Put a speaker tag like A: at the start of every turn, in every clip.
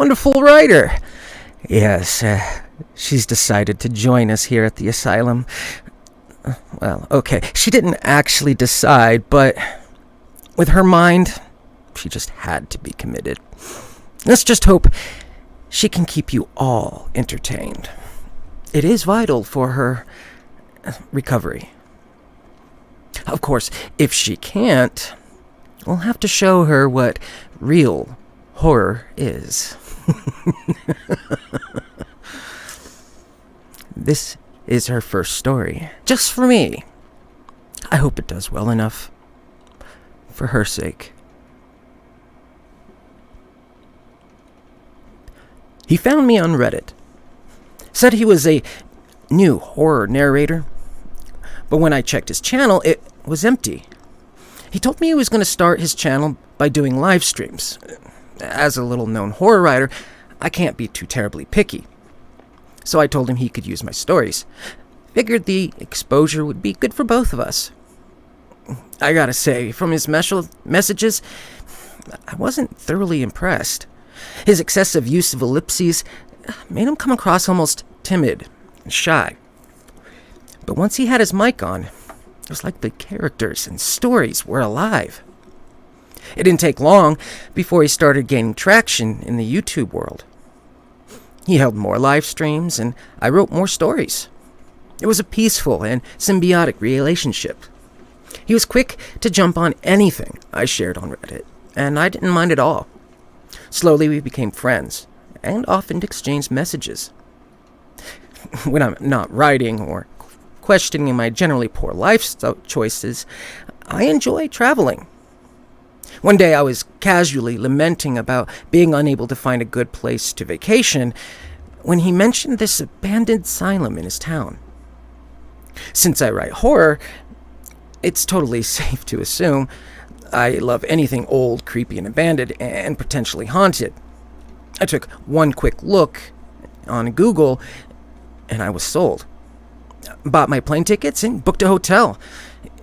A: wonderful writer. Yes, she's decided to join us here at the asylum. Well, okay, she didn't actually decide, but with her mind, she just had to be committed. Let's just hope she can keep you all entertained. It is vital for her recovery. Of course, if she can't, we'll have to show her what real horror is. This is her first story, just for me. I hope it does well enough, for her sake. He found me on Reddit. Said he was a new horror narrator, but when I checked his channel, it was empty. He told me he was going to start his channel by doing live streams. As a little-known horror writer, I can't be too terribly picky. So I told him he could use my stories. Figured the exposure would be good for both of us. I gotta say, from his messages, I wasn't thoroughly impressed. His excessive use of ellipses made him come across almost timid and shy. But once he had his mic on, it was like the characters and stories were alive. It didn't take long before he started gaining traction in the YouTube world. He held more live streams, and I wrote more stories. It was a peaceful and symbiotic relationship. He was quick to jump on anything I shared on Reddit, and I didn't mind at all. Slowly we became friends, and often exchanged messages. When I'm not writing or questioning my generally poor lifestyle choices, I enjoy traveling. One day I was casually lamenting about being unable to find a good place to vacation when he mentioned this abandoned asylum in his town. Since I write horror, it's totally safe to assume I love anything old, creepy, and abandoned, and potentially haunted. I took one quick look on Google, and I was sold. Bought my plane tickets and booked a hotel.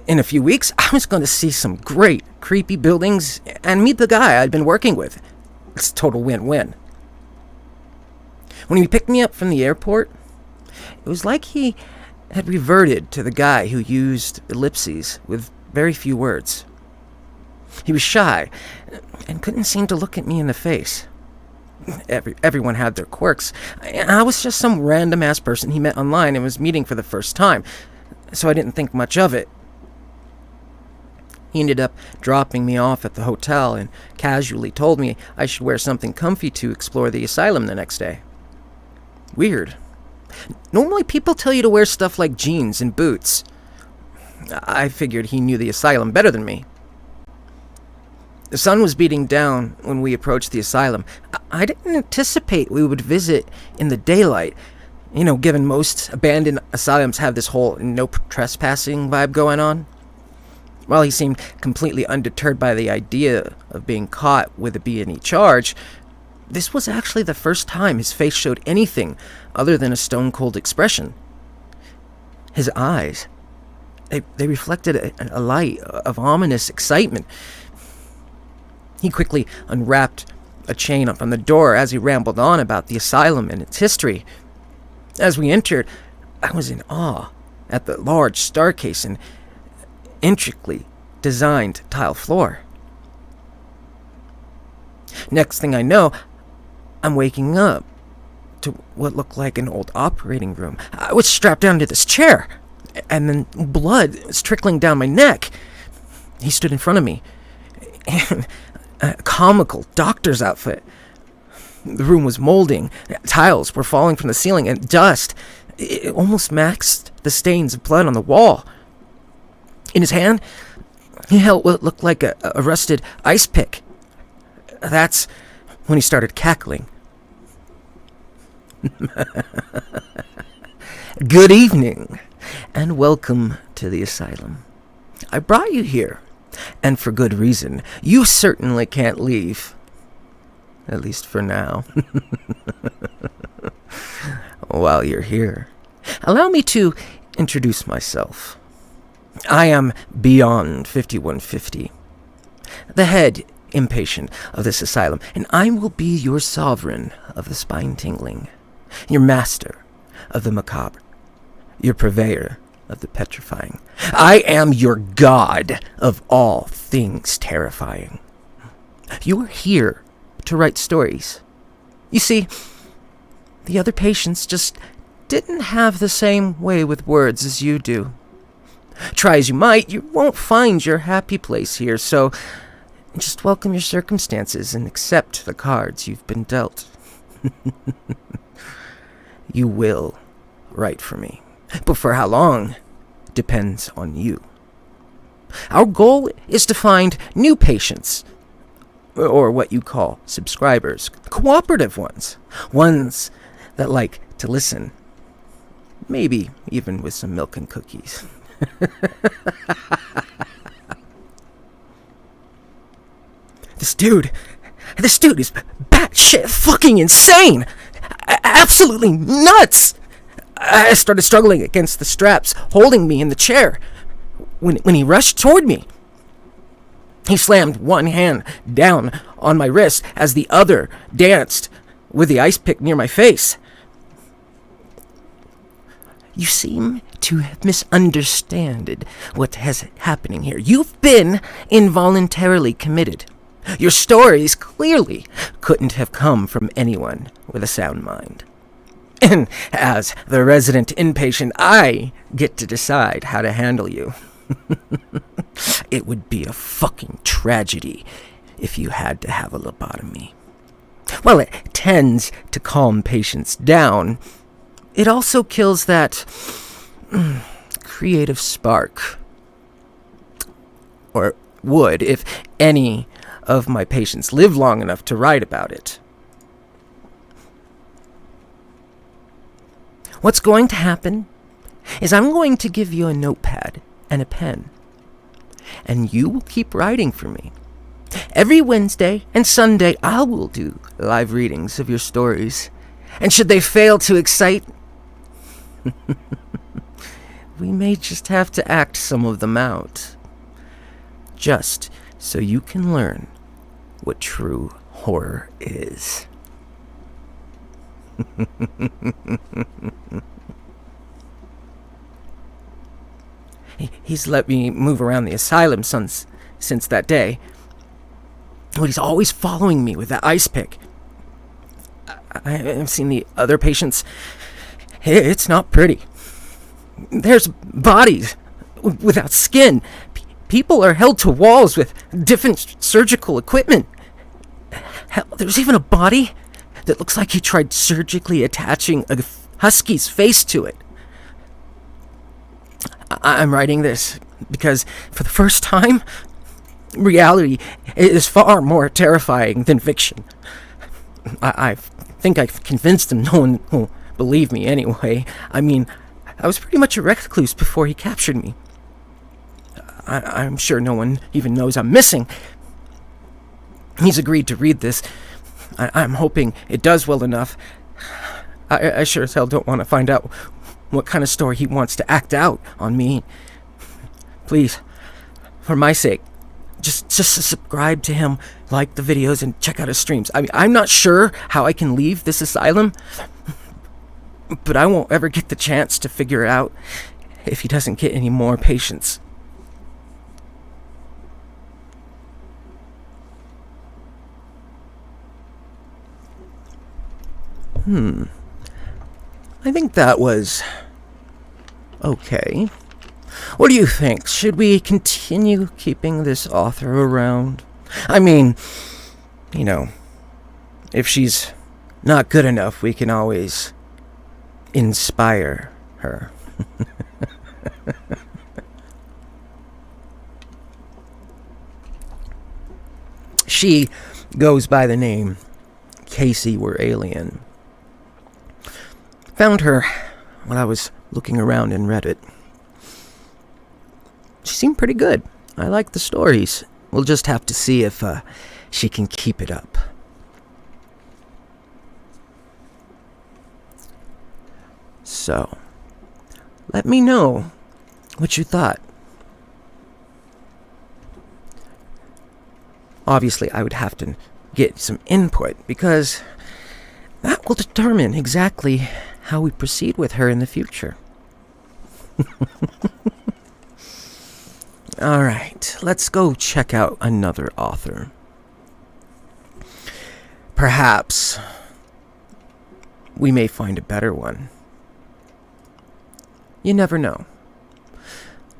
A: In a few weeks, I was going to see some great, creepy buildings and meet the guy I'd been working with. It's a total win-win. When he picked me up from the airport, it was like he had reverted to the guy who used ellipses with very few words. He was shy and couldn't seem to look at me in the face. Everyone had their quirks, and I was just some random-ass person he met online and was meeting for the first time, so I didn't think much of it. He ended up dropping me off at the hotel and casually told me I should wear something comfy to explore the asylum the next day. Weird. Normally people tell you to wear stuff like jeans and boots. I figured he knew the asylum better than me. The sun was beating down when we approached the asylum. I didn't anticipate we would visit in the daylight. You know, given most abandoned asylums have this whole no trespassing vibe going on. While he seemed completely undeterred by the idea of being caught with a B&E charge, this was actually the first time his face showed anything other than a stone-cold expression. His eyes, they reflected a light of ominous excitement. He quickly unwrapped a chain from the door as he rambled on about the asylum and its history. As we entered, I was in awe at the large staircase and intricately designed tile floor. Next thing I know, I'm waking up to what looked like an old operating room. I was strapped down to this chair, and then blood was trickling down my neck. He stood in front of me, a comical doctor's outfit. The room was molding, tiles were falling from the ceiling, and dust, it almost matched the stains of blood on the wall. In his hand, he held what looked like a rusted ice pick. That's when he started cackling. Good evening, and welcome to the asylum. I brought you here, and for good reason. You certainly can't leave. At least for now. While you're here, allow me to introduce myself. I am Beyond 5150, the head inpatient of this asylum, and I will be your sovereign of the spine-tingling, your master of the macabre, your purveyor of the petrifying. I am your god of all things terrifying. You are here to write stories. You see, the other patients just didn't have the same way with words as you do. Try as you might, you won't find your happy place here, so just welcome your circumstances and accept the cards you've been dealt. You will write for me, but for how long depends on you. Our goal is to find new patients, or what you call subscribers, cooperative ones that like to listen, maybe even with some milk and cookies. This dude is batshit fucking insane! Absolutely nuts! I started struggling against the straps holding me in the chair when he rushed toward me. He slammed one hand down on my wrist as the other danced with the ice pick near my face. You seem to have misunderstood what is happening here. You've been involuntarily committed. Your stories clearly couldn't have come from anyone with a sound mind. And as the resident inpatient, I get to decide how to handle you. It would be a fucking tragedy if you had to have a lobotomy. While it tends to calm patients down, it also kills that creative spark. Or would, if any of my patients live long enough to write about it. What's going to happen is I'm going to give you a notepad and a pen, and you will keep writing for me. Every Wednesday and Sunday, I will do live readings of your stories, and should they fail to excite, we may just have to act some of them out, just so you can learn what true horror is. He's let me move around the asylum since that day. But he's always following me with that ice pick. I've seen the other patients. It's not pretty. There's bodies without skin. People are held to walls with different surgical equipment. Hell, there's even a body that looks like he tried surgically attaching a husky's face to it. I'm writing this because, for the first time, reality is far more terrifying than fiction. I think I've convinced him no one will believe me anyway. I mean, I was pretty much a recluse before he captured me. I'm sure no one even knows I'm missing. He's agreed to read this. I'm hoping it does well enough. I sure as hell don't want to find out what kind of story he wants to act out on me. Please, for my sake, just subscribe to him, like the videos, and check out his streams. I mean, I'm not sure how I can leave this asylum, but I won't ever get the chance to figure it out if he doesn't get any more patients. I think that was okay. What do you think? Should we continue keeping this author around? I mean, you know, if she's not good enough, we can always inspire her. She goes by the name Casey Were Alien. Found her when I was looking around in Reddit. She seemed pretty good. I like the stories. We'll just have to see if she can keep it up. So, let me know what you thought. Obviously, I would have to get some input, because that will determine exactly how we proceed with her in the future. Alright, let's go check out another author. Perhaps we may find a better one. You never know.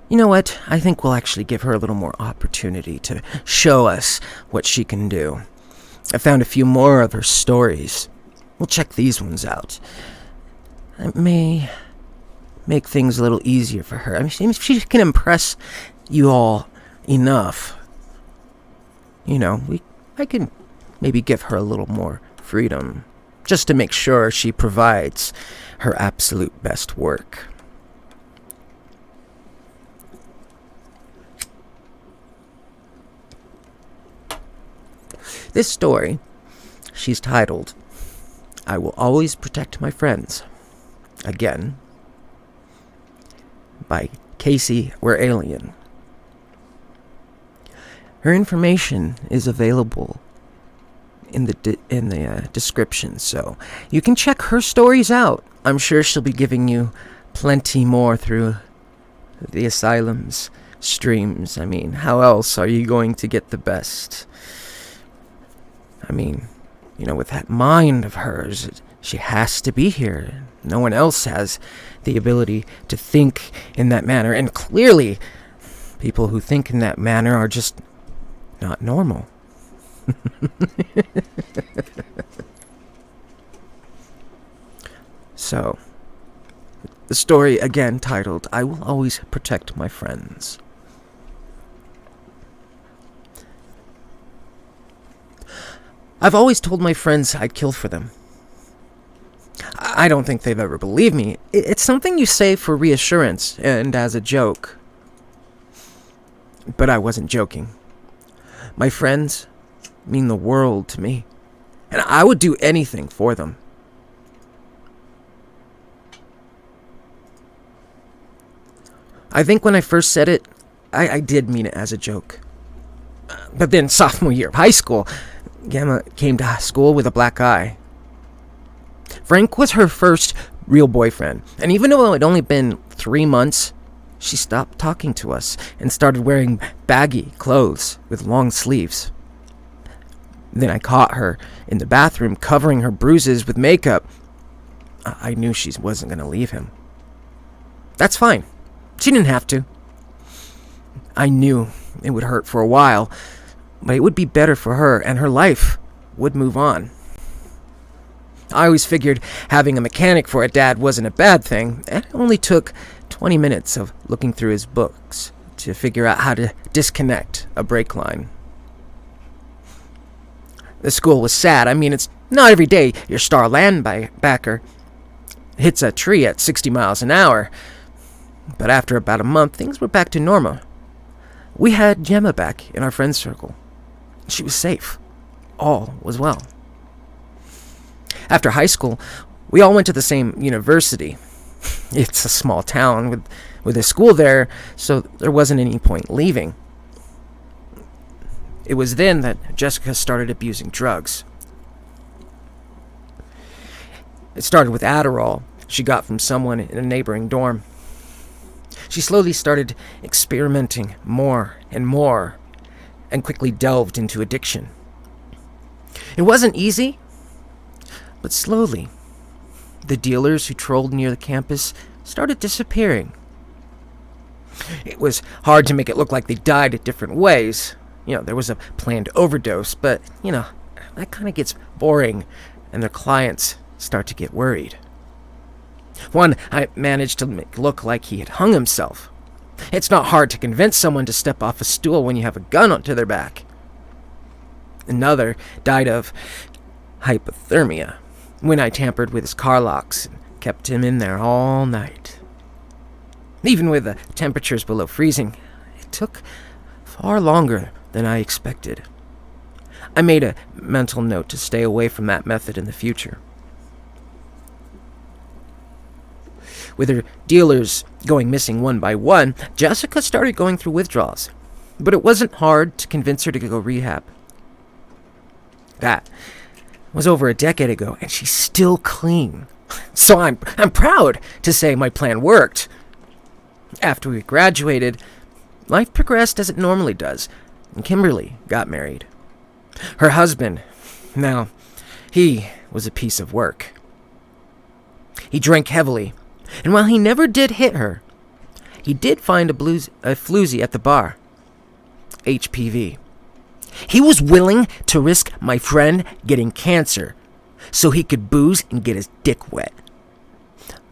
A: You know what? I think we'll actually give her a little more opportunity to show us what she can do. I found a few more of her stories. We'll check these ones out. It may make things a little easier for her. I mean, if she can impress you all enough, I can maybe give her a little more freedom, just to make sure she provides her absolute best work. This story, she's titled, I Will Always Protect My Friends. Again, by Casey We're Alien. Her information is available in the description, so you can check her stories out. I'm sure she'll be giving you plenty more through the asylum's streams. I mean, how else are you going to get the best? I mean, with that mind of hers, she has to be here. No one else has the ability to think in that manner. And clearly, people who think in that manner are just not normal. So, the story again titled, I Will Always Protect My Friends. I've always told my friends I'd kill for them. I don't think they've ever believed me. It's something you say for reassurance and as a joke. But I wasn't joking. My friends mean the world to me, and I would do anything for them. I think when I first said it, I did mean it as a joke. But then sophomore year of high school, Gamma came to school with a black eye. Frank was her first real boyfriend, and even though it had only been 3 months, she stopped talking to us and started wearing baggy clothes with long sleeves. Then I caught her in the bathroom covering her bruises with makeup. I knew she wasn't going to leave him. That's fine. She didn't have to. I knew it would hurt for a while, but it would be better for her, and her life would move on. I always figured having a mechanic for a dad wasn't a bad thing, and it only took 20 minutes of looking through his books to figure out how to disconnect a brake line. The school was sad. I mean, it's not every day your star linebacker hits a tree at 60 miles an hour. But after about a month, things were back to normal. We had Gemma back in our friend circle. She was safe. All was well. After high school, we all went to the same university. It's a small town with a school there, so there wasn't any point leaving. It was then that Jessica started abusing drugs. It started with Adderall she got from someone in a neighboring dorm. She slowly started experimenting more and more, and quickly delved into addiction. It wasn't easy, but slowly, the dealers who trolled near the campus started disappearing. It was hard to make it look like they died at different ways. There was a planned overdose, but, that kind of gets boring, and their clients start to get worried. One I managed to make look like he had hung himself. It's not hard to convince someone to step off a stool when you have a gun onto their back. Another died of hypothermia when I tampered with his car locks and kept him in there all night. Even with the temperatures below freezing, it took far longer than I expected. I made a mental note to stay away from that method in the future. With her dealers going missing one by one, Jessica started going through withdrawals. But it wasn't hard to convince her to go rehab. That was over a decade ago, and she's still clean. So I'm proud to say my plan worked. After we graduated, life progressed as it normally does, and Kimberly got married. Her husband, now, he was a piece of work. He drank heavily, and while he never did hit her, he did find a floozy at the bar. HPV. He was willing to risk my friend getting cancer so he could booze and get his dick wet.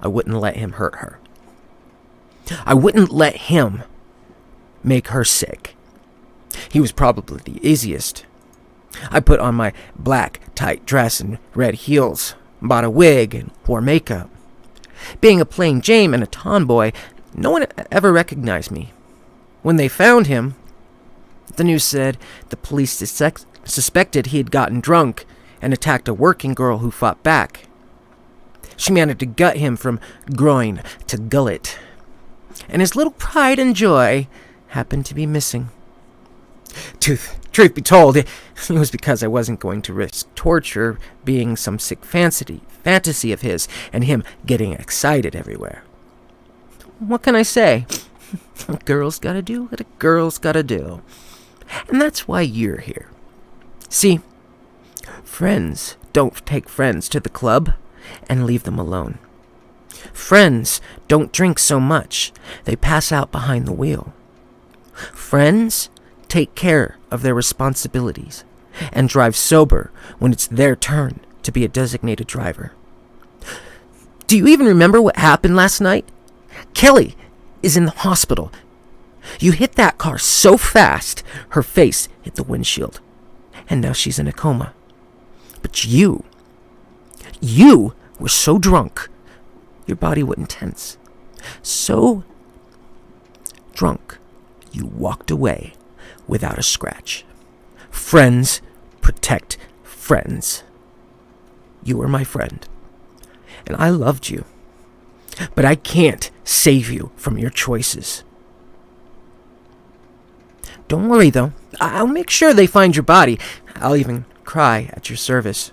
A: I wouldn't let him hurt her. I wouldn't let him make her sick. He was probably the easiest. I put on my black tight dress and red heels, bought a wig, and wore makeup. Being a plain Jane and a tomboy, no one ever recognized me. When they found him, the news said the police suspected he had gotten drunk and attacked a working girl who fought back. She managed to gut him from groin to gullet, and his little pride and joy happened to be missing. Truth be told, it was because I wasn't going to risk torture being some sick fantasy of his and him getting excited everywhere. What can I say? A girl's gotta do what a girl's gotta do. And that's why you're here. See, friends don't take friends to the club and leave them alone. Friends don't drink so much they pass out behind the wheel. Friends take care of their responsibilities and drive sober when it's their turn to be a designated driver. Do you even remember what happened last night? Kelly is in the hospital. You hit that car so fast, her face hit the windshield, and now she's in a coma. But you were so drunk, your body wouldn't tense. So drunk, you walked away without a scratch. Friends protect friends. You were my friend, and I loved you. But I can't save you from your choices. Don't worry, though. I'll make sure they find your body. I'll even cry at your service.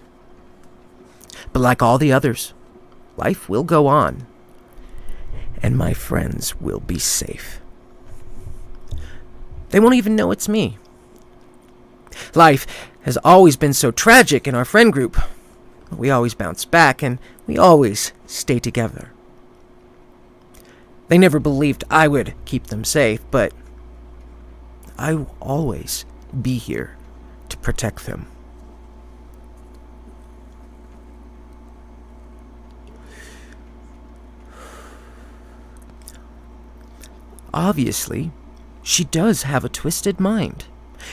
A: But like all the others, life will go on, and my friends will be safe. They won't even know it's me. Life has always been so tragic in our friend group. We always bounce back, and we always stay together. They never believed I would keep them safe, but I will always be here to protect them. Obviously, she does have a twisted mind.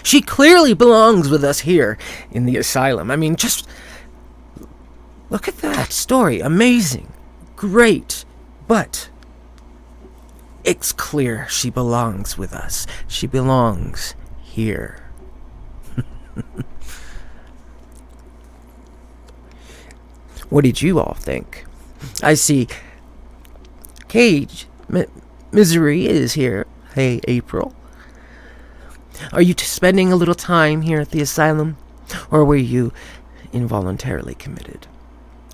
A: She clearly belongs with us here in the asylum. I mean, just look at that story. Amazing. Great. But it's clear she belongs with us. She belongs here. What did you all think? I see Cage Misery is here. Hey, April. Are you spending a little time here at the asylum? Or were you involuntarily committed?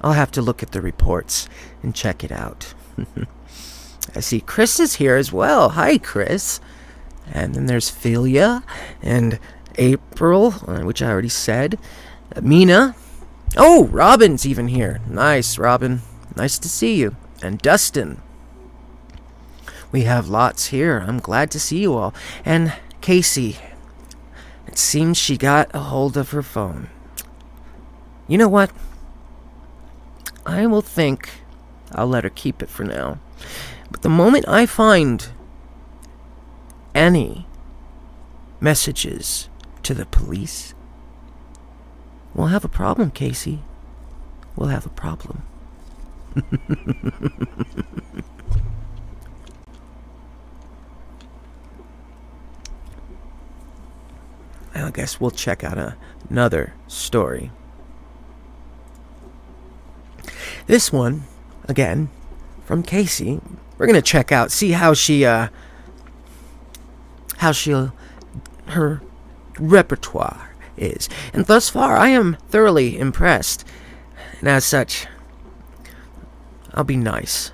A: I'll have to look at the reports and check it out. I see Chris is here as well. Hi, Chris. And then there's Philia and April, which I already said. Mina. Oh, Robin's even here. Nice, Robin. Nice to see you. And Dustin. We have lots here. I'm glad to see you all. And Casey. It seems she got a hold of her phone. You know what? I will think I'll let her keep it for now. But the moment I find any messages to the police, we'll have a problem, Casey. We'll have a problem. I guess we'll check out another story. This one, again, from Casey. We're gonna check out, see how her repertoire is. And thus far, I am thoroughly impressed. And as such, I'll be nice.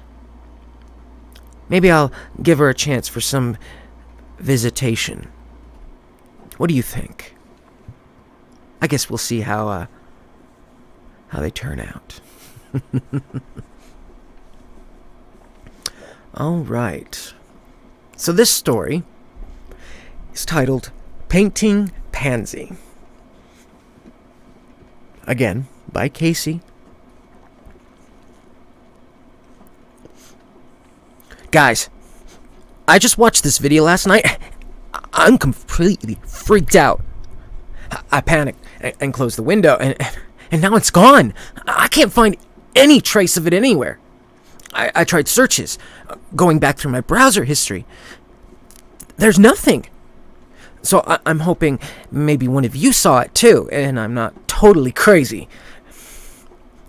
A: Maybe I'll give her a chance for some visitation. What do you think? I guess we'll see how they turn out. All right. So this story is titled Painting Pansy. Again, by Casey. Guys, I just watched this video last night. I'm completely freaked out. I panicked and closed the window, and now it's gone. I can't find any trace of it anywhere. I tried searches, going back through my browser history. There's nothing. So I'm hoping maybe one of you saw it too, and I'm not totally crazy.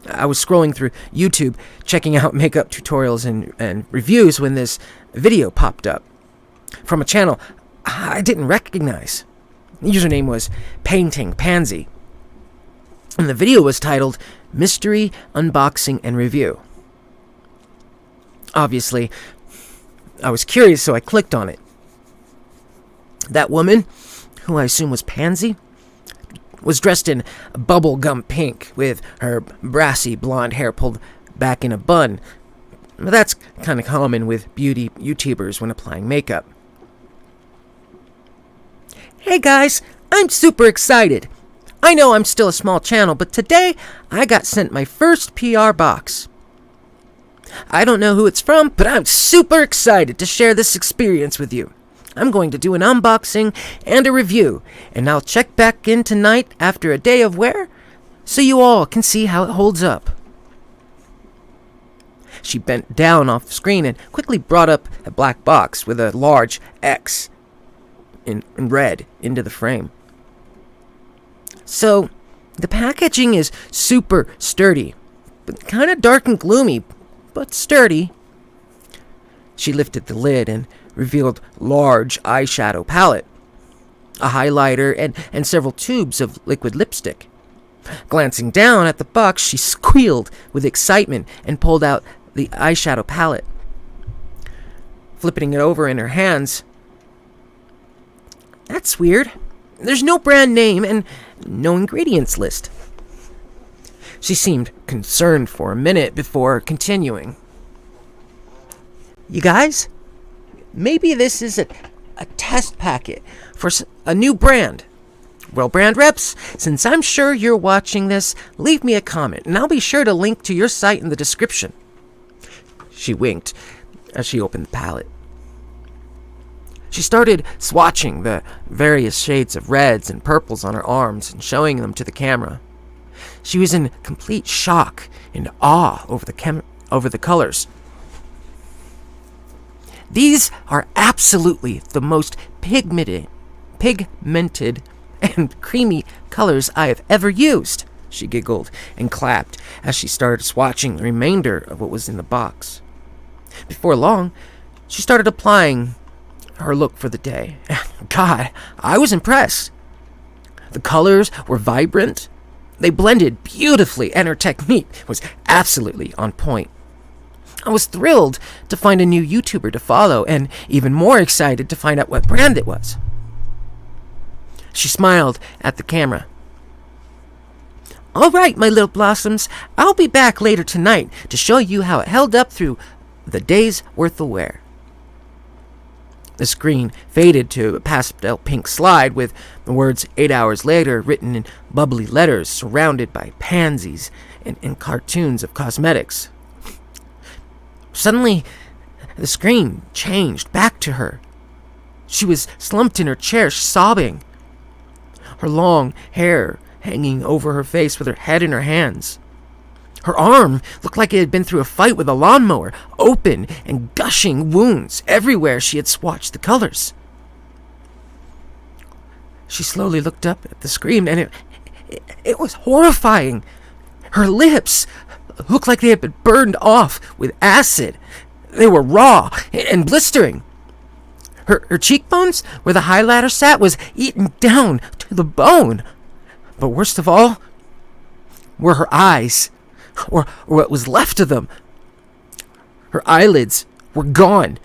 A: I was scrolling through YouTube, checking out makeup tutorials and reviews when this video popped up from a channel I didn't recognize. The username was Painting Pansy, and the video was titled Mystery Unboxing and Review. Obviously, I was curious, so I clicked on it. That woman, who I assume was Pansy, was dressed in bubblegum pink with her brassy blonde hair pulled back in a bun. That's kind of common with beauty YouTubers when applying makeup. Hey guys, I'm super excited. I know I'm still a small channel, but today I got sent my first PR box. I don't know who it's from, but I'm super excited to share this experience with you. I'm going to do an unboxing and a review, and I'll check back in tonight after a day of wear, so you all can see how it holds up. She bent down off screen and quickly brought up a black box with a large X in red into the frame. So, the packaging is super sturdy, but kind of dark and gloomy, but sturdy. She lifted the lid and revealed large eyeshadow palette, a highlighter, and several tubes of liquid lipstick. Glancing down at the box, she squealed with excitement and pulled out the eyeshadow palette. Flipping it over in her hands, that's weird. There's no brand name and no ingredients list. She seemed concerned for a minute before continuing. You guys, maybe this is a test packet for a new brand. Well, brand reps, since I'm sure you're watching this, leave me a comment, and I'll be sure to link to your site in the description. She winked as she opened the palette. She started swatching the various shades of reds and purples on her arms and showing them to the camera. She was in complete shock and awe over the colors. These are absolutely the most pigmented and creamy colors I have ever used, she giggled and clapped as she started swatching the remainder of what was in the box. Before long, she started applying her look for the day. God, I was impressed. The colors were vibrant. They blended beautifully, and her technique was absolutely on point. I was thrilled to find a new YouTuber to follow, and even more excited to find out what brand it was. She smiled at the camera. All right, my little blossoms, I'll be back later tonight to show you how it held up through the day's worth of wear. The screen faded to a pastel pink slide with the words 8 hours later written in bubbly letters surrounded by pansies and cartoons of cosmetics. Suddenly, the screen changed back to her. She was slumped in her chair, sobbing, her long hair hanging over her face with her head in her hands. Her arm looked like it had been through a fight with a lawnmower, open and gushing wounds everywhere she had swatched the colors. She slowly looked up at the screen, and it was horrifying. Her lips looked like they had been burned off with acid. They were raw and blistering. Her cheekbones, where the highlighter sat, was eaten down to the bone. But worst of all were her eyes, or what was left of them. Her eyelids were gone,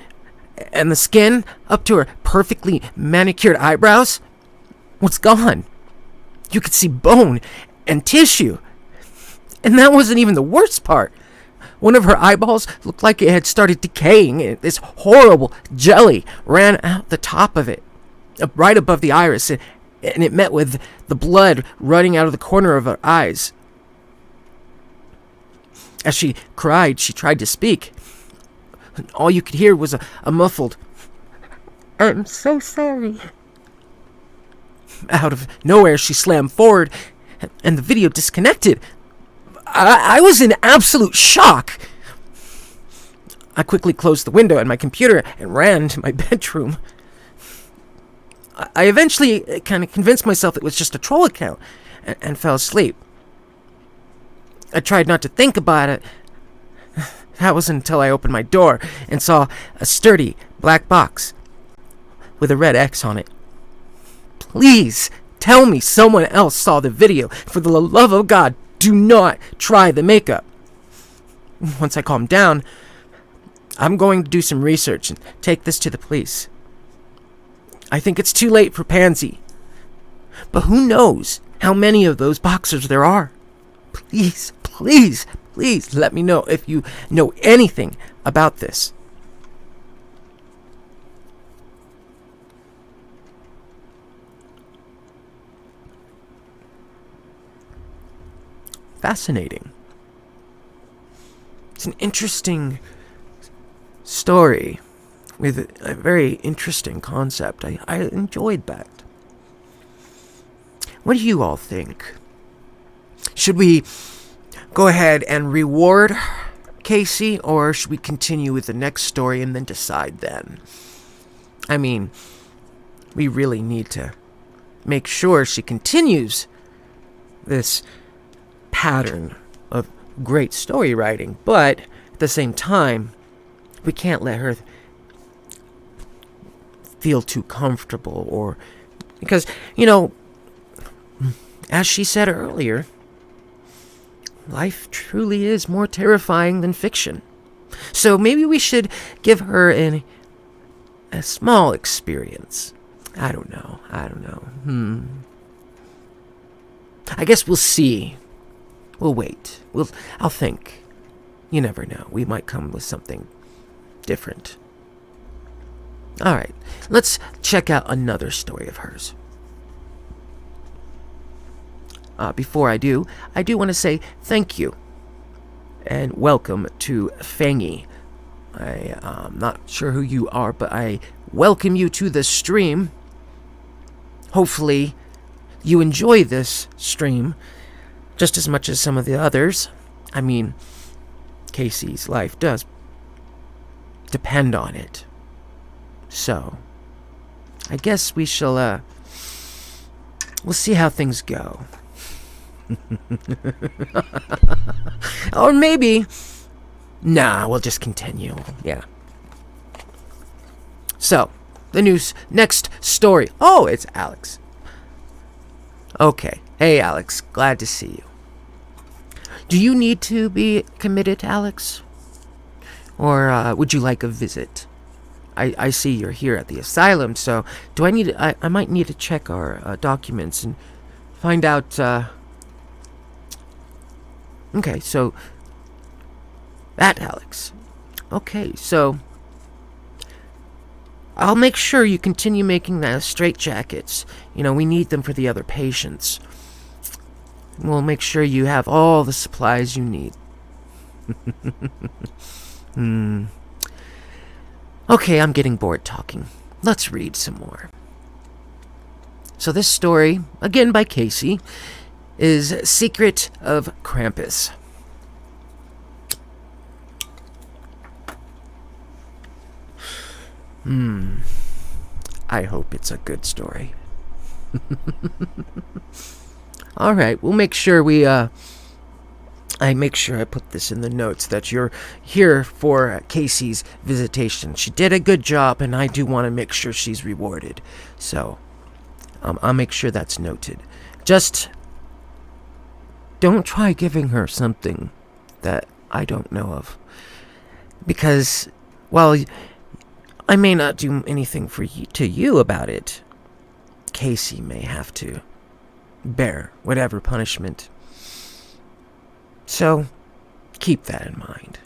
A: and the skin up to her perfectly manicured eyebrows was gone. You could see bone and tissue. And that wasn't even the worst part. One of her eyeballs looked like it had started decaying. This horrible jelly ran out the top of it, right above the iris, and it met with the blood running out of the corner of her eyes. As she cried, she tried to speak. All you could hear was a muffled, "I'm so sorry." Out of nowhere, she slammed forward, and the video disconnected. I was in absolute shock. I quickly closed the window and my computer and ran to my bedroom. I eventually kind of convinced myself it was just a troll account and fell asleep. I tried not to think about it. That was until I opened my door and saw a sturdy black box with a red X on it. Please tell me someone else saw the video. For the love of God, do not try the makeup. Once I calm down, I'm going to do some research and take this to the police. I think it's too late for Pansy. But who knows how many of those boxers there are? Please, please, please let me know if you know anything about this. Fascinating. It's an interesting story with a very interesting concept. I enjoyed that. What do you all think? Should we go ahead and reward Casey, or should we continue with the next story and then decide then? I mean, we really need to make sure she continues this pattern of great story writing, but at the same time, we can't let her feel too comfortable, or because, as she said earlier, life truly is more terrifying than fiction. So maybe we should give her a small experience. I don't know. I guess we'll see. We'll wait. I'll think. You never know. We might come with something different. Alright, let's check out another story of hers. Before I do want to say thank you and welcome to Fangy. I'm not sure who you are, but I welcome you to the stream. Hopefully you enjoy this stream just as much as some of the others. I mean, Casey's life does depend on it. So, I guess we shall, we'll see how things go. Or maybe, we'll just continue. Yeah. So, the next story. Oh, it's Alex. Okay. Hey, Alex. Glad to see you. Do you need to be committed, Alex? Or would you like a visit? I see you're here at the asylum, so do I need... I might need to check our documents and find out... Okay, so... That, Alex. Okay, so... I'll make sure you continue making the straitjackets. We need them for the other patients. We'll make sure you have all the supplies you need. Okay, I'm getting bored talking. Let's read some more. So this story, again by Casey, is Secret of Krampus. I hope it's a good story. Alright, we'll make sure I make sure I put this in the notes that you're here for Casey's visitation. She did a good job, and I do want to make sure she's rewarded. So, I'll make sure that's noted. Just don't try giving her something that I don't know of. Because, while I may not do anything to you about it, Casey may have to bear whatever punishment. So, keep that in mind.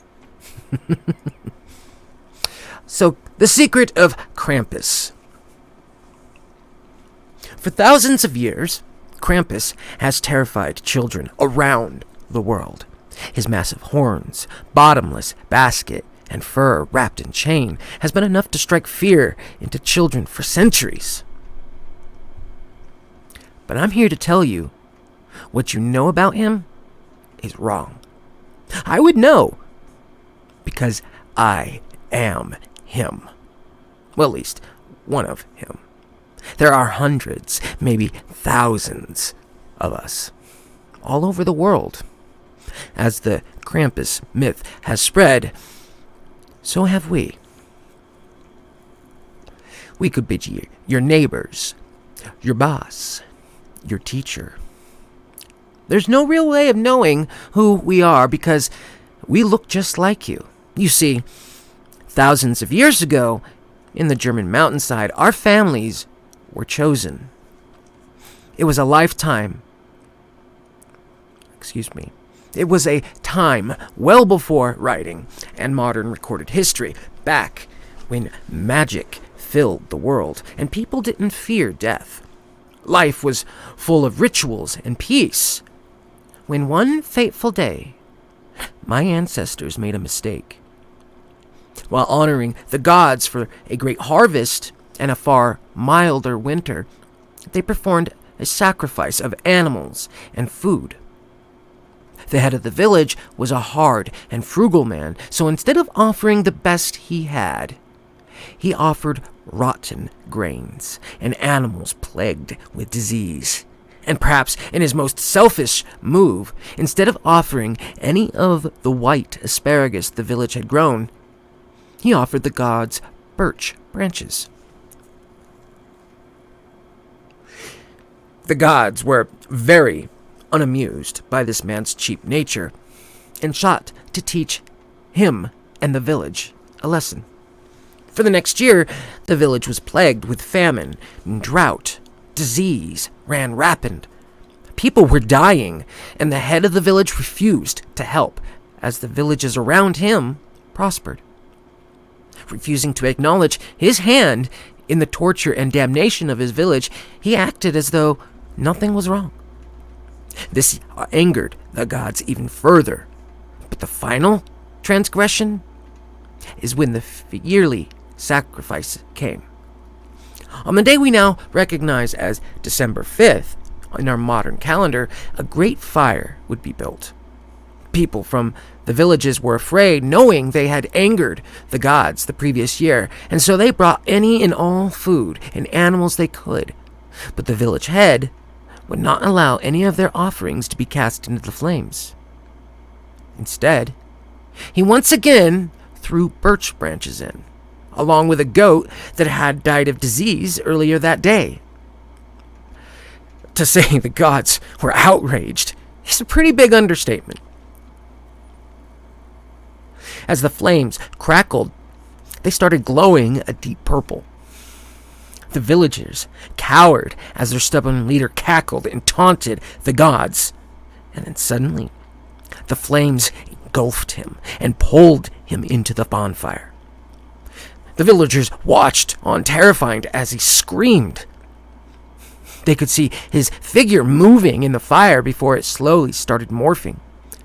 A: So, the secret of Krampus. For thousands of years, Krampus has terrified children around the world. His massive horns, bottomless basket, and fur wrapped in chain has been enough to strike fear into children for centuries. But I'm here to tell you, what you know about him is wrong. I would know, because I am him. Well, at least one of him. There are hundreds, maybe thousands of us, all over the world. As the Krampus myth has spread, so have we. We could be your neighbors, your boss, your teacher. There's no real way of knowing who we are because we look just like you. You see, thousands of years ago, in the German mountainside, our families were chosen. It was a lifetime. It was a time well before writing and modern recorded history, back when magic filled the world and people didn't fear death. Life was full of rituals and peace. When one fateful day, my ancestors made a mistake. While honoring the gods for a great harvest and a far milder winter, they performed a sacrifice of animals and food. The head of the village was a hard and frugal man, so instead of offering the best he had, he offered rotten grains and animals plagued with disease. And perhaps in his most selfish move, instead of offering any of the white asparagus the village had grown, he offered the gods birch branches. The gods were very unamused by this man's cheap nature and sought to teach him and the village a lesson. For the next year, the village was plagued with famine and drought. Disease ran rapid. People were dying, and the head of the village refused to help as the villages around him prospered. Refusing to acknowledge his hand in the torture and damnation of his village, he acted as though nothing was wrong. This angered the gods even further. But the final transgression is when the yearly sacrifice came. On the day we now recognize as December 5th in our modern calendar, a great fire would be built. People from the villages were afraid, knowing they had angered the gods the previous year, and so they brought any and all food and animals they could. But the village head would not allow any of their offerings to be cast into the flames. Instead, he once again threw birch branches in, along with a goat that had died of disease earlier that day. To say the gods were outraged is a pretty big understatement. As the flames crackled, they started glowing a deep purple. The villagers cowered as their stubborn leader cackled and taunted the gods. And then suddenly, the flames engulfed him and pulled him into the bonfire. The villagers watched on terrified as he screamed. They could see his figure moving in the fire before it slowly started morphing.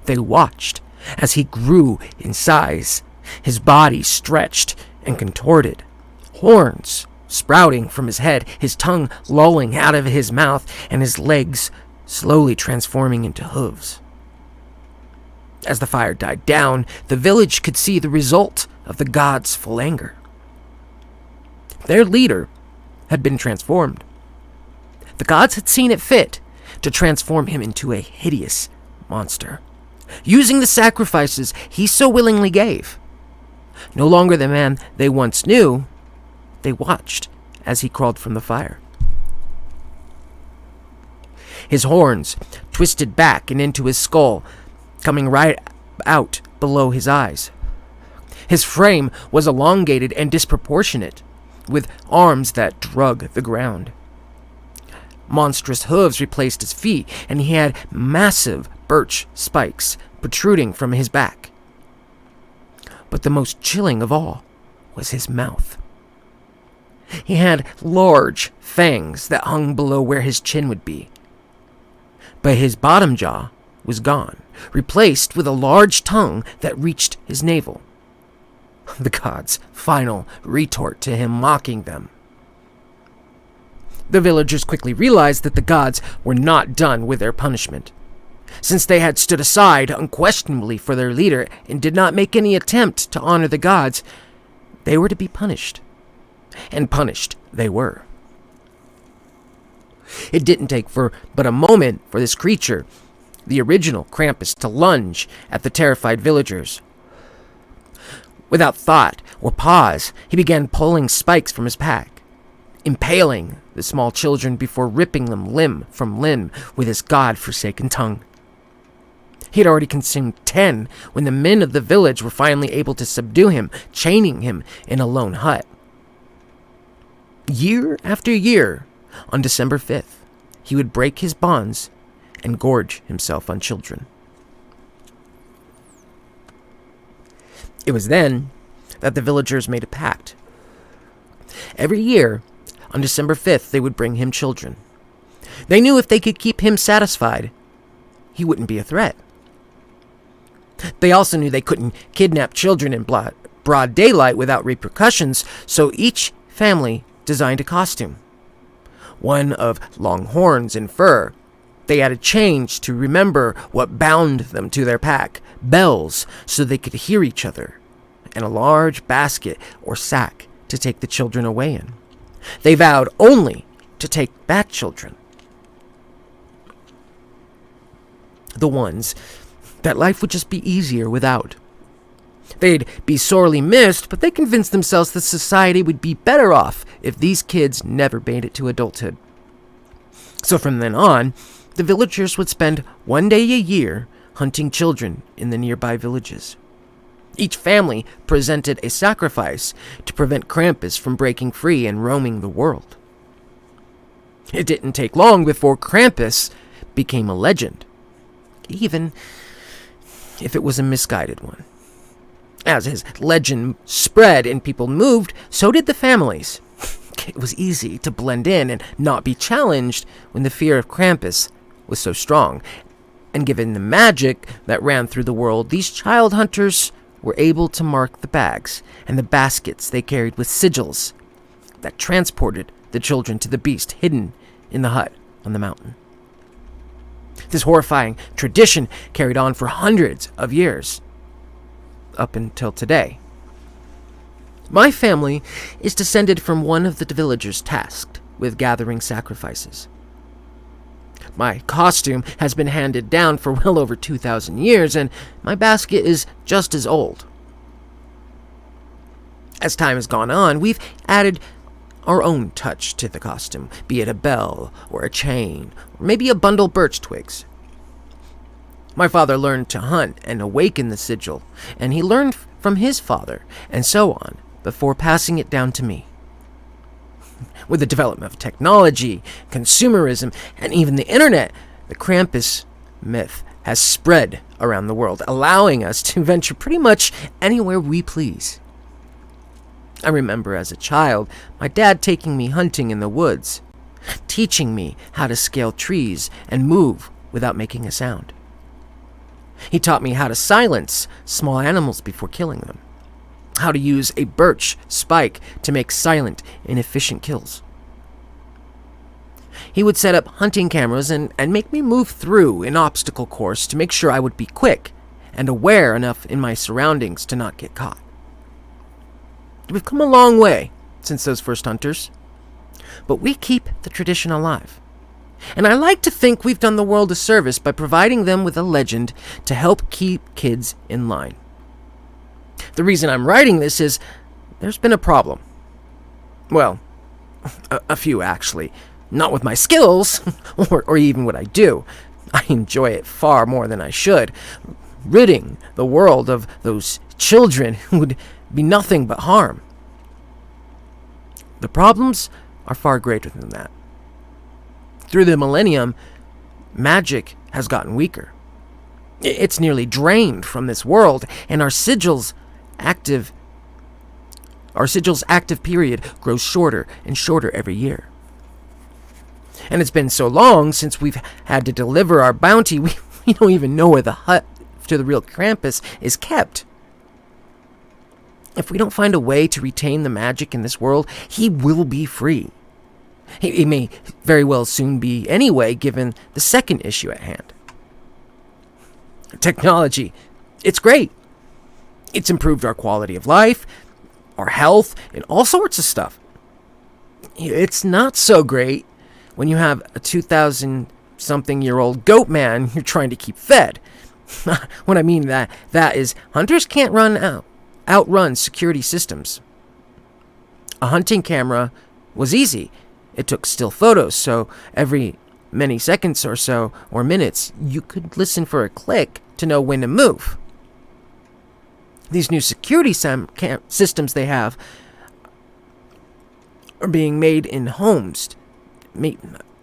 A: They watched as he grew in size. His body stretched and contorted. Horns sprouting from his head, his tongue lolling out of his mouth, and his legs slowly transforming into hooves. As the fire died down, the village could see the result of the gods' full anger. Their leader had been transformed. The gods had seen it fit to transform him into a hideous monster, using the sacrifices he so willingly gave. No longer the man they once knew, they watched as he crawled from the fire. His horns twisted back and into his skull, coming right out below his eyes. His frame was elongated and disproportionate, with arms that drug the ground. Monstrous hooves replaced his feet, and he had massive birch spikes protruding from his back. But the most chilling of all was his mouth. He had large fangs that hung below where his chin would be. But his bottom jaw was gone, replaced with a large tongue that reached his navel. The gods' final retort to him mocking them. The villagers quickly realized that the gods were not done with their punishment. Since they had stood aside unquestionably for their leader and did not make any attempt to honor the gods, they were to be punished. And punished they were. It didn't take but a moment for this creature, the original Krampus, to lunge at the terrified villagers. Without thought or pause, he began pulling spikes from his pack, impaling the small children before ripping them limb from limb with his god-forsaken tongue. He had already consumed 10 when the men of the village were finally able to subdue him, chaining him in a lone hut. Year after year, on December 5th, he would break his bonds and gorge himself on children. It was then that the villagers made a pact. Every year, on December 5th, they would bring him children. They knew if they could keep him satisfied, he wouldn't be a threat. They also knew they couldn't kidnap children in broad daylight without repercussions, so each family designed a costume. One of long horns and fur. They added chains to remember what bound them to their pack, bells so they could hear each other, and a large basket or sack to take the children away in. They vowed only to take back children. The ones that life would just be easier without. They'd be sorely missed, but they convinced themselves that society would be better off if these kids never made it to adulthood. So from then on, the villagers would spend one day a year hunting children in the nearby villages. Each family presented a sacrifice to prevent Krampus from breaking free and roaming the world. It didn't take long before Krampus became a legend, even if it was a misguided one. As his legend spread and people moved, so did the families. It was easy to blend in and not be challenged when the fear of Krampus was so strong. And given the magic that ran through the world, these child hunters were able to mark the bags and the baskets they carried with sigils that transported the children to the beast hidden in the hut on the mountain. This horrifying tradition carried on for hundreds of years, up until today. My family is descended from one of the villagers tasked with gathering sacrifices. My costume has been handed down for well over 2,000 years, and my basket is just as old. As time has gone on, we've added our own touch to the costume, be it a bell or a chain, or maybe a bundle of birch twigs. My father learned to hunt and awaken the sigil, and he learned from his father, and so on, before passing it down to me. With the development of technology, consumerism, and even the internet, the Krampus myth has spread around the world, allowing us to venture pretty much anywhere we please. I remember as a child, my dad taking me hunting in the woods, teaching me how to scale trees and move without making a sound. He taught me how to silence small animals before killing them, how to use a birch spike to make silent and efficient kills. He would set up hunting cameras and make me move through an obstacle course to make sure I would be quick and aware enough in my surroundings to not get caught. We've come a long way since those first hunters, but we keep the tradition alive. And I like to think we've done the world a service by providing them with a legend to help keep kids in line. The reason I'm writing this is there's been a problem. Well, a few actually. Not with my skills, or even what I do. I enjoy it far more than I should, ridding the world of those children who would be nothing but harm. The problems are far greater than that. Through the millennium, magic has gotten weaker. It's nearly drained from this world, and our sigil's active period grows shorter and shorter every year. And it's been so long since we've had to deliver our bounty, we don't even know where the hut to the real Krampus is kept. If we don't find a way to retain the magic in this world, he will be free. He may very well soon be anyway, given the second issue at hand. Technology, it's great. It's improved our quality of life, our health, and all sorts of stuff. It's not so great when you have a 2,000-something-year-old goat man you're trying to keep fed. What I mean that is hunters can't outrun security systems. A hunting camera was easy. It took still photos, so every many seconds or so, or minutes, you could listen for a click to know when to move. These new security systems they have are being made in homes.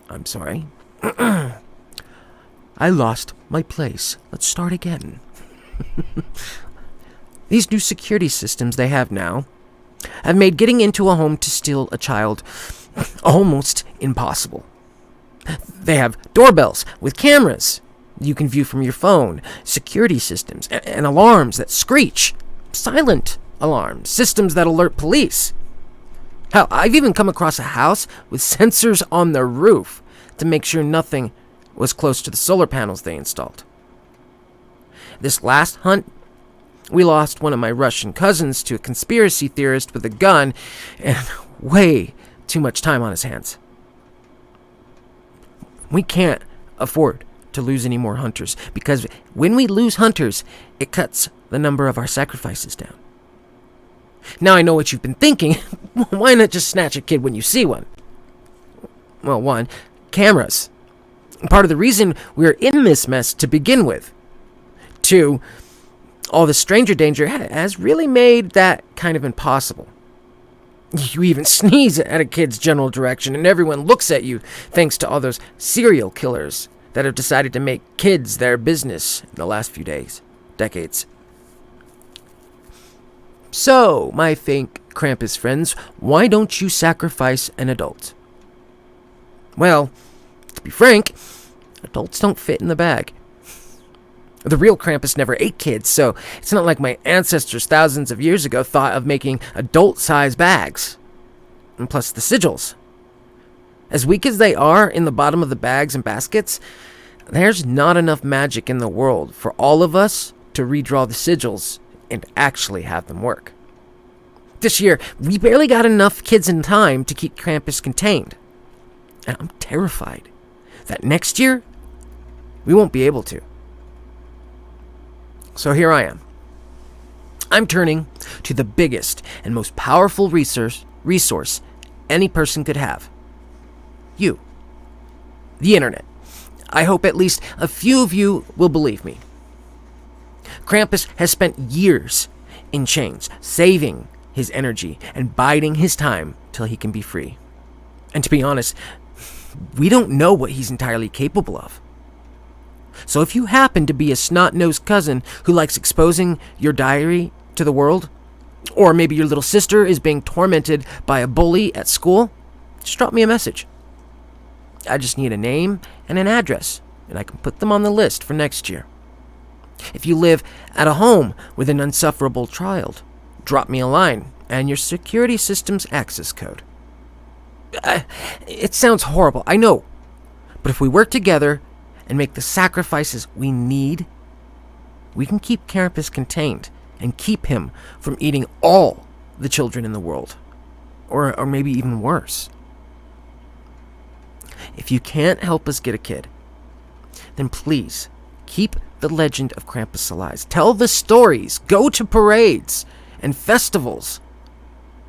A: I'm sorry. I lost my place. Let's start again. These new security systems they have now have made getting into a home to steal a child almost impossible. They have doorbells with cameras you can view from your phone, security systems, and alarms that screech, silent alarms, systems that alert police. Hell, I've even come across a house with sensors on the roof to make sure nothing was close to the solar panels they installed. This last hunt, we lost one of my Russian cousins to a conspiracy theorist with a gun and way too much time on his hands. We can't afford to lose any more hunters, because when we lose hunters, it cuts the number of our sacrifices down. Now I know what you've been thinking. Why not just snatch a kid when you see one? Well, one, cameras. Part of the reason we're in this mess to begin with. Two, all the stranger danger has really made that kind of impossible. You even sneeze at a kid's general direction and everyone looks at you, thanks to all those serial killers that have decided to make kids their business in the last few decades. So, my fake Krampus friends, why don't you sacrifice an adult? Well, to be frank, adults don't fit in the bag. The real Krampus never ate kids, so it's not like my ancestors thousands of years ago thought of making adult-sized bags. And plus the sigils. As weak as they are in the bottom of the bags and baskets, there's not enough magic in the world for all of us to redraw the sigils and actually have them work. This year, we barely got enough kids in time to keep Krampus contained. And I'm terrified that next year, we won't be able to. So here I am. I'm turning to the biggest and most powerful resource any person could have. You. The internet. I hope at least a few of you will believe me. Krampus has spent years in chains, saving his energy and biding his time till he can be free. And to be honest, we don't know what he's entirely capable of. So if you happen to be a snot-nosed cousin who likes exposing your diary to the world, or maybe your little sister is being tormented by a bully at school, just drop me a message. I just need a name and an address, and I can put them on the list for next year. If you live at a home with an insufferable child, drop me a line and your security system's access code. It sounds horrible, I know, but if we work together and make the sacrifices we need, we can keep Krampus contained and keep him from eating all the children in the world, or maybe even worse. If you can't help us get a kid, then please keep the legend of Krampus alive. Tell the stories, go to parades and festivals.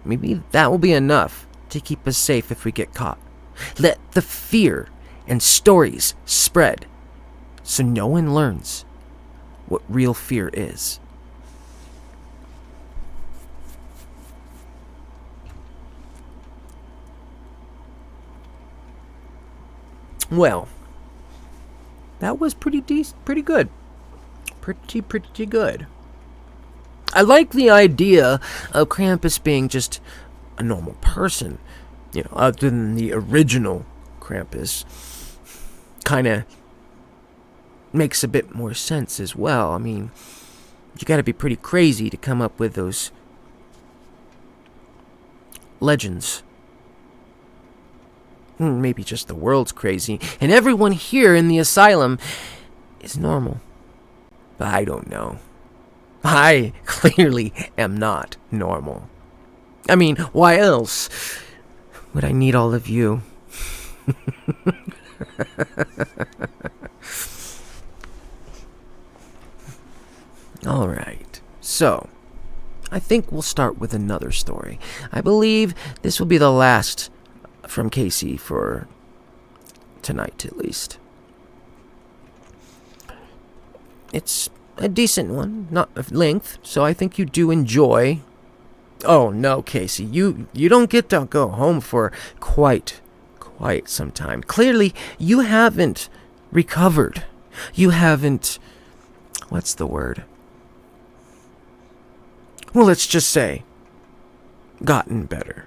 A: Maybe that will be enough to keep us safe if we get caught. Let the fear and stories spread. so no one learns what real fear is. Well, that was pretty good. Pretty good. I like the idea of Krampus being just a normal person, other than the original Krampus. Kind of makes a bit more sense as well. I mean, you gotta be pretty crazy to come up with those legends. Maybe just the world's crazy, and everyone here in the asylum is normal. But I don't know. I clearly am not normal. I mean, why else would I need all of you? Alright, so I think we'll start with another story. I believe this will be the last from Casey for tonight, at least. It's a decent one, not of length, so I think you do enjoy. Oh no, Casey, you don't get to go home for quite some time. Clearly, you haven't recovered. You haven't, what's the word? Well, let's just say, gotten better.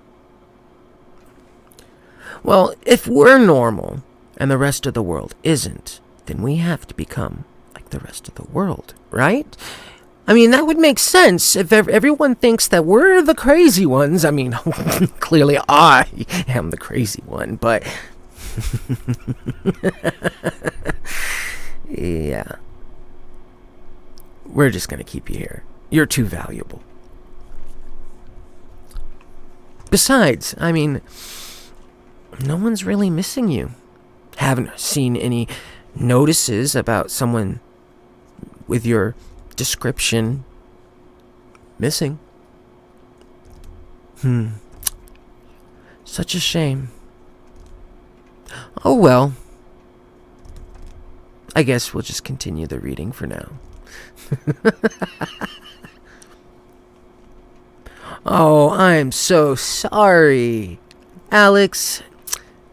A: Well, if we're normal and the rest of the world isn't, then we have to become like the rest of the world, right? I mean, that would make sense if everyone thinks that we're the crazy ones. I mean, clearly I am the crazy one, but yeah. We're just going to keep you here. You're too valuable. Besides, I mean, no one's really missing you. Haven't seen any notices about someone with your description missing. Such a shame. Oh well. I guess we'll just continue the reading for now. Oh, I'm so sorry. Alex,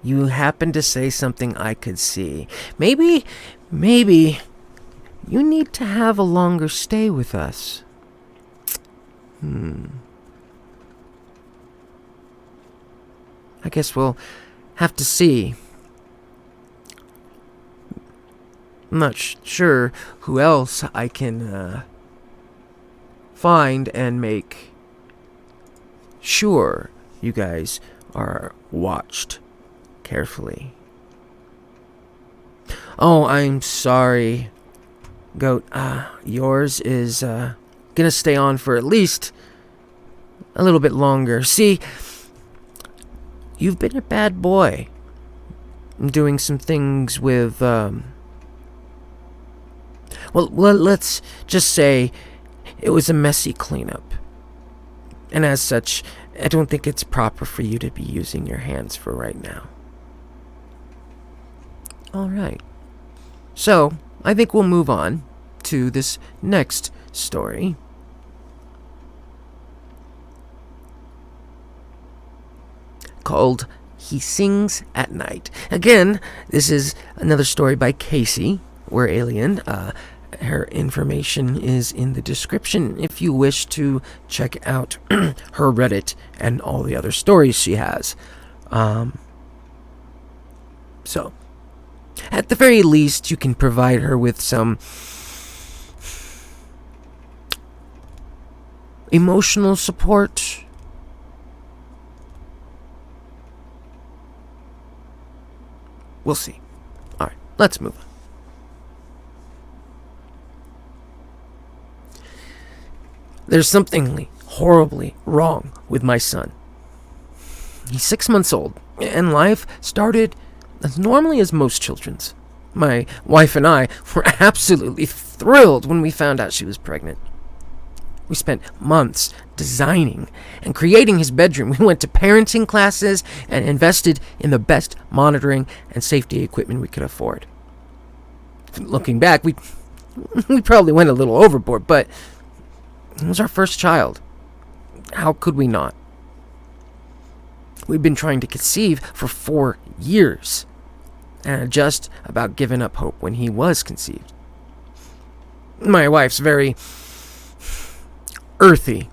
A: you happened to say something I could see. Maybe you need to have a longer stay with us. I guess we'll have to see. I'm not sure who else I can find and make sure you guys are watched carefully. Oh, I'm sorry, Goat. Yours is gonna stay on for at least a little bit longer. See, you've been a bad boy. Doing some things with, well, let's just say it was a messy cleanup. And as such, I don't think it's proper for you to be using your hands for right now. Alright. So, I think we'll move on to this next story. Called He Sings at Night. Again, this is another story by Casey. We're Alien. Her information is in the description if you wish to check out her Reddit and all the other stories she has. So, at the very least, you can provide her with some emotional support. We'll see. Alright, let's move on. There's something horribly wrong with my son. He's 6 months old, and life started as normally as most children's. My wife and I were absolutely thrilled when we found out she was pregnant. We spent months designing and creating his bedroom. We went to parenting classes and invested in the best monitoring and safety equipment we could afford. Looking back, we probably went a little overboard, but it was our first child. How could we not? We'd been trying to conceive for 4 years and had just about given up hope when he was conceived. My wife's very earthy.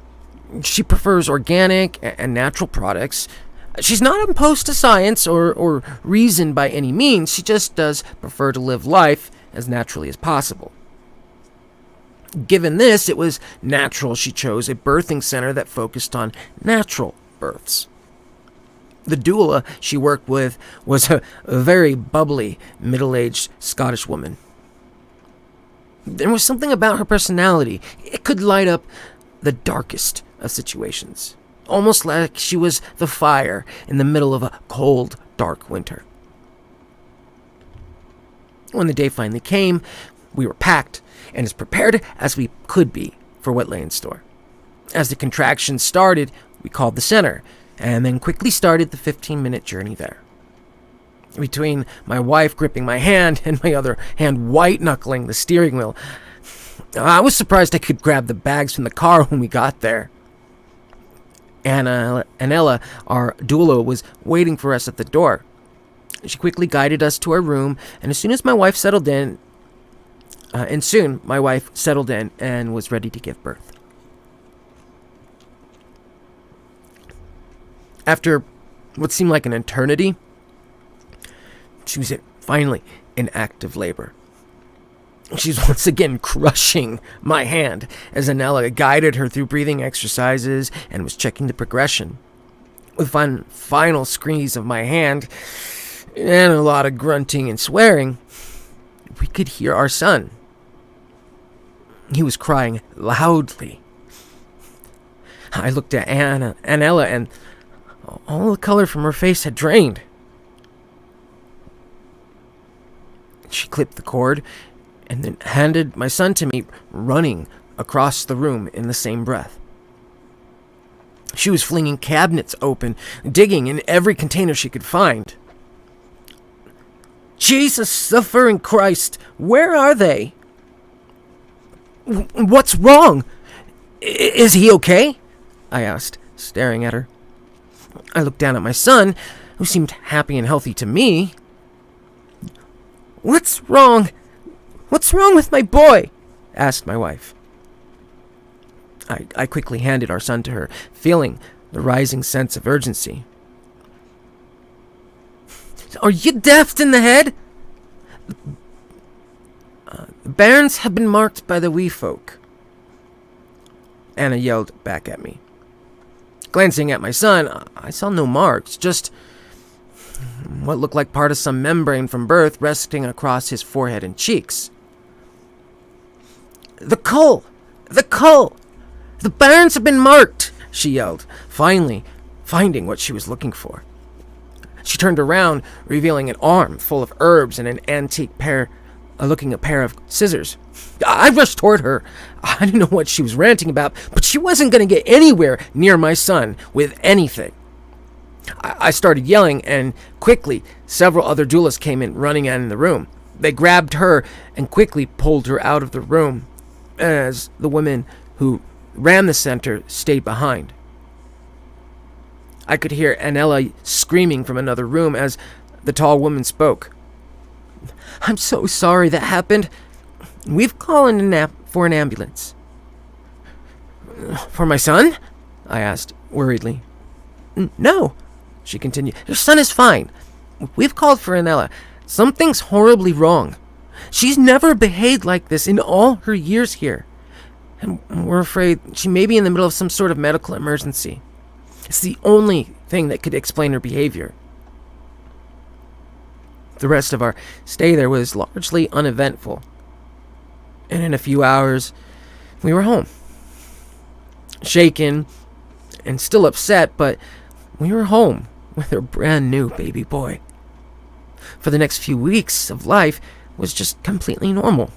A: She prefers organic and natural products. She's not opposed to science or reason by any means. She just does prefer to live life as naturally as possible. Given this, it was natural she chose a birthing center that focused on natural births. The doula she worked with was a very bubbly, middle-aged Scottish woman. There was something about her personality. It could light up the darkest of situations, almost like she was the fire in the middle of a cold, dark winter. When the day finally came, we were packed and as prepared as we could be for what lay in store. As the contractions started, we called the center, and then quickly started the 15-minute journey there. Between my wife gripping my hand and my other hand white-knuckling the steering wheel, I was surprised I could grab the bags from the car when we got there. Ella, our doula, was waiting for us at the door. She quickly guided us to our room, and soon my wife settled in and was ready to give birth. After what seemed like an eternity, she was finally in active labor. She's once again crushing my hand as Anella guided her through breathing exercises and was checking the progression. With one final squeeze of my hand and a lot of grunting and swearing, we could hear our son. He was crying loudly. I looked at Anella, and all the color from her face had drained. She clipped the cord and then handed my son to me, running across the room in the same breath. She was flinging cabinets open, digging in every container she could find. Jesus, suffering Christ, where are they? What's wrong? Is he okay? I asked, staring at her. I looked down at my son, who seemed happy and healthy to me. What's wrong? What's wrong with my boy? Asked my wife. I quickly handed our son to her, feeling the rising sense of urgency. Are you daft in the head? The bairns have been marked by the wee folk. Anna yelled back at me. Glancing at my son, I saw no marks, just what looked like part of some membrane from birth resting across his forehead and cheeks. The cull! The cull! The bairns have been marked! She yelled, finally finding what she was looking for. She turned around, revealing an arm full of herbs and an antique pair of scissors. I rushed toward her. I didn't know what she was ranting about, but she wasn't going to get anywhere near my son with anything. I started yelling, and quickly, several other doulas came in, running in the room. They grabbed her and quickly pulled her out of the room, as the women who ran the center stayed behind. I could hear Anella screaming from another room as the tall woman spoke. I'm so sorry that happened. We've called for an ambulance. For my son? I asked, worriedly. No, she continued. Your son is fine. We've called for Anella. Something's horribly wrong. She's never behaved like this in all her years here. And we're afraid she may be in the middle of some sort of medical emergency. It's the only thing that could explain her behavior. The rest of our stay there was largely uneventful. And in a few hours, we were home. Shaken and still upset, but we were home with our brand new baby boy. For the next few weeks of life was just completely normal.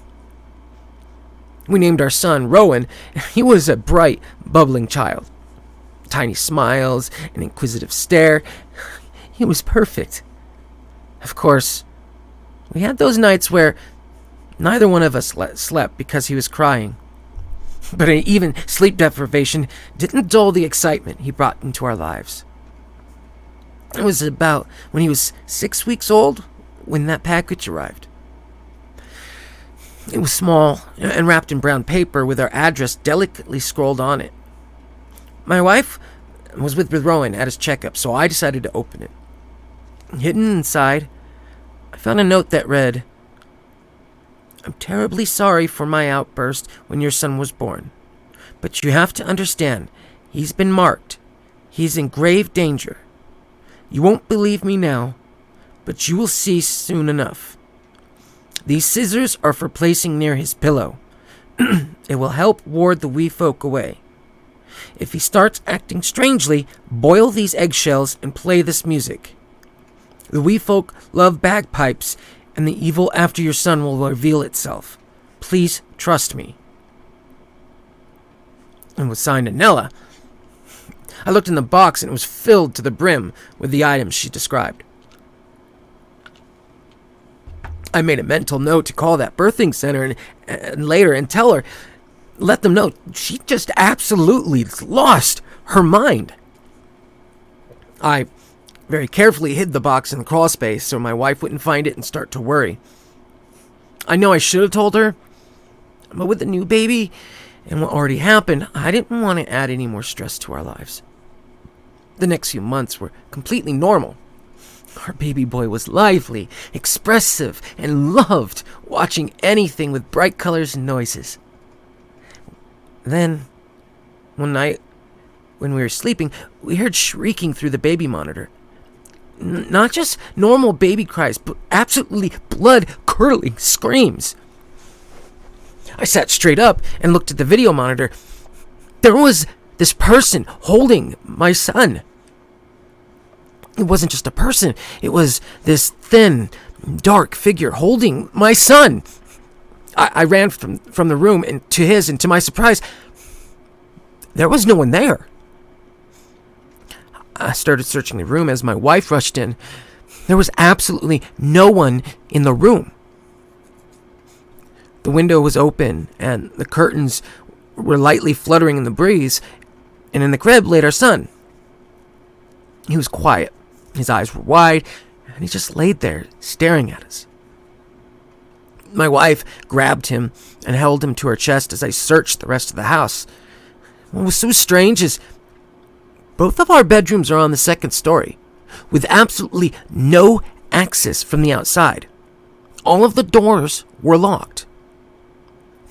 A: We named our son Rowan. He was a bright, bubbling child. Tiny smiles, an inquisitive stare. He was perfect. Of course, we had those nights where Neither one of us slept because he was crying. But even sleep deprivation didn't dull the excitement he brought into our lives. It was about when he was 6 weeks old when that package arrived. It was small and wrapped in brown paper with our address delicately scrawled on it. My wife was with Rowan at his checkup, so I decided to open it. Hidden inside, I found a note that read, "I'm terribly sorry for my outburst when your son was born. But you have to understand, he's been marked. He's in grave danger. You won't believe me now, but you will see soon enough. These scissors are for placing near his pillow. It will help ward the wee folk away. If he starts acting strangely, boil these eggshells and play this music. The wee folk love bagpipes, and the evil after your son will reveal itself. Please trust me." It was signed Anella. I looked in the box and it was filled to the brim with the items she described. I made a mental note to call that birthing center and later and let them know she just absolutely lost her mind. I very carefully hid the box in the crawl space so my wife wouldn't find it and start to worry. I know I should have told her, but with the new baby and what already happened, I didn't want to add any more stress to our lives. The next few months were completely normal. Our baby boy was lively, expressive, and loved watching anything with bright colors and noises. Then, one night, when we were sleeping, we heard shrieking through the baby monitor. Not just normal baby cries, but absolutely blood-curdling screams. I sat straight up and looked at the video monitor. There was this person holding my son. It wasn't just a person. It was this thin, dark figure holding my son. I ran from the room and to his, and to my surprise, there was no one there. I started searching the room as my wife rushed in. There was absolutely no one in the room. The window was open, and the curtains were lightly fluttering in the breeze, and in the crib laid our son. He was quiet. His eyes were wide, and he just laid there, staring at us. My wife grabbed him and held him to her chest as I searched the rest of the house. What was so strange is both of our bedrooms are on the second story, with absolutely no access from the outside. All of the doors were locked.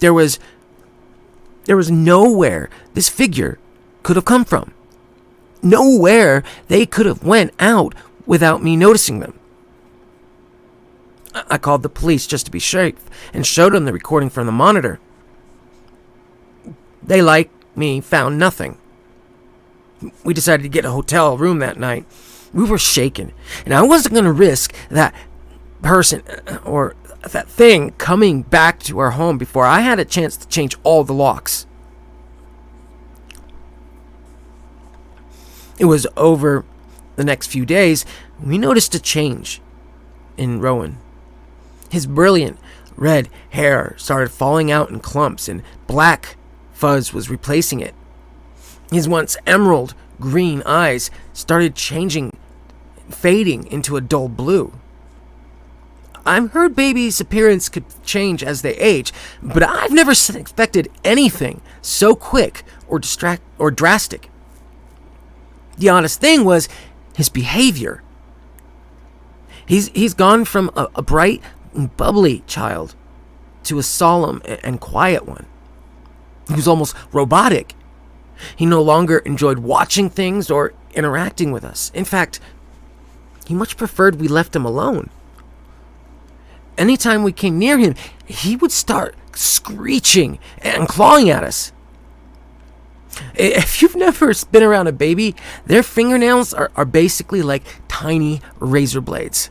A: There was nowhere this figure could have come from. Nowhere they could have went out without me noticing them. I called the police just to be safe and showed them the recording from the monitor. They, like me, found nothing. We decided to get a hotel room that night. We were shaken, and I wasn't going to risk that person or that thing coming back to our home before I had a chance to change all the locks. It was over the next few days, we noticed a change in Rowan. His brilliant red hair started falling out in clumps, and black fuzz was replacing it. His once emerald green eyes started fading into a dull blue. I've heard babies' appearance could change as they age, but I've never expected anything so quick or drastic. The honest thing was his behavior. He's gone from a bright and bubbly child to a solemn and quiet one. He was almost robotic. He no longer enjoyed watching things or interacting with us. In fact, he much preferred we left him alone. Anytime we came near him, he would start screeching and clawing at us. If you've never been around a baby, their fingernails are basically like tiny razor blades.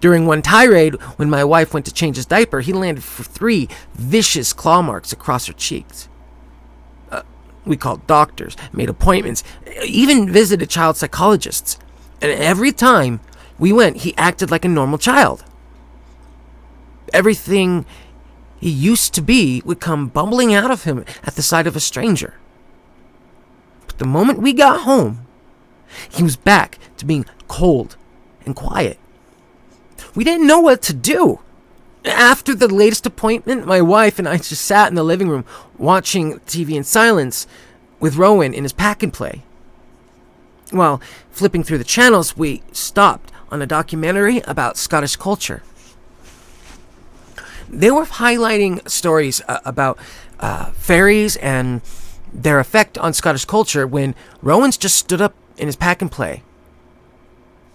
A: During one tirade, when my wife went to change his diaper, he landed for 3 vicious claw marks across her cheeks. We called doctors, made appointments, even visited child psychologists. And every time we went, he acted like a normal child. Everything he used to be would come bumbling out of him at the sight of a stranger. But the moment we got home, he was back to being cold and quiet. We didn't know what to do. After the latest appointment, my wife and I just sat in the living room watching TV in silence with Rowan in his pack-and-play. While flipping through the channels, we stopped on a documentary about Scottish culture. They were highlighting stories about fairies and their effect on Scottish culture when Rowan's just stood up in his pack-and-play.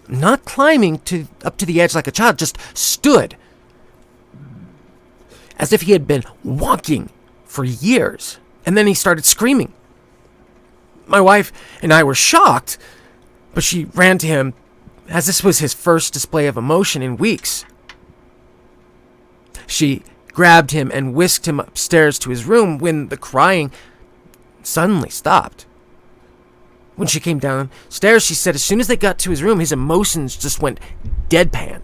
A: Not climbing up to the edge like a child, just stood. As if he had been walking for years. And then he started screaming. My wife and I were shocked, but she ran to him as this was his first display of emotion in weeks. She grabbed him and whisked him upstairs to his room when the crying suddenly stopped. When she came downstairs, she said as soon as they got to his room, his emotions just went deadpan.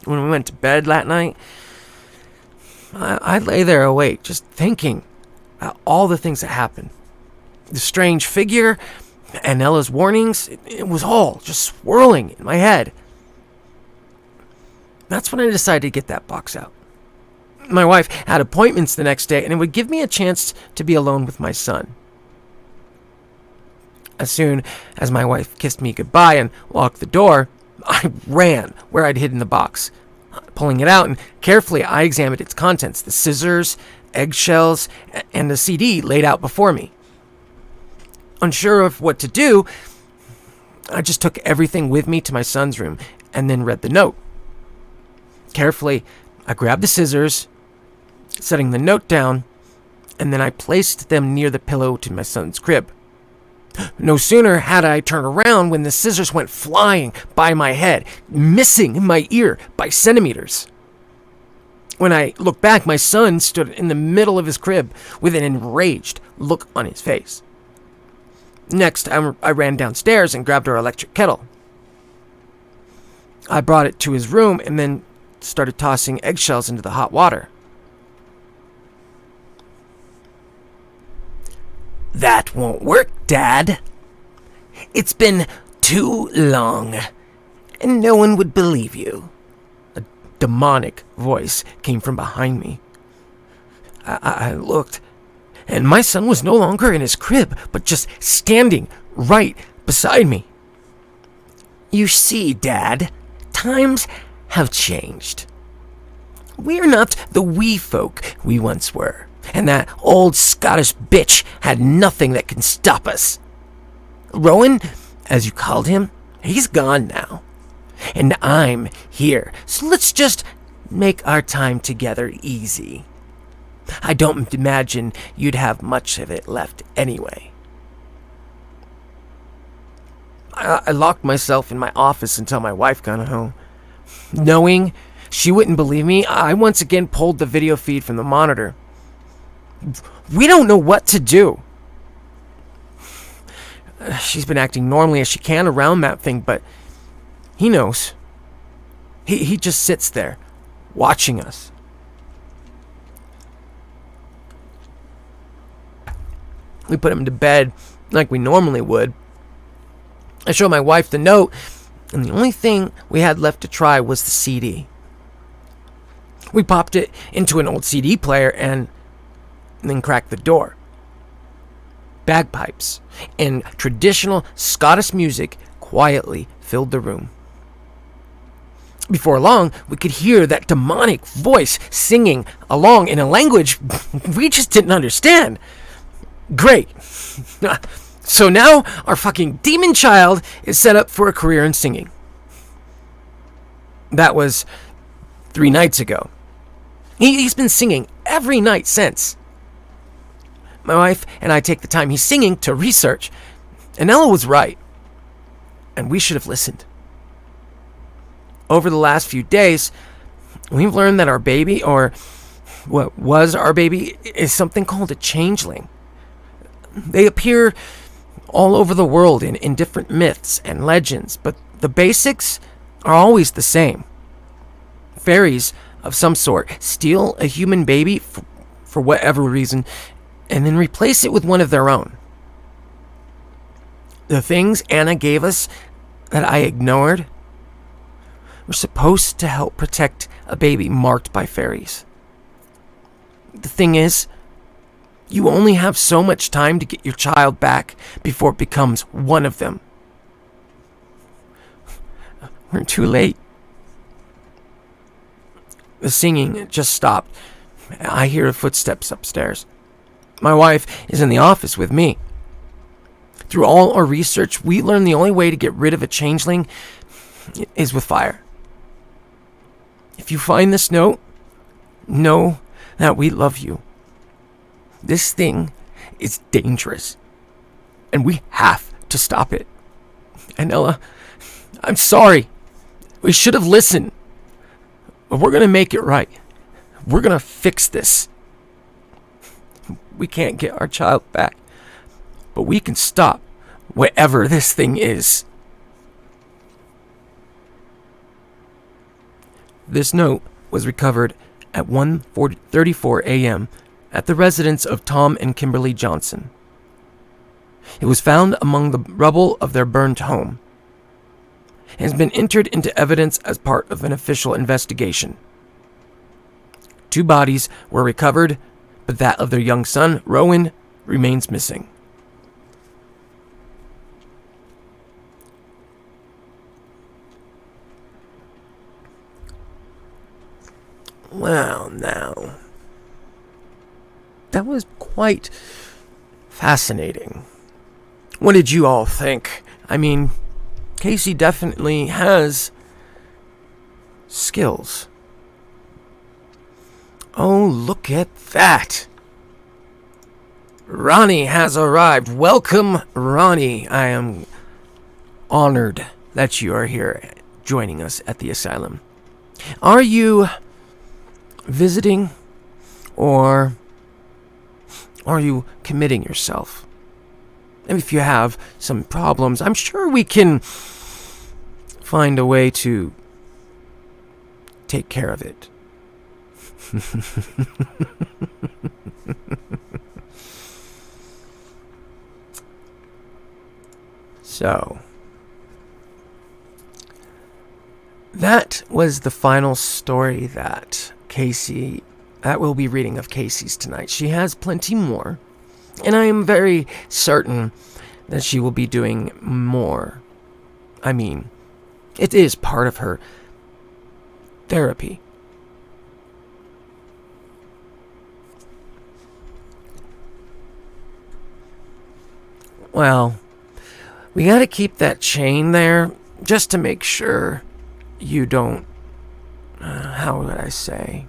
A: When we went to bed that night, I lay there awake, just thinking about all the things that happened. The strange figure and Ella's warnings, it was all just swirling in my head. That's when I decided to get that box out. My wife had appointments the next day, and it would give me a chance to be alone with my son. As soon as my wife kissed me goodbye and locked the door, I ran where I'd hidden the box. Pulling it out, and carefully I examined its contents, the scissors, eggshells, and the CD laid out before me. Unsure of what to do, I just took everything with me to my son's room and then read the note. Carefully, I grabbed the scissors, setting the note down, and then I placed them near the pillow to my son's crib. No sooner had I turned around when the scissors went flying by my head, missing my ear by centimeters. When I looked back, my son stood in the middle of his crib with an enraged look on his face. Next, I ran downstairs and grabbed our electric kettle. I brought it to his room and then started tossing eggshells into the hot water. "That won't work, Dad. It's been too long, and no one would believe you." A demonic voice came from behind me. I looked, and my son was no longer in his crib, but just standing right beside me. "You see, Dad, times have changed. We're not the wee folk we once were. And that old Scottish bitch had nothing that can stop us. Rowan, as you called him, he's gone now. And I'm here, so let's just make our time together easy. I don't imagine you'd have much of it left anyway." I locked myself in my office until my wife got home. Knowing she wouldn't believe me, I once again pulled the video feed from the monitor. We don't know what to do. She's been acting normally as she can around that thing, but he knows. He just sits there, watching us. We put him to bed like we normally would. I showed my wife the note, and the only thing we had left to try was the CD. We popped it into an old CD player and then cracked the door. Bagpipes and traditional Scottish music quietly filled the room. Before long, we could hear that demonic voice singing along in a language we just didn't understand. Great. So now our fucking demon child is set up for a career in singing. That was 3 nights ago. He's been singing every night since. My wife and I take the time he's singing to research. And Ella was right. And we should have listened. Over the last few days, we've learned that our baby, or what was our baby, is something called a changeling. They appear all over the world in different myths and legends, but the basics are always the same. fairies of some sort steal a human baby for whatever reason and then replace it with one of their own. The things Anna gave us that I ignored were supposed to help protect a baby marked by fairies. The thing is, you only have so much time to get your child back before it becomes one of them. We're too late. The singing just stopped. I hear footsteps upstairs. My wife is in the office with me. Through all our research, we learned the only way to get rid of a changeling is with fire. If you find this note, know that we love you. This thing is dangerous, and we have to stop it. And Ella, I'm sorry. We should have listened. But we're going to make it right. We're going to fix this. We can't get our child back, but we can stop whatever this thing is. This note was recovered at 1:34 a.m. at the residence of Tom and Kimberly Johnson. It was found among the rubble of their burned home. It has been entered into evidence as part of an official investigation. 2 bodies were recovered, but that of their young son, Rowan, remains missing. Well, now, that was quite fascinating. What did you all think? I mean, Casey definitely has skills. Oh, look at that. Ronnie has arrived. Welcome, Ronnie. I am honored that you are here joining us at the asylum. Are you visiting, or are you committing yourself? And if you have some problems, I'm sure we can find a way to take care of it. So, that was the final story that we'll be reading of Casey's tonight. She has plenty more, and I am very certain that she will be doing more. I mean, it is part of her therapy. Well, we gotta keep that chain there just to make sure you don't, how would I say,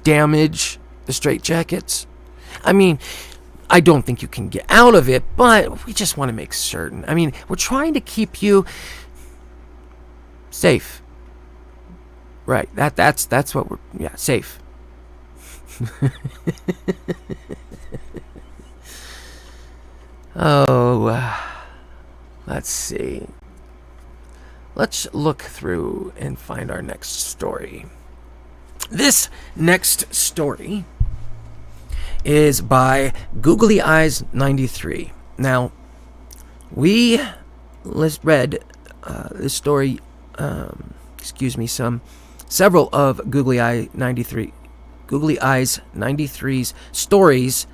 A: damage the straitjackets. I mean, I don't think you can get out of it, but we just want to make certain. I mean, we're trying to keep you safe. Right, that's what we're, safe. Let's see. Let's look through and find our next story. This next story is by Googly Eyes 93. Now, we read this story, several of Googly Eyes 93's stories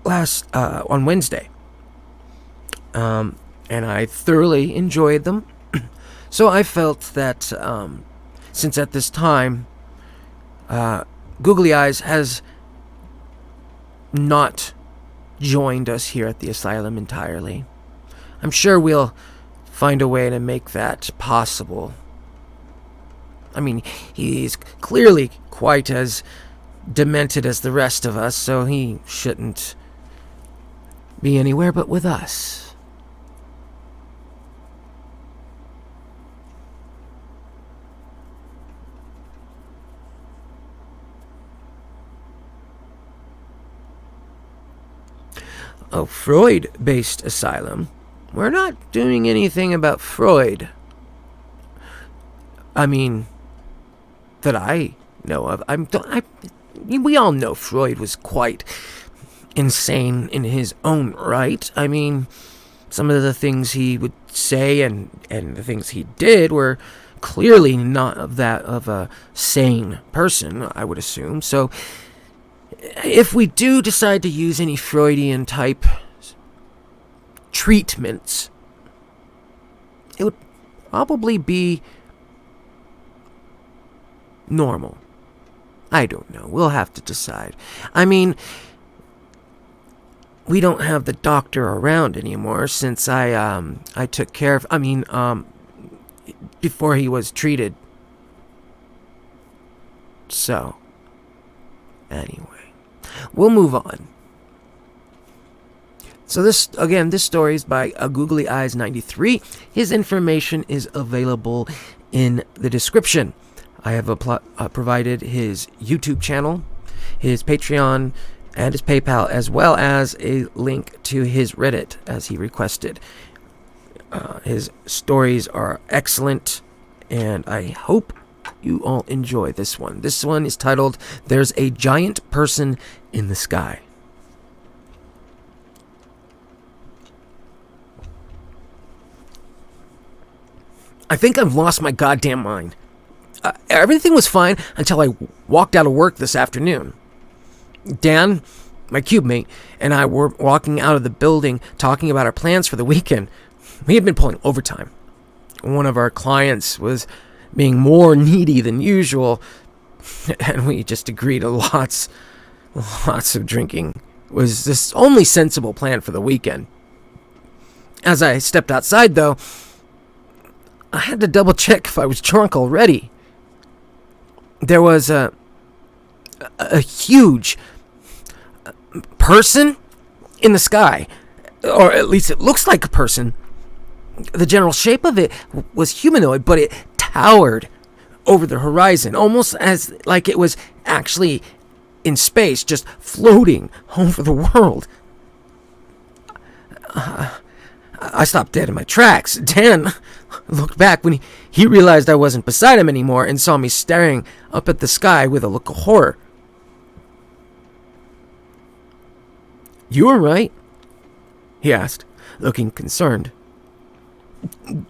A: on Wednesday. And I thoroughly enjoyed them. So I felt that since at this time Googly Eyes has not joined us here at the asylum entirely, I'm sure we'll find a way to make that possible. I mean, he's clearly quite as demented as the rest of us, so he shouldn't be anywhere but with us. A Freud-based asylum. We're not doing anything about Freud.
B: I mean, that I know of. We all know Freud was quite insane in his own right. I mean, some of the things he would say and the things he did were clearly not of that of a sane person, I would assume. So, if we do decide to use any Freudian type treatments, it would probably be normal. I don't know. We'll have to decide. I mean, we don't have the doctor around anymore since I took care of. Before he was treated. So, anyway, we'll move on. So this story is by Googly Eyes 93. His information is available in the description. I have provided his YouTube channel, his Patreon, and his PayPal, as well as a link to his Reddit, as he requested. His stories are excellent, and I hope you all enjoy this one. This one is titled, "There's a Giant Person in the Sky." I think I've lost my goddamn mind. Everything was fine until I walked out of work this afternoon. Dan, my cube mate, and I were walking out of the building talking about our plans for the weekend. We had been pulling overtime. One of our clients was being more needy than usual, and we just agreed to lots of drinking was this only sensible plan for the weekend. As I stepped outside, though, I had to double check if I was drunk already. There was a huge person in the sky, or at least it looks like a person. The general shape of it was humanoid, but it towered over the horizon, almost as like it was actually in space, just floating over the world. I stopped dead in my tracks. Dan looked back when he realized I wasn't beside him anymore and saw me staring up at the sky with a look of horror. "You all right?" he asked, looking concerned.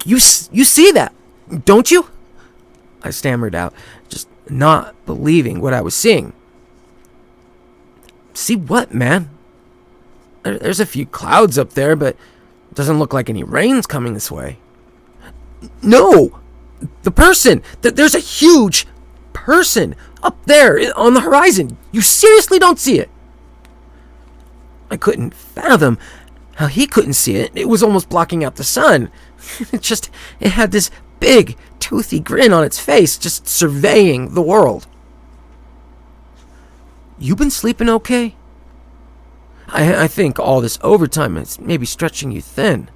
B: You see that, don't you?" I stammered out, just not believing what I was seeing. "See what, man?" There's a few clouds up there, but it doesn't look like any rain's coming this way." "No! The person! There's a huge person up there on the horizon. You seriously don't see it?" I couldn't fathom how he couldn't see it. It was almost blocking out the sun. It had this big, toothy grin on its face, just surveying the world. "You been sleeping okay? I think all this overtime is maybe stretching you thin."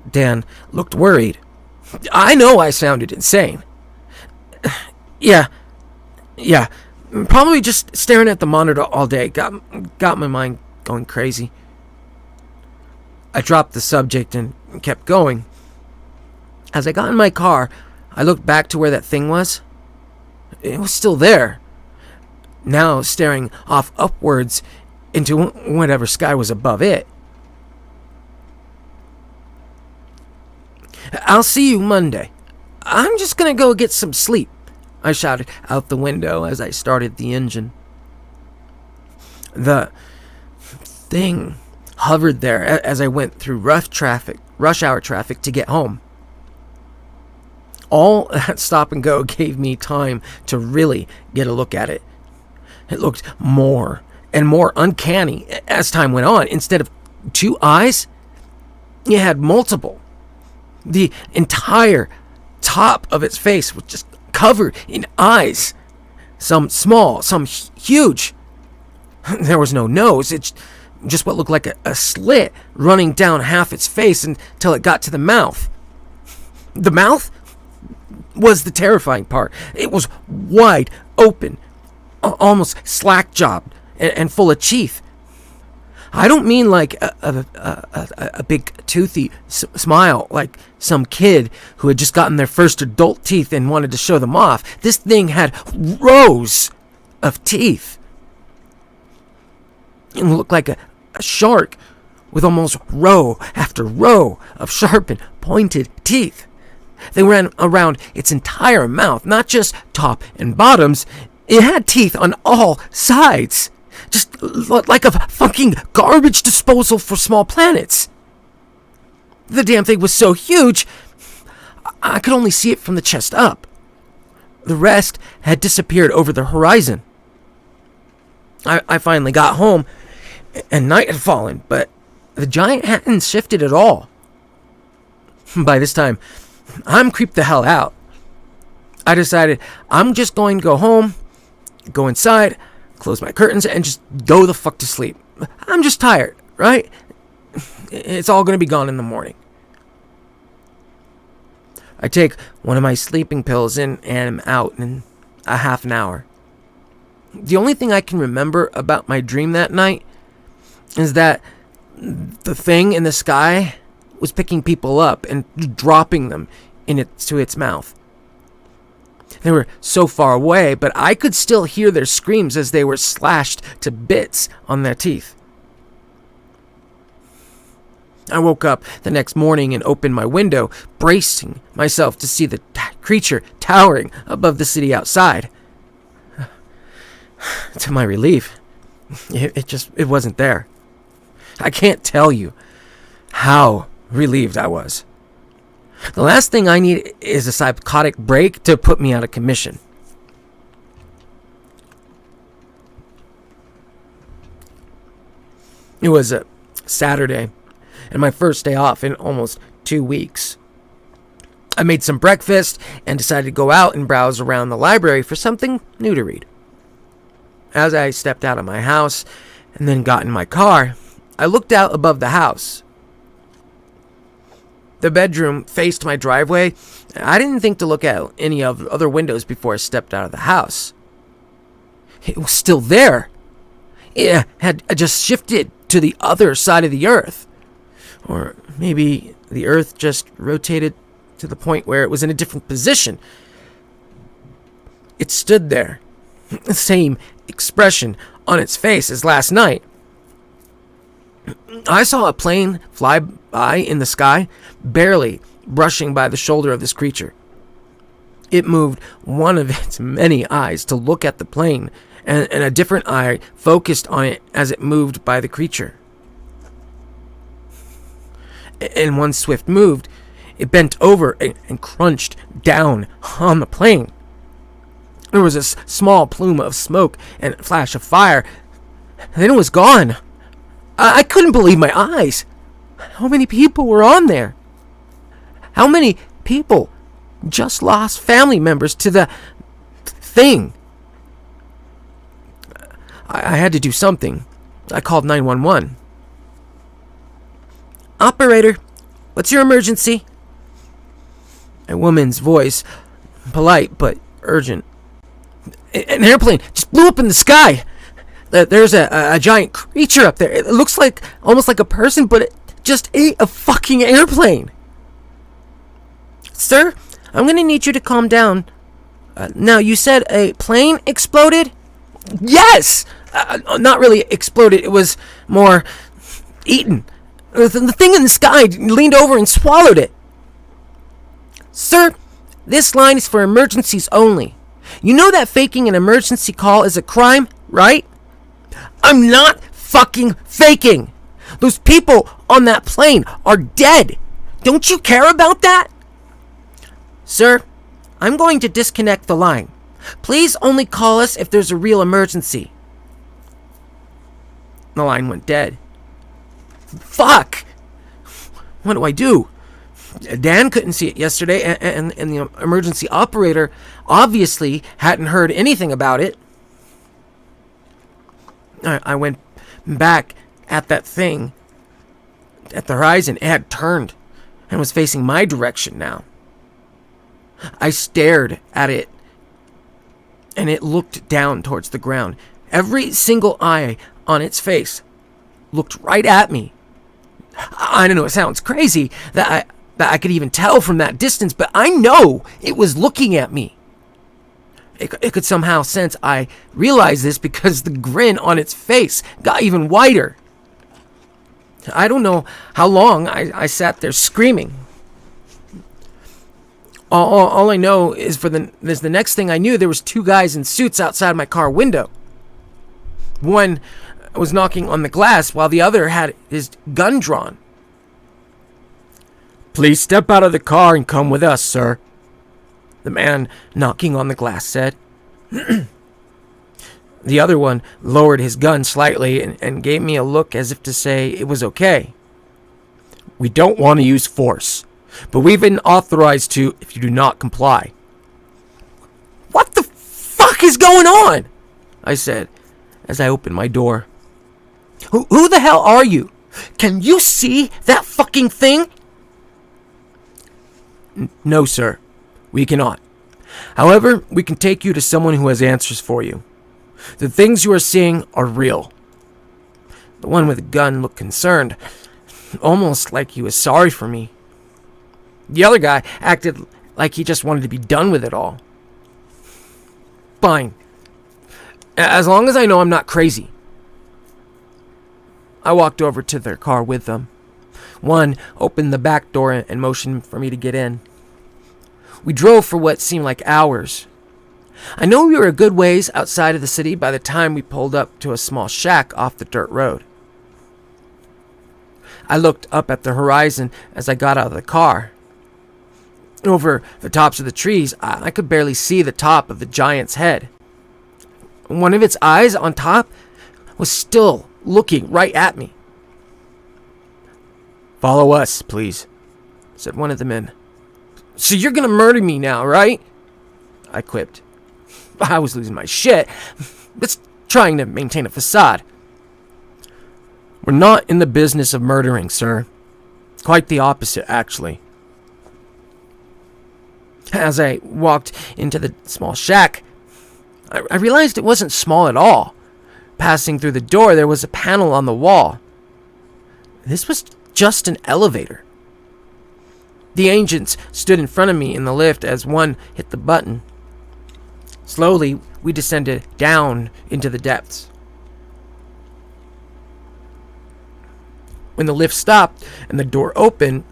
B: Dan looked worried. I know I sounded insane. Yeah. Probably just staring at the monitor all day. Got my mind going crazy. I dropped the subject and kept going. As I got in my car, I looked back to where that thing was. It was still there, now staring off upwards into whatever sky was above it. "I'll see you Monday. I'm just gonna go get some sleep," I shouted out the window as I started the engine. The thing hovered there as I went through rush hour traffic to get home. All that stop and go gave me time to really get a look at it. It looked more and more uncanny as time went on. Instead of 2 eyes, it had multiple. The entire top of its face was just covered in eyes. Some small, some huge. There was no nose. It's just what looked like a slit running down half its face until it got to the mouth. The mouth was the terrifying part. It was wide open, almost slack-jawed and full of teeth. I don't mean like a big toothy smile, like some kid who had just gotten their first adult teeth and wanted to show them off. This thing had rows of teeth. It looked like a shark with almost row after row of sharp and pointed teeth. They ran around its entire mouth, not just top and bottoms. It had teeth on all sides. Just like a fucking garbage disposal for small planets. The damn thing was so huge, I could only see it from the chest up. The rest had disappeared over the horizon. I finally got home, and night had fallen, but the giant hadn't shifted at all. By this time, I'm creeped the hell out. I decided I'm just going to go home, go inside, close my curtains, and just go the fuck to sleep. I'm just tired, right? It's all going to be gone in the morning. I take one of my sleeping pills and am out in a half an hour. The only thing I can remember about my dream that night is that the thing in the sky was picking people up and dropping them into its mouth. They were so far away, but I could still hear their screams as they were slashed to bits on their teeth. I woke up the next morning and opened my window, bracing myself to see the creature towering above the city outside. To my relief, it wasn't there. I can't tell you how relieved I was. The last thing I need is a psychotic break to put me out of commission. It was a Saturday, and my first day off in almost 2 weeks. I made some breakfast and decided to go out and browse around the library for something new to read. As I stepped out of my house and then got in my car, I looked out above the house. The bedroom faced my driveway. I didn't think to look at any of the other windows before I stepped out of the house. It was still there. It had just shifted to the other side of the earth. Or maybe the earth just rotated to the point where it was in a different position. It stood there, the same expression on its face as last night. I saw a plane fly by in the sky, barely brushing by the shoulder of this creature. It moved one of its many eyes to look at the plane, and a different eye focused on it as it moved by the creature. In one swift move, it bent over and crunched down on the plane. There was a small plume of smoke and a flash of fire. Then it was gone. I couldn't believe my eyes. How many people were on there? How many people just lost family members to the thing? I had to do something. I called 911. Operator, what's your emergency? A woman's voice, polite but urgent. An airplane just blew up in the sky. There's a giant creature up there. It looks like almost like a person, but it just ate a fucking airplane. Sir, I'm gonna need you to calm down. Now, you said a plane exploded? Yes! Not really exploded. It was more eaten. The thing in the sky leaned over and swallowed it. Sir, this line is for emergencies only. You know that faking an emergency call is a crime, right? I'm not fucking faking. Those people on that plane are dead. Don't you care about that? Sir, I'm going to disconnect the line. Please only call us if there's a real emergency. The line went dead. Fuck! What do I do? Dan couldn't see it yesterday, and the emergency operator obviously hadn't heard anything about it. I went back at that thing at the horizon. It had turned and was facing my direction now. I stared at it, and it looked down towards the ground. Every single eye on its face looked right at me. I don't know, it sounds crazy that I could even tell from that distance, but I know it was looking at me. It could somehow sense I realized this because the grin on its face got even wider. I don't know how long I sat there screaming. All I know is the next thing I knew, there was 2 guys in suits outside my car window. One was knocking on the glass while the other had his gun drawn. "Please step out of the car and come with us, sir," the man knocking on the glass said. The other one lowered his gun slightly and gave me a look as if to say it was okay. "We don't want to use force, but we've been authorized to if you do not comply." "What the fuck is going on?" I said as I opened my door. Who the hell are you? Can you see that fucking thing?" "No, sir. We cannot. However, we can take you to someone who has answers for you. The things you are seeing are real." The one with the gun looked concerned, almost like he was sorry for me. The other guy acted like he just wanted to be done with it all. "Fine. As long as I know I'm not crazy." I walked over to their car with them. One opened the back door and motioned for me to get in. We drove for what seemed like hours. I know we were a good ways outside of the city by the time we pulled up to a small shack off the dirt road. I looked up at the horizon as I got out of the car. Over the tops of the trees, I could barely see the top of the giant's head. One of its eyes on top was still looking right at me. "Follow us, please," said one of the men. "So you're gonna murder me now, right?" I quipped. I was losing my shit, but trying to maintain a facade. "We're not in the business of murdering, sir. Quite the opposite, actually." As I walked into the small shack, I realized it wasn't small at all. Passing through the door, there was a panel on the wall. This was just an elevator. The agents stood in front of me in the lift as one hit the button. Slowly, we descended down into the depths. When the lift stopped and the door opened,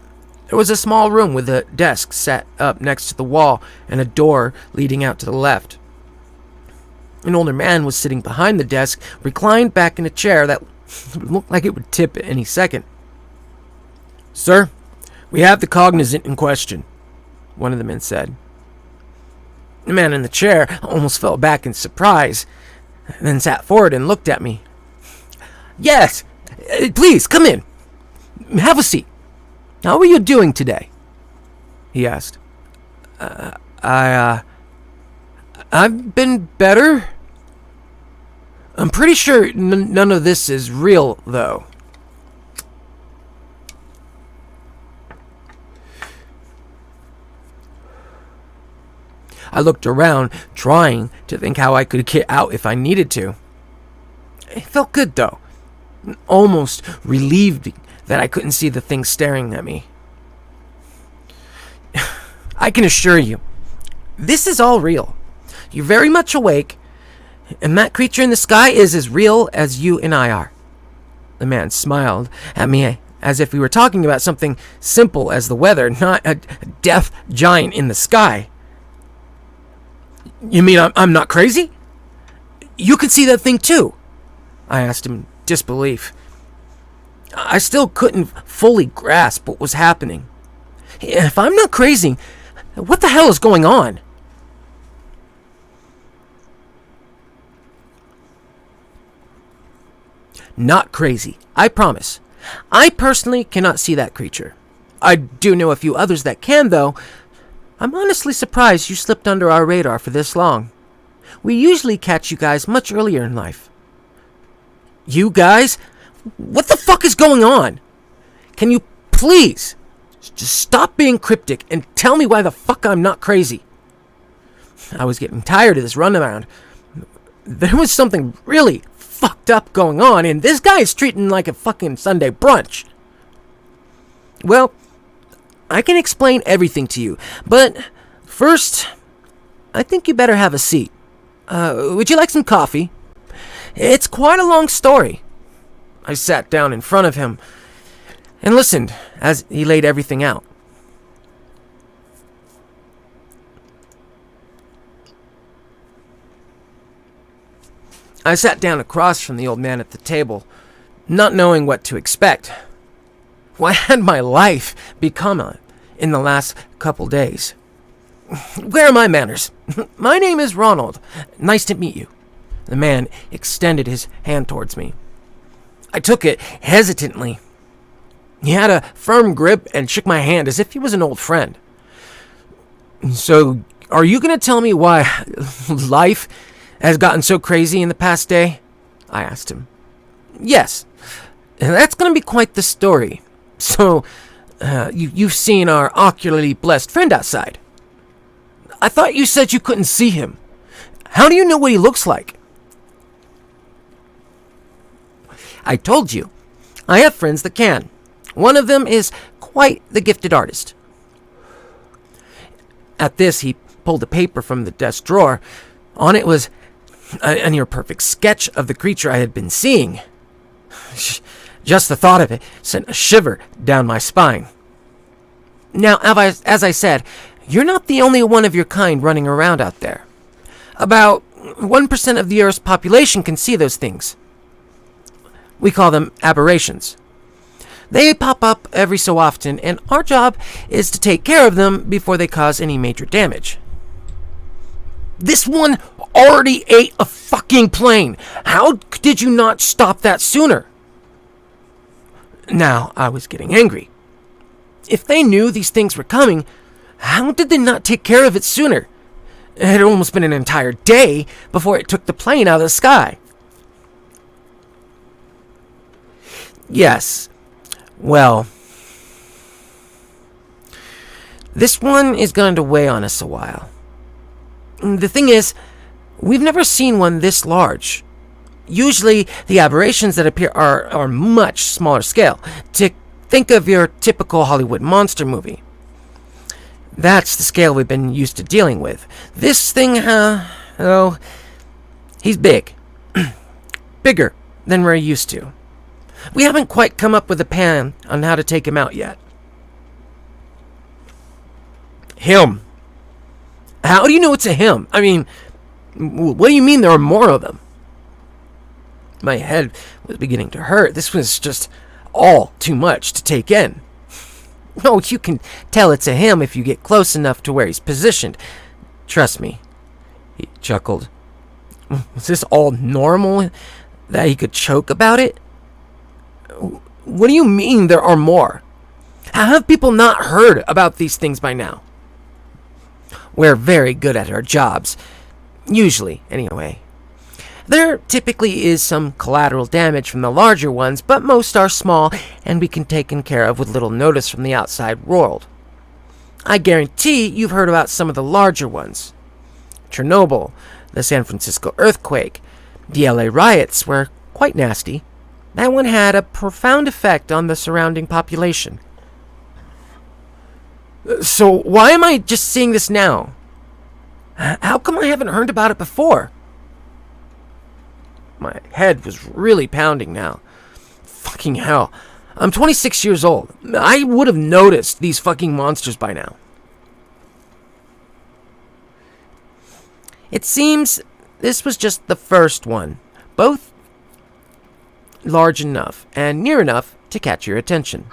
B: there was a small room with a desk set up next to the wall and a door leading out to the left. An older man was sitting behind the desk, reclined back in a chair that looked like it would tip at any second. "Sir, we have the cognizant in question," one of the men said. The man in the chair almost fell back in surprise, then sat forward and looked at me. "Yes, please, come in. Have a seat. How are you doing today?" he asked. I've been better. I'm pretty sure none of this is real, though." I looked around, trying to think how I could get out if I needed to. It felt good, though. Almost relieved that I couldn't see the thing staring at me. "I can assure you, this is all real. You're very much awake, and that creature in the sky is as real as you and I are." The man smiled at me as if we were talking about something simple as the weather, not a death giant in the sky. "You mean I'm not crazy? You can see that thing too?" I asked him in disbelief. I still couldn't fully grasp what was happening. If I'm not crazy, what the hell is going on? "Not crazy, I promise. I personally cannot see that creature. I do know a few others that can, though. I'm honestly surprised you slipped under our radar for this long. We usually catch you guys much earlier in life." "You guys? What the fuck is going on? Can you please just stop being cryptic and tell me why the fuck I'm not crazy?" I was getting tired of this runaround. There was something really fucked up going on, and this guy is treating like a fucking Sunday brunch. Well, I can explain everything to you, but first, I think you better have a seat. Would you like some coffee? It's quite a long story. I sat down in front of him and listened as he laid everything out. I sat down across from the old man at the table, not knowing what to expect. What had my life become in the last couple days? Where are my manners? My name is Ronald. Nice to meet you. The man extended his hand towards me. I took it hesitantly. He had a firm grip and shook my hand as if he was an old friend. So, are you going to tell me why life has gotten so crazy in the past day? I asked him. Yes, that's going to be quite the story. So, you've seen our ocularly blessed friend outside. I thought you said you couldn't see him. How do you know what he looks like? I told you. I have friends that can. One of them is quite the gifted artist. At this, he pulled a paper from the desk drawer. On it was a near-perfect sketch of the creature I had been seeing. Just the thought of it sent a shiver down my spine. Now, as I said, you're not the only one of your kind running around out there. About 1% of the Earth's population can see those things. We call them aberrations. They pop up every so often, and our job is to take care of them before they cause any major damage. This one already ate a fucking plane. How did you not stop that sooner? Now, I was getting angry. If they knew these things were coming, how did they not take care of it sooner? It had almost been an entire day before it took the plane out of the sky. Yes. Well, this one is going to weigh on us a while. The thing is, we've never seen one this large. Usually, the aberrations that appear are much smaller scale. Think of your typical Hollywood monster movie. That's the scale we've been used to dealing with. This thing, he's big. Bigger than we're used to. We haven't quite come up with a plan on how to take him out yet. Him. How do you know it's a him? I mean, what do you mean there are more of them? My head was beginning to hurt. This was just all too much to take in. No, you can tell it's a him if you get close enough to where he's positioned. Trust me. He chuckled. Was this all normal? That he could choke about it? What do you mean there are more? How have people not heard about these things by now? We're very good at our jobs. Usually, anyway. There typically is some collateral damage from the larger ones, but most are small and we can take care of with little notice from the outside world. I guarantee you've heard about some of the larger ones. Chernobyl, the San Francisco earthquake, the LA riots were quite nasty. That one had a profound effect on the surrounding population. So why am I just seeing this now? How come I haven't heard about it before? My head was really pounding now. Fucking hell. I'm 26 years old. I would have noticed these fucking monsters by now. It seems this was just the first one. Both large enough and near enough to catch your attention.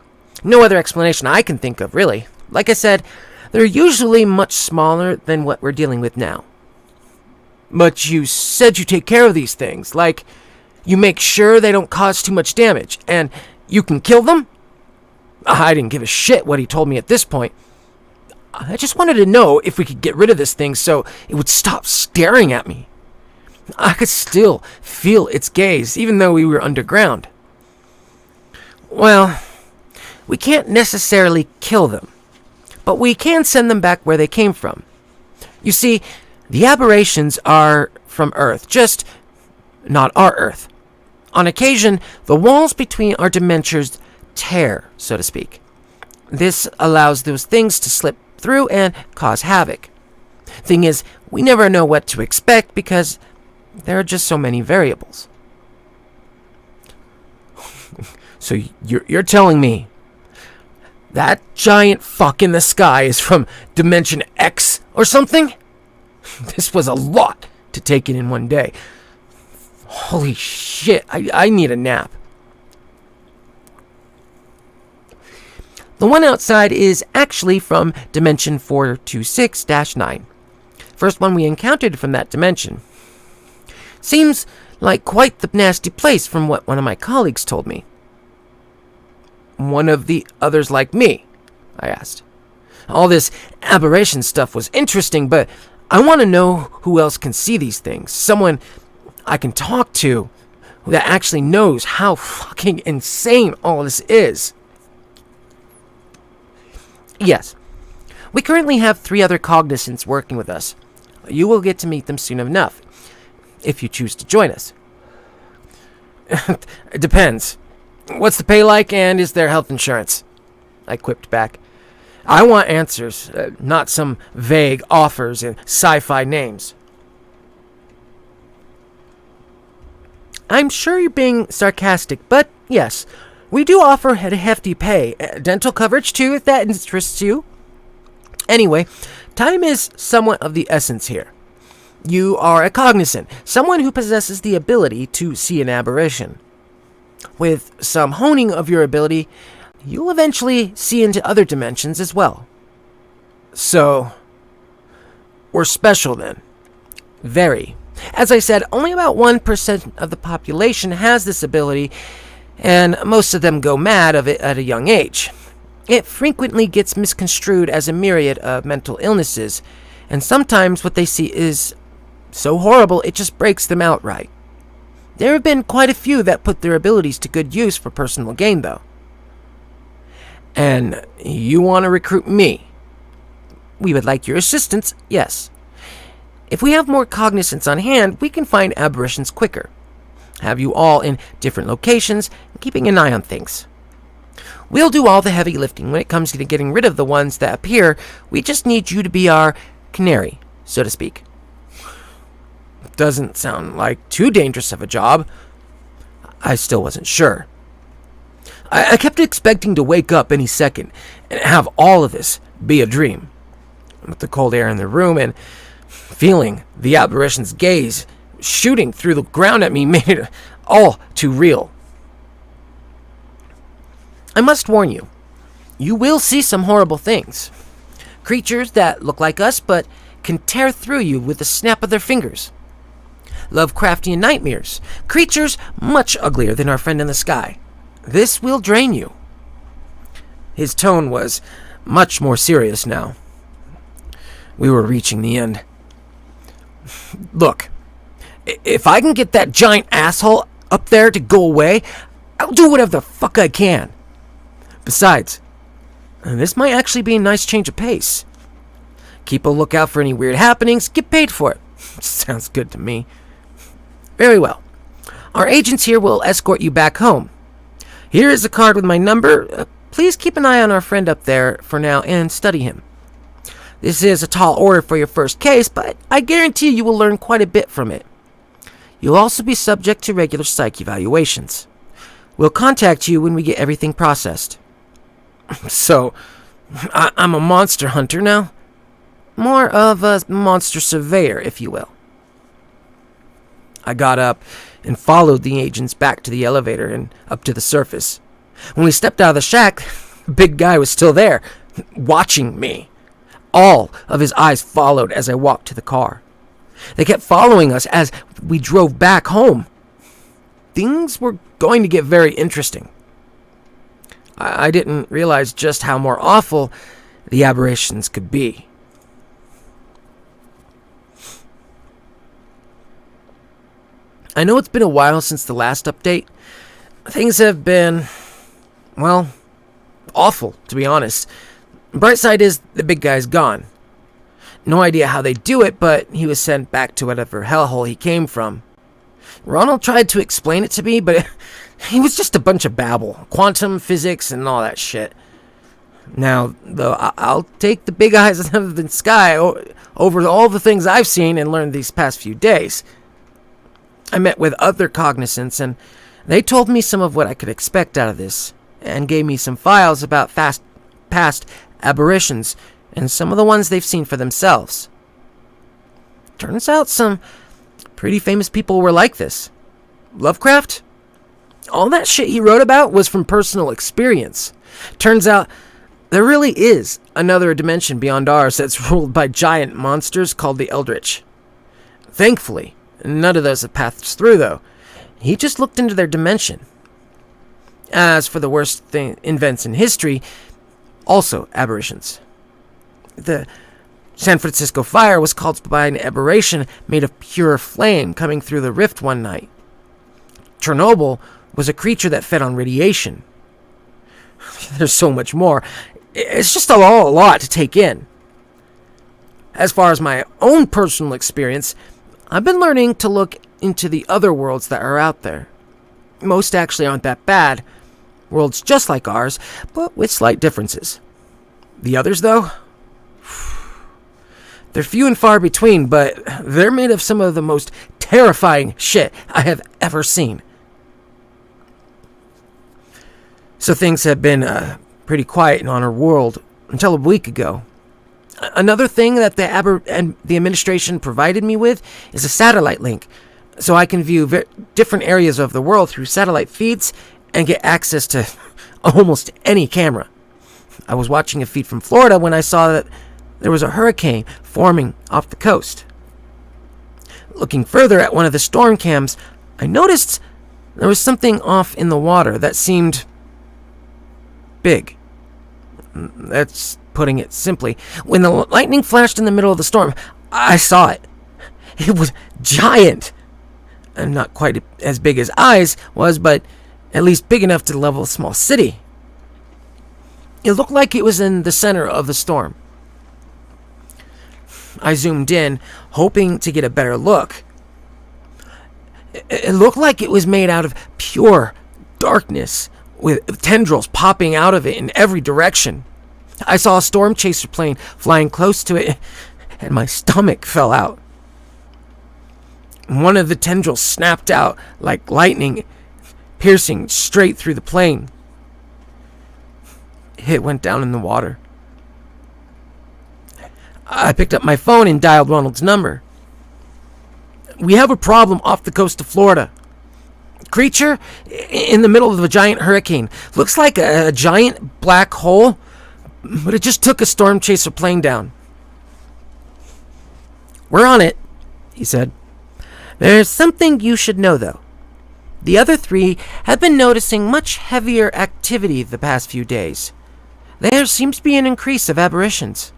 B: No other explanation I can think of, really. Like I said, they're usually much smaller than what we're dealing with now. But you said you take care of these things, like you make sure they don't cause too much damage, and you can kill them? I didn't give a shit what he told me at this point. I just wanted to know if we could get rid of this thing so it would stop staring at me. I could still feel its gaze, even though we were underground. Well, we can't necessarily kill them, but we can send them back where they came from. You see, the aberrations are from Earth, just not our Earth.
A: On occasion, the walls between our dimensions tear, so to speak. This allows those things to slip through and cause havoc. Thing is, we never know what to expect because there are just so many variables.
B: So you're telling me that giant fuck in the sky is from Dimension X or something? This was a lot to take in one day. Holy shit, I need a nap.
A: The one outside is actually from Dimension 426-9. First one we encountered from that dimension. Seems like quite the nasty place from what one of my colleagues told me.
B: One of the others like me? I asked.
A: All this aberration stuff was interesting, but I want to know who else can see these things. Someone I can talk to that actually knows how fucking insane all this is. Yes. We currently have 3 other cognizants working with us. You will get to meet them soon enough, if you choose to join us.
B: It depends. What's the pay like, and is there health insurance? I quipped back. I want answers, not some vague offers and sci-fi names.
A: I'm sure you're being sarcastic, but yes, we do offer a hefty pay. Dental coverage, too, if that interests you. Anyway, time is somewhat of the essence here. You are a cognizant, someone who possesses the ability to see an aberration. With some honing of your ability, you'll eventually see into other dimensions as well.
B: So, we're special then?
A: Very. As I said, only about 1% of the population has this ability, and most of them go mad of it at a young age. It frequently gets misconstrued as a myriad of mental illnesses, and sometimes what they see is so horrible it just breaks them outright. There have been quite a few that put their abilities to good use for personal gain, though.
B: And you want to recruit me?
A: We would like your assistance, yes. If we have more cognizants on hand, we can find aberrations quicker. Have you all in different locations, keeping an eye on things. We'll do all the heavy lifting when it comes to getting rid of the ones that appear. We just need you to be our canary, so to speak.
B: Doesn't sound like too dangerous of a job. I still wasn't sure. I kept expecting to wake up any second and have all of this be a dream. With the cold air in the room and feeling the aberration's gaze shooting through the ground at me made it all too real.
A: I must warn you, you will see some horrible things. Creatures that look like us but can tear through you with the snap of their fingers. Lovecraftian nightmares, creatures much uglier than our friend in the sky. This will drain you.
B: His tone was much more serious now. We were reaching the end. Look, if I can get that giant asshole up there to go away, I'll do whatever the fuck I can. Besides, this might actually be a nice change of pace. Keep a lookout for any weird happenings, get paid for it. Sounds good to me.
A: Very well. Our agents here will escort you back home. Here is a card with my number. Please keep an eye on our friend up there for now and study him. This is a tall order for your first case, but I guarantee you will learn quite a bit from it. You'll also be subject to regular psych evaluations. We'll contact you when we get everything processed.
B: So, I'm a monster hunter now?
A: More of a monster surveyor, if you will.
B: I got up and followed the agents back to the elevator and up to the surface. When we stepped out of the shack, the big guy was still there, watching me. All of his eyes followed as I walked to the car. They kept following us as we drove back home. Things were going to get very interesting. I didn't realize just how more awful the aberrations could be. I know it's been a while since the last update. Things have been, well, awful, to be honest. Bright side is the big guy's gone. No idea how they do it, but he was sent back to whatever hellhole he came from. Ronald tried to explain it to me, but he was just a bunch of babble. Quantum physics and all that shit. Now, though, I'll take the big eyes out of the sky over all the things I've seen and learned these past few days. I met with other cognizants, and they told me some of what I could expect out of this, and gave me some files about past aberrations, and some of the ones they've seen for themselves. Turns out some pretty famous people were like this. Lovecraft? All that shit he wrote about was from personal experience. Turns out there really is another dimension beyond ours that's ruled by giant monsters called the Eldritch. Thankfully, none of those have passed through, though. He just looked into their dimension. As for the worst events in history, also aberrations. The San Francisco fire was caused by an aberration made of pure flame coming through the rift one night. Chernobyl was a creature that fed on radiation. There's so much more. It's just a lot to take in. As far as my own personal experience, I've been learning to look into the other worlds that are out there. Most actually aren't that bad. Worlds just like ours, but with slight differences. The others, though? They're few and far between, but they're made of some of the most terrifying shit I have ever seen. So things have been pretty quiet on our world until a week ago. Another thing that the administration provided me with is a satellite link, so I can view different areas of the world through satellite feeds and get access to almost any camera. I was watching a feed from Florida when I saw that there was a hurricane forming off the coast. Looking further at one of the storm cams, I noticed there was something off in the water that seemed big. That's putting it simply. When the lightning flashed in the middle of the storm, I saw it. It was giant. And not quite as big as Eyes was, but at least big enough to level a small city. It looked like it was in the center of the storm. I zoomed in, hoping to get a better look. It looked like it was made out of pure darkness, with tendrils popping out of it in every direction. I saw a storm chaser plane flying close to it, and my stomach fell out. One of the tendrils snapped out like lightning, piercing straight through the plane. It went down in the water. I picked up my phone and dialed Ronald's number. We have a problem off the coast of Florida. Creature in the middle of a giant hurricane. Looks like a giant black hole, but it just took a storm chaser plane down. We're on it, he said. There's something you should know, though. The other three have been noticing much heavier activity the past few days. There seems to be an increase of aberrations.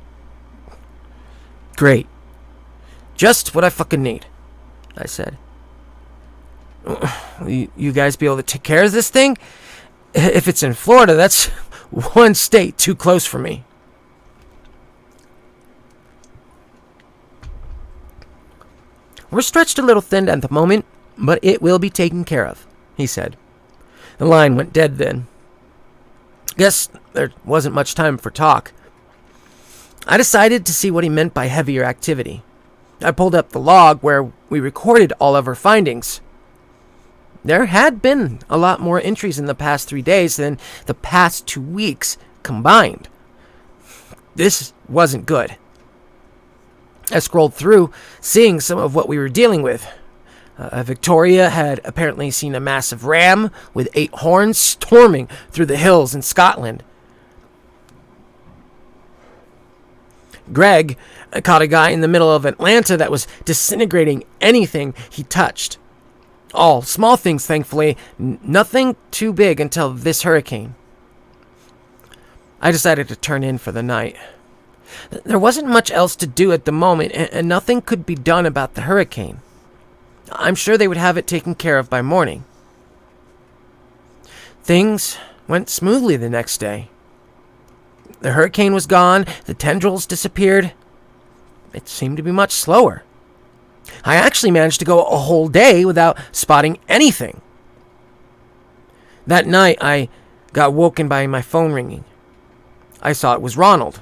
B: Great. Just what I fucking need, I said. You guys be able to take care of this thing? If it's in Florida, that's one state too close for me. We're stretched a little thin at the moment, but it will be taken care of, he said. The line went dead then. Guess there wasn't much time for talk. I decided to see what he meant by heavier activity. I pulled up the log where we recorded all of our findings. There had been a lot more entries in the past 3 days than the past 2 weeks combined. This wasn't good. I scrolled through, seeing some of what we were dealing with. Victoria had apparently seen a massive ram with 8 horns storming through the hills in Scotland. Greg caught a guy in the middle of Atlanta that was disintegrating anything he touched. All small things, thankfully, nothing too big until this hurricane. I decided to turn in for the night. There wasn't much else to do at the moment, and nothing could be done about the hurricane. I'm sure they would have it taken care of by morning. Things went smoothly the next day. The hurricane was gone, the tendrils disappeared. It seemed to be much slower. I actually managed to go a whole day without spotting anything. That night, I got woken by my phone ringing. I saw it was Ronald.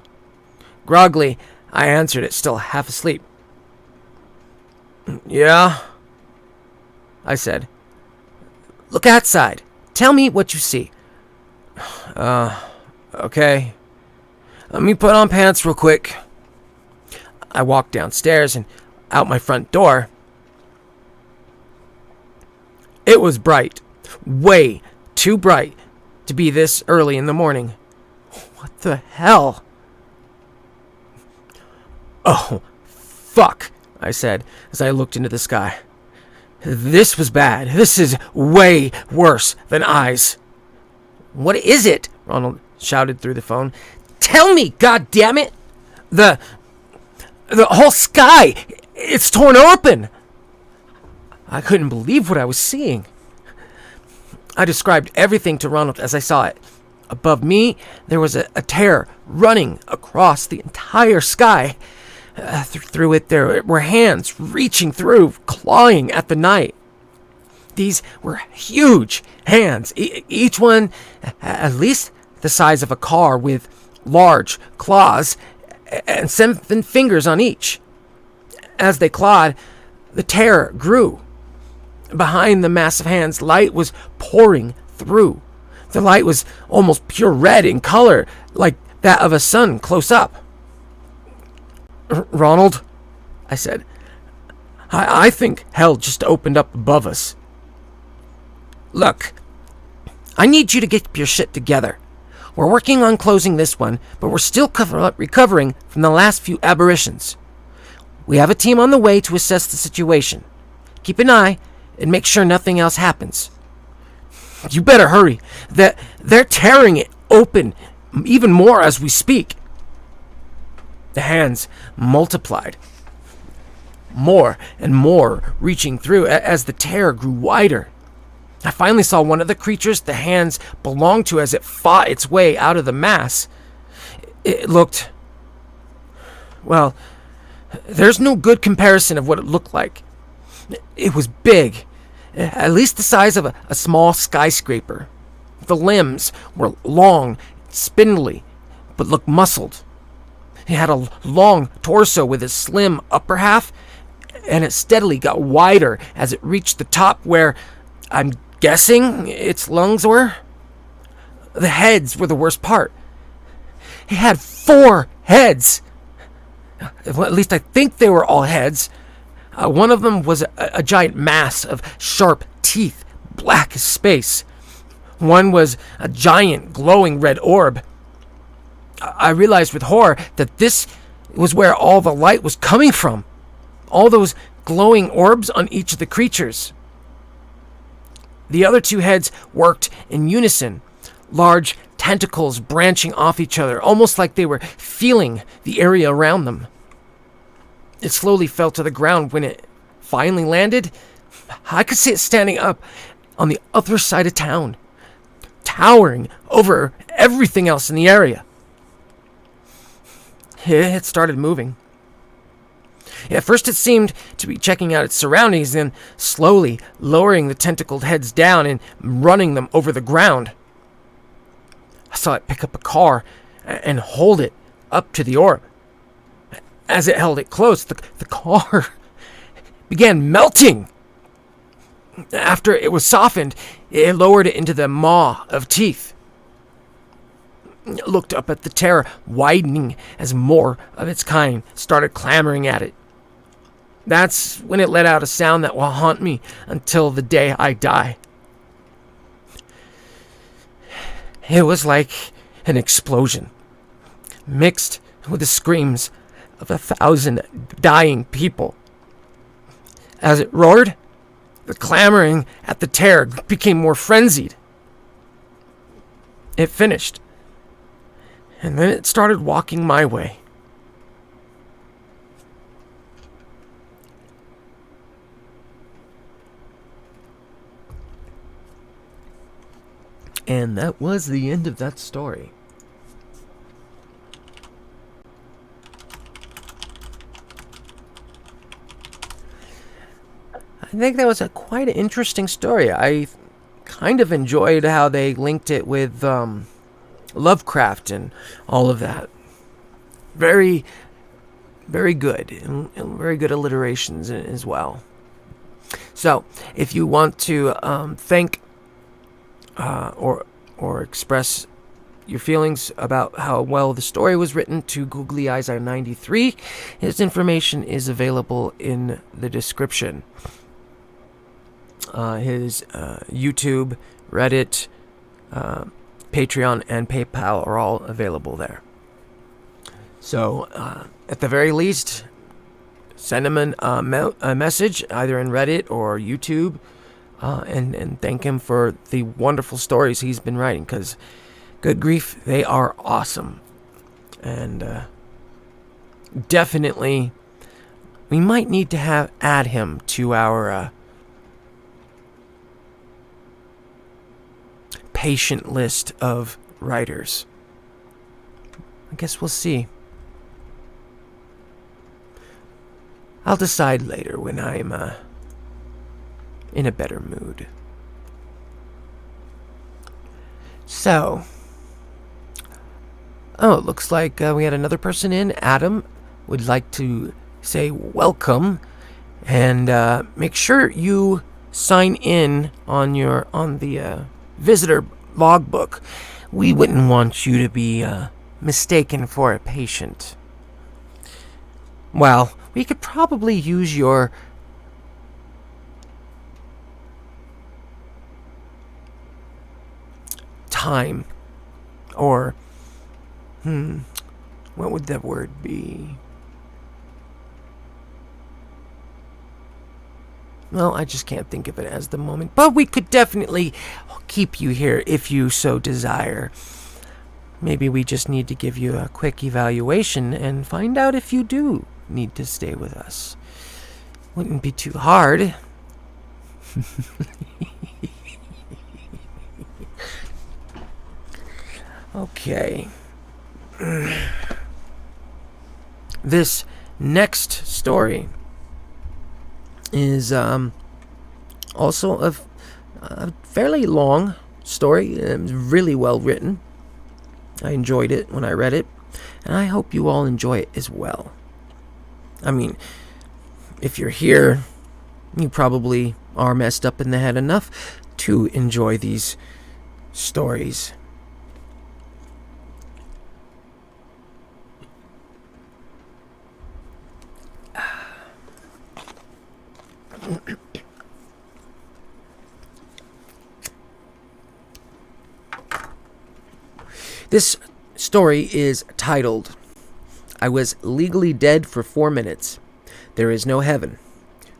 B: Groggily, I answered it, still half asleep. "Yeah?" I said. "Look outside. Tell me what you see." Okay. Let me put on pants real quick." I walked downstairs and out my front door. It was bright. Way too bright to be this early in the morning. What the hell? "Oh, fuck," I said as I looked into the sky. "This was bad. This is way worse than eyes." "What is it?" Ronald shouted through the phone. "Tell me, goddammit! The whole sky, it's torn open." I couldn't believe what I was seeing. I described everything to Ronald as I saw it. Above me, there was a tear running across the entire sky. Through it, there were hands reaching through, clawing at the night. These were huge hands, each one at least the size of a car, with large claws and 7 fingers on each. As they clawed, the terror grew. Behind the massive hands, light was pouring through. The light was almost pure red in color, like that of a sun close up. "Ronald," I said, I think hell just opened up above us." "Look, I need you to get your shit together. We're working on closing this one, but we're still recovering from the last few aberrations. We have a team on the way to assess the situation. Keep an eye and make sure nothing else happens." "You better hurry. They're tearing it open even more as we speak." The hands multiplied, more and more reaching through as the tear grew wider. I finally saw one of the creatures the hands belonged to as it fought its way out of the mass. It looked... well, there's no good comparison of what it looked like. It was big, at least the size of a small skyscraper. The limbs were long, spindly, but looked muscled. It had a long torso with a slim upper half, and it steadily got wider as it reached the top where I'm guessing its lungs were. The heads were the worst part. It had 4 heads. Well, at least I think they were all heads. One of them was a giant mass of sharp teeth, black as space. One was a giant glowing red orb. I realized with horror that this was where all the light was coming from. All those glowing orbs on each of the creatures. The other 2 heads worked in unison, large tentacles branching off each other, almost like they were feeling the area around them. It slowly fell to the ground. When it finally landed, I could see it standing up on the other side of town, towering over everything else in the area. It started moving. At first it seemed to be checking out its surroundings, then slowly lowering the tentacled heads down and running them over the ground. I saw it pick up a car and hold it up to the orb. As it held it close, the car began melting. After it was softened, it lowered it into the maw of teeth. It looked up at the terror, widening as more of its kind started clamoring at it. That's when it let out a sound that will haunt me until the day I die. It was like an explosion, mixed with the screams of 1,000 dying people. As it roared, the clamoring at the terror became more frenzied. It finished, and then it started walking my way. And that was the end of that story. think that was quite an interesting story. I kind of enjoyed how they linked it with Lovecraft and all of that. Very, very good, and very good alliterations as well. So, if you want to thank or express your feelings about how well the story was written to Googly Eyes 93, his information is available in the description. His YouTube, Reddit, Patreon, and PayPal are all available there. So, at the very least, send him a message, either in Reddit or YouTube, and thank him for the wonderful stories he's been writing, because, good grief, they are awesome. And definitely, we might need to add him to our patient list of writers. I guess we'll see. I'll decide later when I'm in a better mood. So, it looks like we had another person in. Adam would like to say welcome, and make sure you sign in on the visitor logbook. We wouldn't want you to be mistaken for a patient. Well, we could probably use your time, or what would that word be? Well, I just can't think of it as the moment, but we could definitely keep you here if you so desire. Maybe we just need to give you a quick evaluation and find out if you do need to stay with us. Wouldn't be too hard. Okay. This next story is also a fairly long story. It was really well written. I enjoyed it when I read it, and I hope you all enjoy it as well. I mean, if you're here, you probably are messed up in the head enough to enjoy these stories. This story is titled, "I was legally dead for 4 minutes. There is no heaven.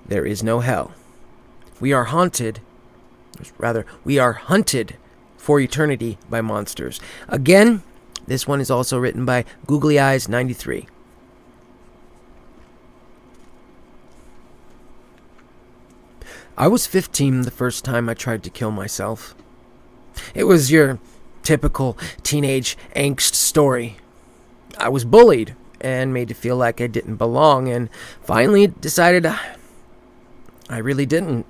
B: There is no hell. We are hunted for eternity by monsters." Again, this one is also written by Googly Eyes 93. I was 15 the first time I tried to kill myself. It was your typical teenage angst story. I was bullied and made to feel like I didn't belong, and finally decided I really didn't.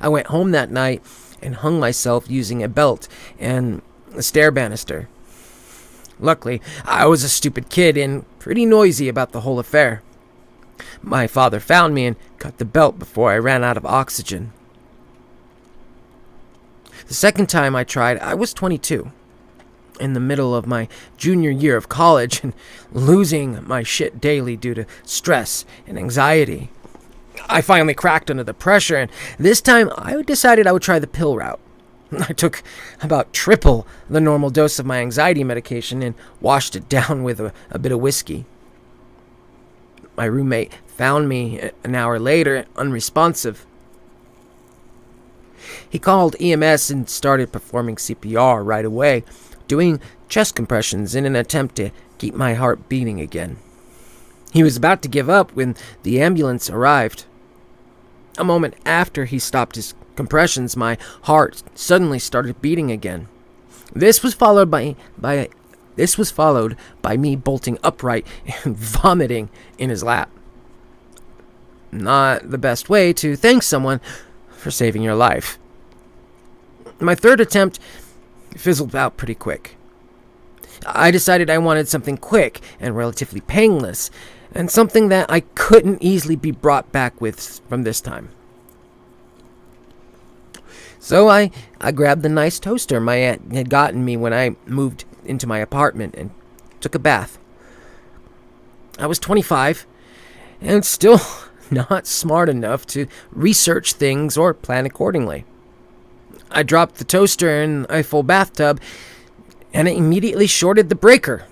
B: I went home that night and hung myself using a belt and a stair banister. Luckily, I was a stupid kid and pretty noisy about the whole affair. My father found me and cut the belt before I ran out of oxygen. The second time I tried, I was 22, in the middle of my junior year of college, and losing my shit daily due to stress and anxiety. I finally cracked under the pressure, and this time I decided I would try the pill route. I took about triple the normal dose of my anxiety medication and washed it down with a bit of whiskey. My roommate found me an hour later, unresponsive. He called EMS and started performing CPR right away, doing chest compressions in an attempt to keep my heart beating again. He was about to give up when the ambulance arrived. A moment after he stopped his compressions, my heart suddenly started beating again. This was followed by me bolting upright and vomiting in his lap.
A: not the best way to thank someone for saving your life. My third attempt fizzled out pretty quick. I decided I wanted something quick and relatively painless, and something that I couldn't easily be brought back with from this time. So I grabbed the nice toaster my aunt had gotten me when I moved into my apartment and took a bath. I was 25 and still not smart enough to research things or plan accordingly. I dropped the toaster in a full bathtub and it immediately shorted the breaker,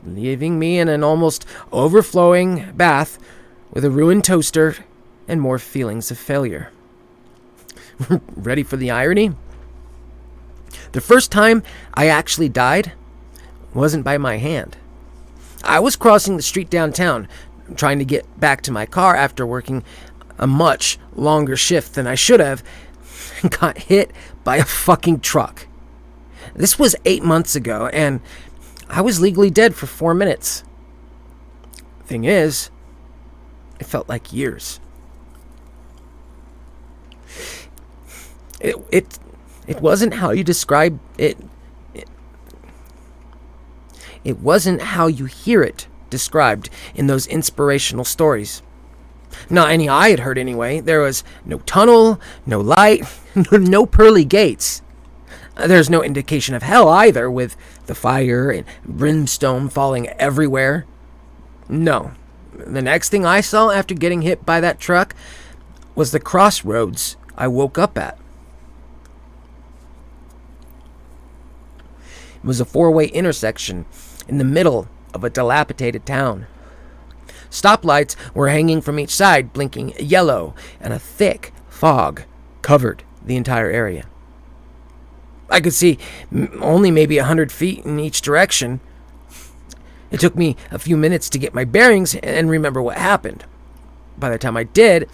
A: leaving me in an almost overflowing bath with a ruined toaster and more feelings of failure. Ready for the irony? The first time I actually died wasn't by my hand. I was crossing the street downtown, trying to get back to my car after working a much longer shift than I should have, and got hit by a fucking truck. This was 8 months ago, and I was legally dead for 4 minutes. Thing is, it felt like years. It wasn't how you describe it. It wasn't how you hear it described in those inspirational stories. Not any I had heard anyway. There was no tunnel, no light, no pearly gates. There's no indication of hell either, with the fire and brimstone falling everywhere. No. The next thing I saw after getting hit by that truck was the crossroads I woke up at. It was a 4-way intersection in the middle of a dilapidated town. Stoplights were hanging from each side, blinking yellow, and a thick fog covered the entire area. I could see only maybe 100 feet in each direction. It took me a few minutes to get my bearings and remember what happened. By the time I did,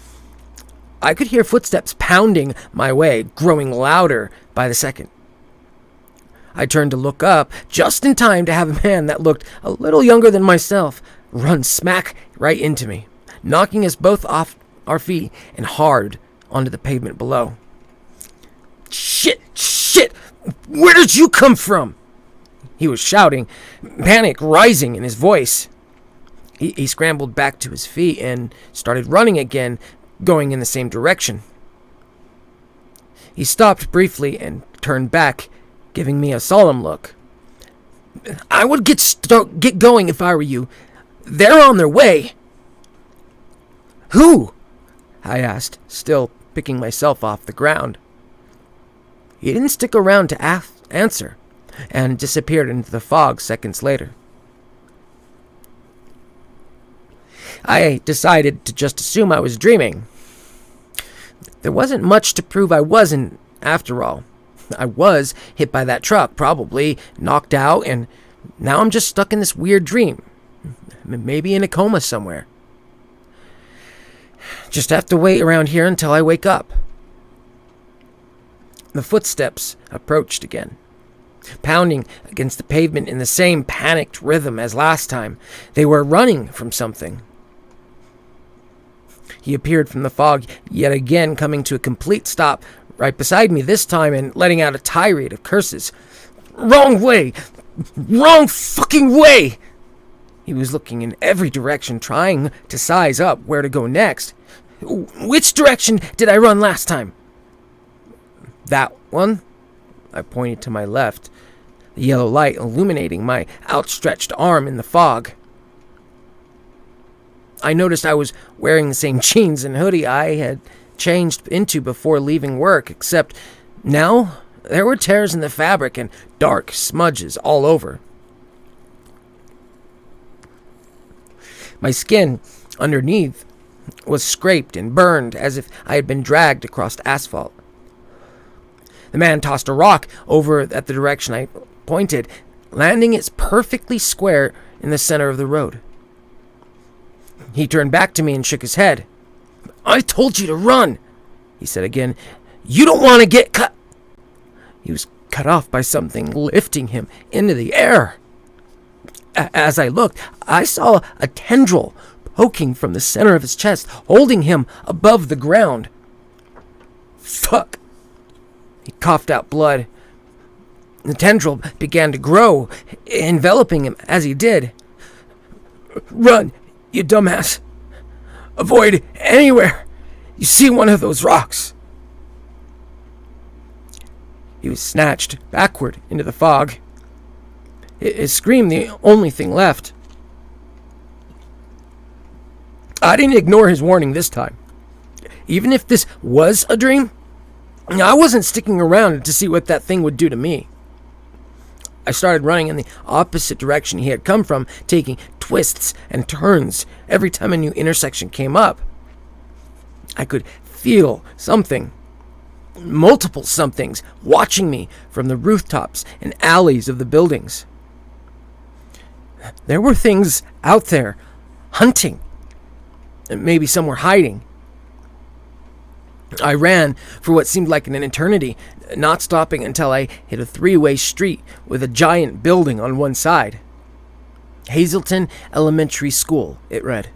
A: I could hear footsteps pounding my way, growing louder by the second. I turned to look up just in time to have a man that looked a little younger than myself run smack right into me, knocking us both off our feet and hard onto the pavement below. Shit! Where did you come from? He was shouting, panic rising in his voice. He scrambled back to his feet and started running again, going in the same direction. He stopped briefly and turned back, giving me a solemn look. I would get going if I were you. They're on their way. Who? I asked, still picking myself off the ground. He didn't stick around to answer, and disappeared into the fog seconds later. I decided to just assume I was dreaming. There wasn't much to prove I wasn't, after all. I was hit by that truck, probably knocked out, and now I'm just stuck in this weird dream. Maybe in a coma somewhere. Just have to wait around here until I wake up. The footsteps approached again, pounding against the pavement in the same panicked rhythm as last time. They were running from something. He appeared from the fog, yet again coming to a complete stop right beside me this time and letting out a tirade of curses. Wrong way! Wrong fucking way! He was looking in every direction, trying to size up where to go next. Which direction did I run last time? That one? I pointed to my left, the yellow light illuminating my outstretched arm in the fog. I noticed I was wearing the same jeans and hoodie I had changed into before leaving work, except now there were tears in the fabric and dark smudges all over. My skin underneath was scraped and burned as if I had been dragged across asphalt. The man tossed a rock over at the direction I pointed, landing it perfectly square in the center of the road. He turned back to me and shook his head. I told you to run, he said again. You don't want to get cut. He was cut off by something lifting him into the air. As I looked, I saw a tendril poking from the center of his chest, holding him above the ground. Fuck. He coughed out blood. The tendril began to grow, enveloping him as he did. Run, you dumbass. Avoid anywhere you see one of those rocks. He was snatched backward into the fog. His scream the only thing left. I didn't ignore his warning this time. Even if this was a dream, I wasn't sticking around to see what that thing would do to me. I started running in the opposite direction he had come from, taking twists and turns every time a new intersection came up. I could feel something, multiple somethings, watching me from the rooftops and alleys of the buildings. There were things out there, hunting. Maybe some were hiding. I ran for what seemed like an eternity, not stopping until I hit a three-way street with a giant building on one side. Hazelton Elementary School, it read.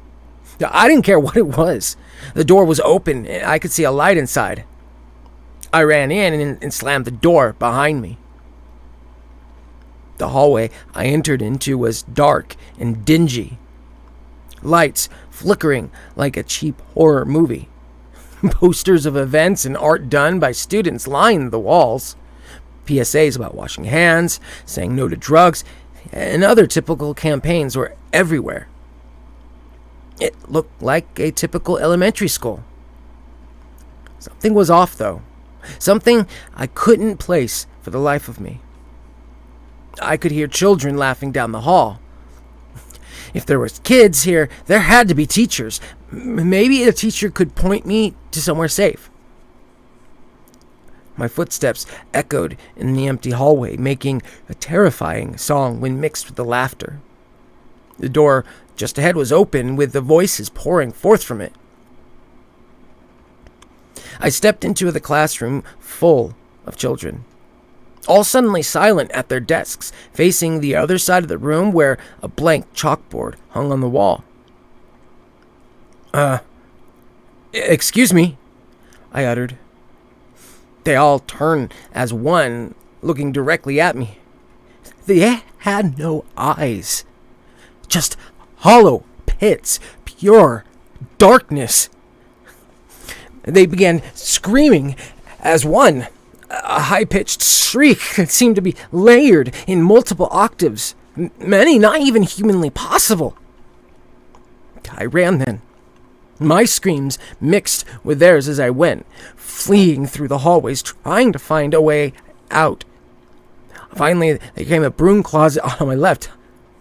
A: I didn't care what it was. The door was open, and I could see a light inside. I ran in and slammed the door behind me. The hallway I entered into was dark and dingy. Lights flickering like a cheap horror movie. Posters of events and art done by students lined the walls. PSAs about washing hands, saying no to drugs, and other typical campaigns were everywhere. It looked like a typical elementary school. Something was off, though. Something I couldn't place for the life of me. I could hear children laughing down the hall. If there was kids here, there had to be teachers. Maybe a teacher could point me to somewhere safe. My footsteps echoed in the empty hallway, making a terrifying song when mixed with the laughter. The door just ahead was open, with the voices pouring forth from it. I stepped into the classroom full of children, all suddenly silent at their desks, facing the other side of the room where a blank chalkboard hung on the wall. Excuse me, I uttered. They all turned as one, looking directly at me. They had no eyes, just hollow pits, pure darkness. They began screaming as one, a high-pitched shriek that seemed to be layered in multiple octaves, many not even humanly possible. I ran then. My screams mixed with theirs as I went, fleeing through the hallways, trying to find a way out. Finally, there came a broom closet on my left.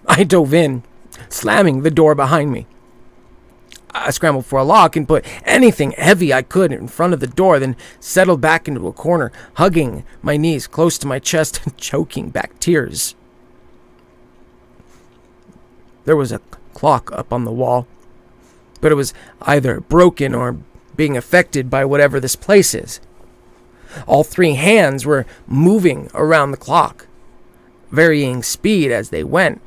A: I dove in, slamming the door behind me. I scrambled for a lock and put anything heavy I could in front of the door, then settled back into a corner, hugging my knees close to my chest and choking back tears. There was a clock up on the wall, but it was either broken or being affected by whatever this place is. All three hands were moving around the clock, varying speed as they went.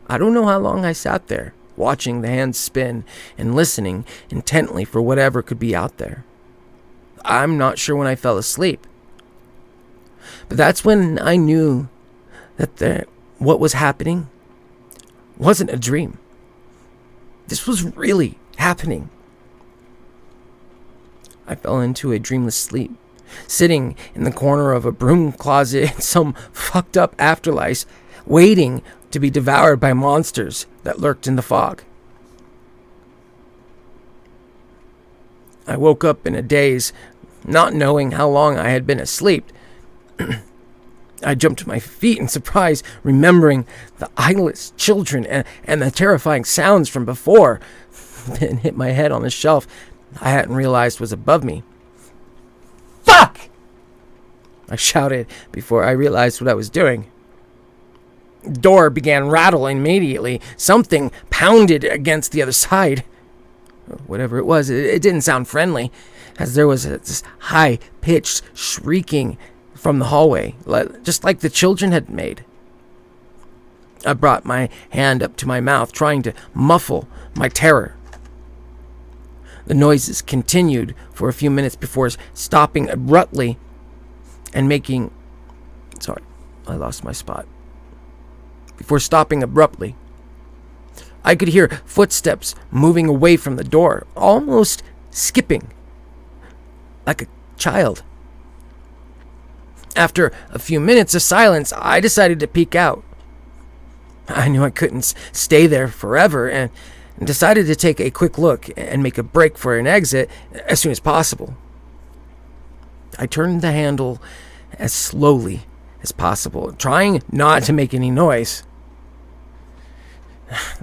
A: I don't know how long I sat there, watching the hands spin and listening intently for whatever could be out there. I'm not sure when I fell asleep. But that's when I knew that what was happening wasn't a dream. This was really happening. I fell into a dreamless sleep, sitting in the corner of a broom closet in some fucked up afterlife, waiting to be devoured by monsters that lurked in the fog. I woke up in a daze, not knowing how long I had been asleep. I jumped to my feet in surprise, remembering the eyeless children and the terrifying sounds from before, then hit my head on the shelf I hadn't realized was above me. Fuck! I shouted before I realized what I was doing. The door began rattling immediately. Something pounded against the other side. Whatever it was, it didn't sound friendly, as there was this high-pitched shrieking from the hallway, just like the children had made. I brought my hand up to my mouth, trying to muffle my terror. The noises continued for a few minutes before stopping abruptly and making... Sorry, I lost my spot. Before stopping abruptly, I could hear footsteps moving away from the door, almost skipping, like a child. After a few minutes of silence, I decided to peek out. I knew I couldn't stay there forever and decided to take a quick look and make a break for an exit as soon as possible. I turned the handle as slowly as possible, trying not to make any noise.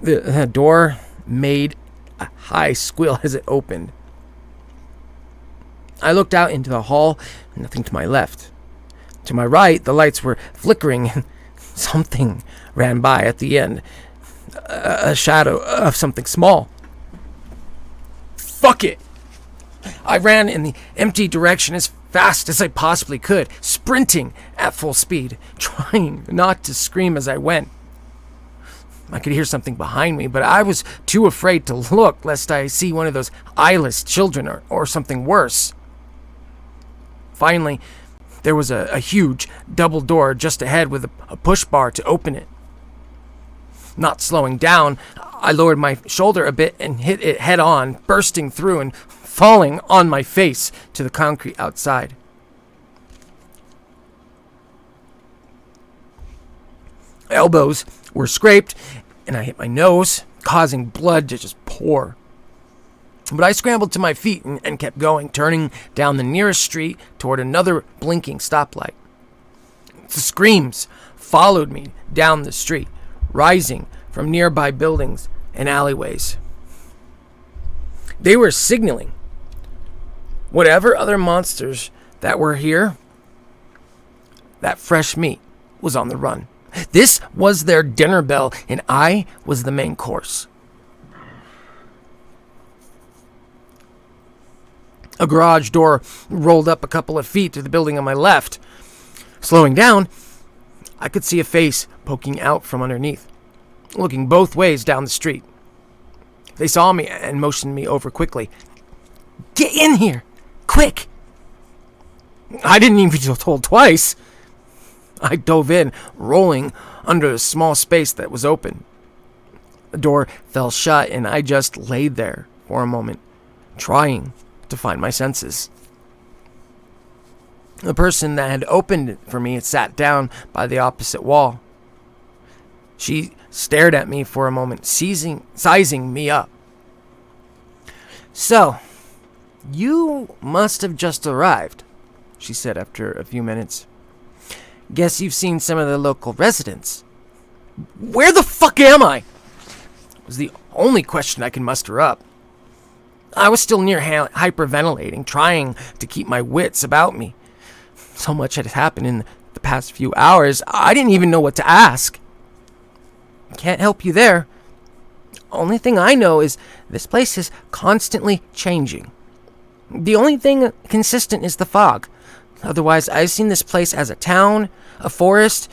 A: The door made a high squeal as it opened. I looked out into the hall, nothing to my left. To my right, the lights were flickering and something ran by at the end. A shadow of something small. Fuck it! I ran in the empty direction as fast as I possibly could, sprinting at full speed, trying not to scream as I went. I could hear something behind me, but I was too afraid to look lest I see one of those eyeless children or something worse. Finally, there was a huge double door just ahead with a push bar to open it. Not slowing down, I lowered my shoulder a bit and hit it head on, bursting through and falling on my face to the concrete outside. Elbows were scraped, and I hit my nose, causing blood to just pour. But I scrambled to my feet and kept going, turning down the nearest street toward another blinking stoplight. The screams followed me down the street, rising from nearby buildings and alleyways. They were signaling whatever other monsters that were here, that fresh meat was on the run. This was their dinner bell, and I was the main course. A garage door rolled up a couple of feet to the building on my left. Slowing down, I could see a face poking out from underneath, looking both ways down the street. They saw me and motioned me over quickly. "Get in here! Quick!" I didn't even feel told twice. I dove in, rolling under a small space that was open. The door fell shut, and I just laid there for a moment, trying to find my senses. The person that had opened it for me had sat down by the opposite wall. She stared at me for a moment, sizing me up. "So, you must have just arrived," she said after a few minutes. "Guess you've seen some of the local residents." "Where the fuck am I?" was the only question I could muster up. I was still near hyperventilating, trying to keep my wits about me. So much had happened in the past few hours, I didn't even know what to ask. "Can't help you there. Only thing I know is this place is constantly changing. The only thing consistent is the fog. Otherwise, I've seen this place as a town, a forest,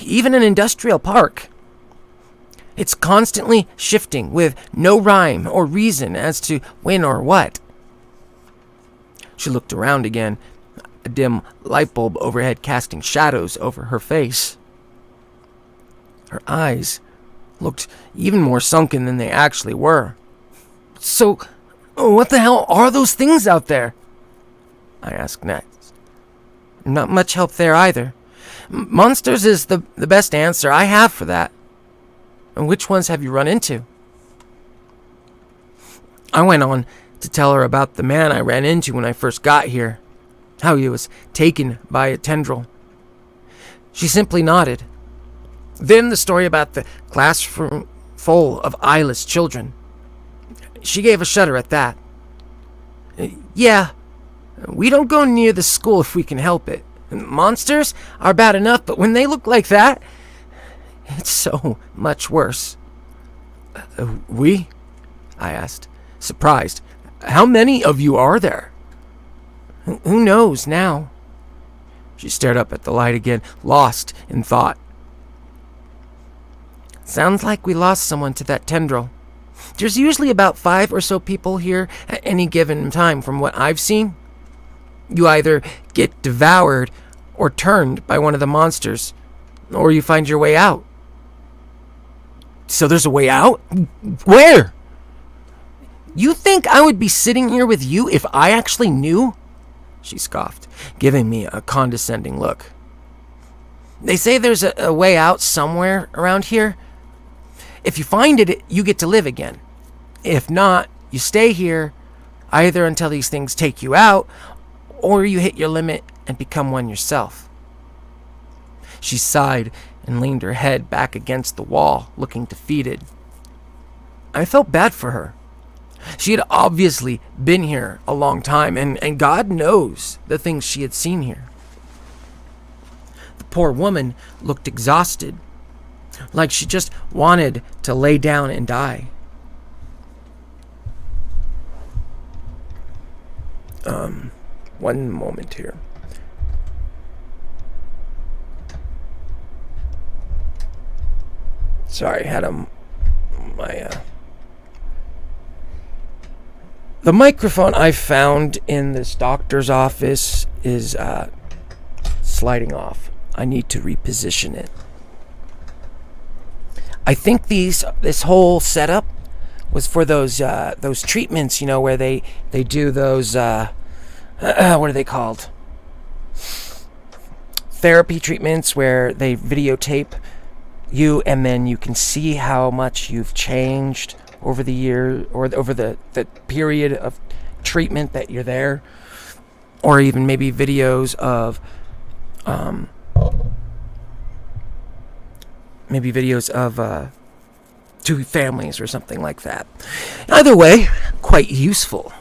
A: even an industrial park. It's constantly shifting with no rhyme or reason as to when or what." She looked around again, a dim light bulb overhead casting shadows over her face. Her eyes looked even more sunken than they actually were. "So, what the hell are those things out there?" I asked next. "Not much help there either. Monsters is the best answer I have for that. And which ones have you run into?" I went on to tell her about the man I ran into when I first got here, how he was taken by a tendril. She simply nodded. Then the story about the classroom full of eyeless children. She gave a shudder at that. "Yeah, we don't go near the school if we can help it. Monsters are bad enough, but when they look like that, it's so much worse." "We?" I asked, surprised. "How many of you are there?" "Who knows now?" She stared up at the light again, lost in thought. Sounds like we lost someone to that tendril. There's usually about 5 or so people here at any given time from what I've seen. You either get devoured or turned by one of the monsters, or you find your way out.
B: So there's a way out? Where?
A: You think I would be sitting here with you if I actually knew? She scoffed, giving me a condescending look. They say there's a way out somewhere around here. If you find it, you get to live again. If not, you stay here, either until these things take you out, or you hit your limit and become one yourself. She sighed and leaned her head back against the wall, looking defeated. I felt bad for her. She had obviously been here a long time, and God knows the things she had seen here. The poor woman looked exhausted, like she just wanted to lay down and die. One moment here. Sorry, had the microphone I found in this doctor's office is sliding off. I need to reposition it. I think this whole setup was for those treatments, where they do those what are they called? Therapy treatments where they videotape you and then you can see how much you've changed over the year or over the period of treatment that you're there, or even maybe videos of two families or something like that. Either way, quite useful.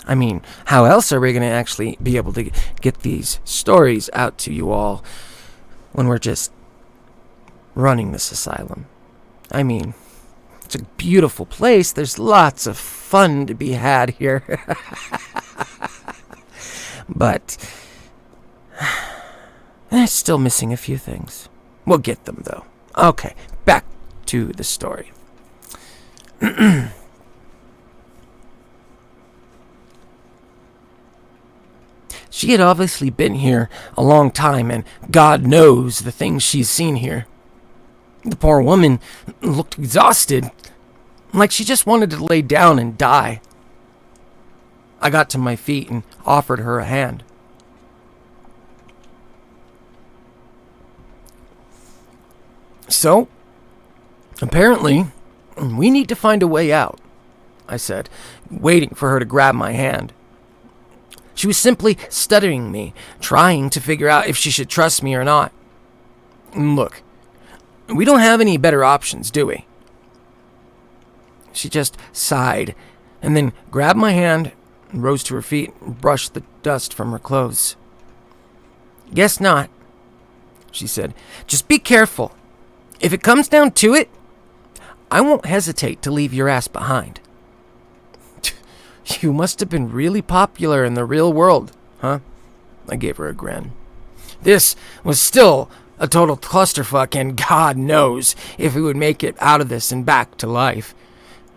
A: I mean, how else are we going to actually be able to get these stories out to you all when we're just running this asylum? I mean, it's a beautiful place. There's lots of fun to be had here. But it's still missing a few things. We'll get them, though. Okay, back to the story. She had obviously been here a long time, and God knows the things she's seen here. The poor woman looked exhausted, like she just wanted to lay down and die. I got to my feet and offered her a hand. So, apparently, we need to find a way out, I said, waiting for her to grab my hand. She was simply studying me, trying to figure out if she should trust me or not. Look, we don't have any better options, do we? She just sighed, and then grabbed my hand, and rose to her feet, and brushed the dust from her clothes. Guess not, she said. Just be careful. If it comes down to it, I won't hesitate to leave your ass behind. You must have been really popular in the real world, huh? I gave her a grin. This was still a total clusterfuck, and God knows if we would make it out of this and back to life.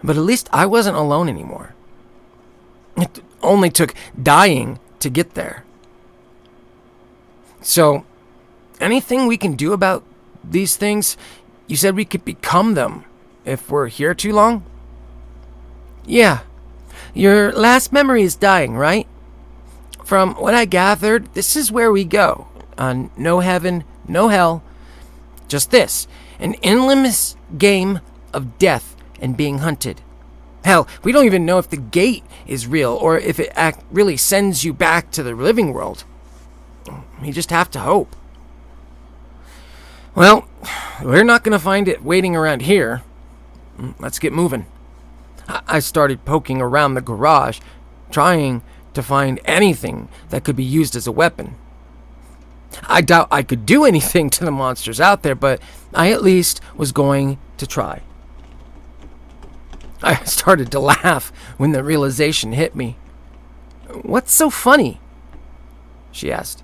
A: But at least I wasn't alone anymore. It only took dying to get there. So, anything we can do about these things? You said we could become them if we're here too long? Yeah. Your last memory is dying, right? From what I gathered, this is where we go. No heaven, no hell. Just this. An endless game of death and being hunted. Hell, we don't even know if the gate is real or if it really sends you back to the living world. We just have to hope. Well, we're not going to find it waiting around here. Let's get moving. I started poking around the garage, trying to find anything that could be used as a weapon. I doubt I could do anything to the monsters out there, but I at least was going to try. I started to laugh when the realization hit me. What's so funny? She asked.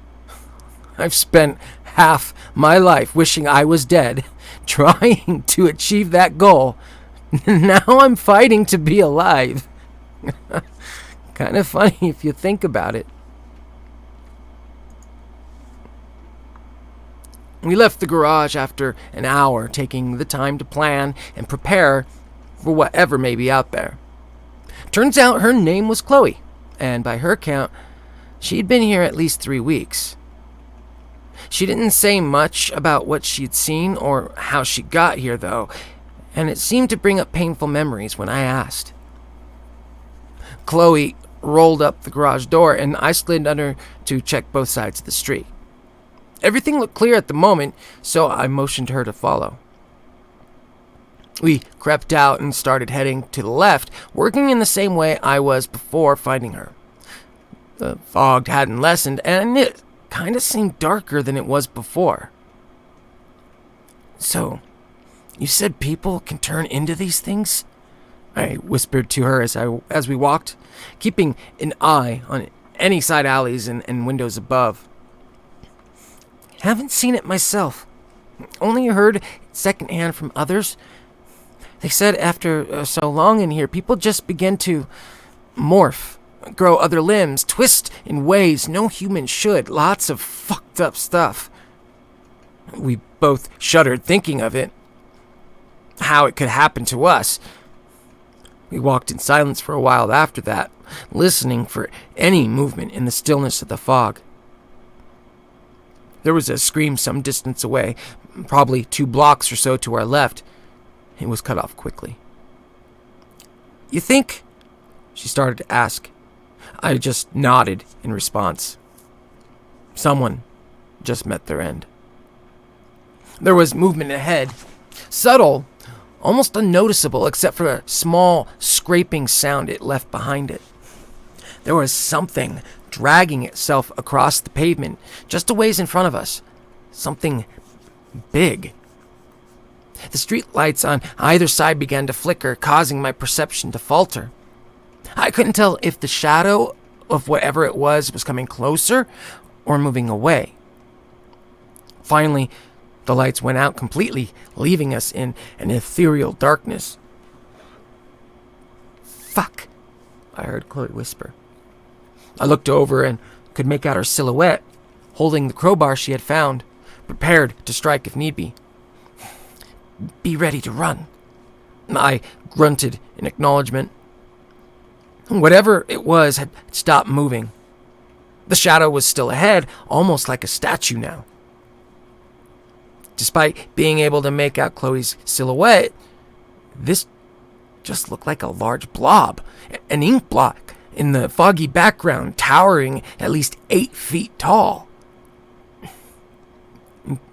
A: I've spent half my life wishing I was dead, trying to achieve that goal. Now I'm fighting to be alive. Kind of funny if you think about it. We left the garage after an hour, taking the time to plan and prepare for whatever may be out there. Turns out her name was Chloe, and by her count, she'd been here at least 3 weeks. She didn't say much about what she'd seen or how she got here, though, and it seemed to bring up painful memories when I asked. Chloe rolled up the garage door, and I slid under to check both sides of the street. Everything looked clear at the moment, so I motioned her to follow. We crept out and started heading to the left, working in the same way I was before finding her. The fog hadn't lessened, and it kind of seemed darker than it was before. "So, you said people can turn into these things?" I whispered to her as we walked, keeping an eye on any side alleys and windows above. "Haven't seen it myself. Only heard secondhand from others. They said after so long in here, people just begin to morph, grow other limbs, twist in ways no human should. Lots of fucked up stuff." We both shuddered thinking of it. How it could happen to us. We walked in silence for a while after that, listening for any movement in the stillness of the fog. There was a scream some distance away, probably 2 blocks or so to our left. It was cut off quickly. "You think?" she started to ask. I just nodded in response. Someone just met their end. There was movement ahead, subtle, almost unnoticeable except for a small scraping sound it left behind it. There was something dragging itself across the pavement just a ways in front of us. Something big. The street lights on either side began to flicker, causing my perception to falter. I couldn't tell if the shadow of whatever it was coming closer or moving away. Finally, the lights went out completely, leaving us in an ethereal darkness. "Fuck," I heard Chloe whisper. I looked over and could make out her silhouette, holding the crowbar she had found, prepared to strike if need be. "Be ready to run," I grunted in acknowledgement. Whatever it was had stopped moving. The shadow was still ahead, almost like a statue now. Despite being able to make out Chloe's silhouette, this just looked like a large blob, an ink blot in the foggy background, towering at least 8 feet tall.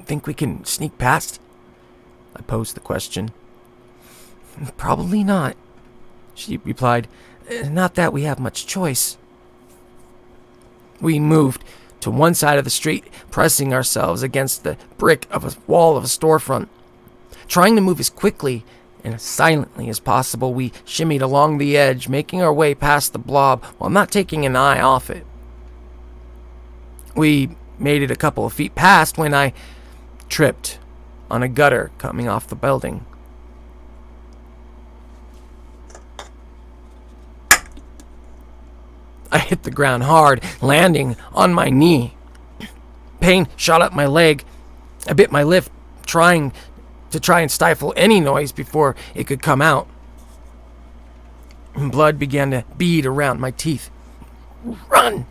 A: "Think we can sneak past?" I posed the question. "Probably not," she replied. "Not that we have much choice." We moved to one side of the street, pressing ourselves against the brick of a wall of a storefront. Trying to move as quickly and as silently as possible, we shimmied along the edge, making our way past the blob while not taking an eye off it. We made it a couple of feet past when I tripped on a gutter coming off the building. I hit the ground hard, landing on my knee. Pain shot up my leg. I bit my lip, trying and stifle any noise before it could come out. Blood began to bead around my teeth. "Run!"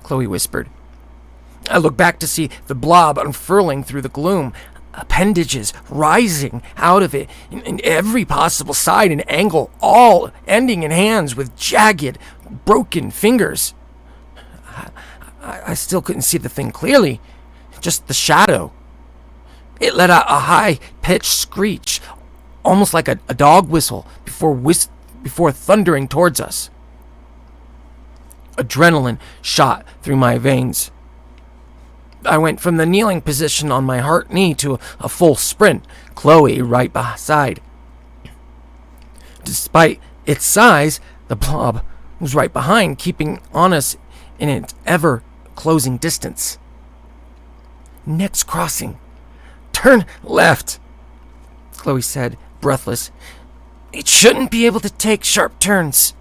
A: Chloe whispered. I looked back to see the blob unfurling through the gloom, appendages rising out of it in every possible side and angle, all ending in hands with jagged, broken fingers. I still couldn't see the thing clearly, just the shadow. It let out a high-pitched screech, almost like a dog whistle, before thundering towards us. Adrenaline shot through my veins. I went from the kneeling position on my hurt knee to a full sprint, Chloe right beside. Despite its size, the blob was right behind, keeping on us in its ever-closing distance. "Next crossing. Turn left," Chloe said, breathless. "It shouldn't be able to take sharp turns."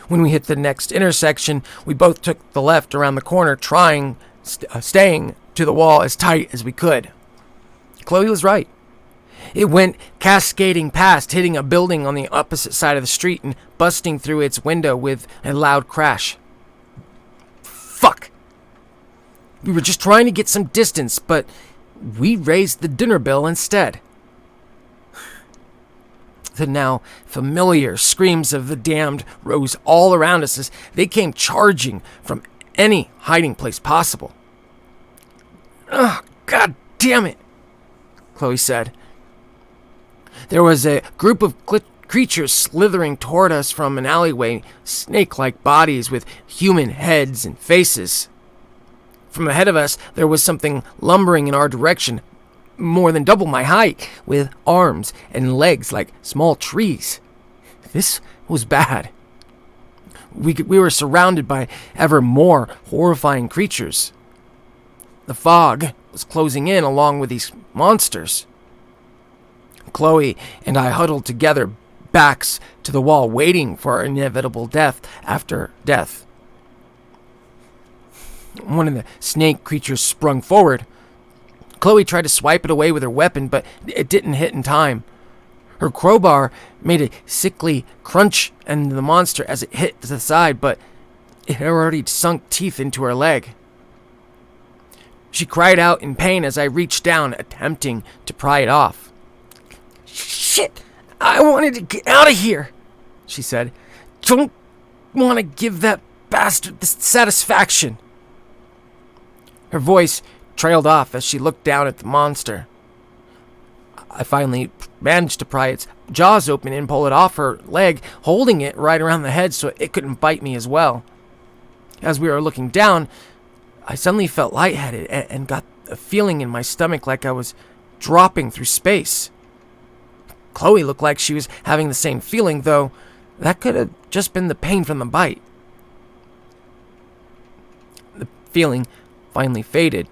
A: When we hit the next intersection, we both took the left around the corner, staying to the wall as tight as we could. Chloe was right. It went cascading past, hitting a building on the opposite side of the street and busting through its window with a loud crash. Fuck! We were just trying to get some distance, but we raised the dinner bill instead. The now familiar screams of the damned rose all around us as they came charging from any hiding place possible. "Oh, God damn it," Chloe said. There was a group of creatures slithering toward us from an alleyway, snake-like bodies with human heads and faces. From ahead of us, there was something lumbering in our direction, more than double my height, with arms and legs like small trees. This was bad. We were surrounded by ever more horrifying creatures. The fog was closing in along with these monsters. Chloe and I huddled together, backs to the wall, waiting for our inevitable death after death. One of the snake creatures sprung forward. Chloe tried to swipe it away with her weapon, but it didn't hit in time. Her crowbar made a sickly crunch in the monster as it hit the side, but it had already sunk teeth into her leg. She cried out in pain as I reached down, attempting to pry it off. "Shit! I wanted to get out of here," she said. "Don't want to give that bastard the satisfaction." Her voice trailed off as she looked down at the monster. I finally managed to pry its jaws open and pull it off her leg, holding it right around the head so it couldn't bite me as well. As we were looking down, I suddenly felt lightheaded and got a feeling in my stomach like I was dropping through space. Chloe looked like she was having the same feeling, though that could have just been the pain from the bite. The feeling finally faded.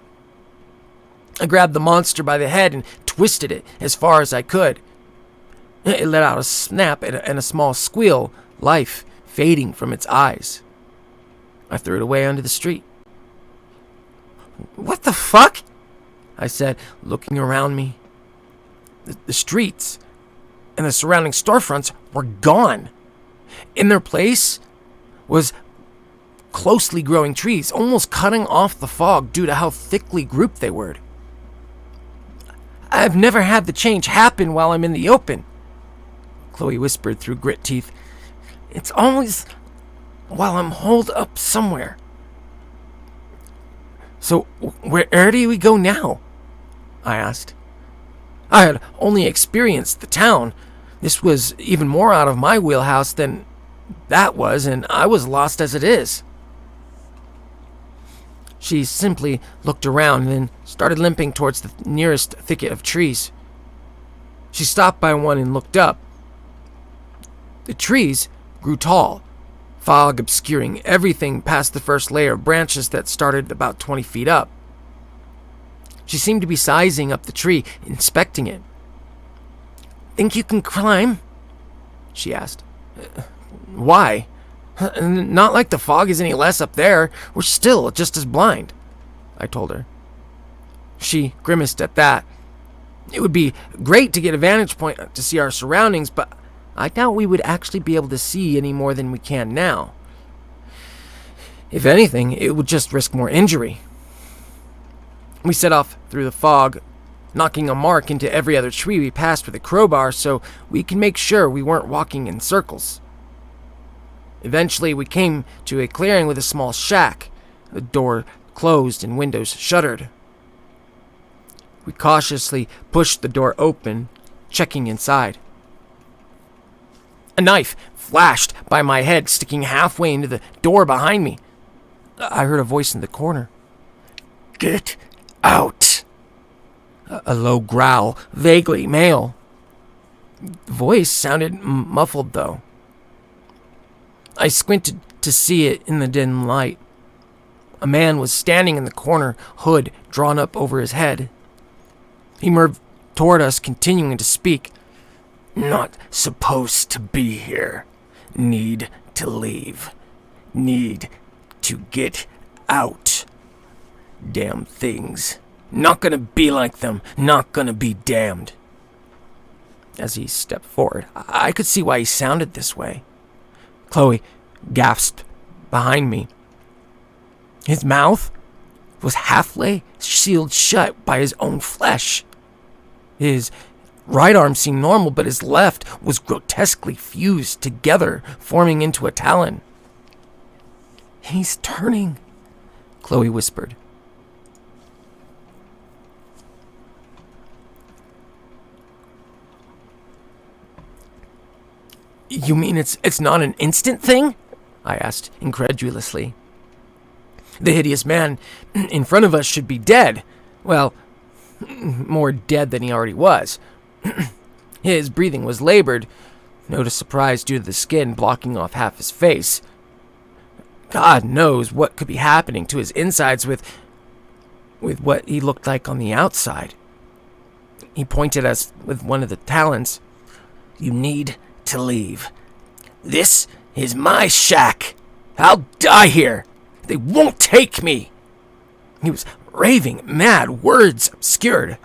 A: I grabbed the monster by the head and twisted it as far as I could. It let out a snap and a small squeal, life fading from its eyes. I threw it away onto the street. "What the fuck?" I said, looking around me. The streets and the surrounding storefronts were gone. In their place was closely growing trees, almost cutting off the fog due to how thickly grouped they were. "I've never had the change happen while I'm in the open," Chloe whispered through grit teeth. "It's always while I'm holed up somewhere." "So where do we go now?" I asked. I had only experienced the town. This was even more out of my wheelhouse than that was, and I was lost as it is. She simply looked around and then started limping towards the nearest thicket of trees. She stopped by one and looked up. The trees grew tall, fog obscuring everything past the first layer of branches that started about 20 feet up. She seemed to be sizing up the tree, inspecting it. "Think you can climb?" she asked. "Why? Not like the fog is any less up there. We're still just as blind," I told her. She grimaced at that. "It would be great to get a vantage point to see our surroundings, but I doubt we would actually be able to see any more than we can now. If anything, it would just risk more injury." We set off through the fog, knocking a mark into every other tree we passed with a crowbar so we could make sure we weren't walking in circles. Eventually, we came to a clearing with a small shack. The door closed and windows shuttered. We cautiously pushed the door open, checking inside. A knife flashed by my head, sticking halfway into the door behind me. I heard a voice in the corner. "Get out!" A low growl, vaguely male. The voice sounded muffled, though. I squinted to see it in the dim light.
B: A man was standing in the corner, hood drawn up over his head. He moved toward us, continuing to speak.
C: Not supposed to be here. Need to leave. Need to get out. Damn things. Not gonna be like them. Not gonna be damned.
B: As he stepped forward, I could see why he sounded this way. Chloe gasped behind me. His mouth was halfway sealed shut by his own flesh. His right arm seemed normal, but his left was grotesquely fused together, forming into a talon. "He's turning," Chloe whispered. "You mean it's not an instant thing?" I asked incredulously. "The hideous man in front of us should be dead. Well, more dead than he already was. His breathing was labored, no surprise due to the skin blocking off half his face. God knows what could be happening to his insides with what he looked like on the outside." He pointed at us with one of the talons.
C: You need to leave. This is my shack. I'll die here. They won't take me.
B: He was raving mad, words obscured.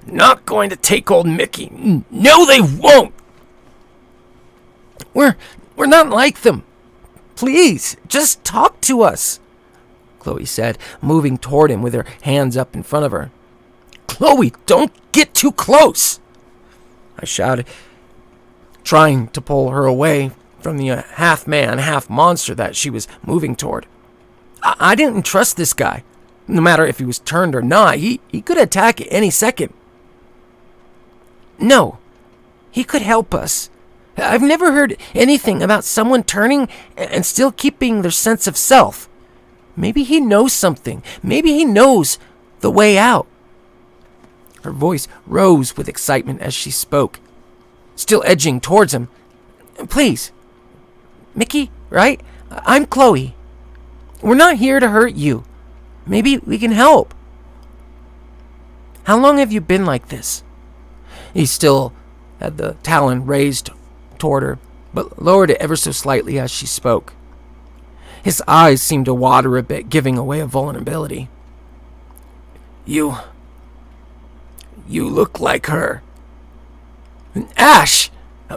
C: Not going to take old Mickey. No, they won't.
B: We're not like them. Please, just talk to us, Chloe said, moving toward him with her hands up in front of her.
C: Chloe, don't get too close,
B: I shouted, trying to pull her away from the half man, half monster that she was moving toward. I didn't trust this guy. No matter if he was turned or not, he could attack at any second. No, he could help us. I've never heard anything about someone turning and still keeping their sense of self. Maybe he knows something. Maybe he knows the way out. Her voice rose with excitement as she spoke, still edging towards him. Please, Mickey, right? I'm Chloe. We're not here to hurt you. Maybe we can help. How long have you been like this? He still had the talon raised toward her, but lowered it ever so slightly as she spoke. His eyes seemed to water a bit, giving away a vulnerability.
C: You look like her.
B: Ash!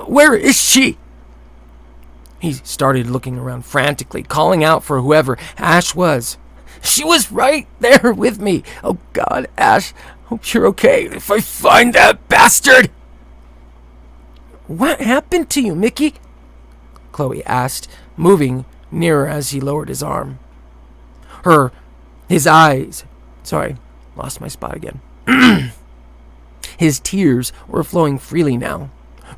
B: Where is she? He started looking around frantically, calling out for whoever Ash was. She was right there with me. Oh God, Ash, hope you're okay.
C: If I find that bastard!
B: What happened to you, Mickey? Chloe asked, moving nearer as he lowered his arm. His eyes... Sorry, lost my spot again. His tears were flowing freely now,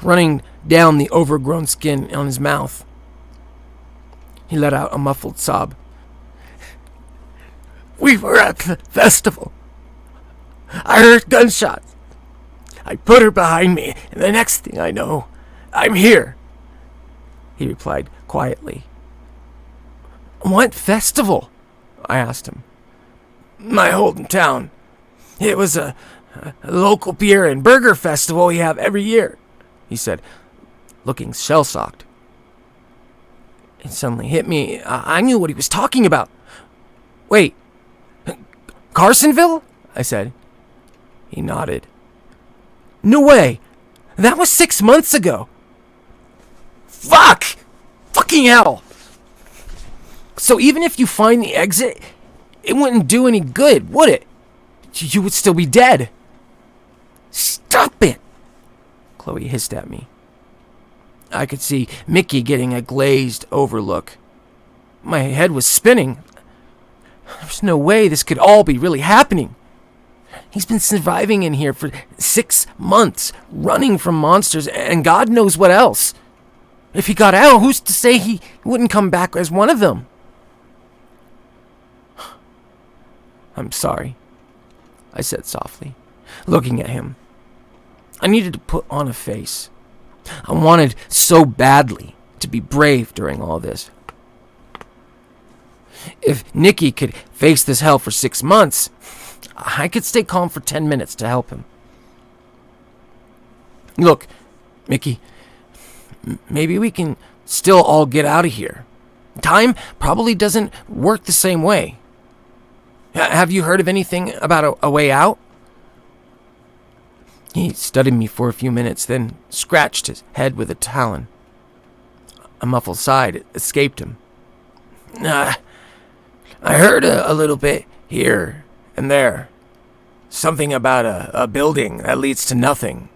B: running down the overgrown skin on his mouth. He let out a muffled sob.
C: We were at the festival. I heard gunshots. I put her behind me, and the next thing I know, I'm here,
B: he replied quietly. What festival? I asked him.
C: My hometown. It was a local beer and burger festival we have every year, he said,
B: looking shell-shocked. It suddenly hit me. I knew what he was talking about. Wait, Carsonville? I said. He nodded. No way! That was 6 months ago!
C: Fuck! Fucking hell!
B: So even if you find the exit, it wouldn't do any good, would it? You would still be dead. Stop it! Chloe hissed at me. I could see Mickey getting a glazed over look. My head was spinning. There's no way this could all be really happening. He's been surviving in here for 6 months, running from monsters and God knows what else. If he got out, who's to say he wouldn't come back as one of them? I'm sorry, I said softly, looking at him. I needed to put on a face. I wanted so badly to be brave during all this.
A: If Nicky could face this hell for 6 months, I could stay calm for 10 minutes to help him. Look, Mickey, maybe we can still all get out of here. Time probably doesn't work the same way. Have you heard of anything about a way out? He studied me for a few minutes, then scratched his head with a talon. A muffled sigh escaped him. I heard a little bit here and there. Something about a building that leads to nothing.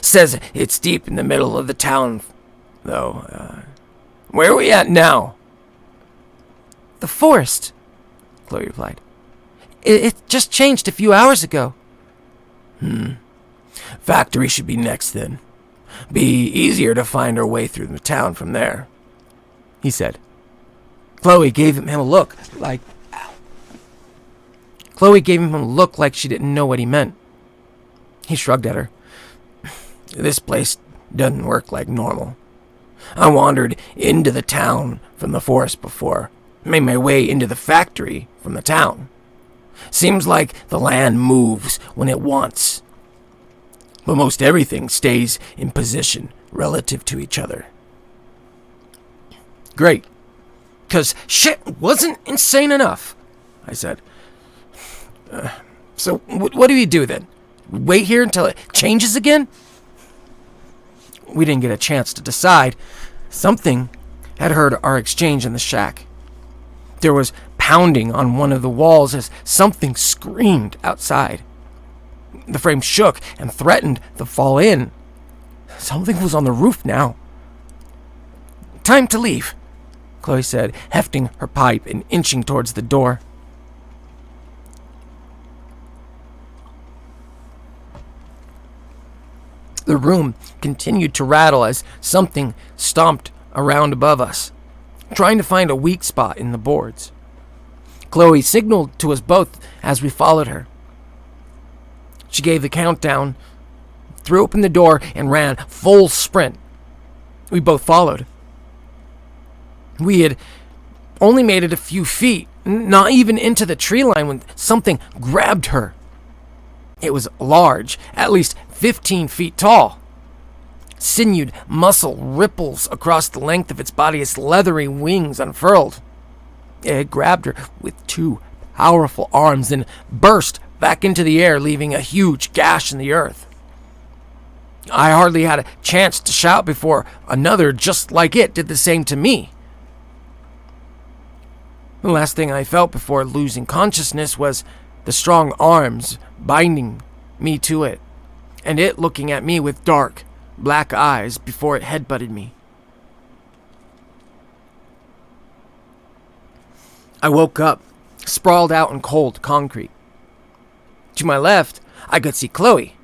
A: Says it's deep in the middle of the town, though. Where are we at now?
B: The forest, Chloe replied. It just changed a few hours ago.
C: Factory should be next then. Be easier to find our way through the town from there, he said.
A: Chloe gave him a look like she didn't know what he meant. He shrugged at her.
C: This place doesn't work like normal. I wandered into the town from the forest before. Made my way into the factory from the town. Seems like the land moves when it wants. But most everything stays in position relative to each other.
A: Great. 'Cause shit wasn't insane enough, I said. So what do we do then? Wait here until it changes again? We didn't get a chance to decide. Something had heard our exchange in the shack. There was pounding on one of the walls as something screamed outside. The frame shook and threatened to fall in. Something was on the roof now. Time to leave, Chloe said, hefting her pipe and inching towards the door. The room continued to rattle as something stomped around above us, trying to find a weak spot in the boards. Chloe signaled to us both as we followed her. She gave the countdown, threw open the door, and ran full sprint. We both followed. We had only made it a few feet, not even into the tree line, when something grabbed her. It was large, at least 15 feet tall. Sinewed muscle ripples across the length of its body as leathery wings unfurled. It grabbed her with two powerful arms, then burst back into the air, leaving a huge gash in the earth. I hardly had a chance to shout before another just like it did the same to me. The last thing I felt before losing consciousness was the strong arms binding me to it, and it looking at me with dark, black eyes before it headbutted me. I woke up, sprawled out on cold concrete. To my left, I could see Chloe.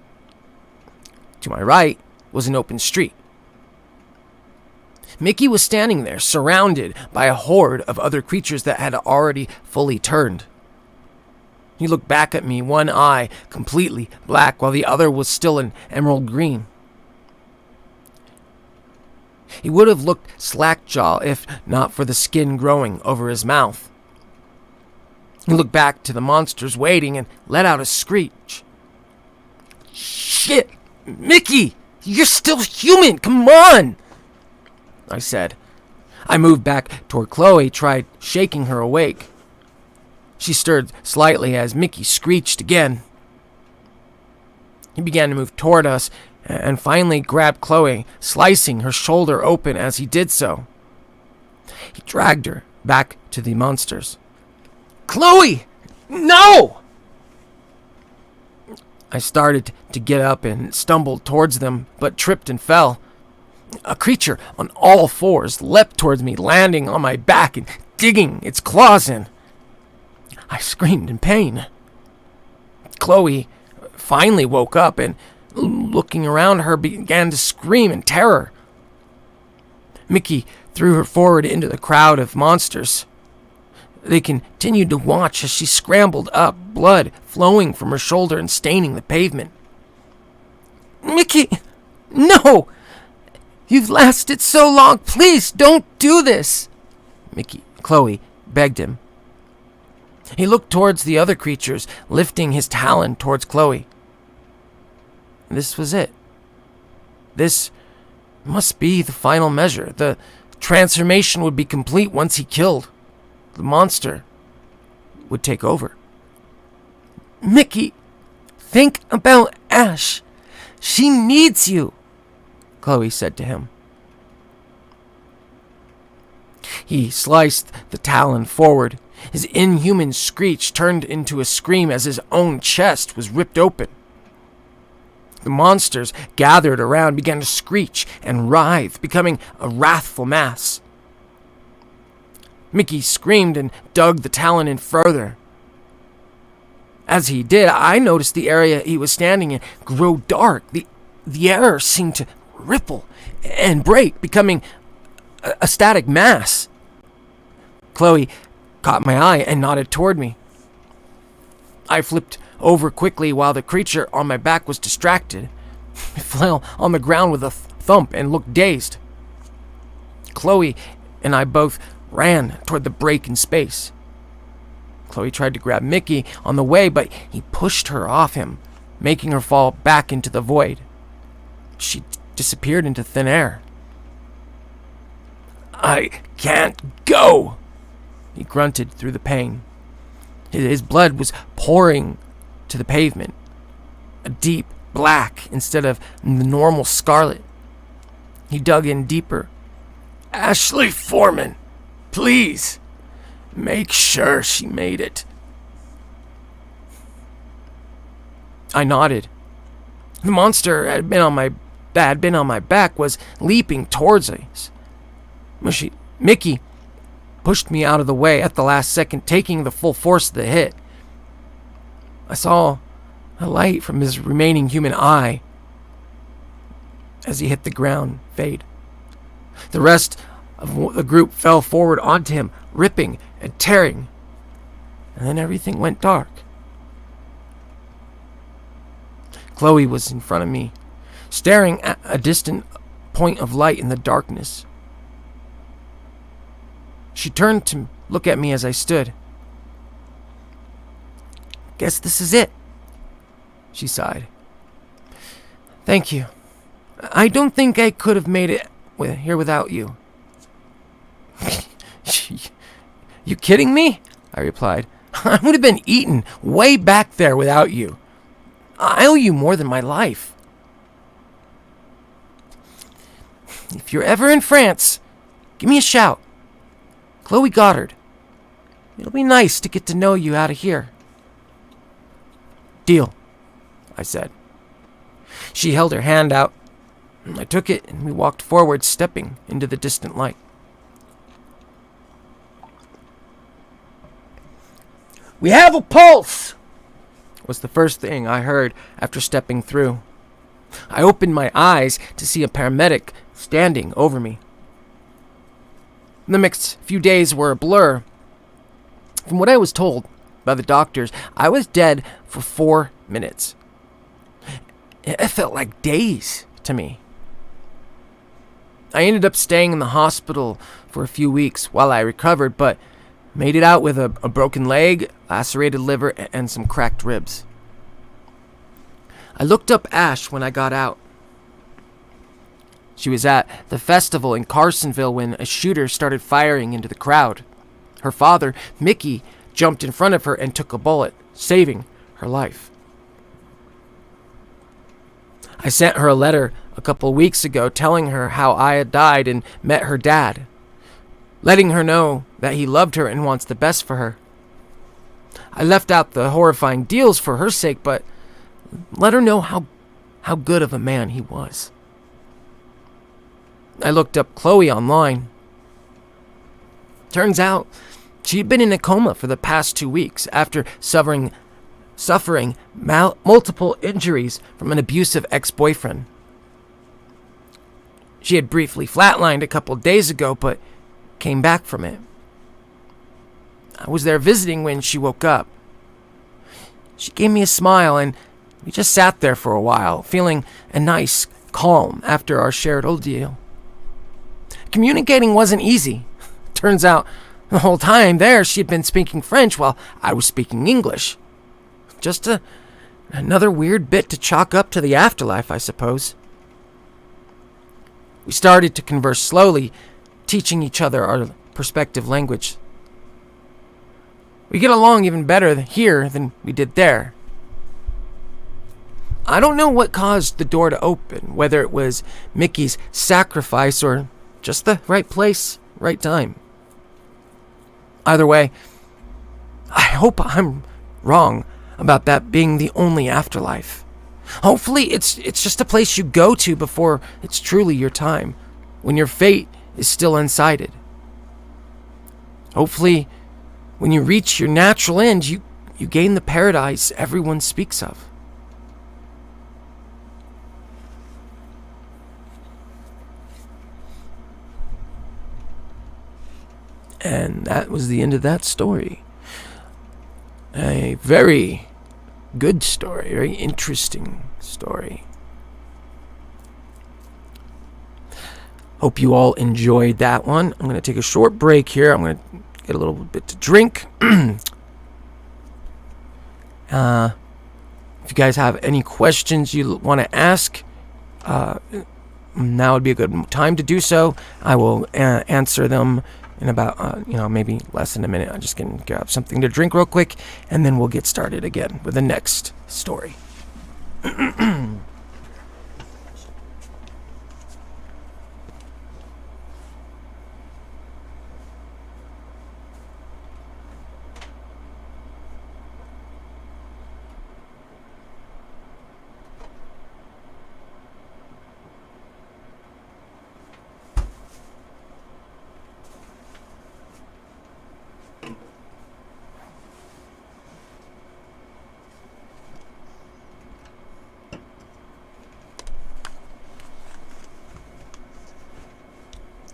A: To my right was an open street. Mickey was standing there, surrounded by a horde of other creatures that had already fully turned. He looked back at me, one eye completely black, while the other was still an emerald green. He would have looked slack-jawed if not for the skin growing over his mouth. He looked back to the monsters waiting and let out a screech. "Shit! Mickey! You're still human! Come on!" I said. I moved back toward Chloe, tried shaking her awake. She stirred slightly as Mickey screeched again. He began to move toward us and finally grabbed Chloe, slicing her shoulder open as he did so. He dragged her back to the monsters. "Chloe! No!" I started to get up and stumbled towards them, but tripped and fell. A creature on all fours leapt towards me, landing on my back and digging its claws in. I screamed in pain. Chloe finally woke up and, looking around her, began to scream in terror. Mickey threw her forward into the crowd of monsters. They continued to watch as she scrambled up, blood flowing from her shoulder and staining the pavement. "Mickey, no! You've lasted so long. Please don't do this!" Chloe begged him. He looked towards the other creatures, lifting his talon towards Chloe. This was it. This must be the final measure. The transformation would be complete once he killed. The monster would take over.
C: Mickey, think about Ash. She needs you, Chloe said to him.
A: He sliced the talon forward. His inhuman screech turned into a scream as his own chest was ripped open. The monsters gathered around began to screech and writhe, becoming a wrathful mass. Mickey screamed and dug the talon in further. As he did, I noticed the area he was standing in grow dark. The air seemed to ripple and break, becoming a static mass. Chloe caught my eye and nodded toward me. I flipped over quickly while the creature on my back was distracted. It fell on the ground with a thump and looked dazed. Chloe and I both ran toward the break in space. Chloe tried to grab Mickey on the way, but he pushed her off him, making her fall back into the void. She disappeared into thin air.
C: I can't go,
A: he grunted through the pain. His blood was pouring to the pavement, a deep black instead of the normal scarlet. He dug in deeper.
C: Ashley Foreman, please, make sure she made it.
A: I nodded. The monster that had been on my back was leaping towards us. Mickey pushed me out of the way at the last second, taking the full force of the hit. I saw a light from his remaining human eye as he hit the ground fade. The rest of the group fell forward onto him, ripping and tearing, and then everything went dark. Chloe was in front of me, staring at a distant point of light in the darkness. She turned to look at me as I stood.
C: Guess this is it,
A: she sighed. Thank you. I don't think I could have made it here without you. You kidding me? I replied. I would have been eaten way back there without you. I owe you more than my life. If you're ever in France, give me a shout. Chloe Goddard. It'll be nice to get to know you out of here. Deal, I said. She held her hand out. I took it and we walked forward, stepping into the distant light.
C: We have a pulse,
A: was the first thing I heard after stepping through. I opened my eyes to see a paramedic standing over me. The next few days were a blur. From what I was told by the doctors, I was dead for 4 minutes. It felt like days to me. I ended up staying in the hospital for a few weeks while I recovered, but made it out with a broken leg, lacerated liver, and some cracked ribs. I looked up Ash when I got out. She was at the festival in Carsonville when a shooter started firing into the crowd. Her father, Mickey, jumped in front of her and took a bullet, saving her life. I sent her a letter a couple weeks ago telling her how I had died and met her dad, letting her know that he loved her and wants the best for her. I left out the horrifying deals for her sake, but let her know how good of a man he was. I looked up Chloe online. Turns out she'd been in a coma for the past 2 weeks after suffering multiple injuries from an abusive ex-boyfriend. She had briefly flatlined a couple days ago, but came back from it. I was there visiting when she woke up. She gave me a smile, and we just sat there for a while, feeling a nice calm after our shared ordeal. Communicating wasn't easy. Turns out The whole time there, she had been speaking French while I was speaking English. Just another weird bit to chalk up to the afterlife, I suppose. We started to converse slowly, teaching each other our respective language. We get along even better here than we did there. I don't know what caused the door to open, whether it was Mickey's sacrifice or just the right place, right time. Either way, I hope I'm wrong about that being the only afterlife. Hopefully it's just a place you go to before it's truly your time, when your fate is still undecided. Hopefully, when you reach your natural end, you gain the paradise everyone speaks of. And that was the end of that story. A very good story, very interesting story. Hope you all enjoyed that one. I'm going to take a short break here. I'm going to get a little bit to drink. If you guys have any questions you want to ask, now would be a good time to do so. I will answer them in about, maybe less than a minute. I'm just going to grab something to drink real quick, and then we'll get started again with the next story.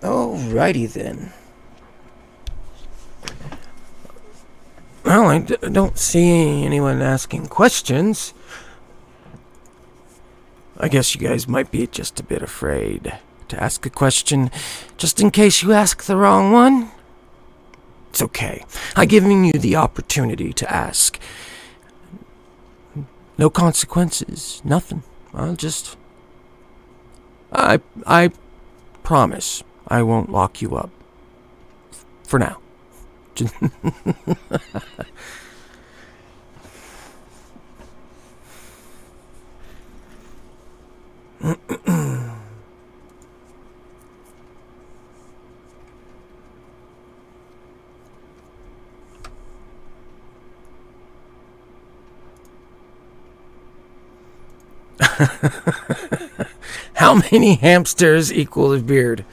A: Alrighty then. Well, I don't see anyone asking questions. I guess you guys might be just a bit afraid to ask a question, just in case you ask the wrong one. It's okay. I'm giving you the opportunity to ask. No consequences, nothing. I promise I won't lock you up. For now. How many hamsters equal a beard?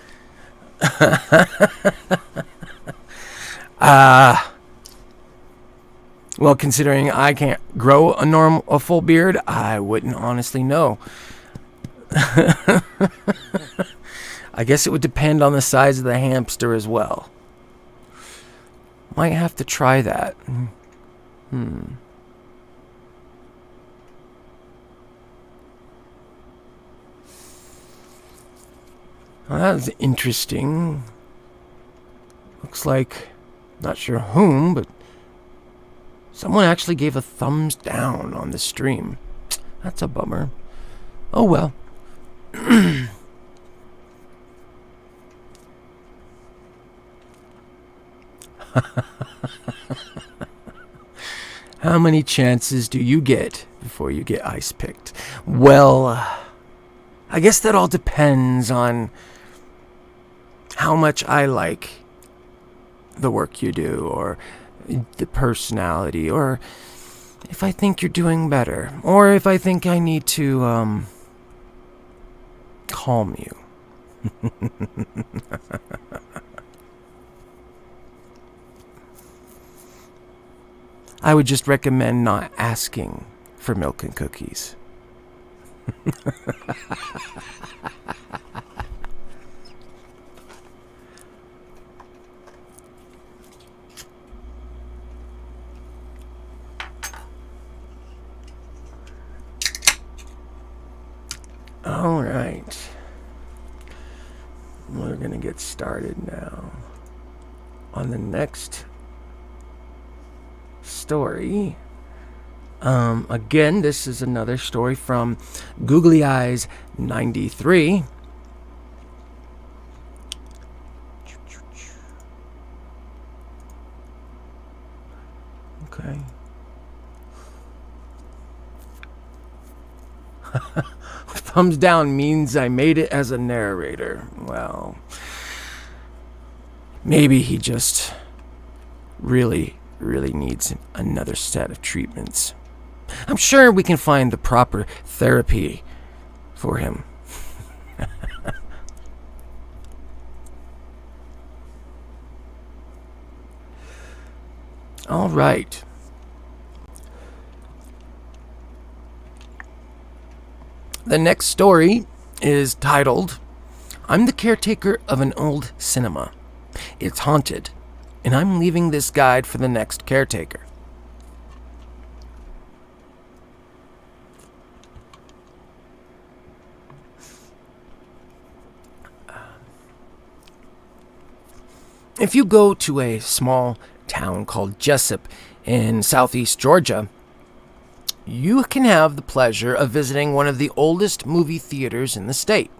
A: Well, considering I can't grow a full beard, I wouldn't honestly know. I guess it would depend on the size of the hamster as well. Might have to try that. Well, that was interesting. Looks like, not sure whom, but someone actually gave a thumbs down on the stream. That's a bummer. Oh well. How many chances do you get before you get ice picked? Well, I guess that all depends on how much I like the work you do, or the personality, or if I think you're doing better, or if I think I need to calm you. I would just recommend not asking for milk and cookies. All right. We're going to get started now. on the next story. Again, this is another story from Googly Eyes 93. Okay. Thumbs down means I made it as a narrator. Well, maybe he just really needs another set of treatments. I'm sure we can find the proper therapy for him. All right. The next story is titled, I'm the caretaker of an old cinema. It's haunted, and I'm leaving this guide for the next caretaker. If you go to a small town called Jessup in southeast Georgia, you can have the pleasure of visiting one of the oldest movie theaters in the state.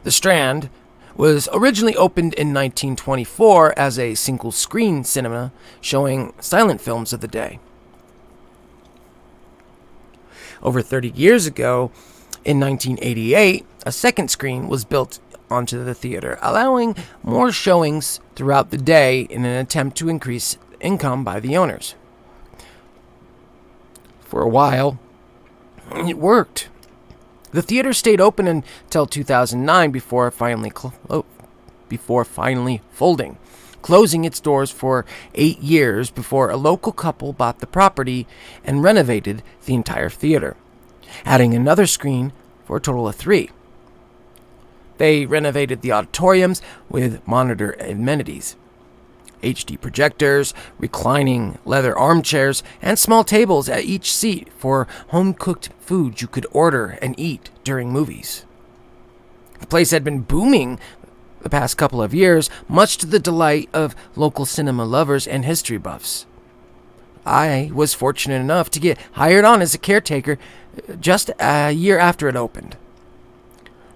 A: The Strand was originally opened in 1924 as a single-screen cinema showing silent films of the day. Over 30 years ago, in 1988, a second screen was built onto the theater, allowing more showings throughout the day in an attempt to increase income by the owners. For a while, it worked. The theater stayed open until 2009 before finally folding, closing its doors for 8 years before a local couple bought the property and renovated the entire theater, adding another screen for a total of 3. They renovated the auditoriums with monitor amenities, HD projectors, reclining leather armchairs, and small tables at each seat for home-cooked food you could order and eat during movies. The place had been booming the past couple of years, much to the delight of local cinema lovers and history buffs. I was fortunate enough to get hired on as a caretaker just a year after it opened.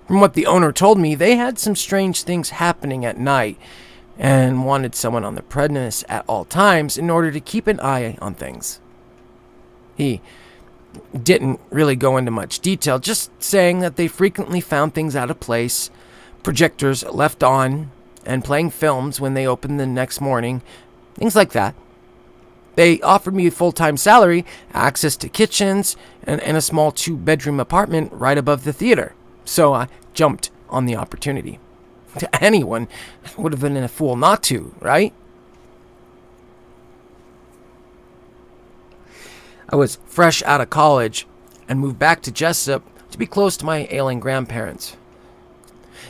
A: From what the owner told me, they had some strange things happening at night and wanted someone on the premise at all times in order to keep an eye on things. He didn't really go into much detail, just saying that they frequently found things out of place, projectors left on, and playing films when they opened the next morning, things like that. They offered me a full-time salary, access to kitchens, and a small 2-bedroom apartment right above the theater. So I jumped on the opportunity. To anyone, would have been a fool not to, right? I was fresh out of college and moved back to Jessup to be close to my ailing grandparents.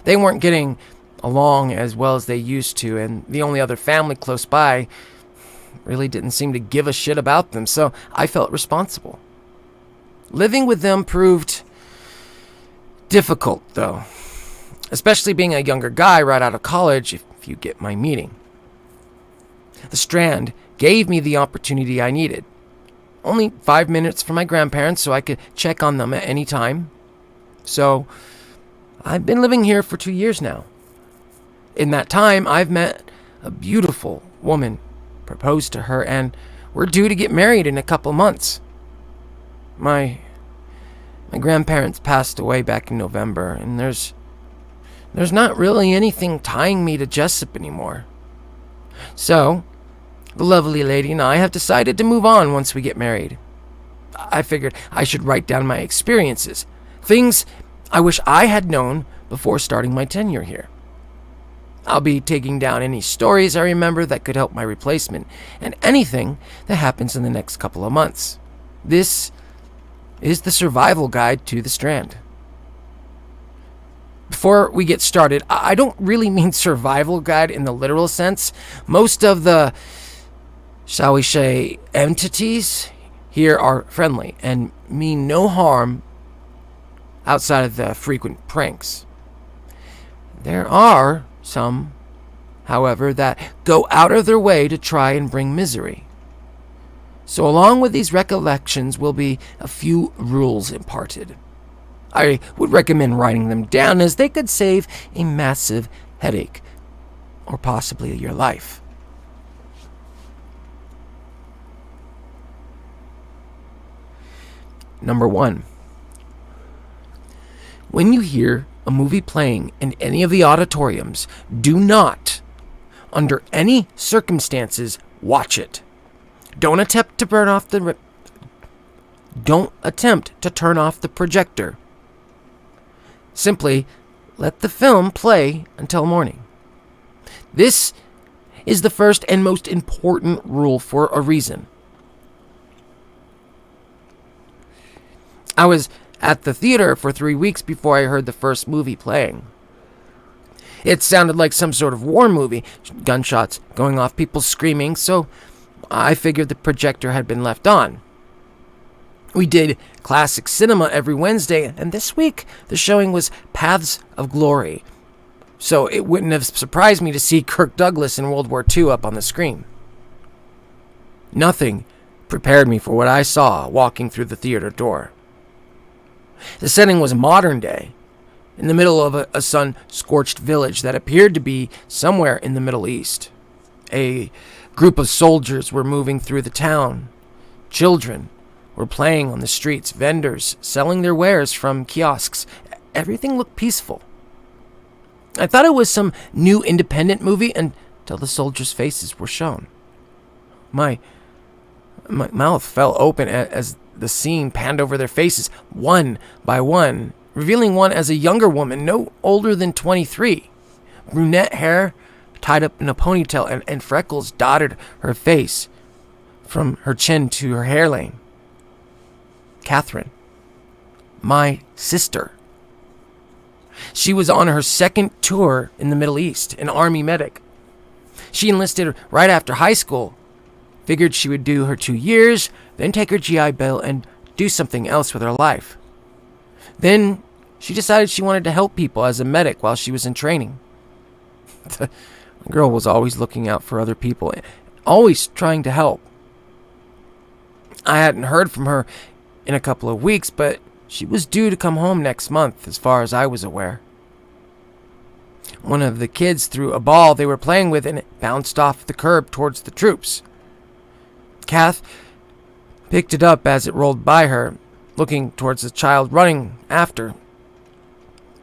A: They weren't getting along as well as they used to, and the only other family close by really didn't seem to give a shit about them, so I felt responsible. Living with them proved difficult, though, especially being a younger guy right out of college, if you get my meaning. The Strand gave me the opportunity I needed. Only 5 minutes from my grandparents, so I could check on them at any time. So, I've been living here for 2 years now. In that time, I've met a beautiful woman, proposed to her, and we're due to get married in a couple months. My grandparents passed away back in November, and there's not really anything tying me to Jessup anymore. So, the lovely lady and I have decided to move on once we get married. I figured I should write down my experiences, things I wish I had known before starting my tenure here. I'll be taking down any stories I remember that could help my replacement, and anything that happens in the next couple of months. This is the survival guide to the Strand. Before we get started, I don't really mean survival guide in the literal sense. Most of the, shall we say, entities here are friendly and mean no harm outside of the frequent pranks. There are some however, that go out of their way to try and bring misery. So along with these recollections will be a few rules imparted. I would recommend writing them down, as they could save a massive headache, or possibly your life. Number 1. When you hear a movie playing in any of the auditoriums, do not, under any circumstances, watch it. Don't attempt to turn off the projector. Simply let the film play until morning. This is the first and most important rule for a reason. I was at the theater for 3 weeks before I heard the first movie playing. It sounded like some sort of war movie, gunshots going off, people screaming, so I figured the projector had been left on. We did classic cinema every Wednesday, and this week the showing was Paths of Glory, so it wouldn't have surprised me to see Kirk Douglas in World War II up on the screen. Nothing prepared me for what I saw walking through the theater door. The setting was modern day, in the middle of a sun-scorched village that appeared to be somewhere in the Middle East. A group of soldiers were moving through the town. Children were playing on the streets, vendors selling their wares from kiosks. Everything looked peaceful. I thought it was some new independent movie until the soldiers' faces were shown. My mouth fell open as the scene panned over their faces, one by one, revealing one as a younger woman, no older than 23. Brunette hair tied up in a ponytail, and freckles dotted her face from her chin to her hairline. Catherine, my sister. She was on her second tour in the Middle East, an army medic. She enlisted right after high school. Figured she would do her 2 years, then take her GI Bill and do something else with her life. Then she decided she wanted to help people as a medic while she was in training. The girl was always looking out for other people, always trying to help. I hadn't heard from her in a couple of weeks, but she was due to come home next month, as far as I was aware. One of the kids threw a ball they were playing with, and it bounced off the curb towards the troops. Kath picked it up as it rolled by her, looking towards the child running after.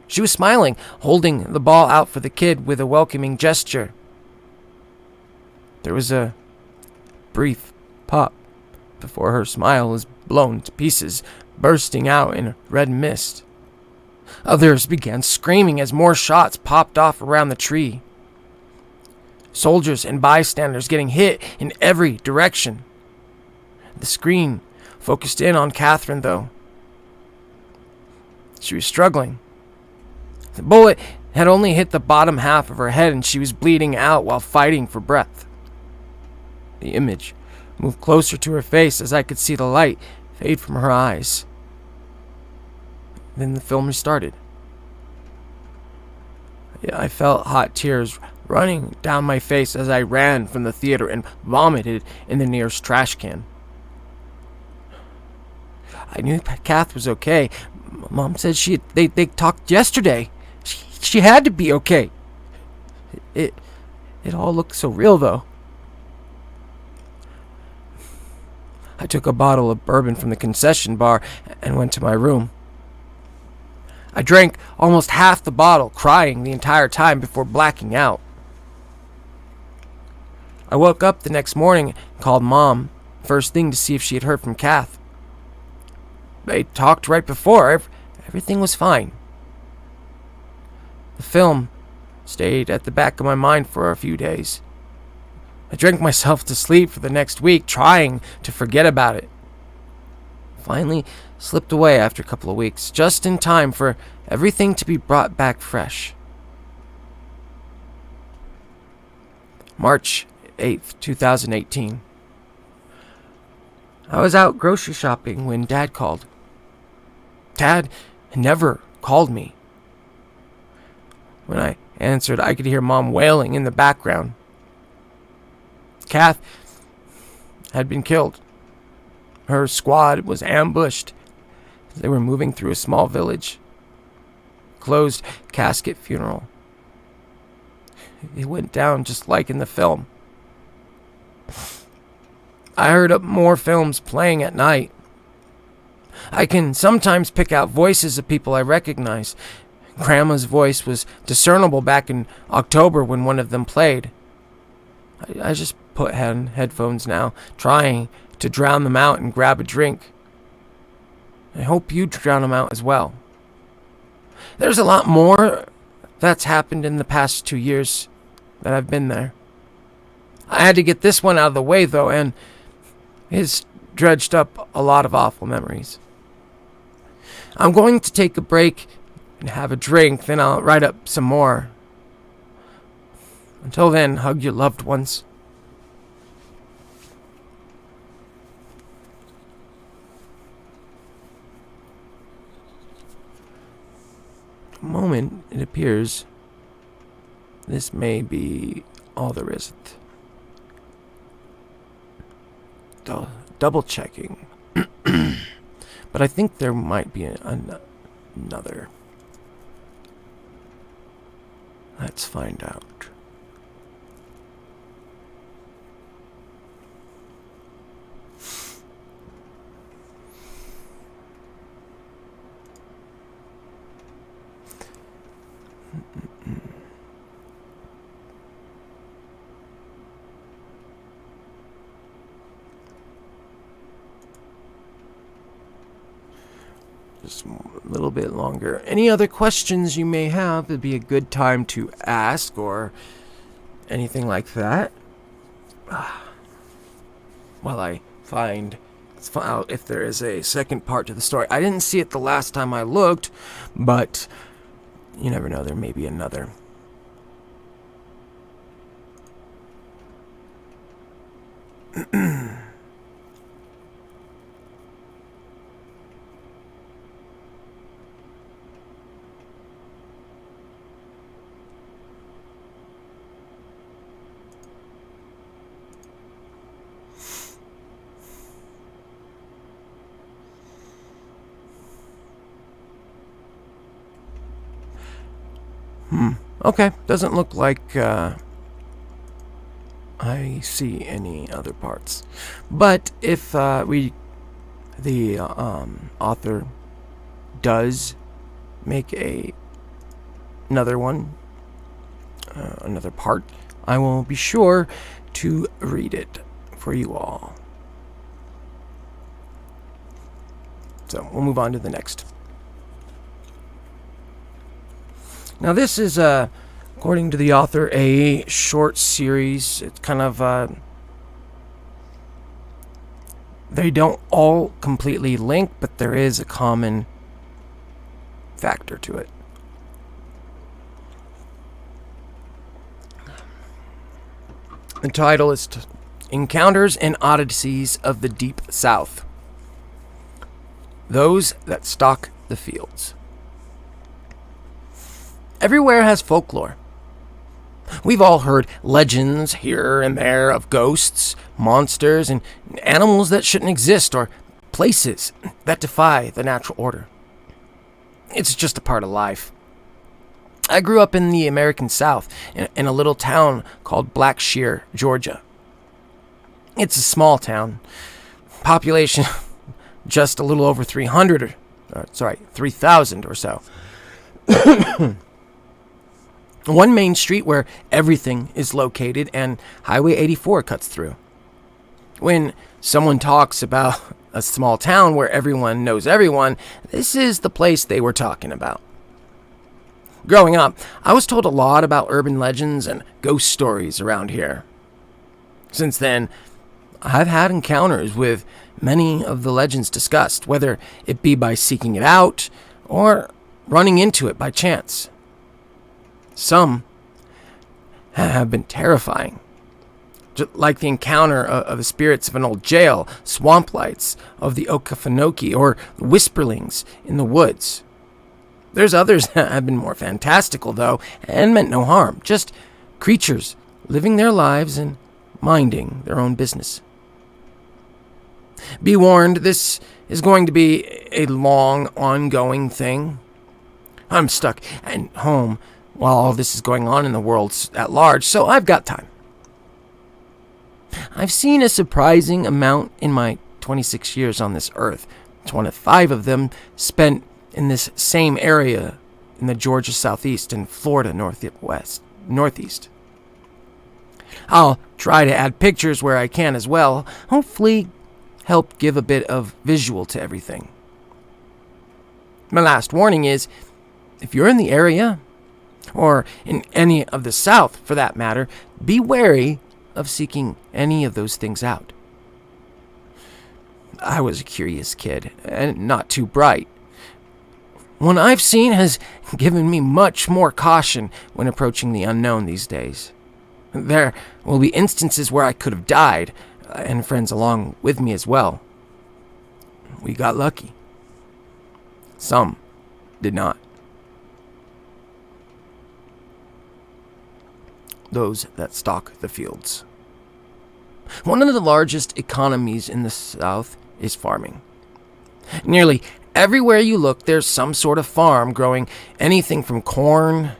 A: She was smiling, holding the ball out for the kid with a welcoming gesture. There was a brief pop before her smile was blown to pieces, bursting out in a red mist. Others began screaming as more shots popped off around the tree. Soldiers and bystanders getting hit in every direction. The screen focused in on Catherine, though. She was struggling. The bullet had only hit the bottom half of her head, and she was bleeding out while fighting for breath. The image moved closer to her face as I could see the light fade from her eyes. Then the film restarted. I felt hot tears running down my face as I ran from the theater and vomited in the nearest trash can. I knew Kath was okay. Mom said they talked yesterday. She had to be okay. It all looked so real, though. I took a bottle of bourbon from the concession bar and went to my room. I drank almost half the bottle, crying the entire time before blacking out. I woke up the next morning and called Mom first thing to see if she had heard from Kath. They talked right before. Everything was fine. The film stayed at the back of my mind for a few days. I drank myself to sleep for the next week, trying to forget about it. Finally slipped away after a couple of weeks, just in time for everything to be brought back fresh. March 8th, 2018. I was out grocery shopping when Dad called. Dad never called me. When I
C: answered, I could hear Mom wailing in the background. Kath had been killed. Her squad was ambushed. They were moving through a small village. Closed casket funeral. It went down just like in the film. I heard more films playing at night. I can sometimes pick out voices of people I recognize. Grandma's voice was discernible back in October when one of them played. I just put headphones now, trying to drown them out and grab a drink. I hope you drown them out as well. There's a lot more that's happened in the past 2 years that I've been there. I had to get this one out of the way, though, and it's dredged up a lot of awful memories. I'm going to take a break and have a drink, then I'll write up some more. Until then, hug your loved ones. A moment, it appears this may be all there isn't. Double checking. But I think there might be another. Let's find out. Just a little bit longer. Any other questions you may have, it'd be a good time to ask or anything like that. While I find out if there is a second part to the story. I didn't see it the last time I looked, but you never know, there may be another. Okay, doesn't look like I see any other parts. But if the author does make another one, another part, I will be sure to read it for you all. So we'll move on to the next. Now this is, according to the author, a short series. It's kind of, they don't all completely link, but there is a common factor to it. The title is Encounters and Oddities of the Deep South. Those that stalk the fields. Everywhere has folklore. We've all heard legends here and there of ghosts, monsters, and animals that shouldn't exist, or places that defy the natural order. It's just a part of life. I grew up in the American South, in a little town called Blackshear, Georgia. It's a small town. Population just a little over 3,000 or so. One main street where everything is located, and Highway 84 cuts through. When someone talks about a small town where everyone knows everyone, this is the place they were talking about. Growing up, I was told a lot about urban legends and ghost stories around here. Since then, I've had encounters with many of the legends discussed, whether it be by seeking it out or running into it by chance. Some have been terrifying, just like the encounter of the spirits of an old jail, swamp lights of the Okefenokee, or whisperlings in the woods.
A: There's others that have been more fantastical, though, and meant no harm. Just creatures living their lives and minding their own business. Be warned, this is going to be a long, ongoing thing. I'm stuck at home while all this is going on in the world at large, so I've got time. I've seen a surprising amount in my 26 years on this earth. 25 of them spent in this same area in the Georgia Southeast and Florida Northeast. I'll try to add pictures where I can as well, hopefully help give a bit of visual to everything. My last warning is, if you're in the area, or in any of the South for that matter, be wary of seeking any of those things out. I was a curious kid, and not too bright. What I've seen has given me much more caution when approaching the unknown these days. There will be instances where I could have died, and friends along with me as well. We got lucky. Some did not. Those that stalk the fields. One of the largest economies in the South is farming. Nearly everywhere you look, there's some sort of farm growing anything from corn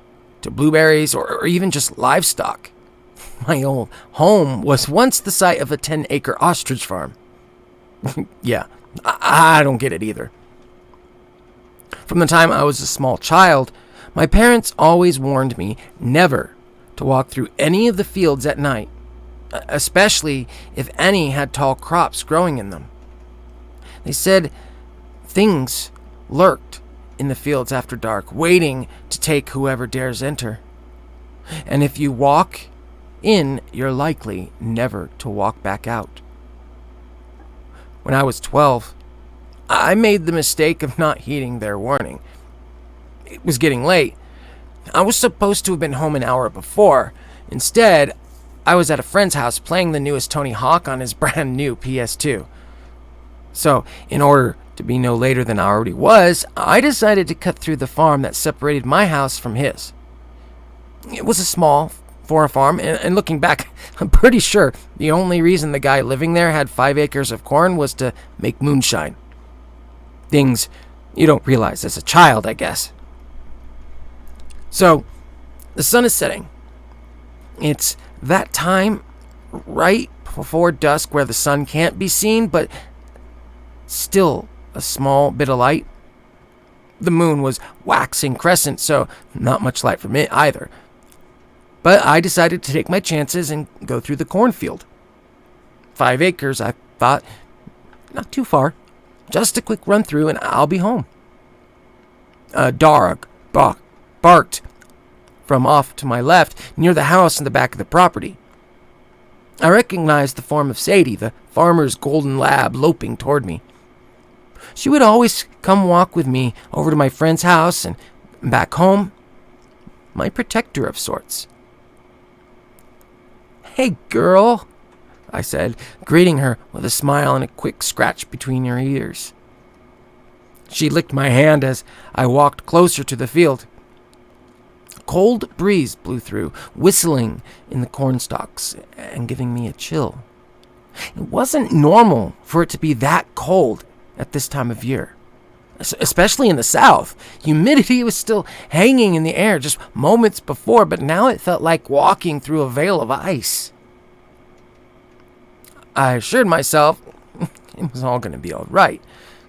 A: to blueberries or even just livestock. My old home was once the site of a 10-acre ostrich farm. Yeah, I don't get it either. From the time I was a small child, my parents always warned me never to walk through any of the fields at night, especially if any had tall crops growing in them. They said things lurked in the fields after dark, waiting to take whoever dares enter. And if you walk in, you're likely never to walk back out. When I was 12, I made the mistake of not heeding their warning. It was getting late. I was supposed to have been home an hour before. Instead, I was at a friend's house playing the newest Tony Hawk on his brand new PS2. So, in order to be no later than I already was, I decided to cut through the farm that separated my house from his. It was a small farm, and looking back, I'm pretty sure the only reason the guy living there had 5 acres of corn was to make moonshine. Things you don't realize as a child, I guess. So, the sun is setting. It's that time right before dusk where the sun can't be seen, but still a small bit of light. The moon was waxing crescent, so not much light from it either. But I decided to take my chances and go through the cornfield. 5 acres, I thought, not too far. Just a quick run through and I'll be home. A dog barked from off to my left near the house in the back of the property. I recognized the form of Sadie, the farmer's golden lab, loping toward me. She would always come walk with me over to my friend's house and back home. My protector of sorts. "Hey, girl," I said, greeting her with a smile and a quick scratch between her ears. She licked my hand as I walked closer to the field. A cold breeze blew through, whistling in the cornstalks and giving me a chill. It wasn't normal for it to be that cold at this time of year, especially in the South. Humidity was still hanging in the air just moments before, but now it felt like walking through a veil of ice. I assured myself it was all going to be all right.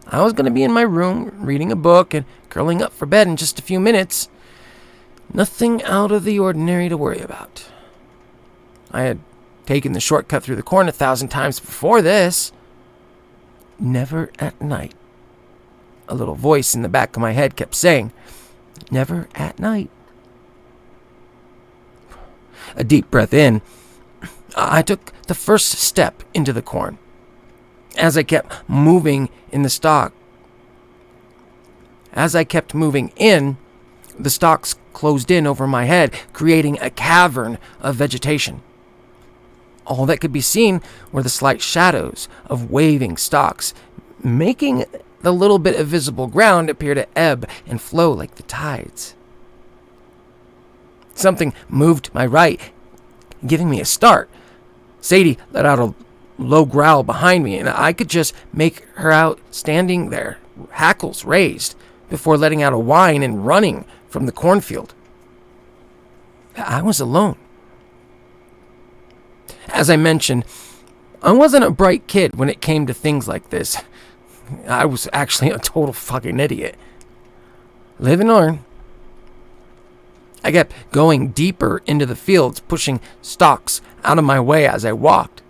A: I was going to be in my room reading a book and curling up for bed in just a few minutes. Nothing out of the ordinary to worry about. I had taken the shortcut through the corn 1,000 times before this. Never at night. A little voice in the back of my head kept saying, "Never at night." A deep breath in, I took the first step into the corn. As I kept moving in, the stalks closed in over my head, creating a cavern of vegetation. All that could be seen were the slight shadows of waving stalks, making the little bit of visible ground appeared to ebb and flow like the tides. Something moved to my right, giving me a start. Sadie let out a low growl behind me, and I could just make her out standing there, hackles raised, before letting out a whine and running from the cornfield. I was alone. As I mentioned, I wasn't a bright kid when it came to things like this. I was actually a total fucking idiot. Live and learn. I kept going deeper into the fields, pushing stalks out of my way as I walked.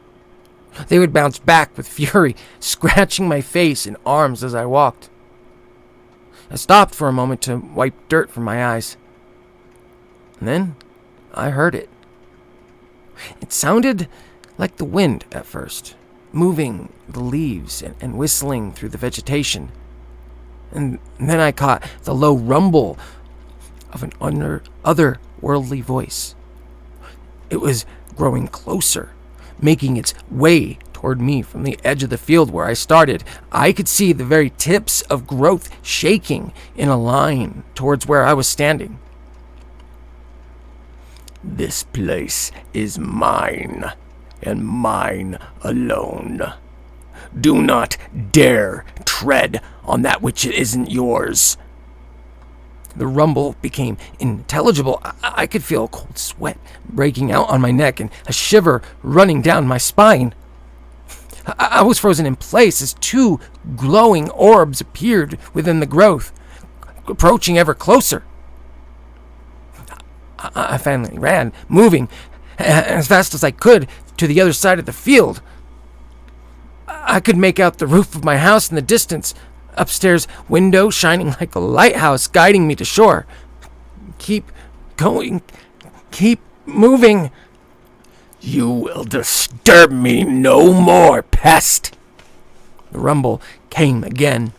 A: They would bounce back with fury, scratching my face and arms as I walked. I stopped for a moment to wipe dirt from my eyes. And then I heard it. It sounded like the wind at first, moving the leaves and whistling through the vegetation. And then I caught the low rumble of an otherworldly voice. It was growing closer, making its way toward me from the edge of the field where I started. I could see the very tips of growth shaking in a line towards where I was standing.
C: This place is mine, and mine alone. Do not dare tread on that which isn't yours.
A: The rumble became intelligible. I could feel a cold sweat breaking out on my neck and a shiver running down my spine. I was frozen in place as two glowing orbs appeared within the growth, approaching ever closer. I finally ran, moving as fast as I could to the other side of the field. I could make out the roof of my house in the distance, upstairs window shining like a lighthouse guiding me to shore. Keep going. Keep moving.
C: You will disturb me no more, pest.
A: The rumble came again.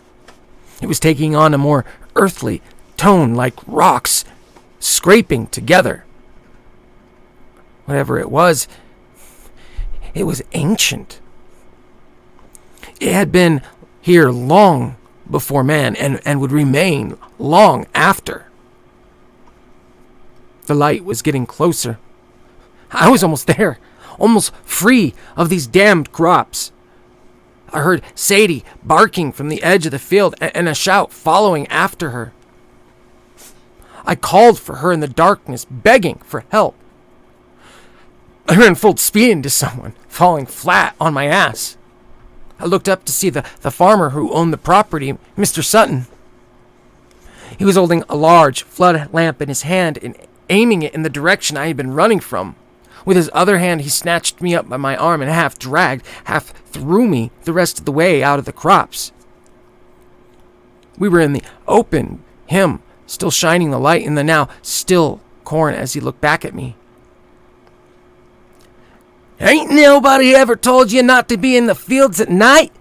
A: It was taking on a more earthly tone, like rocks scraping together. Whatever it was ancient. It had been here long before man and would remain long after. The light was getting closer. I was almost there, almost free of these damned crops. I heard Sadie barking from the edge of the field and a shout following after her. I called for her in the darkness, begging for help. I ran full speed into someone, falling flat on my ass. I looked up to see the farmer who owned the property, Mr. Sutton. He was holding a large flood lamp in his hand and aiming it in the direction I had been running from. With his other hand, he snatched me up by my arm and half dragged, half threw me the rest of the way out of the crops. We were in the open, him still shining the light in the now still corn as he looked back at me.
B: Ain't nobody ever told you not to be in the fields at night?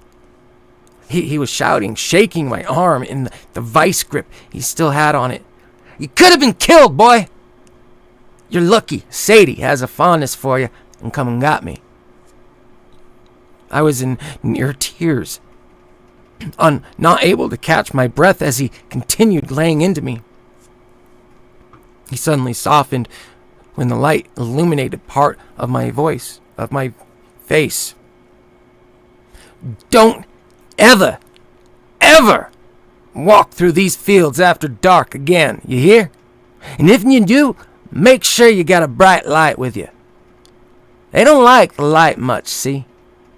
A: He was shouting, shaking my arm in the vice grip he still had on it.
B: You could have been killed, boy.
A: You're lucky Sadie has a fondness for you and come and got me. I was in near tears, not able to catch my breath as he continued laying into me. He suddenly softened when the light illuminated part of my voice, of my face.
B: Don't ever walk through these fields after dark again, you hear? And if you do, make sure you got a bright light with you. They don't like the light much, see?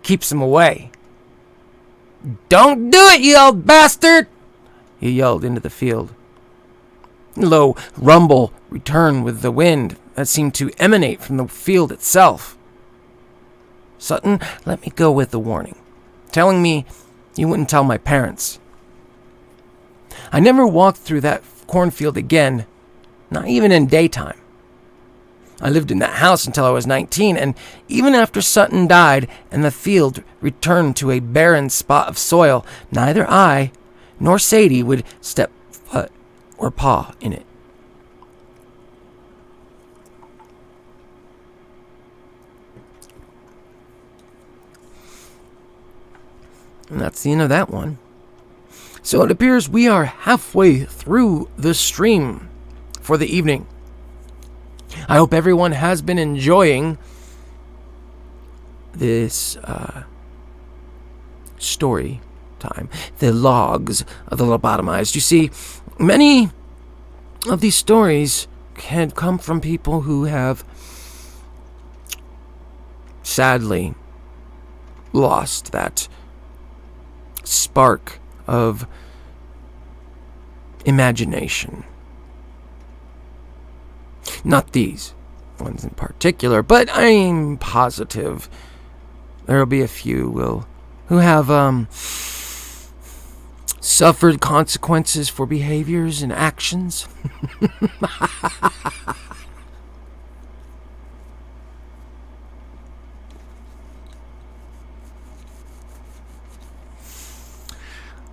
B: Keeps them away. Don't do it, you old bastard!
A: He yelled into the field. A low rumble returned with the wind that seemed to emanate from the field itself. Sutton let me go with the warning, telling me he wouldn't tell my parents. I never walked through that cornfield again, not even in daytime. I lived in that house until I was 19, and even after Sutton died and the field returned to a barren spot of soil, neither I nor Sadie would step foot or paw in it. And that's the end of that one. So it appears we are halfway through the stream for the evening. I hope everyone has been enjoying this story time, the logs of the Lobotomized. You see, many of these stories can come from people who have sadly lost that spark of imagination. Not these ones in particular, but I'm positive there will be a few who have suffered consequences for behaviors and actions.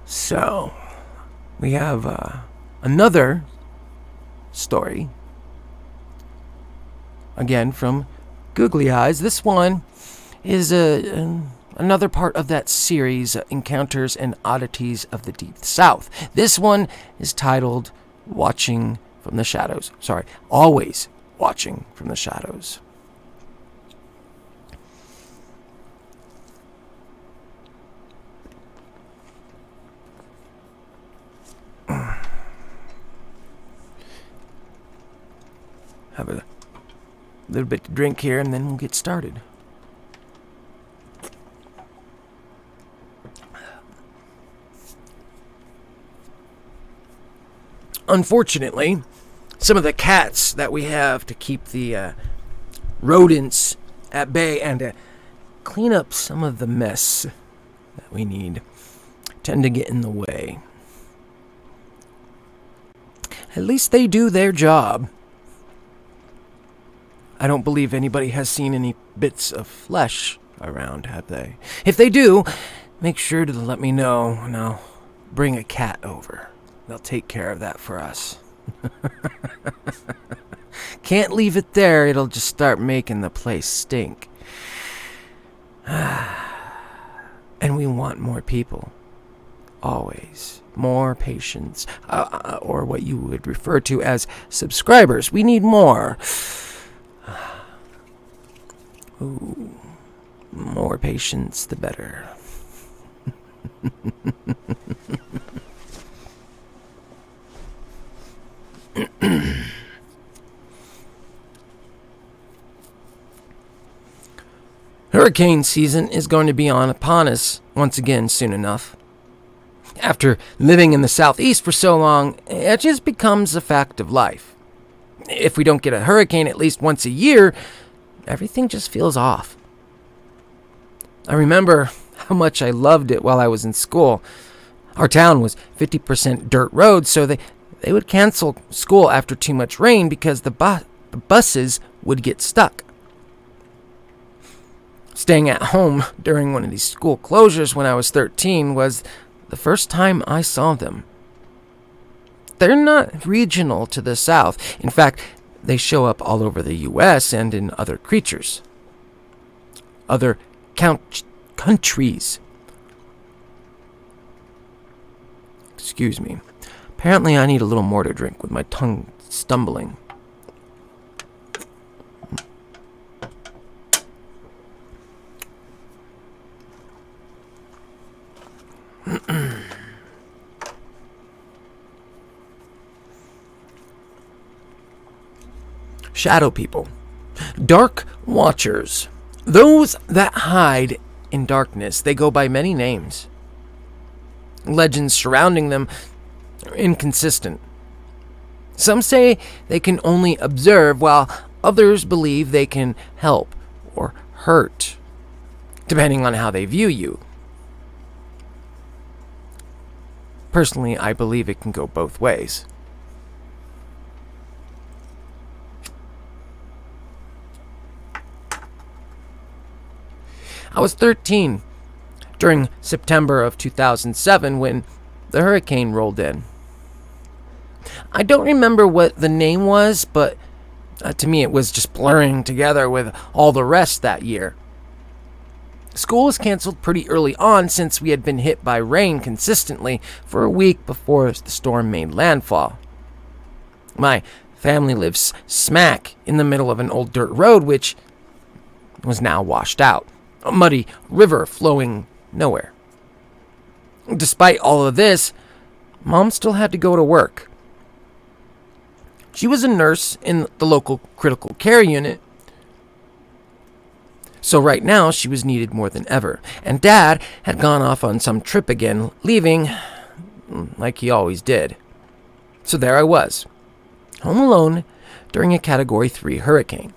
A: So, we have another story, again from Googly Eyes. This one is another part of that series, Encounters and Oddities of the Deep South. This one is titled Watching from the Shadows. Sorry, Always Watching from the Shadows. Have a little bit to drink here, and then we'll get started. Unfortunately, some of the cats that we have to keep the rodents at bay and to clean up some of the mess that we need tend to get in the way. At least they do their job. I don't believe anybody has seen any bits of flesh around, have they? If they do, make sure to let me know, and I'll bring a cat over. They'll take care of that for us. Can't leave it there, it'll just start making the place stink. And we want more people. Always. More patients. Or what you would refer to as subscribers. We need more. Ooh, more patience, the better. Hurricane season is going to be upon us once again soon enough. After living in the southeast for so long, it just becomes a fact of life. If we don't get a hurricane at least once a year, everything just feels off. I remember how much I loved it while I was in school. Our town was 50% dirt roads, so they would cancel school after too much rain because the buses would get stuck. Staying at home during one of these school closures when I was 13 was the first time I saw them. They're not regional to the South. In fact, they show up all over the U.S. and in other creatures. Other countries. Excuse me. Apparently I need a little more to drink with my tongue stumbling. Shadow people. Dark watchers. Those that hide in darkness. They go by many names. Legends surrounding them are inconsistent. Some say they can only observe, while others believe they can help or hurt, depending on how they view you. Personally, I believe it can go both ways. I was 13 during September of 2007 when the hurricane rolled in. I don't remember what the name was, but to me it was just blurring together with all the rest that year. School was canceled pretty early on since we had been hit by rain consistently for a week before the storm made landfall. My family lives smack in the middle of an old dirt road which was now washed out, a muddy river flowing nowhere. Despite all of this, Mom still had to go to work. She was a nurse in the local critical care unit, so right now she was needed more than ever. And Dad had gone off on some trip again, leaving like he always did. So there I was, home alone during a Category 3 hurricane.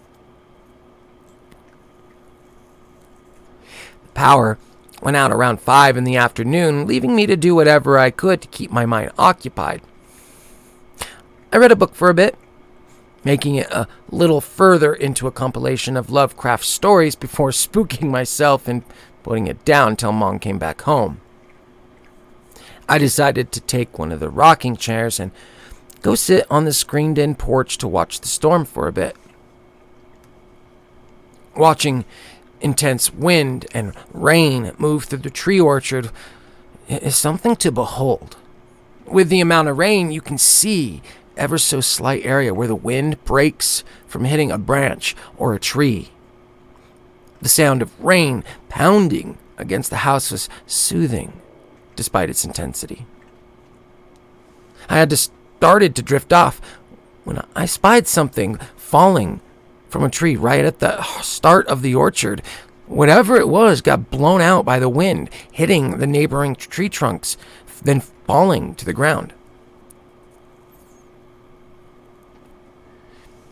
A: The power went out around 5 in the afternoon, leaving me to do whatever I could to keep my mind occupied. I read a book for a bit, making it a little further into a compilation of Lovecraft stories before spooking myself and putting it down till Mom came back home. I decided to take one of the rocking chairs and go sit on the screened-in porch to watch the storm for a bit. Watching intense wind and rain move through the tree orchard is something to behold. With the amount of rain, you can see ever so slight area where the wind breaks from hitting a branch or a tree. The sound of rain pounding against the house was soothing, despite its intensity. I had started to drift off when I spied something falling from a tree right at the start of the orchard. Whatever it was got blown out by the wind, hitting the neighboring tree trunks, then falling to the ground.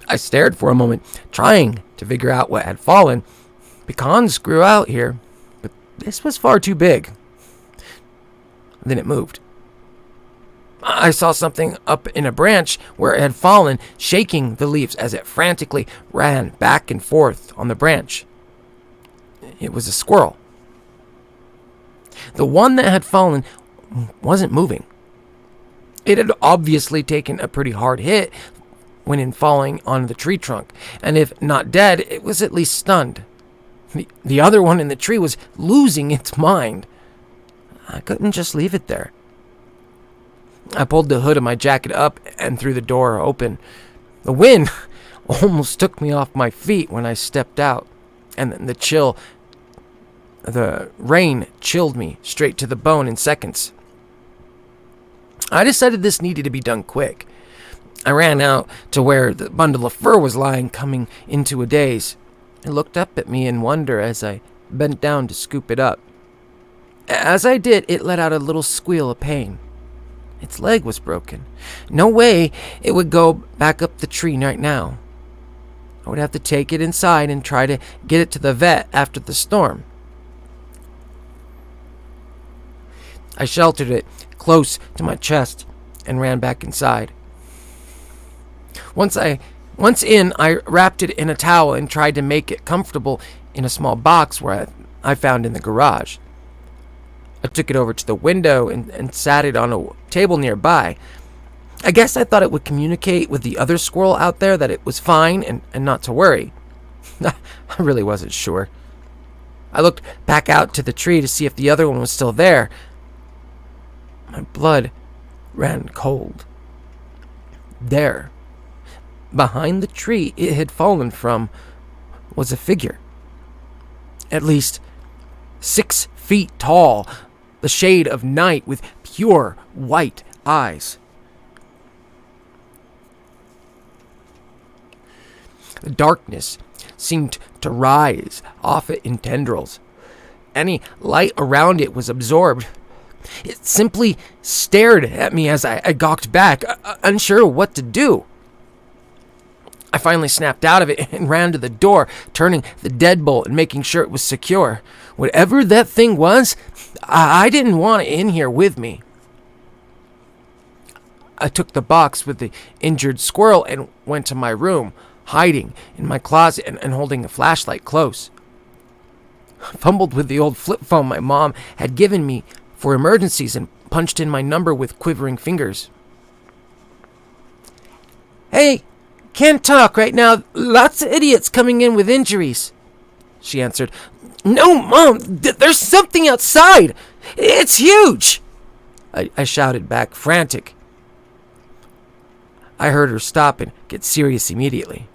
A: I stared for a moment, trying to figure out what had fallen. Pecans grew out here, but this was far too big. Then it moved. I saw something up in a branch where it had fallen, shaking the leaves as it frantically ran back and forth on the branch. It was a squirrel. The one that had fallen wasn't moving. It had obviously taken a pretty hard hit when in falling on the tree trunk, and if not dead, it was at least stunned. The other one in the tree was losing its mind. I couldn't just leave it there. I pulled the hood of my jacket up and threw the door open. The wind almost took me off my feet when I stepped out, and the rain chilled me straight to the bone in seconds. I decided this needed to be done quick. I ran out to where the bundle of fur was lying, coming into a daze. It looked up at me in wonder as I bent down to scoop it up. As I did, it let out a little squeal of pain. Its leg was broken. No way it would go back up the tree right now. I would have to take it inside and try to get it to the vet after the storm. I sheltered it close to my chest and ran back inside. Once in, I wrapped it in a towel and tried to make it comfortable in a small box where I found in the garage. I took it over to the window and sat it on a table nearby. I guess I thought it would communicate with the other squirrel out there that it was fine and not to worry. I really wasn't sure. I looked back out to the tree to see if the other one was still there. My blood ran cold. There, behind the tree it had fallen from, was a figure. At least 6 feet tall, the shade of night with pure white eyes. The darkness seemed to rise off it in tendrils. Any light around it was absorbed. It simply stared at me as I gawked back, unsure what to do. I finally snapped out of it and ran to the door, turning the deadbolt and making sure it was secure. Whatever that thing was, I didn't want it in here with me. I took the box with the injured squirrel and went to my room, hiding in my closet and holding a flashlight close. I fumbled with the old flip phone my mom had given me for emergencies and punched in my number with quivering fingers. "Hey, can't talk right now. Lots of idiots coming in with injuries,"
B: she answered. "No, Mom, there's something outside. It's huge!" I shouted back, frantic. I heard her stop and get serious immediately.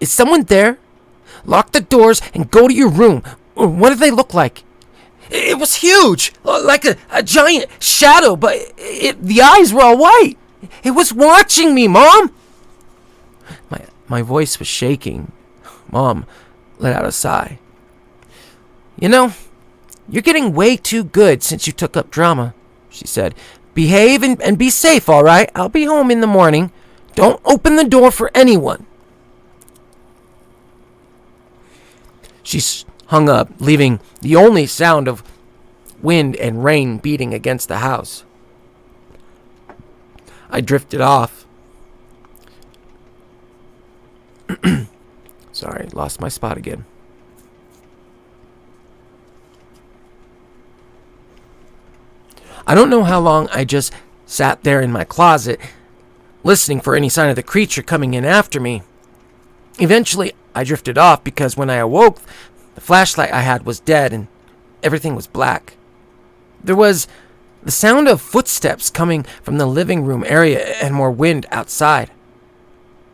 B: "Is someone there? Lock the doors and go to your room. What do they look like?" "It was huge, like a giant shadow, but the eyes were all white. It was watching me, Mom." My voice was shaking. Mom let out a sigh. "You know, you're getting way too good since you took up drama," she said. "Behave and be safe, all right? I'll be home in the morning. Don't open the door for anyone." She hung up, leaving the only sound of wind and rain beating against the house. I drifted off. Sorry, lost my spot again. I don't know how long I just sat there in my closet, listening for any sign of the creature coming in after me. Eventually, I drifted off because when I awoke, the flashlight I had was dead and everything was black. There was the sound of footsteps coming from the living room area and more wind outside.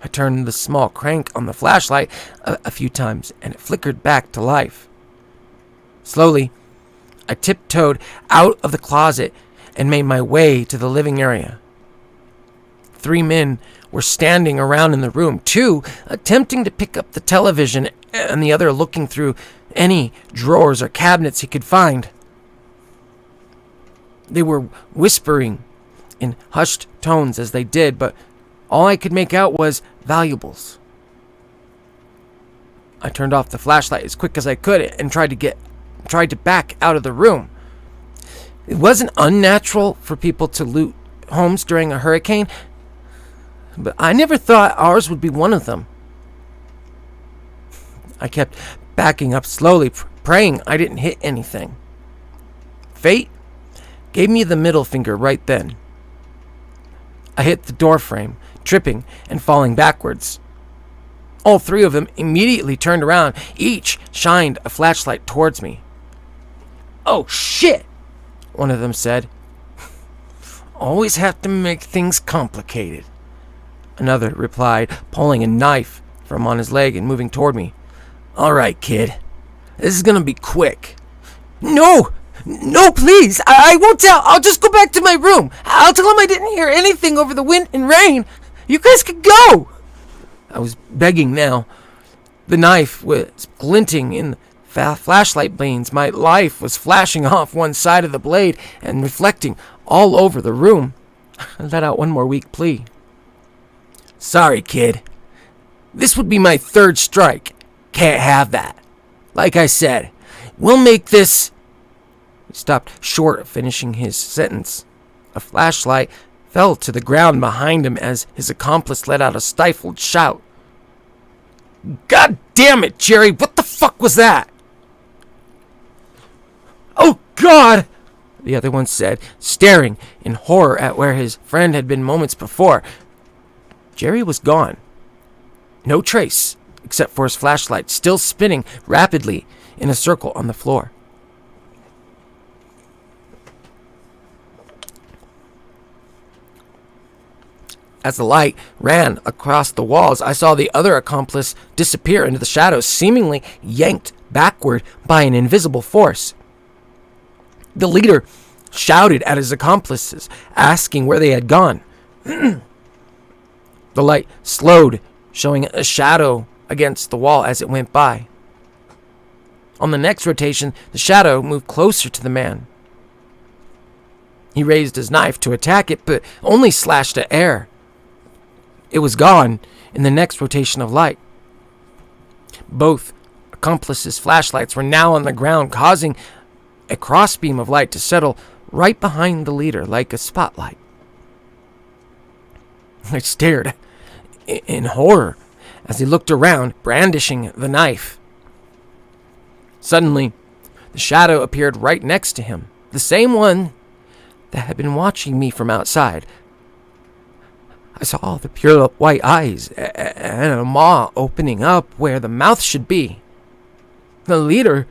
B: I turned the small crank on the flashlight a few times and it flickered back to life. Slowly, I tiptoed out of the closet and made my way to the living area. 3 men were standing around in the room, 2 attempting to pick up the television and the other looking through any drawers or cabinets he could find. They were whispering in hushed tones as they did, but all I could make out was valuables. I turned off the flashlight as quick as I could and tried to back out of the room. It wasn't unnatural for people to loot homes during a hurricane, but I never thought ours would be one of them. I kept backing up slowly, praying I didn't hit anything. Fate gave me the middle finger right then. I hit the door frame, tripping and falling backwards. All 3 of them immediately turned around. Each shined a flashlight towards me. "Oh, shit," one of them said. "Always have to make things complicated," another replied, pulling a knife from on his leg and moving toward me. "All right, kid. This is gonna be quick." No, please. I won't tell. I'll just go back to my room. I'll tell him I didn't hear anything over the wind and rain. You guys can go." I was begging now. The knife was glinting in the flashlight beams. My life was flashing off one side of the blade and reflecting all over the room. I let out one more weak plea. "Sorry, kid. This would be my 3rd strike. Can't have that. Like I said, we'll make this..." He stopped short of finishing his sentence. A flashlight fell to the ground behind him as his accomplice let out a stifled shout. "God damn it, Jerry! What the fuck was that?" "Oh, God!" the other one said, staring in horror at where his friend had been moments before. Jerry was gone. No trace, except for his flashlight still spinning rapidly in a circle on the floor. As the light ran across the walls, I saw the other accomplice disappear into the shadows, seemingly yanked backward by an invisible force. The leader shouted at his accomplices, asking where they had gone. The light slowed, showing a shadow against the wall as it went by. On the next rotation, the shadow moved closer to the man. He raised his knife to attack it, but only slashed at air. It was gone in the next rotation of light. Both accomplices' flashlights were now on the ground, causing a crossbeam of light to settle right behind the leader like a spotlight. I stared in horror as he looked around, brandishing the knife. Suddenly, the shadow appeared right next to him, the same one that had been watching me from outside.
A: I saw the pure white eyes and a maw opening up where the mouth should be. The leader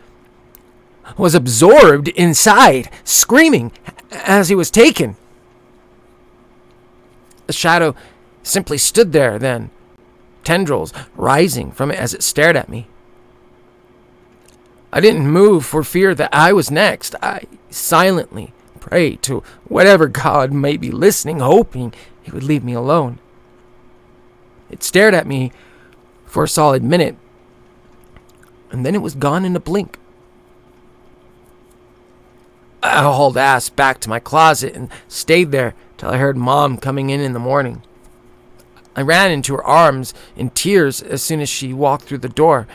A: was absorbed inside, screaming as he was taken. The shadow simply stood there then, tendrils rising from it as it stared at me. I didn't move for fear that I was next. I silently prayed to whatever God may be listening, hoping he would leave me alone. It stared at me for a solid minute, and then it was gone in a blink. I hauled ass back to my closet and stayed there till I heard Mom coming in the morning. I ran into her arms in tears as soon as she walked through the door.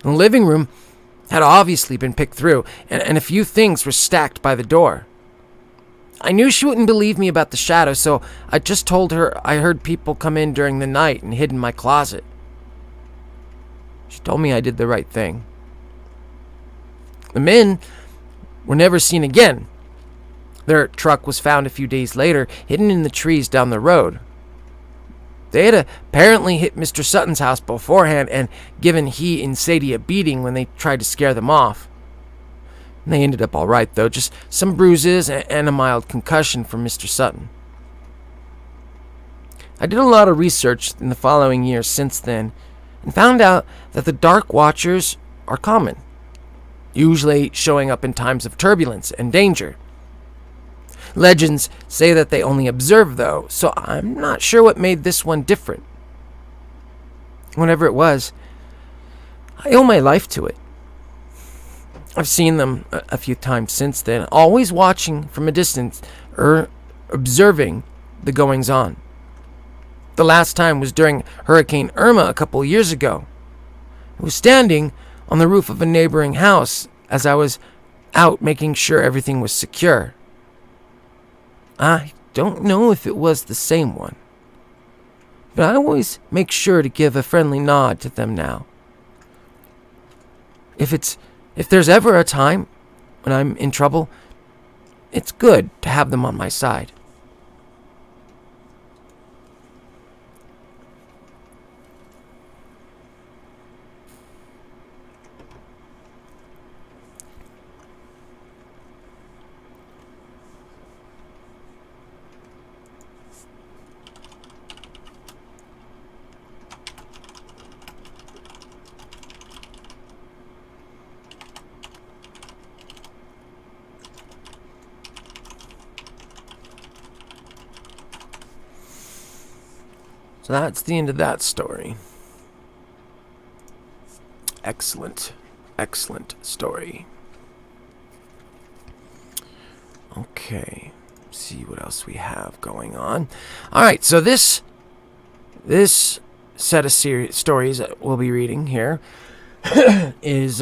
A: The living room had obviously been picked through, and a few things were stacked by the door. I knew she wouldn't believe me about the shadow, so I just told her I heard people come in during the night and hid in my closet. She told me I did the right thing. The men were never seen again. Their truck was found a few days later, hidden in the trees down the road. They had apparently hit Mr. Sutton's house beforehand and given he and Sadie a beating when they tried to scare them off. They ended up all right, though, just some bruises and a mild concussion from Mr. Sutton. I did a lot of research in the following years since then and found out that the Dark Watchers are common, usually showing up in times of turbulence and danger. Legends say that they only observe, though, so I'm not sure what made this one different. Whatever it was, I owe my life to it. I've seen them a few times since then, always watching from a distance or observing the goings-on. The last time was during Hurricane Irma a couple years ago. I was standing on the roof of a neighboring house as I was out making sure everything was secure. I don't know if it was the same one, but I always make sure to give a friendly nod to them now. If there's ever a time when I'm in trouble, it's good to have them on my side. So that's the end of that story. Excellent, excellent story. Okay, see what else we have going on. All right, so this set of stories that we'll be reading here is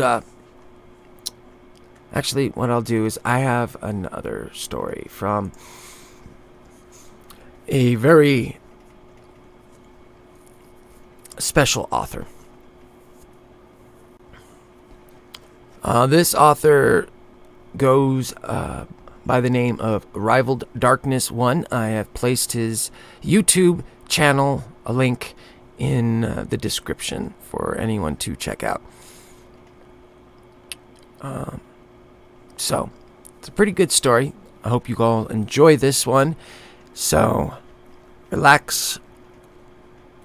A: actually what I'll do is I have another story from a very special author. This author goes by the name of Rivaled Darkness 1. I have placed his YouTube channel, a link in the description for anyone to check out. So, it's a pretty good story. I hope you all enjoy this one. So, relax.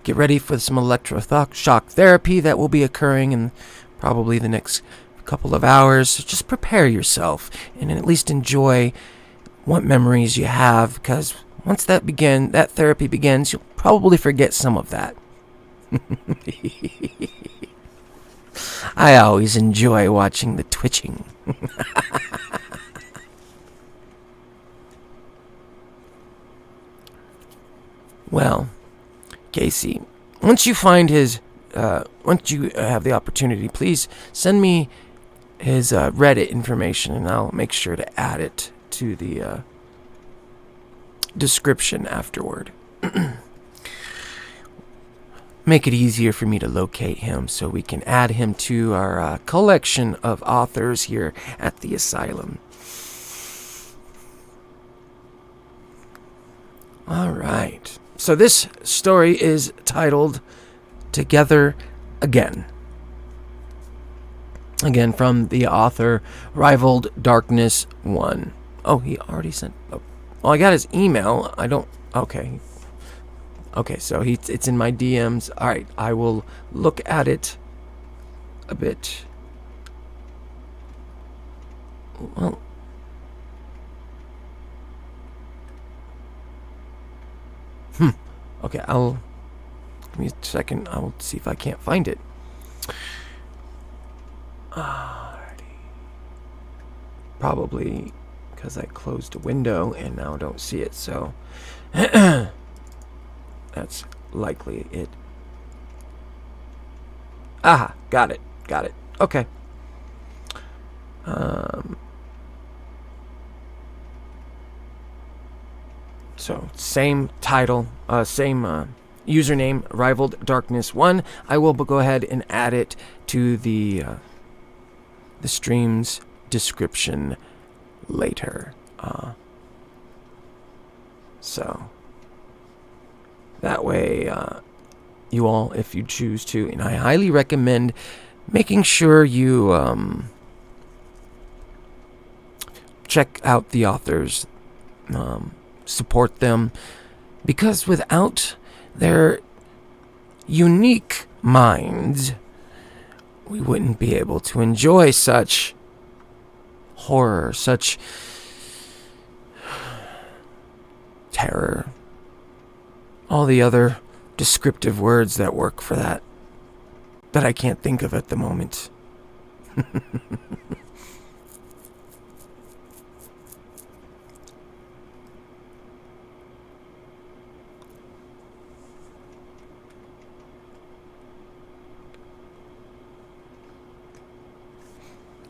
A: Get ready for some electroshock therapy that will be occurring in probably the next couple of hours. So just prepare yourself and at least enjoy what memories you have, because once that therapy begins, you'll probably forget some of that. I always enjoy watching the twitching. Well, Casey, once you have the opportunity, please send me his Reddit information, and I'll make sure to add it to the description afterward. Make it easier for me to locate him so we can add him to our collection of authors here at the asylum. All right.
B: So this story is titled Together Again. Again, from the author, Rivaled Darkness 1. Oh, he already sent... Oh. Well, I got his email. I don't... Okay. Okay, so it's in my DMs. All right, I will look at it a bit. Well... Okay, give me a second. I'll see if I can't find it. Alrighty. Probably because I closed a window and now don't see it, so that's likely it. Aha, got it. Okay. So, same title, same username, Rivaled Darkness 1. I will go ahead and add it to the stream's description later. So, that way, you all, if you choose to, and I highly recommend making sure you check out the authors, support them, because without their unique minds, we wouldn't be able to enjoy such horror, such terror, all the other descriptive words that work for that I can't think of at the moment.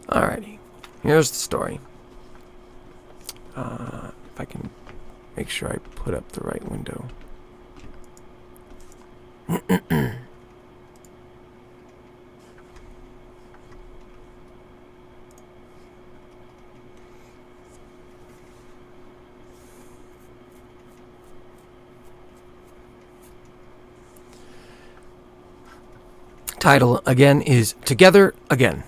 B: Alrighty, here's the story. If I can make sure I put up the right window. Title again is Together Again.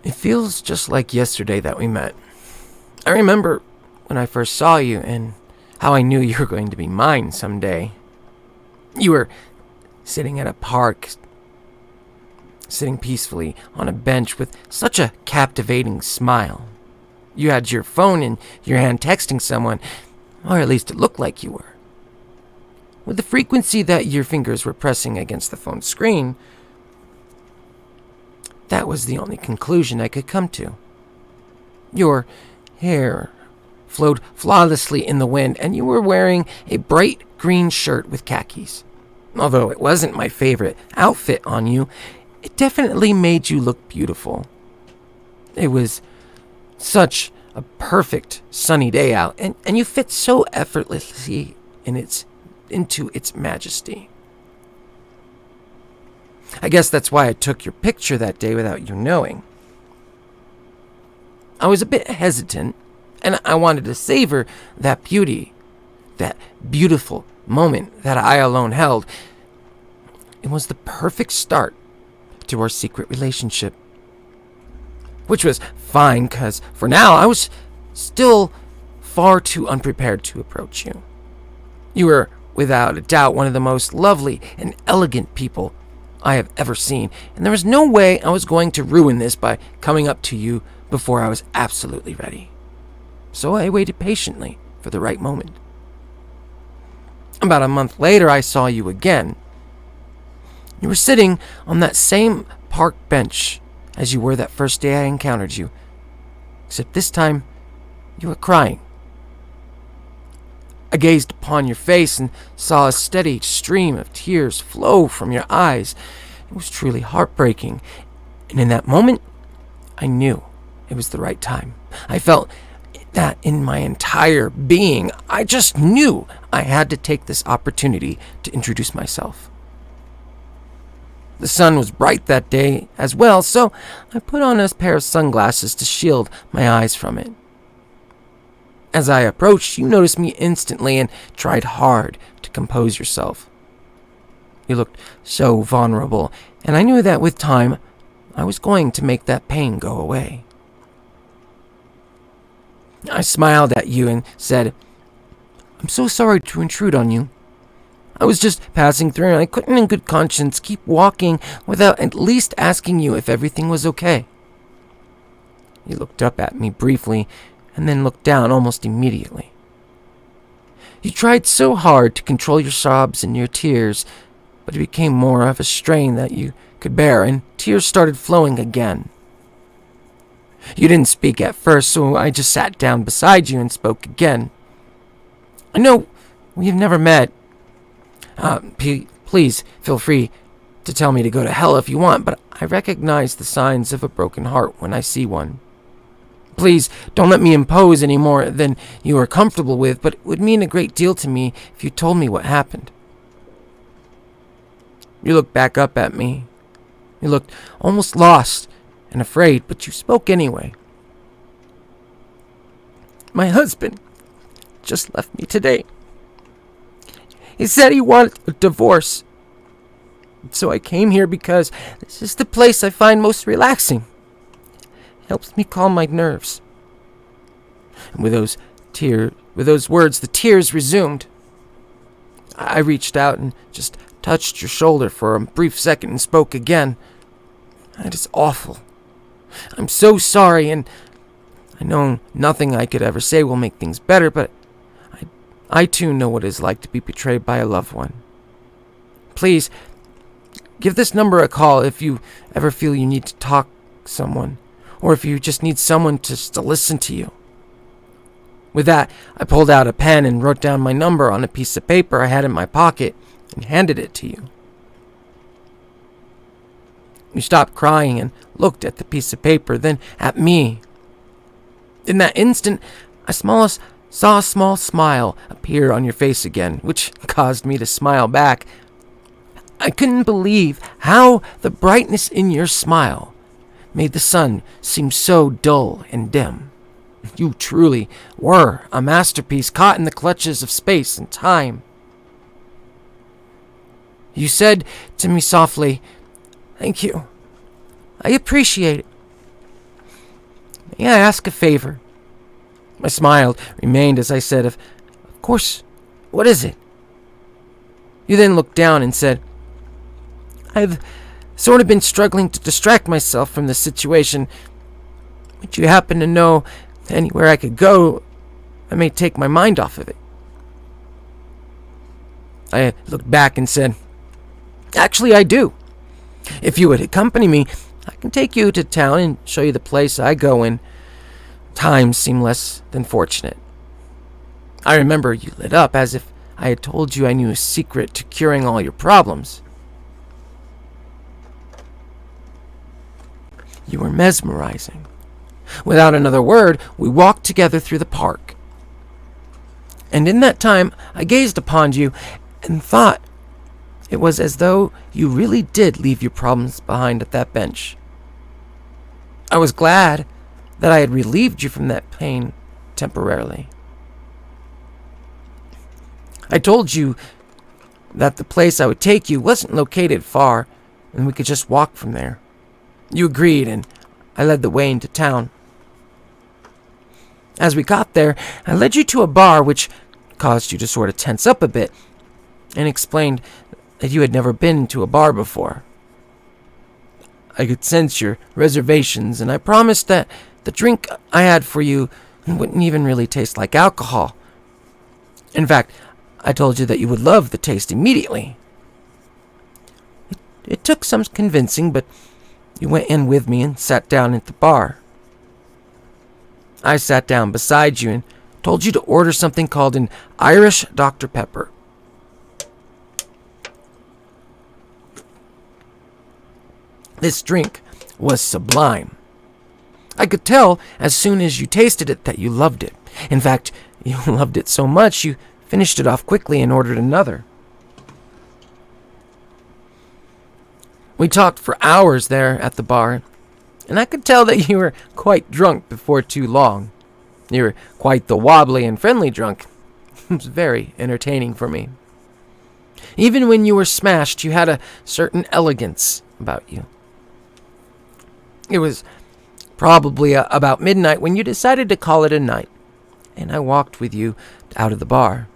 B: It feels just like yesterday that we met. I remember when I first saw you and how I knew you were going to be mine someday. You were sitting at a park, sitting peacefully on a bench with such a captivating smile. You had your phone in your hand texting someone, or at least it looked like you were. With the frequency that your fingers were pressing against the phone screen, that was the only conclusion I could come to. Your hair flowed flawlessly in the wind, and you were wearing a bright green shirt with khakis. Although it wasn't my favorite outfit on you, it definitely made you look beautiful. It was such a perfect sunny day out, and you fit so effortlessly into its majesty. I guess that's why I took your picture that day without you knowing. I was a bit hesitant, and I wanted to savor that beauty, that beautiful moment that I alone held. It was the perfect start to our secret relationship. Which was fine, because for now I was still far too unprepared to approach you. You were, without a doubt, one of the most lovely and elegant people I have ever seen, and there was no way I was going to ruin this by coming up to you before I was absolutely ready. So I waited patiently for the right moment. About a month later, I saw you again. You were sitting on that same park bench as you were that first day I encountered you, except this time you were crying. I gazed upon your face and saw a steady stream of tears flow from your eyes. It was truly heartbreaking, and in that moment, I knew it was the right time. I felt that in my entire being. I just knew I had to take this opportunity to introduce myself. The sun was bright that day as well, so I put on a pair of sunglasses to shield my eyes from it.
A: As I approached, you noticed me instantly and tried hard to compose yourself. You looked so vulnerable, and I knew that with time, I was going to make that pain go away. I smiled at you and said, "I'm so sorry to intrude on you. I was just passing through and I couldn't in good conscience keep walking without at least asking you if everything was okay." You looked up at me briefly and then looked down almost immediately. You tried so hard to control your sobs and your tears, but it became more of a strain that you could bear, and tears started flowing again. You didn't speak at first, so I just sat down beside you and spoke again. "I know we've never met. Please feel free to tell me to go to hell if you want, but I recognize the signs of a broken heart when I see one. Please don't let me impose any more than you are comfortable with, but it would mean a great deal to me if you told me what happened." You looked back up at me. You looked almost lost and afraid, but you spoke anyway. "My husband just left me today. He said he wanted a divorce. So I came here because this is the place I find most relaxing. It helps me calm my nerves." And with those words, the tears resumed. I reached out and just touched your shoulder for a brief second and spoke again. "It is awful. I'm so sorry, and I know nothing I could ever say will make things better, but I too know what it is like to be betrayed by a loved one. Please, give this number a call if you ever feel you need to talk to someone, or if you just need someone just to listen to you." With that, I pulled out a pen and wrote down my number on a piece of paper I had in my pocket and handed it to you. You stopped crying and looked at the piece of paper, then at me. In that instant, I saw a small smile appear on your face again, which caused me to smile back. I couldn't believe how the brightness in your smile made the sun seem so dull and dim. You truly were a masterpiece caught in the clutches of space and time. You said to me softly, "Thank you. I appreciate it. May I ask a favor?" My smile remained as I said, Of course. What is it?" You then looked down and said, "I've sort of been struggling to distract myself from this situation. Would you happen to know anywhere I could go that may take my mind off of it?" I looked back and said, "Actually, I do. If you would accompany me, I can take you to town and show you the place I go in. Times seem less than fortunate." I remember you lit up as if I had told you I knew a secret to curing all your problems. You were mesmerizing. Without another word, we walked together through the park. And in that time, I gazed upon you and thought it was as though you really did leave your problems behind at that bench. I was glad that I had relieved you from that pain temporarily. I told you that the place I would take you wasn't located far, and we could just walk from there. You agreed, and I led the way into town. As we got there, I led you to a bar, which caused you to sort of tense up a bit, and explained that you had never been to a bar before. I could sense your reservations, and I promised that the drink I had for you wouldn't even really taste like alcohol. In fact, I told you that you would love the taste immediately. It took some convincing, but you went in with me and sat down at the bar. I sat down beside you and told you to order something called an Irish Dr. Pepper. This drink was sublime. I could tell as soon as you tasted it that you loved it. In fact, you loved it so much you finished it off quickly and ordered another. We talked for hours there at the bar, and I could tell that you were quite drunk before too long. You were quite the wobbly and friendly drunk. It was very entertaining for me. Even when you were smashed, you had a certain elegance about you. It was probably about midnight when you decided to call it a night, and I walked with you out of the bar.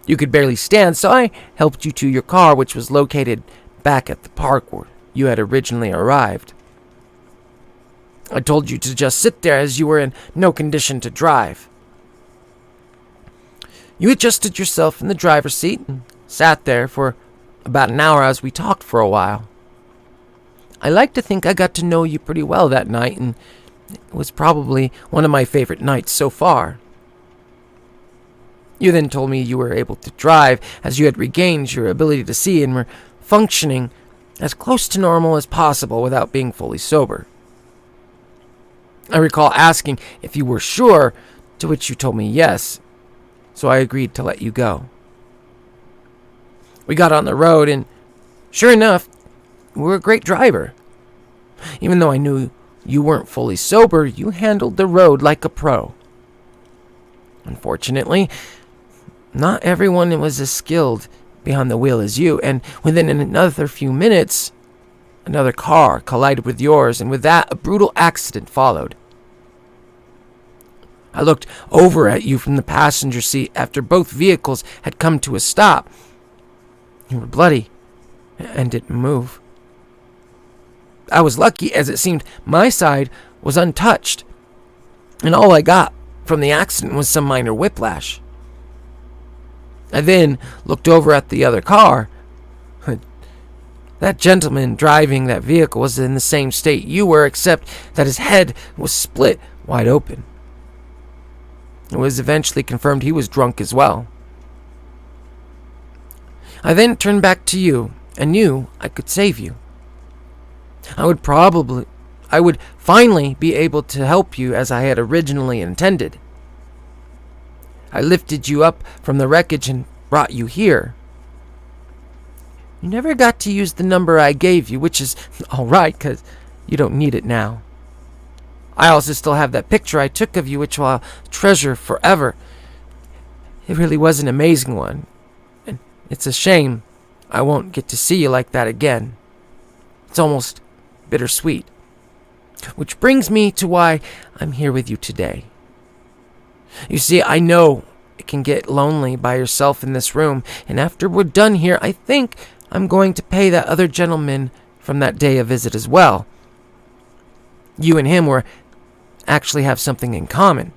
A: You could barely stand, so I helped you to your car, which was located back at the park where you had originally arrived. I told you to just sit there as you were in no condition to drive. You adjusted yourself in the driver's seat and sat there for about an hour as we talked for a while. I like to think I got to know you pretty well that night, and it was probably one of my favorite nights so far. You then told me you were able to drive as you had regained your ability to see and were functioning as close to normal as possible without being fully sober. I recall asking if you were sure, to which you told me yes, so I agreed to let you go. We got on the road, and sure enough, you were a great driver. Even though I knew you weren't fully sober, you handled the road like a pro. Unfortunately, not everyone was as skilled behind the wheel as you, and within another few minutes, another car collided with yours, and with that, a brutal accident followed. I looked over at you from the passenger seat after both vehicles had come to a stop. You were bloody and didn't move. I was lucky, as it seemed my side was untouched, and all I got from the accident was some minor whiplash. I then looked over at the other car. That gentleman driving that vehicle was in the same state you were, except that his head was split wide open. It was eventually confirmed he was drunk as well. I then turned back to you and knew I could save you. I would finally be able to help you as I had originally intended. I lifted you up from the wreckage and brought you here. You never got to use the number I gave you, which is alright, because you don't need it now. I also still have that picture I took of you, which I'll treasure forever. It really was an amazing one, and it's a shame I won't get to see you like that again. It's almost bittersweet. Which brings me to why I'm here with you today. You see, I know it can get lonely by yourself in this room, and after we're done here, I think I'm going to pay that other gentleman from that day a visit as well. You and him actually have something in common.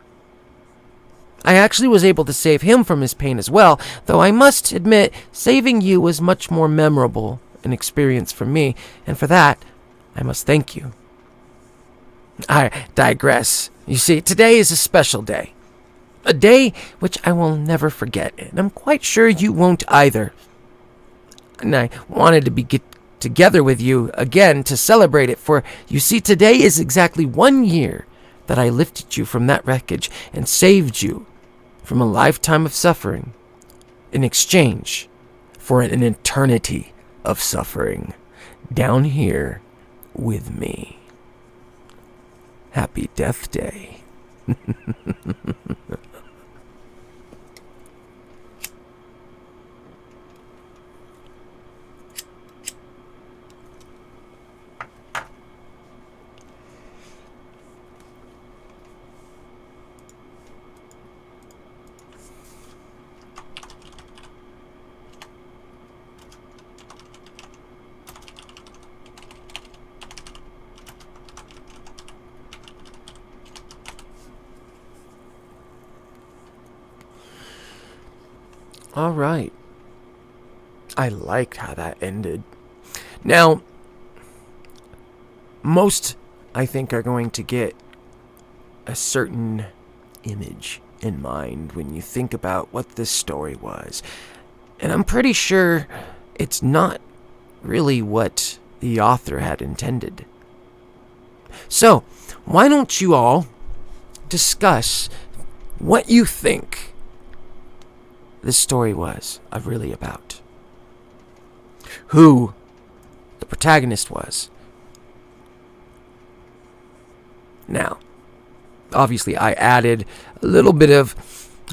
A: I actually was able to save him from his pain as well, though I must admit saving you was much more memorable an experience for me, and for that, I must thank you. I digress. You see, today is a special day. A day which I will never forget, and I'm quite sure you won't either. And I wanted to get together with you again to celebrate it, for you see, today is exactly 1 year that I lifted you from that wreckage and saved you from a lifetime of suffering in exchange for an eternity of suffering down here with me. Happy Death Day. All right. I liked how that ended. Now, most, I think, are going to get a certain image in mind when you think about what this story was. And I'm pretty sure it's not really what the author had intended. So, why don't you all discuss what you think this story was really about? Who the protagonist was. Now,
B: Obviously, I added a little bit of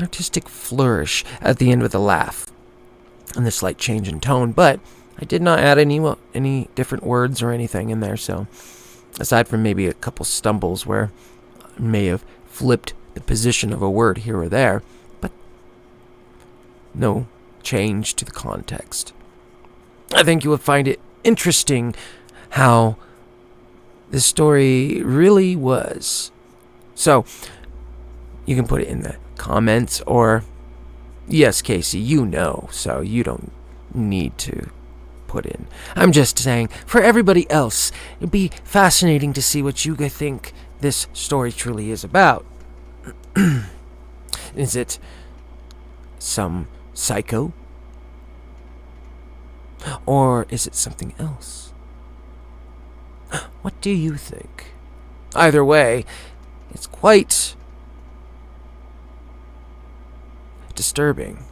B: artistic flourish at the end with a laugh and the slight change in tone, but I did not add any different words or anything in there. So, aside from maybe a couple stumbles where I may have flipped the position of a word here or there, but no change to the context. I think you will find it interesting how this story really was. So, you can put it in the comments, or, yes, Casey, you know, so you don't need to put in. I'm just saying, for everybody else, it'd be fascinating to see what you think this story truly is about. Is it some psycho? Or is it something else? What do you think? Either way, it's quite disturbing.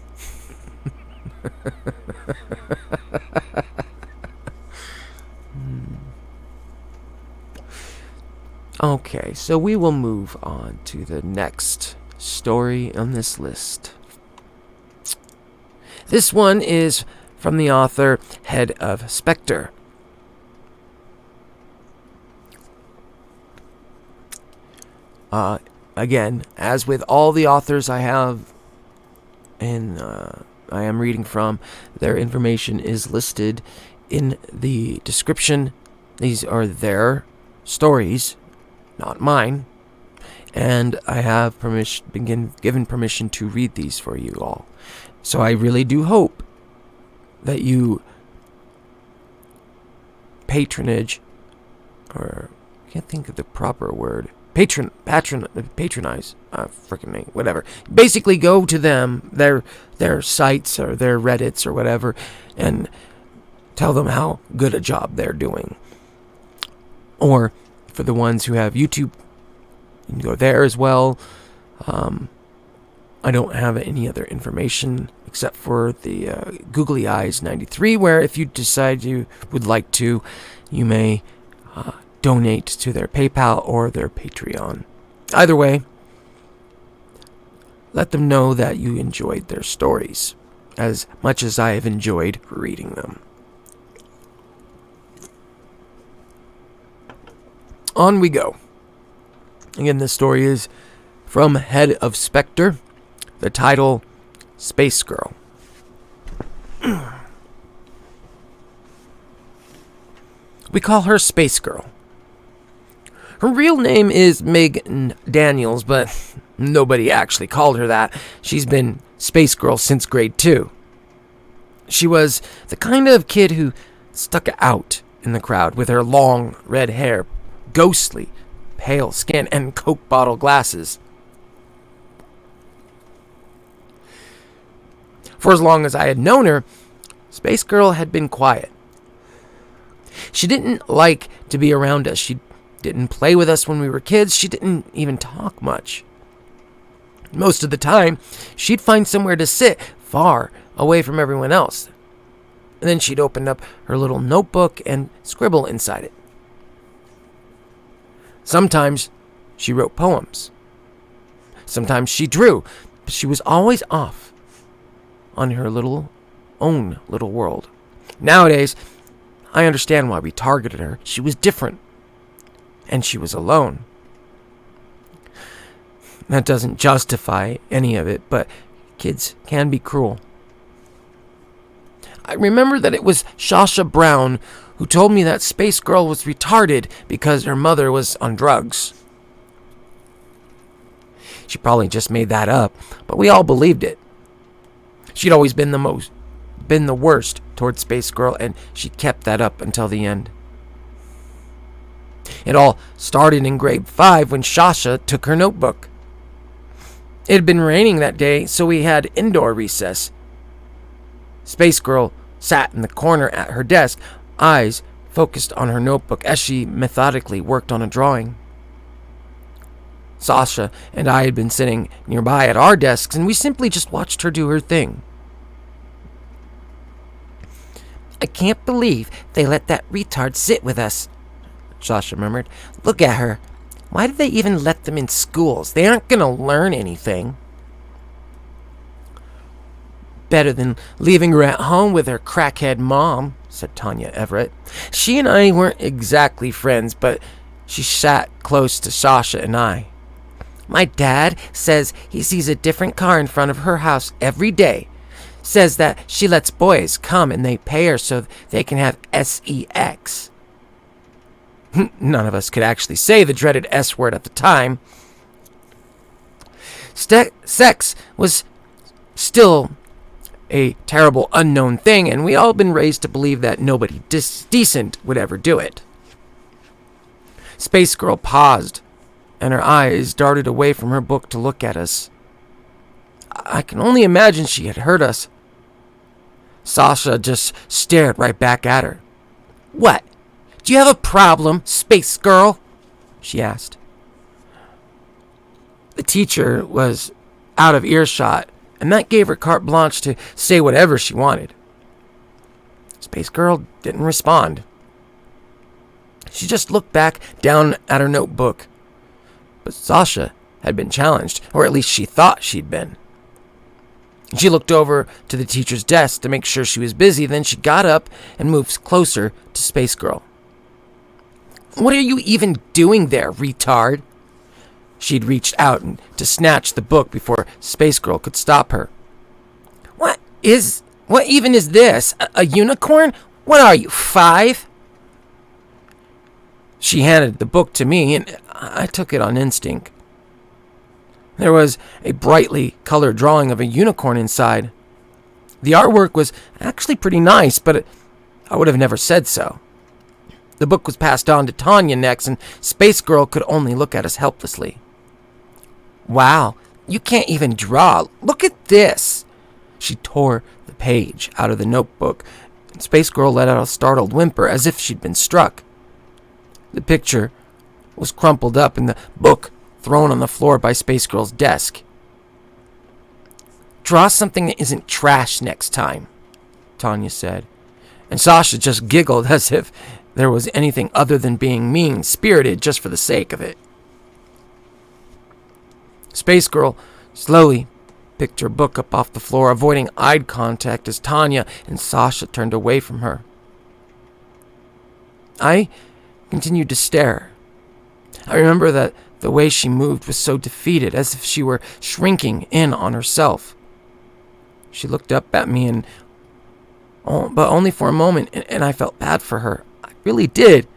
B: Okay, so we will move on to the next story on this list. This one is from the author HeadOfSpectre. Again, as with all the authors I have and I am reading from, their information is listed in the description. These are their stories, not mine, and I have been given permission to read these for you all. So I really do hope that you patronize, or I can't think of the proper word. Patronize, freaking name, whatever. Basically, go to them, their sites or their Reddits or whatever, and tell them how good a job they're doing. Or for the ones who have YouTube, you can go there as well. I don't have any other information except for the Googly Eyes 93, where if you decide you would like to, you may donate to their PayPal or their Patreon. Either way, let them know that you enjoyed their stories as much as I have enjoyed reading them. On we go. Again, this story is from HeadOfSpectre. The title, Space Girl. We call her Space Girl. Her real name is Meg Daniels, but nobody actually called her that. She's been Space Girl since grade 2. She was the kind of kid who stuck out in the crowd with her long red hair, ghostly pale skin, and Coke bottle glasses. For as long as I had known her, Space Girl had been quiet. She didn't like to be around us. She didn't play with us when we were kids. She didn't even talk much. Most of the time, she'd find somewhere to sit far away from everyone else. And then she'd open up her little notebook and scribble inside it. Sometimes she wrote poems. Sometimes she drew, but she was always off on her own little world. Nowadays, I understand why we targeted her. She was different, and she was alone. That doesn't justify any of it, but kids can be cruel. I remember that it was Shasha Brown who told me that Space Girl was retarded because her mother was on drugs. She probably just made that up, but we all believed it. She'd always been the worst toward Space Girl, and she kept that up until the end. It all started in grade 5 when Shasha took her notebook. It had been raining that day, so we had indoor recess. Space Girl sat in the corner at her desk, eyes focused on her notebook as she methodically worked on a drawing. Sasha and I had been sitting nearby at our desks, and we simply just watched her do her thing. "I can't believe they let that retard sit with us," Sasha murmured. "Look at her.
A: Why did they even let them in schools? They aren't going to learn anything.
B: Better than leaving her at home with her crackhead mom, said Tanya Everett. She and I weren't exactly friends, but she sat close to Sasha and I. My dad says he sees a different car in front of her house every day. Says that she lets boys come and they pay her so they can have sex. None of us could actually say the dreaded S word at the time. Sex was still a terrible unknown thing, and we all been raised to believe that nobody decent would ever do it. Space Girl paused, and her eyes darted away from her book to look at us. I can only imagine she had heard us. Sasha just stared right back at her. What? Do you have a problem, Space Girl? She asked. The teacher was out of earshot, and that gave her carte blanche to say whatever she wanted. Space Girl didn't respond. She just looked back down at her notebook. But Sasha had been challenged, or at least she thought she'd been. She looked over to the teacher's desk to make sure she was busy, then she got up and moved closer to Space Girl. What are you even doing there, retard? She'd reached out to snatch the book before Space Girl could stop her. What even is this? A unicorn? What are you, 5? She handed the book to me, and I took it on instinct. There was a brightly colored drawing of a unicorn inside. The artwork was actually pretty nice, but I would have never said so. The book was passed on to Tanya next, and Space Girl could only look at us helplessly. Wow, you can't even draw. Look at this. She tore the page out of the notebook, and Space Girl let out a startled whimper as if she'd been struck. The picture was crumpled up and the book thrown on the floor by Space Girl's desk. Draw something that isn't trash next time, Tanya said, and Sasha just giggled as if there was anything other than being mean-spirited just for the sake of it. Space Girl slowly picked her book up off the floor, avoiding eye contact as Tanya and Sasha turned away from her. I continued to stare. I remember that the way she moved was so defeated, as if she were shrinking in on herself. She looked up at me, but only for a moment, and I felt bad for her. I really did.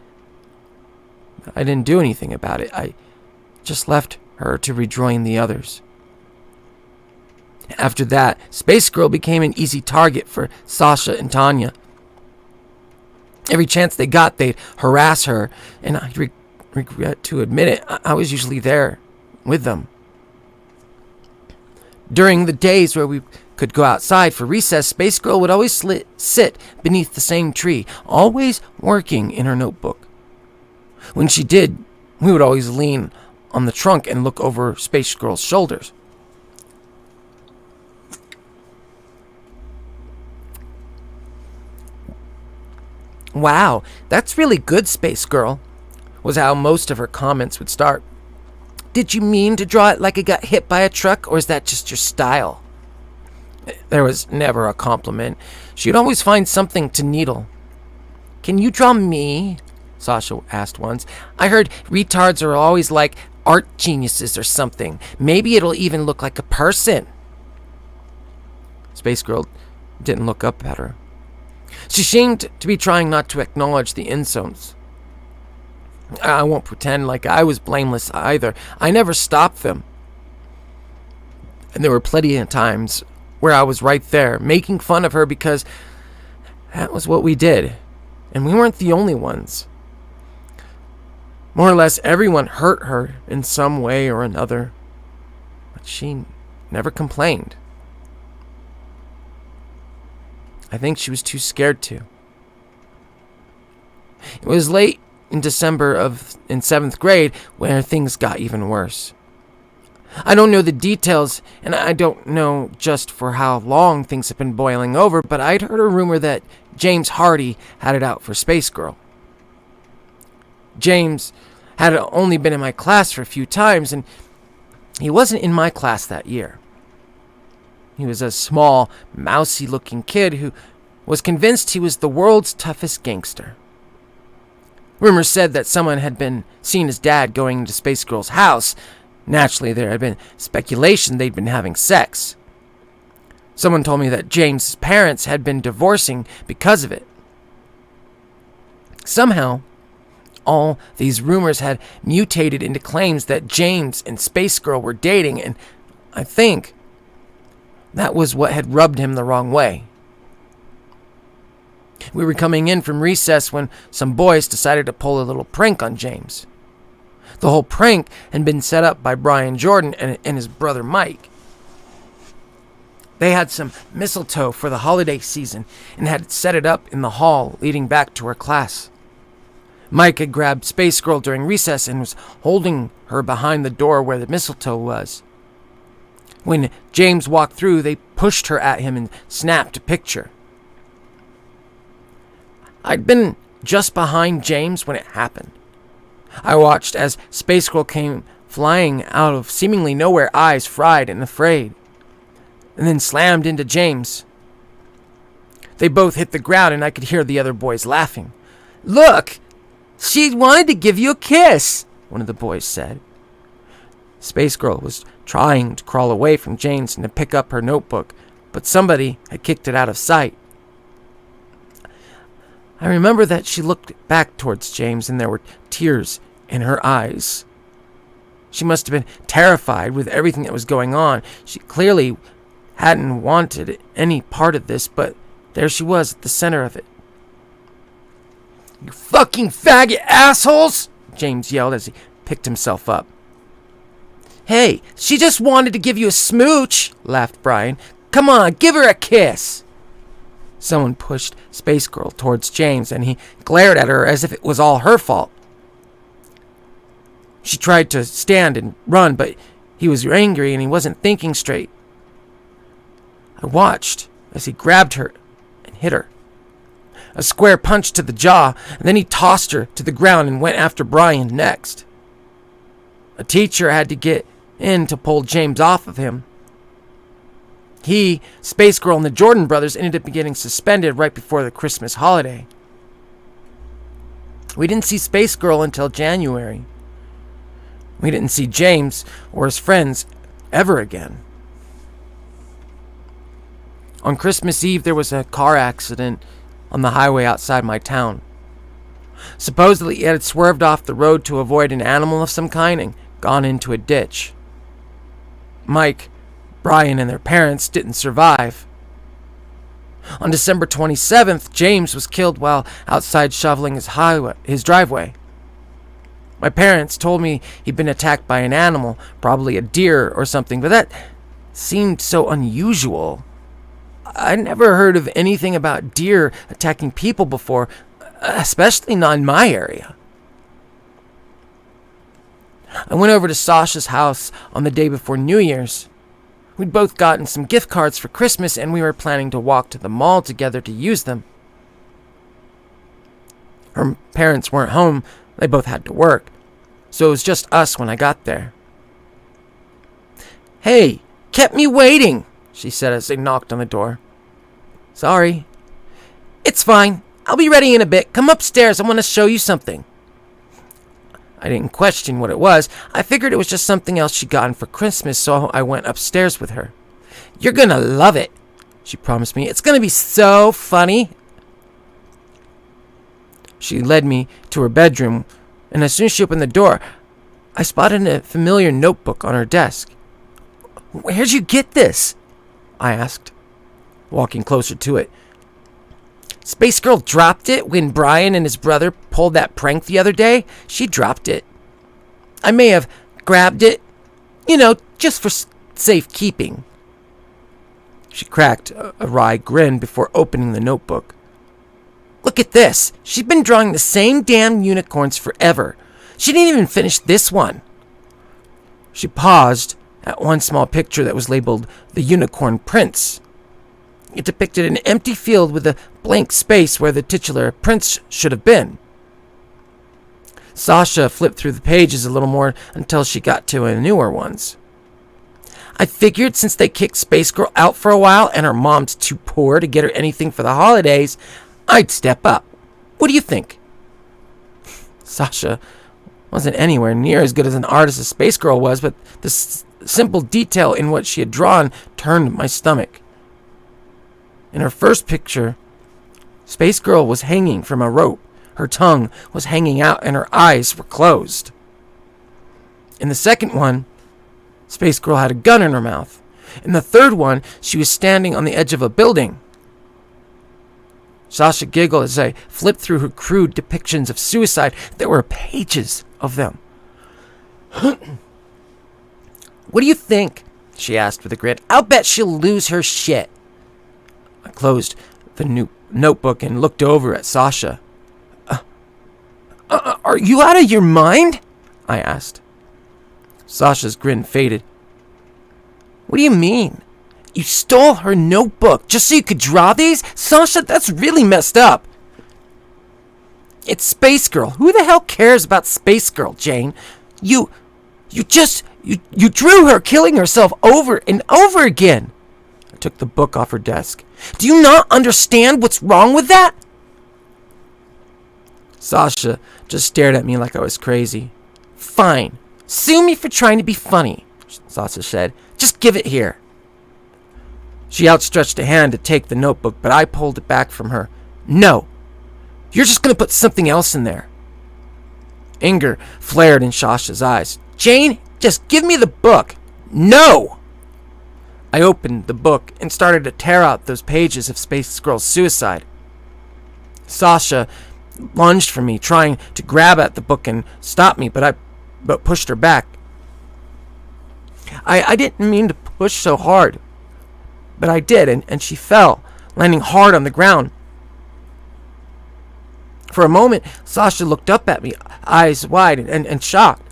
B: I didn't do anything about it. I just left her to rejoin the others. After that, Space Girl became an easy target for Sasha and Tanya. Every chance they got, they'd harass her, and I regret to admit it, I was usually there with them. During the days where we could go outside for recess, Space Girl would always sit beneath the same tree, always working in her notebook. When she did, we would always lean on the trunk and look over Space Girl's shoulders. Wow, that's really good, Space Girl, was how most of her comments would start. Did you mean to draw it like it got hit by a truck, or is that just your style? There was never a compliment. She'd always find something to needle. Can you draw me? Sasha asked once. I heard retards are always like art geniuses or something. Maybe it'll even look like a person. Space Girl didn't look up at her. She seemed to be trying not to acknowledge the insults. I won't pretend like I was blameless either. I never stopped them. And there were plenty of times where I was right there, making fun of her because that was what we did. And we weren't the only ones. More or less everyone hurt her in some way or another. But she never complained. I think she was too scared to. It was late in December in 7th grade where things got even worse. I don't know the details, and I don't know just for how long things have been boiling over, but I'd heard a rumor that James Hardy had it out for Space Girl. James
A: had only been in my class for a few times, and he wasn't in my class that year. He was a small, mousy-looking kid who was convinced he was the world's toughest gangster. Rumors said that someone had been seen his dad going into Space Girl's house. Naturally, there had been speculation they'd been having sex. Someone told me that James' parents had been divorcing because of it. Somehow, all these rumors had mutated into claims that James and Space Girl were dating, and I think that was what had rubbed him the wrong way. We were coming in from recess when some boys decided to pull a little prank on James. The whole prank had been set up by Brian Jordan and his brother Mike. They had some mistletoe for the holiday season and had set it up in the hall leading back to her class. Mike had grabbed Space Girl during recess and was holding her behind the door where the mistletoe was. When James walked through, they pushed her at him and snapped a picture. I'd been just behind James when it happened. I watched as Space Girl came flying out of seemingly nowhere, eyes fried and afraid, and then slammed into James. They both hit the ground, and I could hear the other boys laughing. "Look! She wanted to give you a kiss," one of the boys said. Space Girl was trying to crawl away from James and to pick up her notebook, but somebody had kicked it out of sight. I remember that she looked back towards James and there were tears in her eyes. She must have been terrified with everything that was going on. She clearly hadn't wanted any part of this, but there she was at the center of it. "You fucking faggot assholes!" James yelled as he picked himself up. "Hey, she just wanted to give you a smooch," laughed Brian. "Come on, give her a kiss." Someone pushed Space Girl towards James, and he glared at her as if it was all her fault. She tried to stand and run, but he was angry and he wasn't thinking straight. I watched as he grabbed her and hit her. A square punch to the jaw, and then he tossed her to the ground and went after Brian next. A teacher had to get in to pull James off of him. He, Space Girl, and the Jordan brothers ended up getting suspended right before the Christmas holiday. We didn't see Space Girl until January. We didn't see James or his friends ever again. On Christmas Eve, there was a car accident on the highway outside my town. Supposedly, it had swerved off the road to avoid an animal of some kind and gone into a ditch. Mike, Brian, and their parents didn't survive. On December 27th, James was killed while outside shoveling his driveway. My parents told me he'd been attacked by an animal, probably a deer or something, but that seemed so unusual. I'd never heard of anything about deer attacking people before, especially not in my area. I went over to Sasha's house on the day before New Year's. We'd both gotten some gift cards for Christmas, and we were planning to walk to the mall together to use them. Her parents weren't home. They both had to work. So it was just us when I got there. "Hey, kept me waiting," she said as they knocked on the door. "Sorry." "It's fine. I'll be ready in a bit. Come upstairs. I want to show you something." I didn't question what it was. I figured it was just something else she'd gotten for Christmas, so I went upstairs with her. "You're gonna love it," she promised me. "It's gonna be so funny." She led me to her bedroom, and as soon as she opened the door, I spotted a familiar notebook on her desk. "Where'd you get this?" I asked, walking closer to it. "Space Girl dropped it when Brian and his brother pulled that prank the other day. She dropped it. I may have grabbed it, just for safekeeping." She cracked a wry grin before opening the notebook. "Look at this. She's been drawing the same damn unicorns forever. She didn't even finish this one." She paused at one small picture that was labeled "The Unicorn Prince." It depicted an empty field with a blank space where the titular prince should have been. Sasha flipped through the pages a little more until she got to the newer ones. I figured since they kicked Space Girl out for a while and her mom's too poor to get her anything for the holidays, I'd step up. What do you think? Sasha wasn't anywhere near as good as an artist as Space Girl was, but the simple detail in what she had drawn turned my stomach. In her first picture, Space Girl was hanging from a rope. Her tongue was hanging out and her eyes were closed. In the second one, Space Girl had a gun in her mouth. In the third one, she was standing on the edge of a building. Sasha giggled as I flipped through her crude depictions of suicide. There were pages of them. What do you think? She asked with a grin. I'll bet she'll lose her shit. I closed the new notebook and looked over at Sasha. Are you out of your mind? I asked. Sasha's grin faded. What do you mean? You stole her notebook just so you could draw these? Sasha, that's really messed up. It's Space Girl. Who the hell cares about Space Girl, Jane? You drew her killing herself over and over again. I took the book off her desk. Do you not understand what's wrong with that? Sasha just stared at me like I was crazy. Fine. Sue me for trying to be funny, Sasha said. Just give it here. She outstretched a hand to take the notebook, but I pulled it back from her. No. You're just going to put something else in there. Anger flared in Sasha's eyes. Jane, just give me the book. No! I opened the book and started to tear out those pages of Space Girl's suicide. Sasha lunged for me, trying to grab at the book and stop me, but pushed her back. I didn't mean to push so hard, but I did, and she fell, landing hard on the ground. For a moment, Sasha looked up at me, eyes wide and shocked.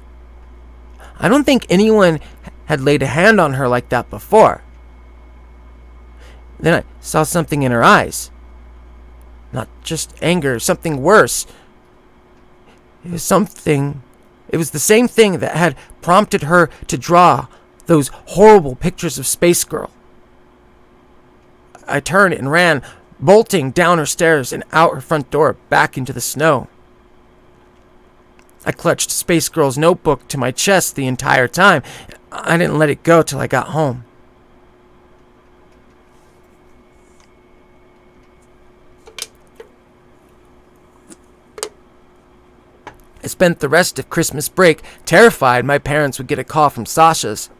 A: I don't think anyone had laid a hand on her like that before. Then I saw something in her eyes. Not just anger, something worse. It was the same thing that had prompted her to draw those horrible pictures of Space Girl. I turned and ran, bolting down her stairs and out her front door, back into the snow. I clutched Space Girl's notebook to my chest the entire time. I didn't let it go till I got home. I spent the rest of Christmas break terrified my parents would get a call from Sasha's.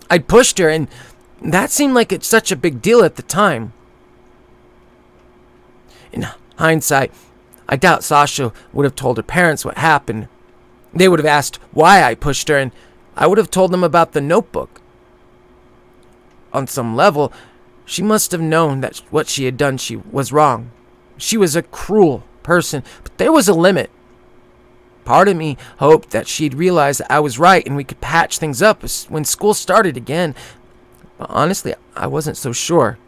A: I'd pushed her, and that seemed like it's such a big deal at the time. In hindsight, I doubt Sasha would have told her parents what happened. They would have asked why I pushed her, and I would have told them about the notebook. On some level, she must have known that what she had done was wrong. She was a cruel person, but there was a limit. Part of me hoped that she'd realize that I was right and we could patch things up when school started again. But honestly, I wasn't so sure.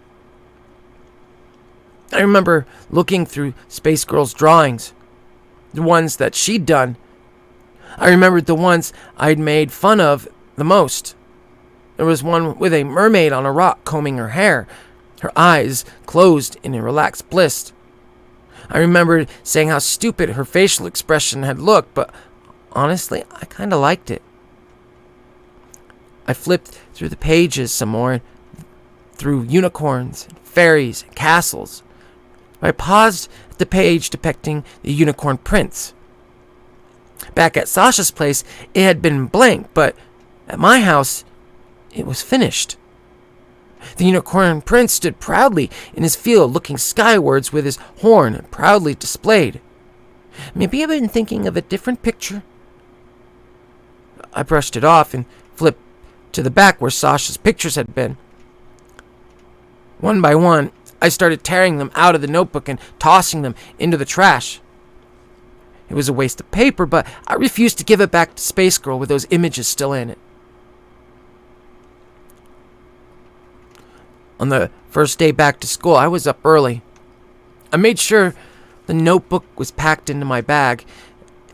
A: I remember looking through Space Girl's drawings, the ones that she'd done. I remembered the ones I'd made fun of the most. There was one with a mermaid on a rock combing her hair, her eyes closed in a relaxed bliss. I remembered saying how stupid her facial expression had looked, but honestly, I kind of liked it. I flipped through the pages some more, through unicorns, fairies, and castles. I paused at the page depicting the unicorn prince. Back at Sasha's place, it had been blank, but at my house, it was finished. The unicorn prince stood proudly in his field, looking skywards with his horn proudly displayed. Maybe I've been thinking of a different picture. I brushed it off and flipped to the back where Sasha's pictures had been. One by one, I started tearing them out of the notebook and tossing them into the trash. It was a waste of paper, but I refused to give it back to Space Girl with those images still in it. On the first day back to school, I was up early. I made sure the notebook was packed into my bag,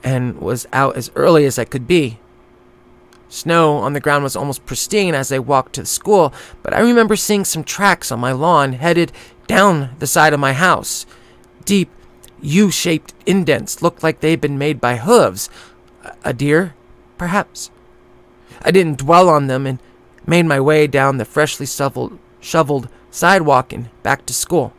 B: and was out as early as I could be. Snow on the ground was almost pristine as I walked to the school, but I remember seeing some tracks on my lawn headed down the side of my house. Deep, U-shaped indents looked like they'd been made by hooves. A deer, perhaps. I didn't dwell on them and made my way down the freshly shoveled sidewalk and back to school.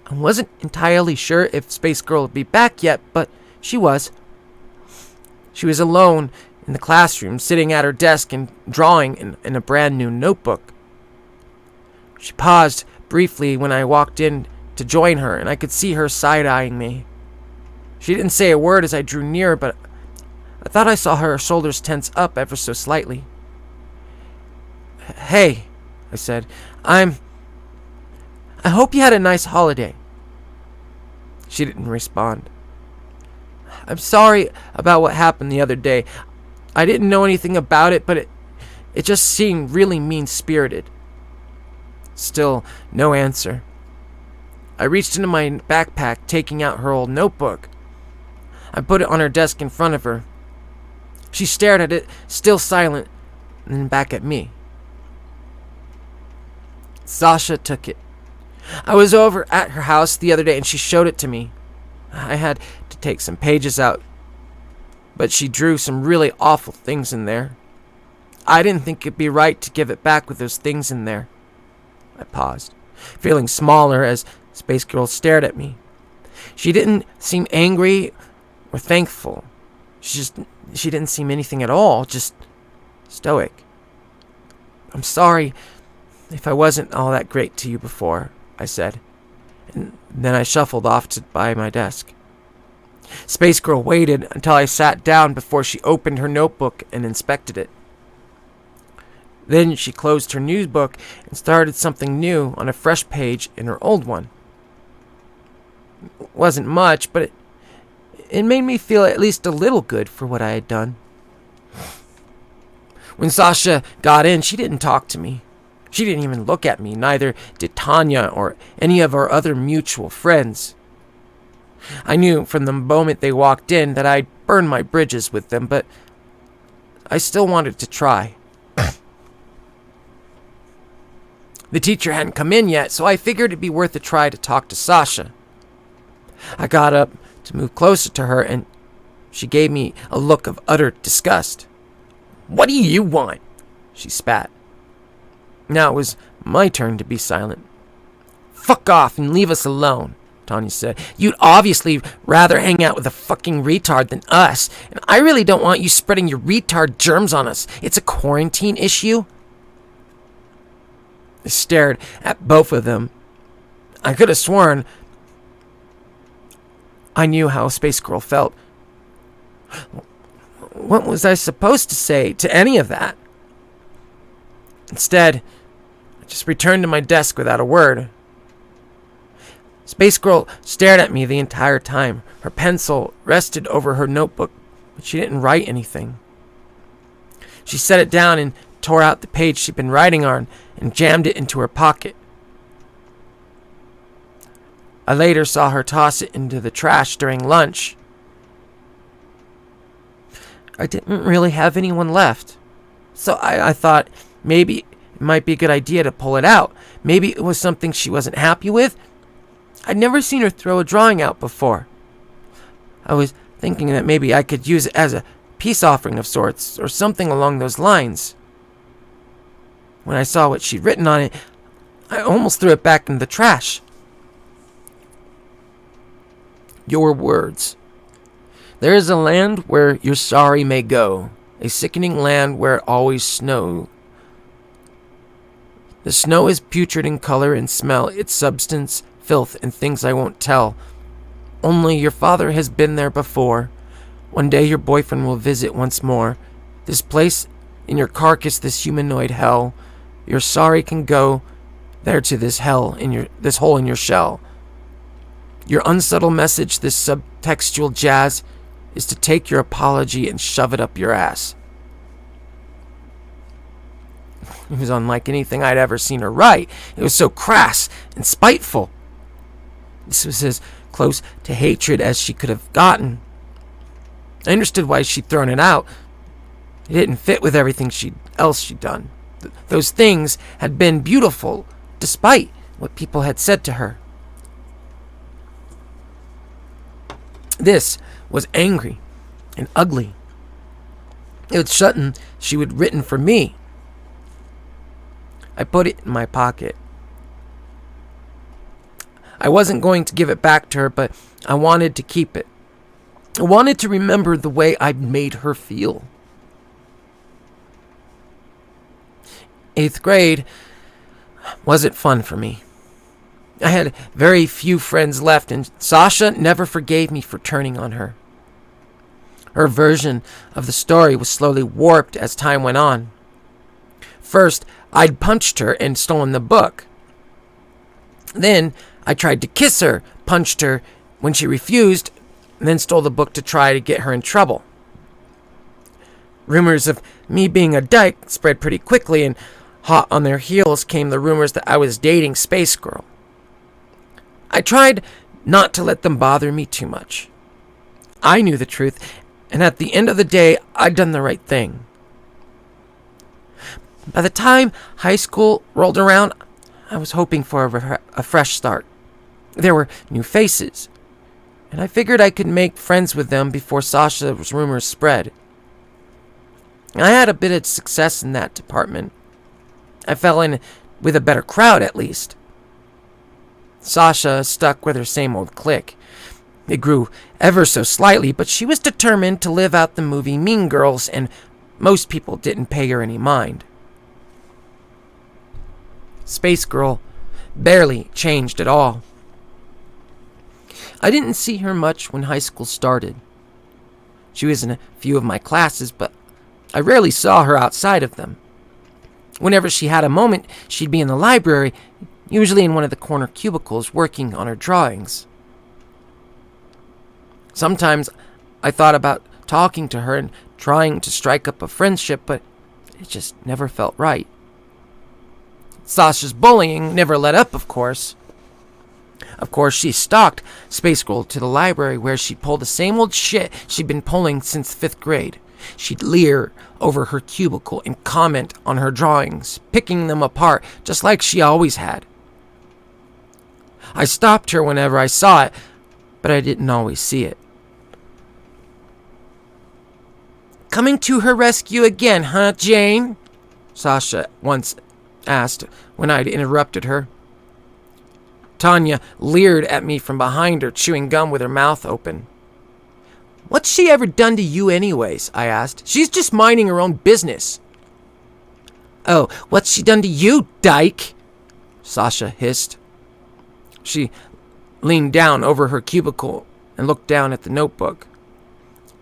B: I wasn't entirely sure if Space Girl would be back yet, but she was. She was alone in the classroom, sitting at her desk and drawing in a brand new notebook. She paused briefly when I walked in to join her, and I could see her side-eyeing me. She didn't say a word as I drew near, but I thought I saw her shoulders tense up ever so slightly. "Hey," I said, I hope you had a nice holiday." She didn't respond. "I'm sorry about what happened the other day. I didn't know anything about it, but it just seemed really mean-spirited." Still, no answer. I reached into my backpack, taking out her old notebook. I put it on her desk in front of her. She stared at it, still silent, and then back at me. Sasha took it. I was over at her house the other day and she showed it to me. I had to take some pages out, but she drew some really awful things in there. I didn't think it'd be right to give it back with those things in there. I paused, feeling smaller as Space Girl stared at me. She didn't seem angry or thankful. She didn't seem anything at all, just stoic. "I'm sorry if I wasn't all that great to you before," I said, and then I shuffled off by my desk. Space Girl waited until I sat down before she opened her notebook and inspected it. Then she closed her new book and started something new on a fresh page in her old one. It wasn't much, but it made me feel at least a little good for what I had done. When Sasha got in, she didn't talk to me. She didn't even look at me, neither did Tanya or any of our other mutual friends. I knew from the moment they walked in that I'd burned my bridges with them, but I still wanted to try. The teacher hadn't come in yet, so I figured it'd be worth a try to talk to Sasha. I got up to move closer to her, and she gave me a look of utter disgust. "What do you want?" she spat. Now it was my turn to be silent. "Fuck off and leave us alone," Tanya said. "You'd obviously rather hang out with a fucking retard than us, and I really don't want you spreading your retard germs on us. It's a quarantine issue." I stared at both of them. I could have sworn I knew how Space Girl felt. What was I supposed to say to any of that? Instead, I just returned to my desk without a word. Space Girl stared at me the entire time. Her pencil rested over her notebook, but she didn't write anything. She set it down and tore out the page she'd been writing on and jammed it into her pocket. I later saw her toss it into the trash during lunch. I didn't really have anyone left, so I thought maybe it might be a good idea to pull it out. Maybe it was something she wasn't happy with. I'd never seen her throw a drawing out before. I was thinking that maybe I could use it as a peace offering of sorts, or something along those lines. When I saw what she'd written on it, I almost threw it back in the trash. Your words. There is a land where your sorry may go, a sickening land where it always snows. The snow is putrid in color and smell, its substance, filth, and things I won't tell. Only your father has been there before. One day your boyfriend will visit once more. This place, in your carcass, this humanoid hell. Your sorry can go there to this hell, this hole in your shell. Your unsubtle message, this subtextual jazz, is to take your apology and shove it up your ass. It was unlike anything I'd ever seen her write. It was so crass and spiteful. This was as close to hatred as she could have gotten. I understood why she'd thrown it out. It didn't fit with everything else she'd done. Those things had been beautiful, despite what people had said to her. This was angry and ugly. It was something she had written for me. I put it in my pocket. I wasn't going to give it back to her, but I wanted to keep it. I wanted to remember the way I'd made her feel. 8th grade wasn't fun for me. I had very few friends left, and Sasha never forgave me for turning on her. Her version of the story was slowly warped as time went on. First, I'd punched her and stolen the book. Then, I tried to kiss her, punched her when she refused, and then stole the book to try to get her in trouble. Rumors of me being a dyke spread pretty quickly, and hot on their heels came the rumors that I was dating Space Girl. I tried not to let them bother me too much. I knew the truth, and at the end of the day, I'd done the right thing. By the time high school rolled around, I was hoping for a fresh start. There were new faces, and I figured I could make friends with them before Sasha's rumors spread. I had a bit of success in that department. I fell in with a better crowd, at least. Sasha stuck with her same old clique. It grew ever so slightly, but she was determined to live out the movie Mean Girls, and most people didn't pay her any mind. Space Girl barely changed at all. I didn't see her much when high school started. She was in a few of my classes, but I rarely saw her outside of them. Whenever she had a moment, she'd be in the library, usually in one of the corner cubicles, working on her drawings. Sometimes I thought about talking to her and trying to strike up a friendship, but it just never felt right. Sasha's bullying never let up, of course. Of course, she stalked Space Girl to the library, where she'd pull the same old shit she'd been pulling since 5th grade. She'd leer over her cubicle and comment on her drawings, picking them apart just like she always had. I stopped her whenever I saw it, but I didn't always see it. "Coming to her rescue again, huh, Jane?" Sasha once asked when I'd interrupted her. Tanya leered at me from behind her, chewing gum with her mouth open. "What's she ever done to you anyways?" I asked. "She's just minding her own business." "Oh, what's she done to you, dyke?" Sasha hissed. She leaned down over her cubicle and looked down at the notebook.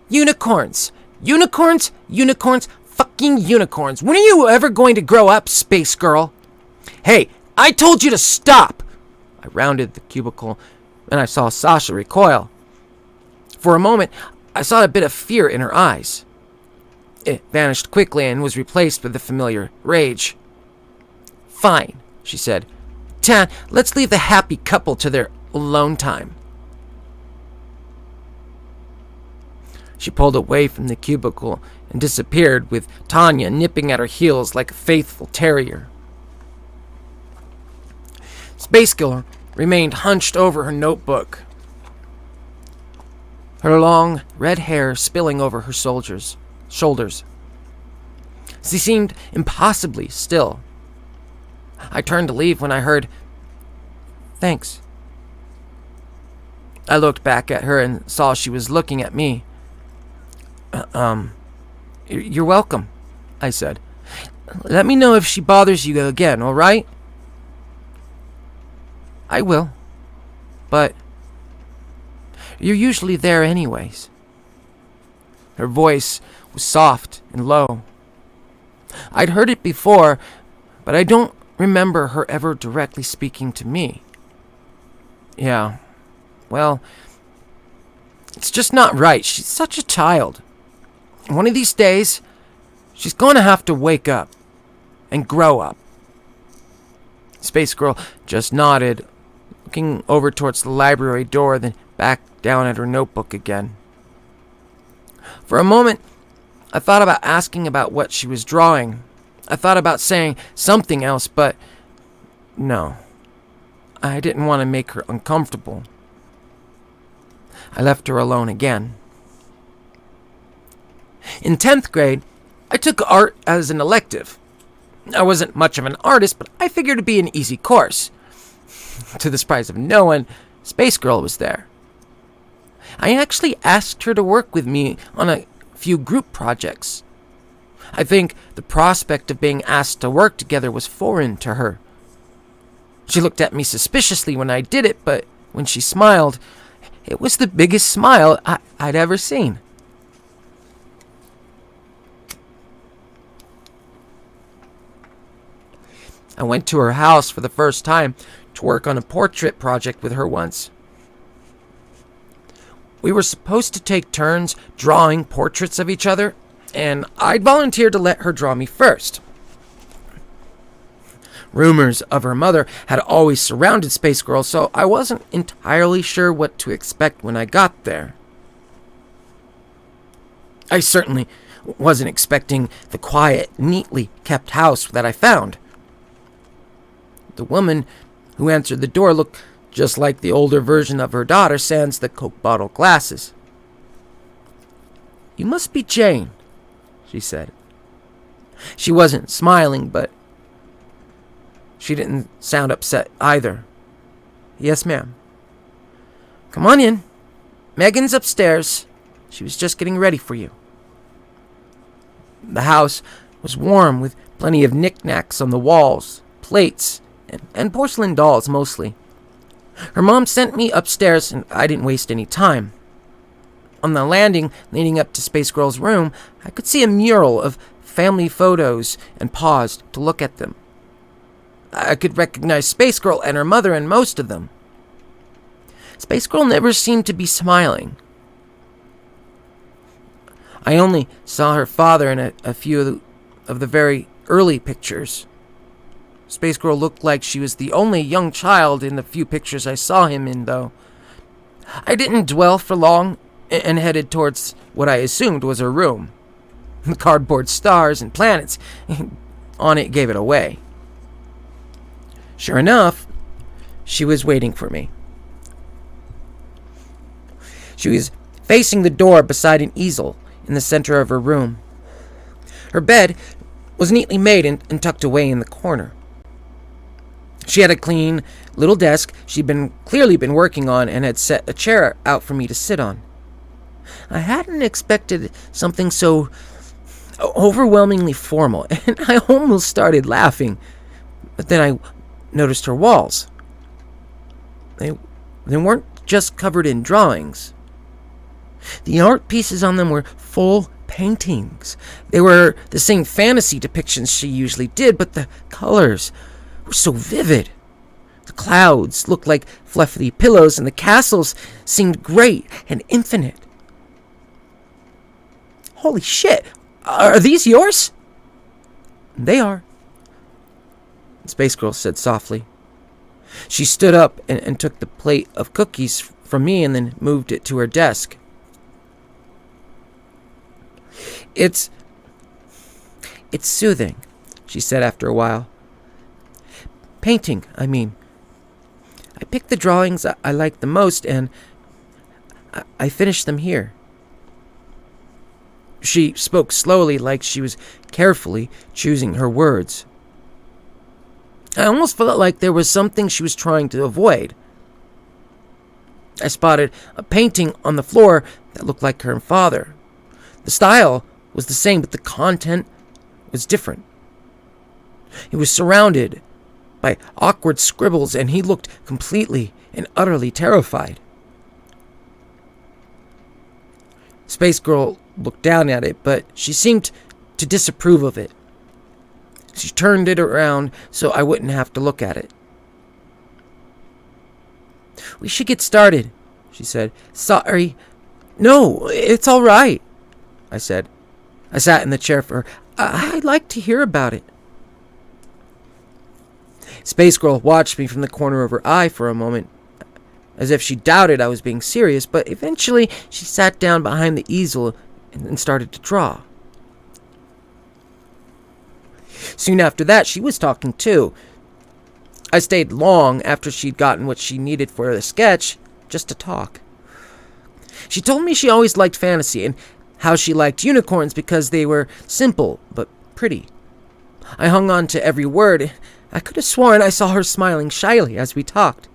B: "Unicorns! Unicorns! Unicorns! Fucking unicorns! When are you ever going to grow up, Space Girl?" "Hey, I told you to stop!" I rounded the cubicle, and I saw Sasha recoil. For a moment, I saw a bit of fear in her eyes. It vanished quickly and was replaced with the familiar rage. "Fine," she said. "Tan, let's leave the happy couple to their alone time." She pulled away from the cubicle and disappeared, with Tanya nipping at her heels like a faithful terrier. Space Girl remained hunched over her notebook, her long red hair spilling over her shoulders. She seemed impossibly still. I turned to leave when I heard, "Thanks." I looked back at her and saw she was looking at me. You're welcome," I said. "Let me know if she bothers you again, all right?" "I will. But you're usually there anyways." Her voice was soft and low. I'd heard it before, but I don't remember her ever directly speaking to me. Yeah, well, it's just not right. She's such a child. One of these days, she's going to have to wake up and grow up. Space Girl just nodded,
A: looking over towards the library door, then back down at her notebook again. For a moment, I thought about asking about what she was drawing. I thought about saying something else, but no. I didn't want to make her uncomfortable. I left her alone again. In 10th grade, I took art as an elective. I wasn't much of an artist, but I figured it'd be an easy course. To the surprise of no one, Space Girl was there. I actually asked her to work with me on a few group projects. I think the prospect of being asked to work together was foreign to her. She looked at me suspiciously when I did it, but when she smiled, it was the biggest smile I'd ever seen. I went to her house for the first time to work on a portrait project with her once. We were supposed to take turns drawing portraits of each other, and I'd volunteered to let her draw me first. Rumors of her mother had always surrounded Space Girl, so I wasn't entirely sure what to expect when I got there. I certainly wasn't expecting the quiet, neatly kept house that I found. The woman who answered the door looked just like the older version of her daughter, sans the Coke bottle glasses. "You must be Jane," she said. She wasn't smiling, but she didn't sound upset either. "Yes, ma'am." "Come on in. Megan's upstairs. She was just getting ready for you." The house was warm with plenty of knickknacks on the walls, plates, and porcelain dolls mostly. Her mom sent me upstairs, and I didn't waste any time. On the landing leading up to Space Girl's room, I could see a mural of family photos and paused to look at them. I could recognize Space Girl and her mother in most of them. Space Girl never seemed to be smiling. I only saw her father in a few of the very early pictures. Space Girl looked like she was the only young child in the few pictures I saw him in, though. I didn't dwell for long and headed towards what I assumed was her room. The cardboard stars and planets on it gave it away. Sure enough, she was waiting for me. She was facing the door beside an easel in the center of her room. Her bed was neatly made and tucked away in the corner. She had a clean little desk she'd clearly been working on and had set a chair out for me to sit on. I hadn't expected something so overwhelmingly formal, and I almost started laughing. But then I noticed her walls. They weren't just covered in drawings. The art pieces on them were full paintings. They were the same fantasy depictions she usually did, but the colors were so vivid. The clouds looked like fluffy pillows, and the castles seemed great and infinite. "Holy shit! Are these yours?" "They are," Space Girl said softly. She stood up and took the plate of cookies from me and then moved it to her desk. It's soothing," she said after a while. "Painting, I mean. I picked the drawings I liked the most, and I finished them here." She spoke slowly, like she was carefully choosing her words. I almost felt like there was something she was trying to avoid. I spotted a painting on the floor that looked like her father. The style was the same, but the content was different. It was surrounded by awkward scribbles, and he looked completely and utterly terrified. Space Girl looked down at it, but she seemed to disapprove of it. She turned it around so I wouldn't have to look at it. "We should get started," she said. "Sorry." "No, it's all right," I said. I sat in the chair for her. "I'd like to hear about it." Space Girl watched me from the corner of her eye for a moment, as if she doubted I was being serious, but eventually she sat down behind the easel and started to draw. Soon after that, she was talking too. I stayed long after she'd gotten what she needed for the sketch, just to talk. She told me she always liked fantasy and how she liked unicorns because they were simple but pretty. I hung on to every word. I could have sworn I saw her smiling shyly as we talked.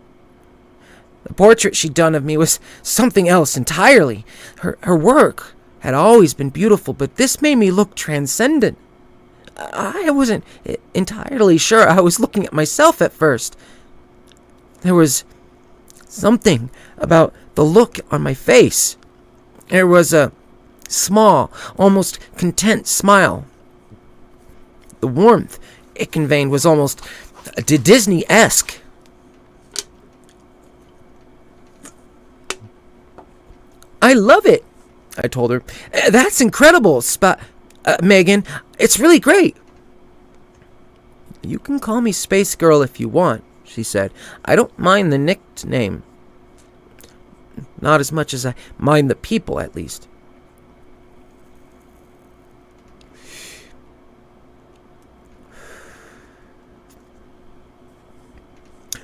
A: The portrait she'd done of me was something else entirely. Her work had always been beautiful, but this made me look transcendent. I wasn't entirely sure I was looking at myself at first. There was something about the look on my face. There was a small, almost content smile. The warmth it conveyed was almost Disney-esque. I love it, I told her. That's incredible, Megan. It's really great. You can call me Space Girl if you want, she said. I don't mind the nickname. Not as much as I mind the people, at least.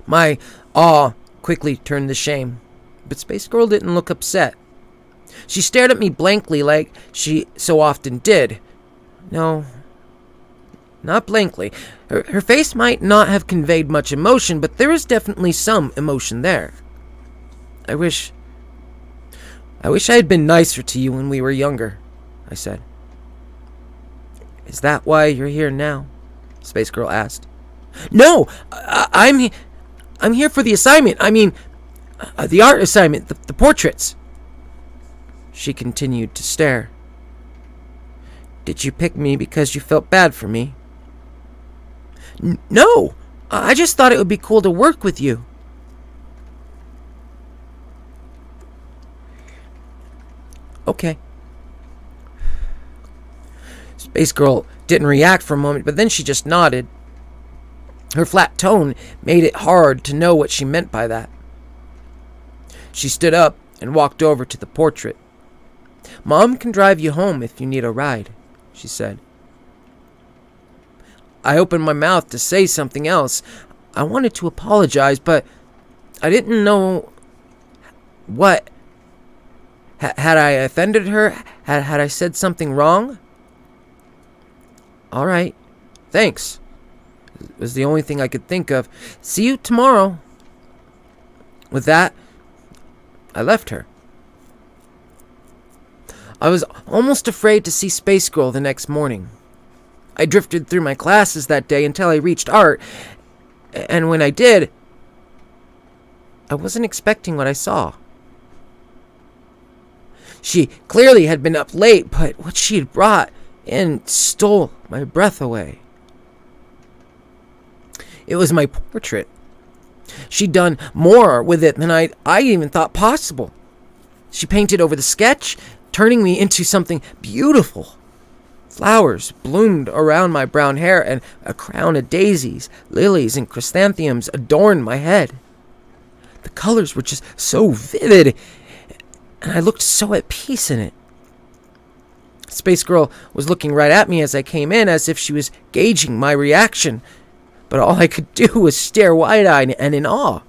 A: My awe quickly turned to shame, but Space Girl didn't look upset. She stared at me blankly like she so often did. No, not blankly. Her face might not have conveyed much emotion, but there was definitely some emotion there. I wish I had been nicer to you when we were younger, I said. Is that why you're here now? Space Girl asked. No, I'm here for the assignment. I mean, the art assignment, the portraits. She continued to stare. Did you pick me because you felt bad for me? No, I just thought it would be cool to work with you. Okay. Space Girl didn't react for a moment, but then she just nodded. Her flat tone made it hard to know what she meant by that. She stood up and walked over to the portrait. Mom can drive you home if you need a ride, she said. I opened my mouth to say something else. I wanted to apologize, but I didn't know what. Had I offended her? Had I said something wrong? All right, thanks. It was the only thing I could think of. See you tomorrow. With that, I left her. I was almost afraid to see Space Girl the next morning. I drifted through my classes that day until I reached art, and when I did, I wasn't expecting what I saw. She clearly had been up late, but what she had brought in stole my breath away. It was my portrait. She'd done more with it than I even thought possible. She painted over the sketch, turning me into something beautiful. Flowers bloomed around my brown hair, and a crown of daisies, lilies, and chrysanthemums adorned my head. The colors were just so vivid, and I looked so at peace in it. Space Girl was looking right at me as I came in, as if she was gauging my reaction, but all I could do was stare wide-eyed and in awe.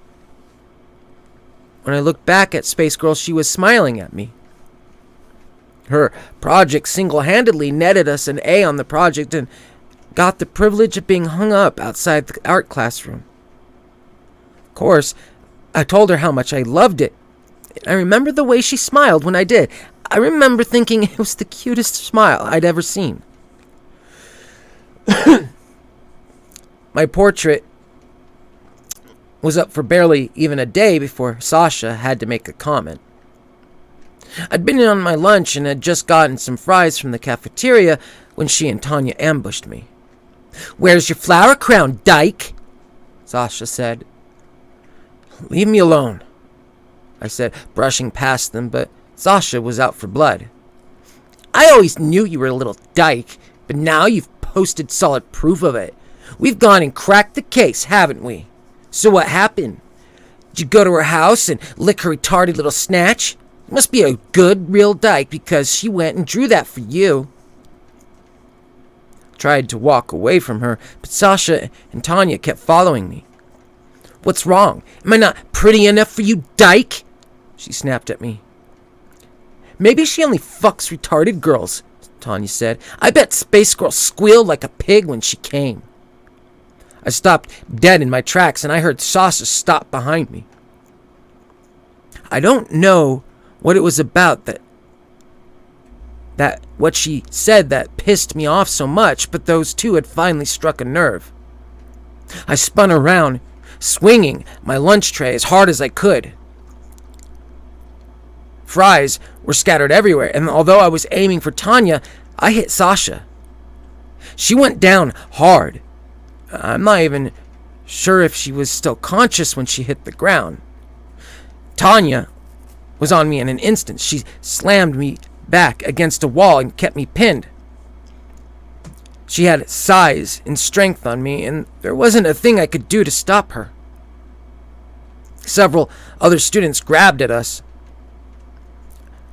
A: When I looked back at Space Girl, she was smiling at me. Her project single-handedly netted us an A on the project and got the privilege of being hung up outside the art classroom. Of course, I told her how much I loved it. I remember the way she smiled when I did. I remember thinking it was the cutest smile I'd ever seen. My portrait was up for barely even a day before Sasha had to make a comment. I'd been in on my lunch and had just gotten some fries from the cafeteria when she and Tanya ambushed me. "Where's your flower crown, dyke?" Sasha said. "Leave me alone," I said, brushing past them, but Sasha was out for blood. "I always knew you were a little dyke, but now you've posted solid proof of it. We've gone and cracked the case, haven't we? So what happened? Did you go to her house and lick her retarded little snatch? You must be a good, real dyke because she went and drew that for you. Tried to walk away from her, but Sasha and Tanya kept following me. What's wrong? Am I not pretty enough for you, dyke? She snapped at me. Maybe she only fucks retarded girls, Tanya said. I bet Space Girl squealed like a pig when she came. I stopped dead in my tracks and I heard Sasha stop behind me. I don't know what it was about that what she said that pissed me off so much, but those two had finally struck a nerve. I spun around, swinging my lunch tray as hard as I could. Fries were scattered everywhere, and although I was aiming for Tanya, I hit Sasha. She went down hard. I'm not even sure if she was still conscious when she hit the ground. Tanya was on me in an instant. She slammed me back against a wall and kept me pinned. She had size and strength on me, and there wasn't a thing I could do to stop her. Several other students grabbed at us.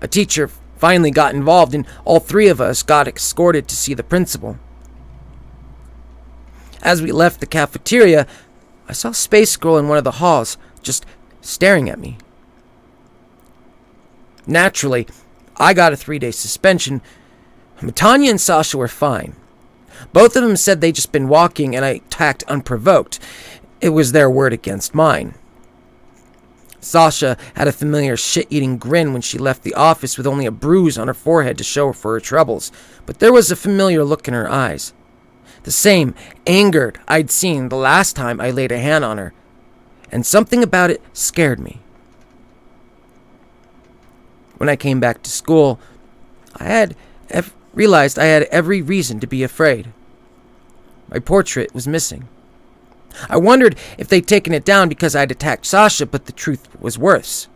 A: A teacher finally got involved, and all three of us got escorted to see the principal. As we left the cafeteria, I saw Space Girl in one of the halls, just staring at me. Naturally, I got a 3-day suspension, but Tanya and Sasha were fine. Both of them said they'd just been walking and I attacked unprovoked. It was their word against mine. Sasha had a familiar shit-eating grin when she left the office with only a bruise on her forehead to show for her troubles, but there was a familiar look in her eyes. The same angered I'd seen the last time I laid a hand on her, and something about it scared me. When I came back to school, I realized I had every reason to be afraid. My portrait was missing. I wondered if they'd taken it down because I'd attacked Sasha, but the truth was worse.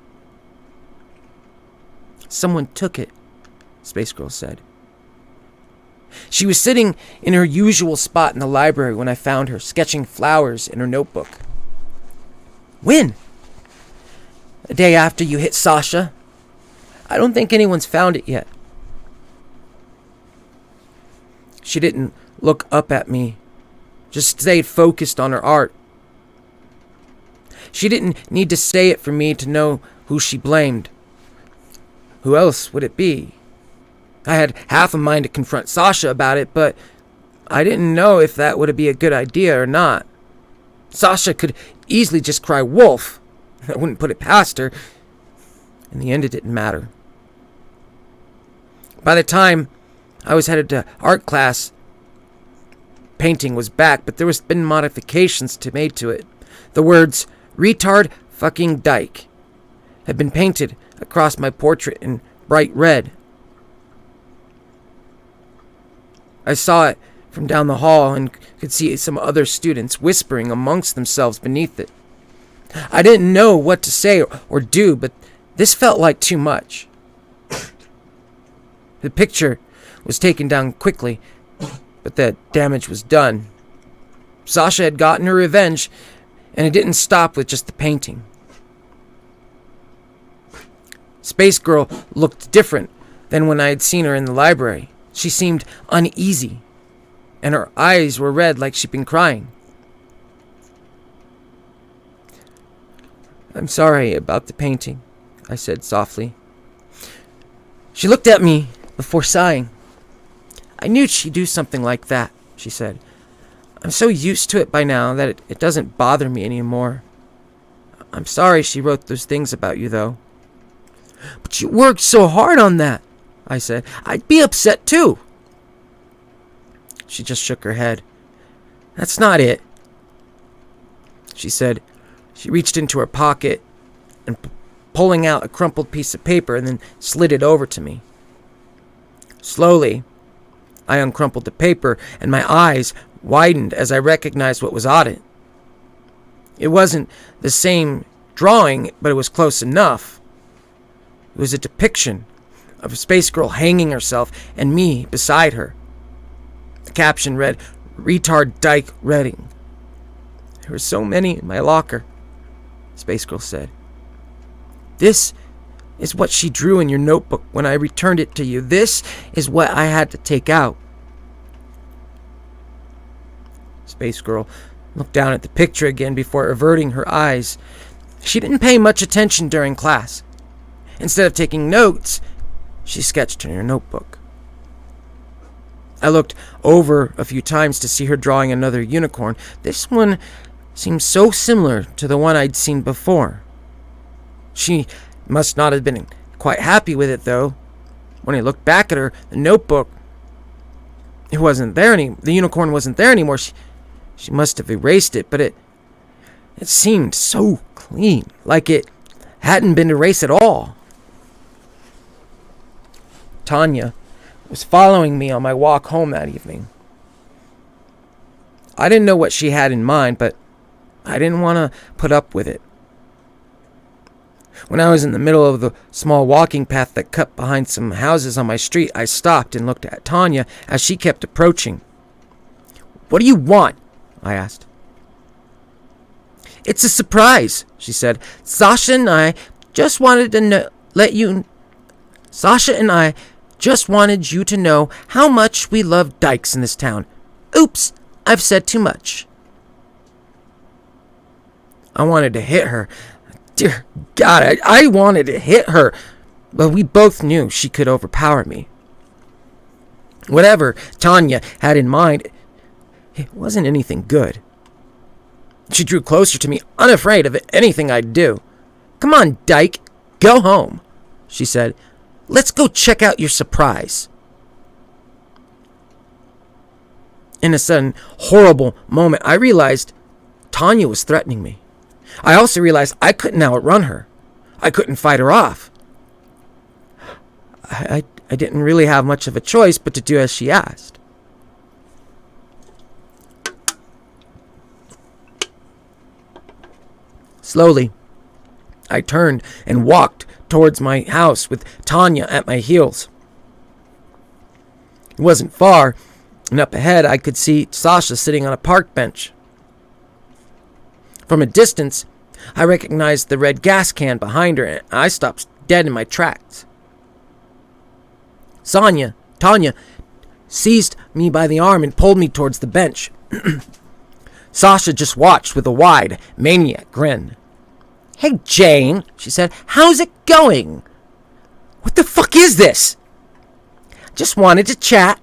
A: Someone took it, Space Girl said. She was sitting in her usual spot in the library when I found her, sketching flowers in her notebook. When? The day after you hit Sasha. I don't think anyone's found it yet. She didn't look up at me, just stayed focused on her art. She didn't need to say it for me to know who she blamed. Who else would it be? I had half a mind to confront Sasha about it, but I didn't know if that would be a good idea or not. Sasha could easily just cry wolf. I wouldn't put it past her. In the end, it didn't matter. By the time I was headed to art class, painting was back, but there was been modifications made to it. The words, retard fucking dyke, had been painted across my portrait in bright red. I saw it from down the hall and could see some other students whispering amongst themselves beneath it. I didn't know what to say or do, but this felt like too much. The picture was taken down quickly, but the damage was done. Sasha had gotten her revenge, and it didn't stop with just the painting. Space Girl looked different than when I had seen her in the library. She seemed uneasy, and her eyes were red like she'd been crying. I'm sorry about the painting, I said softly. She looked at me before sighing. I knew she'd do something like that, she said. I'm so used to it by now that it doesn't bother me anymore. I'm sorry she wrote those things about you, though. But you worked so hard on that, I said. I'd be upset, too. She just shook her head. That's not it, she said. She reached into her pocket and pulling out a crumpled piece of paper and then slid it over to me. Slowly, I uncrumpled the paper, and my eyes widened as I recognized what was on it. It wasn't the same drawing, but it was close enough. It was a depiction of a Space Girl hanging herself and me beside her. The caption read, "Retard Dyke Redding." There were so many in my locker. Space Girl said. This is what she drew in your notebook when I returned it to you. This is what I had to take out. Space Girl looked down at the picture again before averting her eyes. She didn't pay much attention during class. Instead of taking notes, she sketched in her notebook. I looked over a few times to see her drawing another unicorn. This one seemed so similar to the one I'd seen before. She must not have been quite happy with it, though. When I looked back at her, the notebook, the unicorn wasn't there anymore. She must have erased it, but it seemed so clean, like it hadn't been erased at all. Tanya was following me on my walk home that evening. I didn't know what she had in mind, but I didn't want to put up with it. When I was in the middle of the small walking path that cut behind some houses on my street, I stopped and looked at Tanya as she kept approaching. "What do you want?" I asked. "It's a surprise," she said. Sasha and I just wanted you to know how much we love dykes in this town. Oops, I've said too much. I wanted to hit her. Dear God, I wanted to hit her, but we both knew she could overpower me. Whatever Tanya had in mind, it wasn't anything good. She drew closer to me, unafraid of anything I'd do. "Come on, dyke, go home," she said. "Let's go check out your surprise." In a sudden, horrible moment, I realized Tanya was threatening me. I also realized I couldn't outrun her. I couldn't fight her off. I didn't really have much of a choice but to do as she asked. Slowly, I turned and walked towards my house with Tanya at my heels. It wasn't far, and up ahead I could see Sasha sitting on a park bench. From a distance, I recognized the red gas can behind her, and I stopped dead in my tracks. Tanya seized me by the arm and pulled me towards the bench. Sasha just watched with a wide, maniac grin. "Hey, Jane," she said, "how's it going?" "What the fuck is this?" "Just wanted to chat,"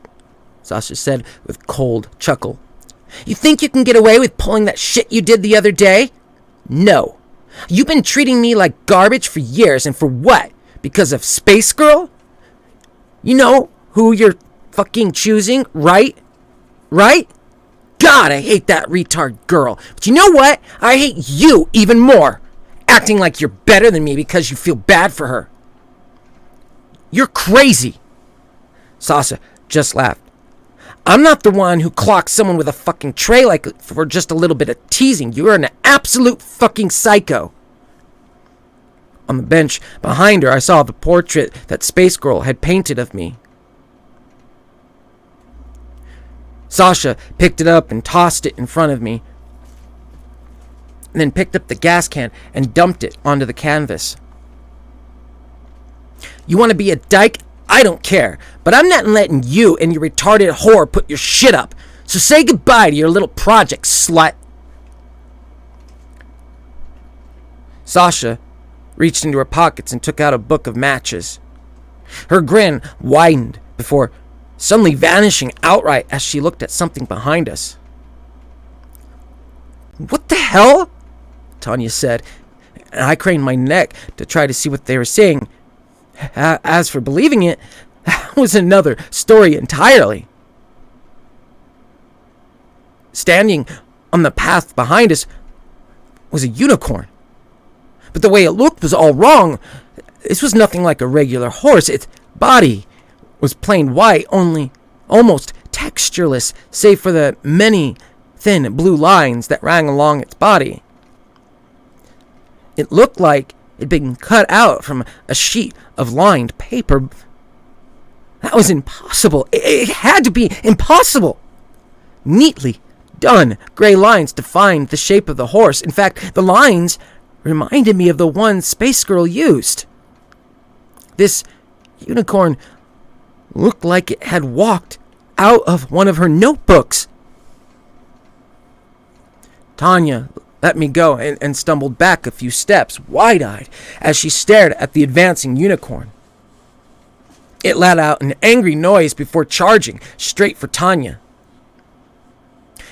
A: Sasha said with a cold chuckle. "You think you can get away with pulling that shit you did the other day? No. You've been treating me like garbage for years, and for what? Because of Space Girl? You know who you're fucking choosing, right? Right? God, I hate that retard girl. But you know what? I hate you even more. Acting like you're better than me because you feel bad for her. You're crazy." Sasha just laughed. "I'm not the one who clocks someone with a fucking tray like for just a little bit of teasing. You're an absolute fucking psycho." On the bench behind her, I saw the portrait that Space Girl had painted of me. Sasha picked it up and tossed it in front of me, and then picked up the gas can and dumped it onto the canvas. "You want to be a dyke? I don't care, but I'm not letting you and your retarded whore put your shit up. So say goodbye to your little project, slut." Sasha reached into her pockets and took out a book of matches. Her grin widened before suddenly vanishing outright as she looked at something behind us. "What the hell?" Tanya said, and I craned my neck to try to see what they were saying. As for believing it, that was another story entirely. Standing on the path behind us was a unicorn. But the way it looked was all wrong. This was nothing like a regular horse. Its body was plain white, only almost textureless, save for the many thin blue lines that ran along its body. It looked like it'd been cut out from a sheet of lined paper. That was impossible. It had to be impossible. Neatly done gray lines defined the shape of the horse. In fact, the lines reminded me of the one Space Girl used. This unicorn looked like it had walked out of one of her notebooks. Tanya let me go and stumbled back a few steps, wide-eyed, as she stared at the advancing unicorn. It let out an angry noise before charging straight for Tanya.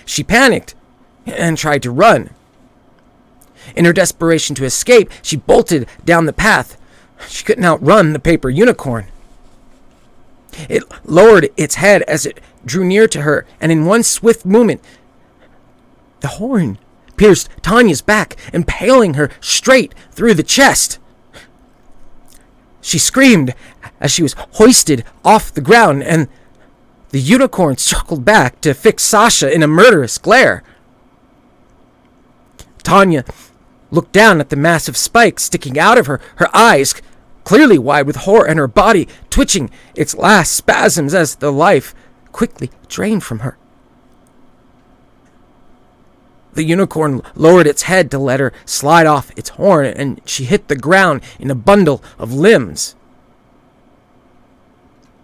A: She panicked and tried to run. In her desperation to escape, she bolted down the path. She couldn't outrun the paper unicorn. It lowered its head as it drew near to her, and in one swift movement, the horn pierced Tanya's back, impaling her straight through the chest. She screamed as she was hoisted off the ground, and the unicorn circled back to fix Sasha in a murderous glare. Tanya looked down at the massive spikes sticking out of her eyes clearly wide with horror, and her body twitching its last spasms as the life quickly drained from her. The unicorn lowered its head to let her slide off its horn, and she hit the ground in a bundle of limbs.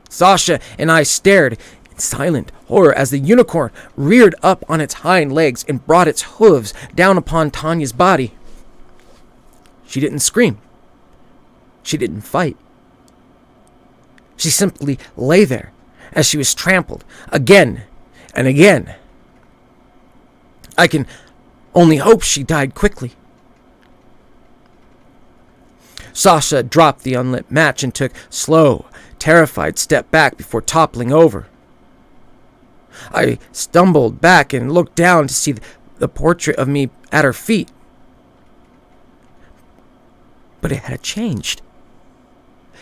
A: Sasha and I stared in silent horror as the unicorn reared up on its hind legs and brought its hooves down upon Tanya's body. She didn't scream. She didn't fight. She simply lay there as she was trampled again and again. I can only hope she died quickly. Sasha dropped the unlit match and took slow, terrified step back before toppling over. I stumbled back and looked down to see the portrait of me at her feet. But it had changed.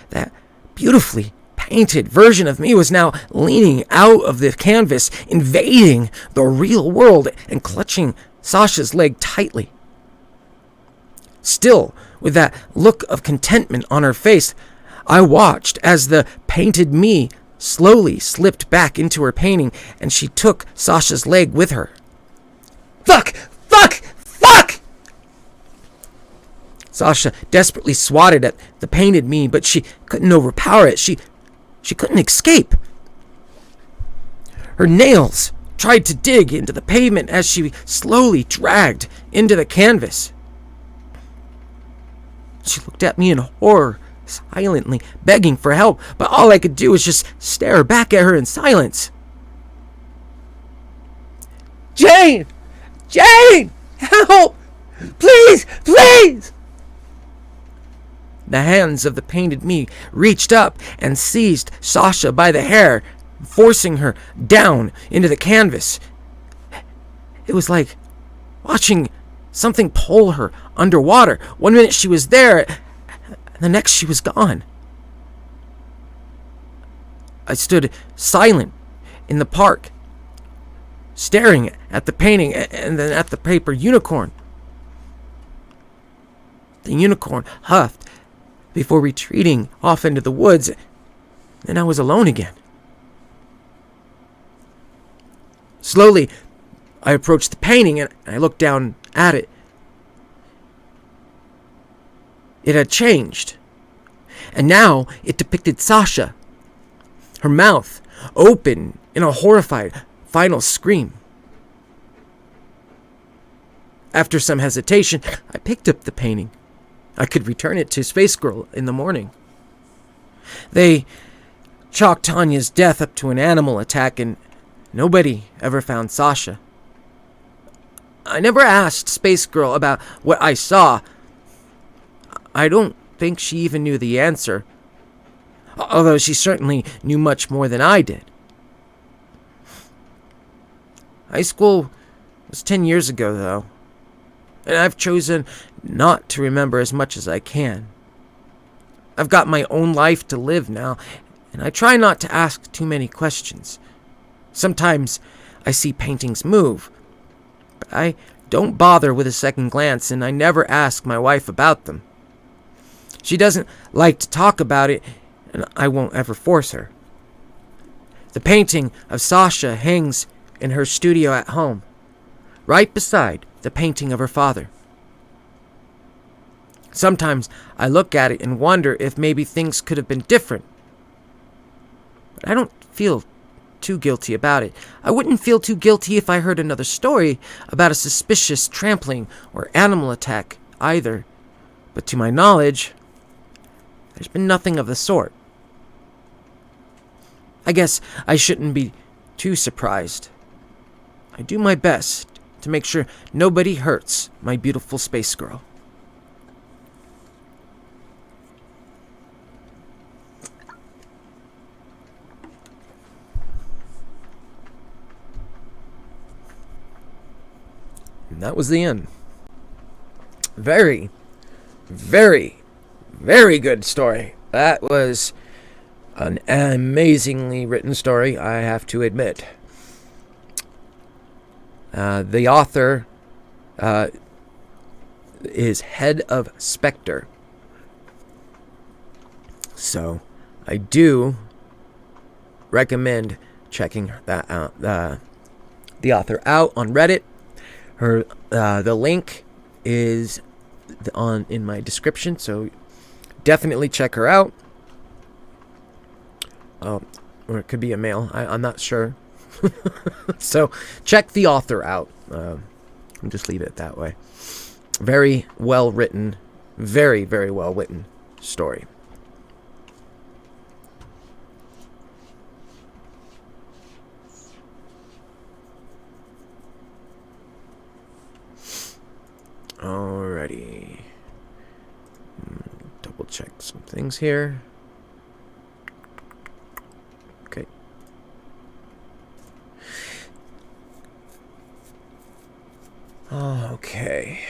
A: That beautifully painted version of me was now leaning out of the canvas, invading the real world and clutching Sasha's leg tightly. Still, with that look of contentment on her face, I watched as the painted me slowly slipped back into her painting, and she took Sasha's leg with her. Fuck! Fuck! Fuck! Sasha desperately swatted at the painted me, but she couldn't overpower it. She couldn't escape. Her nails tried to dig into the pavement as she slowly dragged into the canvas. She looked at me in horror, silently begging for help, but all I could do was just stare back at her in silence. Jane! Jane! Help! Please! Please! The hands of the painted me reached up and seized Sasha by the hair, forcing her down into the canvas. It was like watching something pull her underwater. One minute she was there, the next she was gone. I stood silent in the park, staring at the painting and then at the paper unicorn. The unicorn huffed before retreating off into the woods, and I was alone again. Slowly, I approached the painting and I looked down at it. It had changed, and now it depicted Sasha, her mouth open in a horrified final scream. After some hesitation, I picked up the painting. I could return it to Space Girl in the morning. They chalked Tanya's death up to an animal attack, and nobody ever found Sasha. I never asked Space Girl about what I saw. I don't think she even knew the answer, although she certainly knew much more than I did. High school was 10 years ago, though, and I've chosen not to remember as much as I can. I've got my own life to live now, and I try not to ask too many questions. Sometimes I see paintings move, but I don't bother with a second glance, and I never ask my wife about them. She doesn't like to talk about it, and I won't ever force her. The painting of Sasha hangs in her studio at home, right beside the painting of her father.
B: Sometimes I look at it and wonder if maybe things could have been different. But I don't feel too guilty about it. I wouldn't feel too guilty if I heard another story about a suspicious trampling or animal attack either. But to my knowledge, there's been nothing of the sort. I guess I shouldn't be too surprised. I do my best to make sure nobody hurts my beautiful space girl. And that was the end. Very, very, very good story. That was an amazingly written story, I have to admit. The author is HeadOfSpectre. So I do recommend checking that out, the author out on Reddit. The link is in my description, so definitely check her out. Or it could be a male. I'm not sure. So check the author out. I'll just leave it that way. Very well written. Very, very well written story. Alrighty. Double check some things here. Okay. Okay.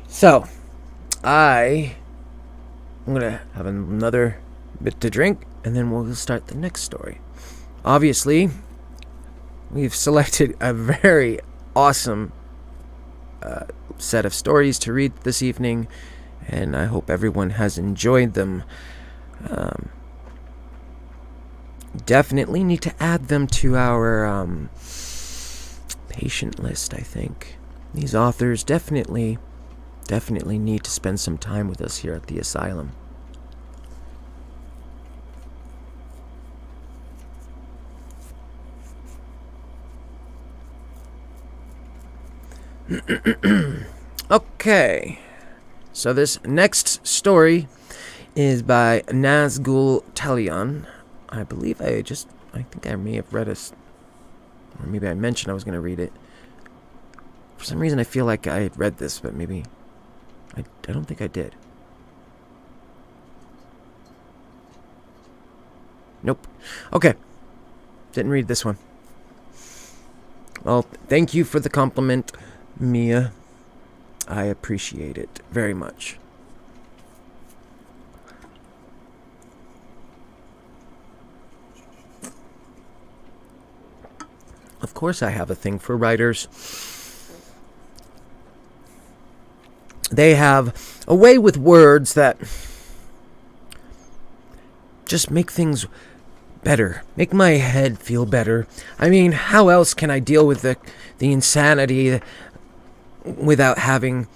B: So, I'm going to have another bit to drink, and then we'll start the next story. Obviously, we've selected a very awesome set of stories to read this evening, and I hope everyone has enjoyed them. Definitely need to add them to our patient list, I think. These authors definitely need to spend some time with us here at the asylum. Okay, so this next story is by NazgulTalion. I believe I think I may have read it, or maybe I mentioned I was going to read it. For some reason I feel like I had read this, but maybe I don't think I did. Nope. Okay. Didn't read this one. Well, thank you for the compliment, Mia. I appreciate it very much. Of course I have a thing for writers. They have a way with words that just make things better, make my head feel better. I mean, how else can I deal with the insanity without having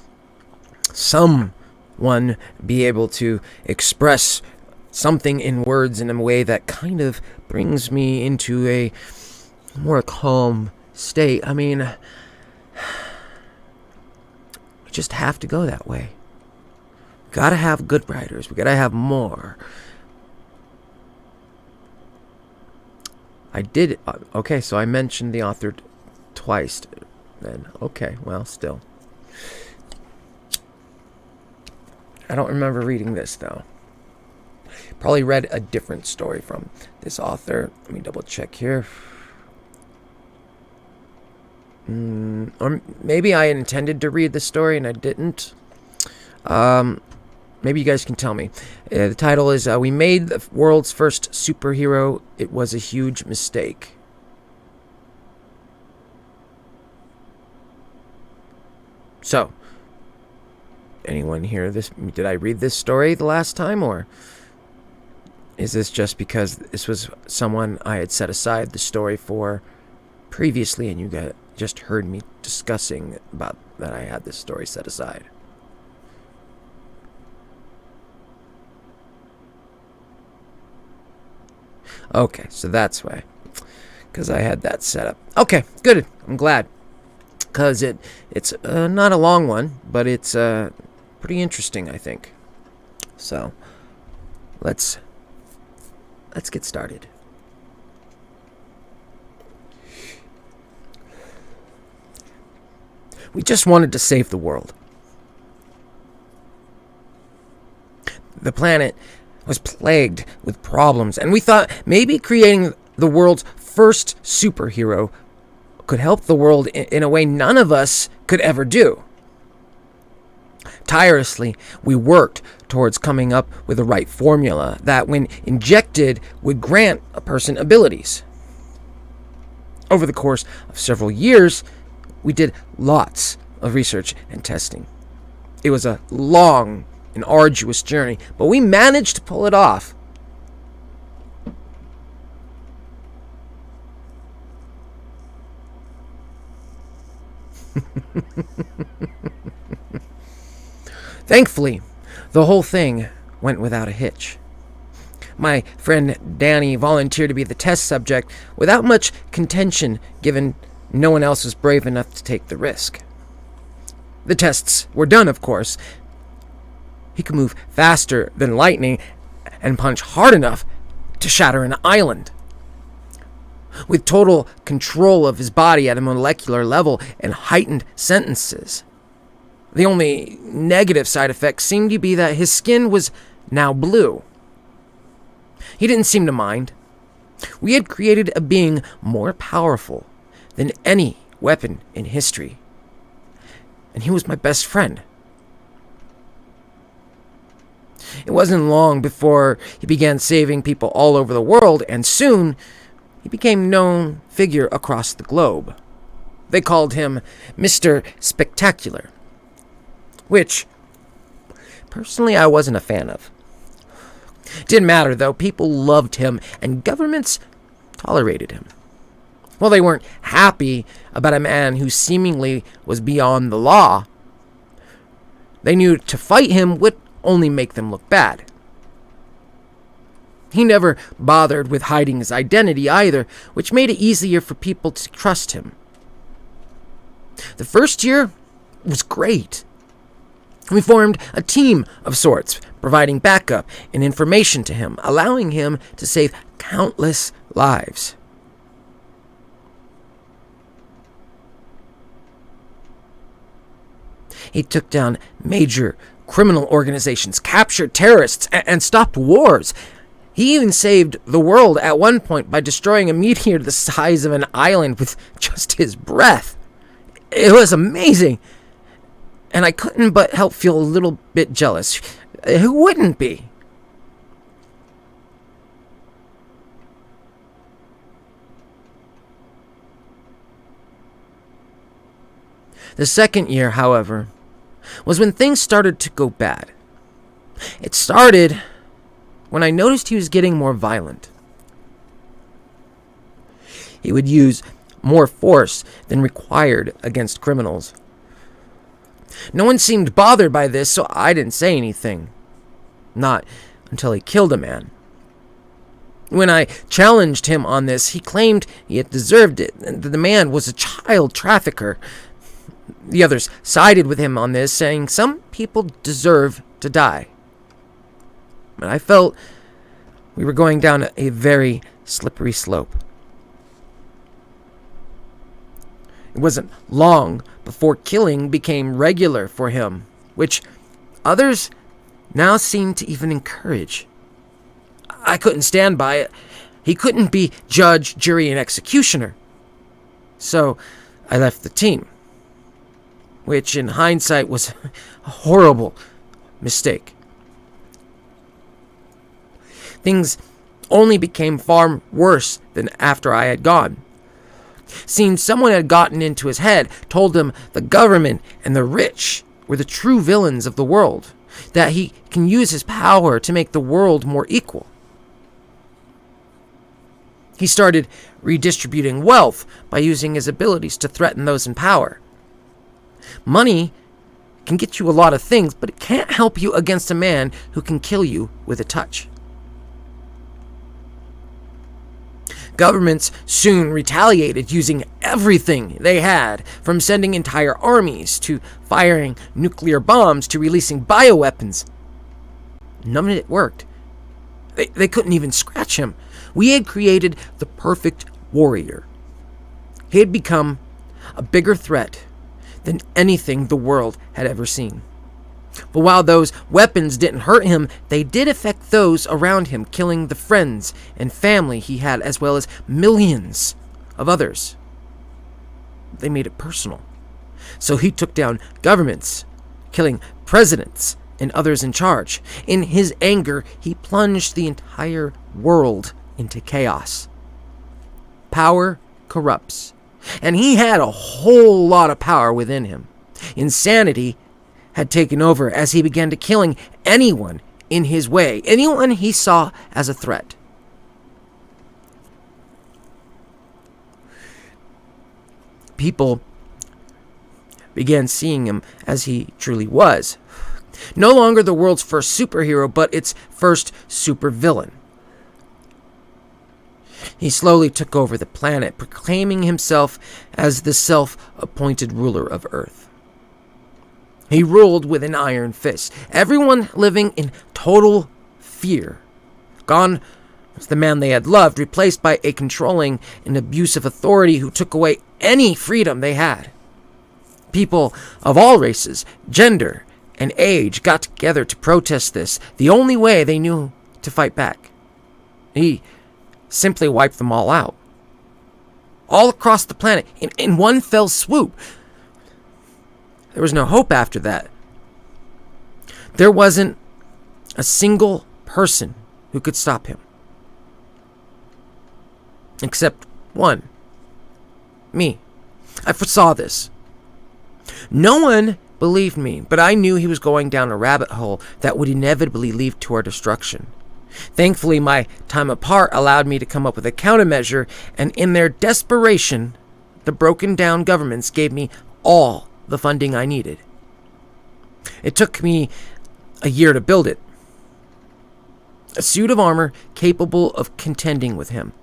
B: someone be able to express something in words in a way that kind of brings me into a more calm state? I mean, we just have to go that way. Gotta have good writers. We gotta have more. I did. Okay, so I mentioned the author twice. Then okay, well, still. I don't remember reading this though. Probably read a different story from this author. Let me double check here. Or maybe I intended to read the story and I didn't. Maybe you guys can tell me. The title is We Made the World's First Superhero. It Was a Huge Mistake.
A: So, anyone hear this? Did I read this story the last time, or is this just because this was someone I had set aside the story for previously and you just heard me discussing about that I had this story set aside? Okay, so that's why. Because I had that set up. Okay, good. I'm glad. Because it's not a long one, but it's pretty interesting, I think. So, let's get started. We just wanted to save the world. The planet was plagued with problems, and we thought maybe creating the world's first superhero could help the world in a way none of us could ever do. Tirelessly, we worked towards coming up with the right formula that, when injected, would grant a person abilities. Over the course of several years, we did lots of research and testing. It was a long and arduous journey, but we managed to pull it off. Thankfully, the whole thing went without a hitch. My friend Danny volunteered to be the test subject without much contention, given no one else was brave enough to take the risk. The tests were done, of course. He could move faster than lightning and punch hard enough to shatter an island. With total control of his body at a molecular level and heightened sentences. The only negative side effect seemed to be that his skin was now blue. He didn't seem to mind. We had created a being more powerful than any weapon in history. And he was my best friend. It wasn't long before he began saving people all over the world, and soon he became a known figure across the globe. They called him Mr. Spectacular, which, personally, I wasn't a fan of. Didn't matter, though. People loved him, and governments tolerated him. Well, they weren't happy about a man who seemingly was beyond the law. They knew to fight him would only make them look bad. He never bothered with hiding his identity either, which made it easier for people to trust him. The first year was great. We formed a team of sorts, providing backup and information to him, allowing him to save countless lives. He took down major criminal organizations, captured terrorists, and stopped wars. He even saved the world at one point by destroying a meteor the size of an island with just his breath. It was amazing. And I couldn't but help feel a little bit jealous. Who wouldn't be? The second year, however, was when things started to go bad. It started when I noticed he was getting more violent. He would use more force than required against criminals. No one seemed bothered by this, so I didn't say anything. Not until he killed a man. When I challenged him on this, he claimed he had deserved it, and that the man was a child trafficker. The others sided with him on this, saying some people deserve to die. But I felt we were going down a very slippery slope. It wasn't long before killing became regular for him, which others now seemed to even encourage. I couldn't stand by it. He couldn't be judge, jury, and executioner. So I left the team, which in hindsight was a horrible mistake. Things only became far worse than after I had gone. Seemed someone had gotten into his head, told him the government and the rich were the true villains of the world, that he can use his power to make the world more equal. He started redistributing wealth by using his abilities to threaten those in power. Money can get you a lot of things, but it can't help you against a man who can kill you with a touch. Governments soon retaliated, using everything they had, from sending entire armies to firing nuclear bombs to releasing bioweapons. None of it worked. They couldn't even scratch him. We had created the perfect warrior. He had become a bigger threat than anything the world had ever seen. But while those weapons didn't hurt him, they did affect those around him, killing the friends and family he had, as well as millions of others. They made it personal. So he took down governments, killing presidents and others in charge. In his anger, he plunged the entire world into chaos. Power corrupts, and he had a whole lot of power within him. Insanity had taken over as he began to killing anyone in his way, anyone he saw as a threat. People began seeing him as he truly was. No longer the world's first superhero, but its first supervillain. He slowly took over the planet, proclaiming himself as the self-appointed ruler of Earth. He ruled with an iron fist, everyone living in total fear. Gone was the man they had loved, replaced by a controlling and abusive authority who took away any freedom they had. People of all races, gender, and age got together to protest this, the only way they knew to fight back. He simply wiped them all out. All across the planet, in one fell swoop. There was no hope after that. There wasn't a single person who could stop him. Except one. Me. I foresaw this. No one believed me, but I knew he was going down a rabbit hole that would inevitably lead to our destruction. Thankfully, my time apart allowed me to come up with a countermeasure, and in their desperation, the broken down governments gave me all the funding I needed. It took me a year to build it. A suit of armor capable of contending with him.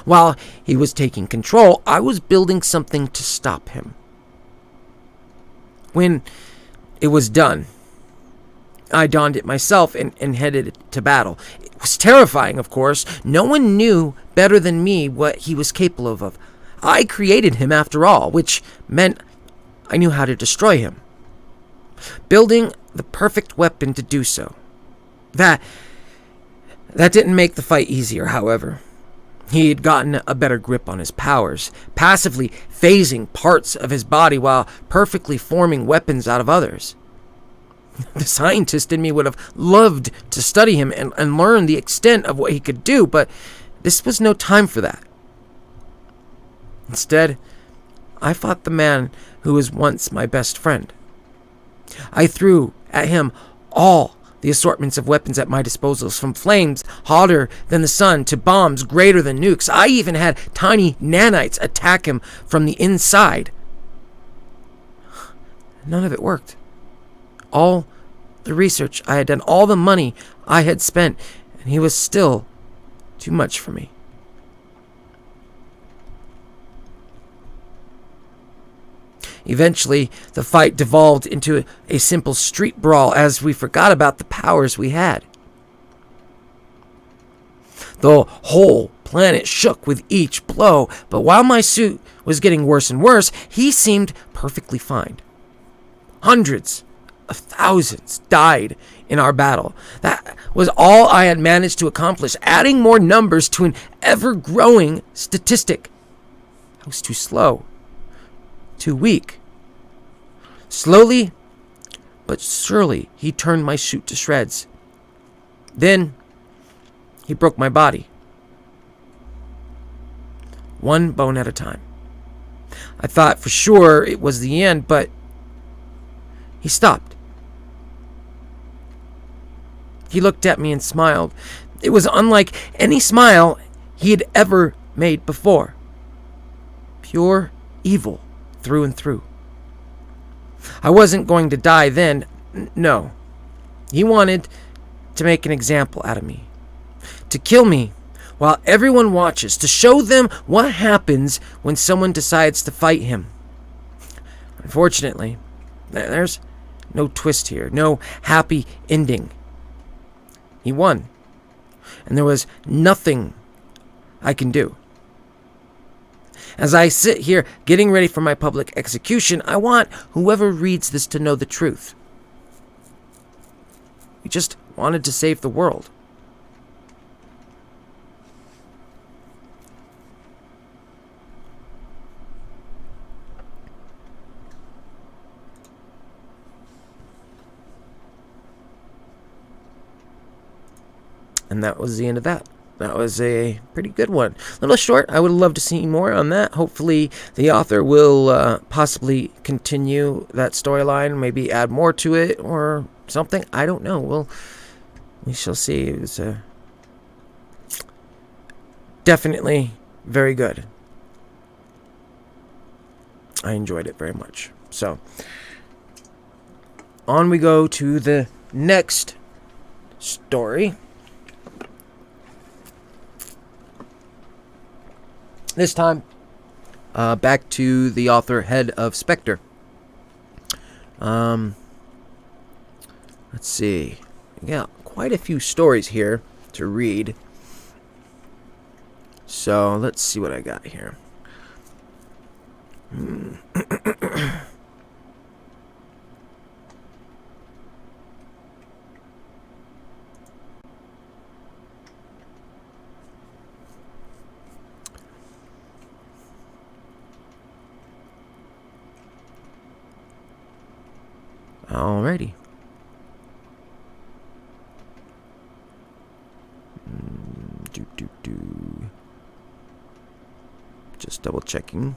A: While he was taking control, I was building something to stop him. When it was done, I donned it myself and headed to battle. It was terrifying, of course. No one knew better than me what he was capable of. I created him after all, which meant I knew how to destroy him. Building the perfect weapon to do so. That didn't make the fight easier, however. He had gotten a better grip on his powers, passively phasing parts of his body while perfectly forming weapons out of others. The scientist in me would have loved to study him and learn the extent of what he could do, but this was no time for that. Instead, I fought the man who was once my best friend. I threw at him all the assortments of weapons at my disposal, from flames hotter than the sun to bombs greater than nukes. I even had tiny nanites attack him from the inside. None of it worked. All the research I had done, all the money I had spent, and he was still too much for me. Eventually, the fight devolved into a simple street brawl as we forgot about the powers we had. The whole planet shook with each blow, but while my suit was getting worse and worse, he seemed perfectly fine. Hundreds of thousands died in our battle. That was all I had managed to accomplish, adding more numbers to an ever-growing statistic. I was too slow. Too weak. Slowly, but surely, he turned my suit to shreds. Then, he broke my body. One bone at a time. I thought for sure it was the end, but he stopped. He looked at me and smiled. It was unlike any smile he had ever made before. Pure evil through and through. I wasn't going to die then. No. He wanted to make an example out of me. To kill me while everyone watches. To show them what happens when someone decides to fight him. Unfortunately, there's no twist here. No happy ending. He won. And there was nothing I can do. As I sit here getting ready for my public execution, I want whoever reads this to know the truth. He just wanted to save the world. And that was the end of that. That was a pretty good one. A little short. I would love to see more on that. Hopefully the author will possibly continue that storyline, maybe add more to it or something. I don't know. We shall see. It was definitely very good. I enjoyed it very much. So, on we go to the next story. This time, back to the author, HeadOfSpectre. Let's see. We got quite a few stories here to read. So, let's see what I got here. Alrighty. Just double checking.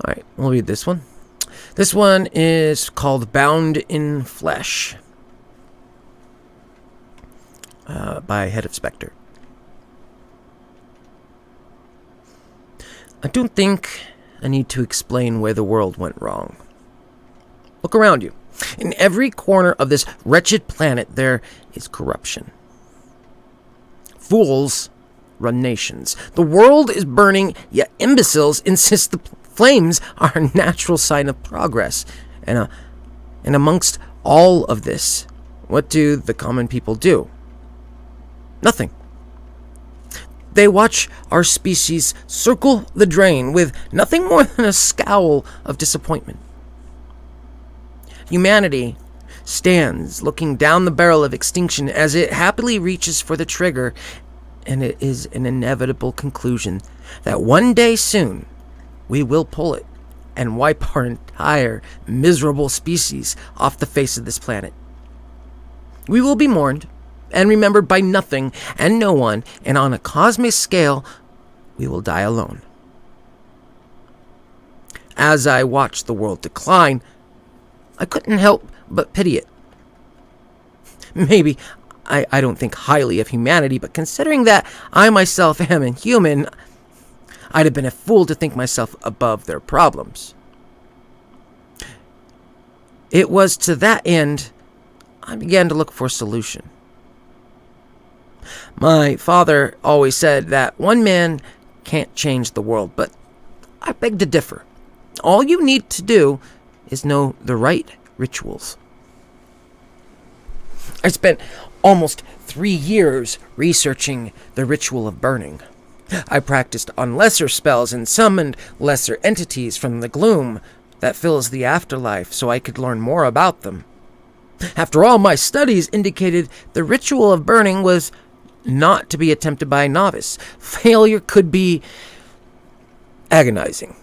A: Alright, we'll read this one. This one is called Bound in Flesh by HeadOfSpectre. I don't think I need to explain where the world went wrong. Look around you. In every corner of this wretched planet, there is corruption. Fools run nations. The world is burning, yet imbeciles insist the flames are a natural sign of progress. And amongst all of this, what do the common people do? Nothing. They watch our species circle the drain with nothing more than a scowl of disappointment. Humanity stands looking down the barrel of extinction as it happily reaches for the trigger, and it is an inevitable conclusion that one day soon we will pull it and wipe our entire miserable species off the face of this planet. We will be mourned and remembered by nothing and no one, and on a cosmic scale, we will die alone. As I watched the world decline, I couldn't help but pity it. Maybe I don't think highly of humanity, but considering that I myself am inhuman, I'd have been a fool to think myself above their problems. It was to that end I began to look for a solution. My father always said that one man can't change the world, but I beg to differ. All you need to do is know the right rituals. I spent almost 3 years researching the ritual of burning. I practiced on lesser spells and summoned lesser entities from the gloom that fills the afterlife so I could learn more about them. After all, my studies indicated the ritual of burning was not to be attempted by a novice. Failure could be agonizing.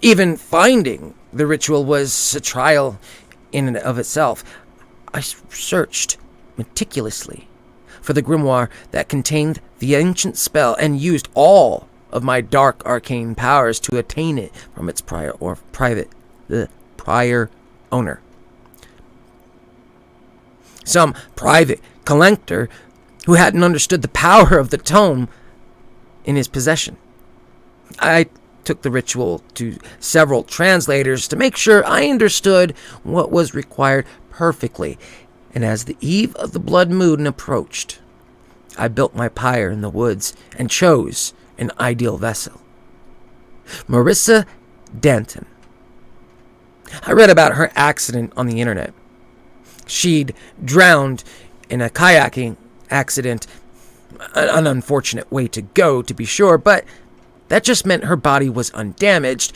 A: Even finding the ritual was a trial in and of itself. I searched meticulously for the grimoire that contained the ancient spell and used all of my dark arcane powers to attain it from its prior owner. Some private collector who hadn't understood the power of the tome in his possession. I took the ritual to several translators to make sure I understood what was required perfectly, and as the eve of the blood moon approached, I built my pyre in the woods and chose an ideal vessel. Marissa Danton. I read about her accident on the internet. She'd drowned in a kayaking accident. An unfortunate way to go, to be sure, but that just meant her body was undamaged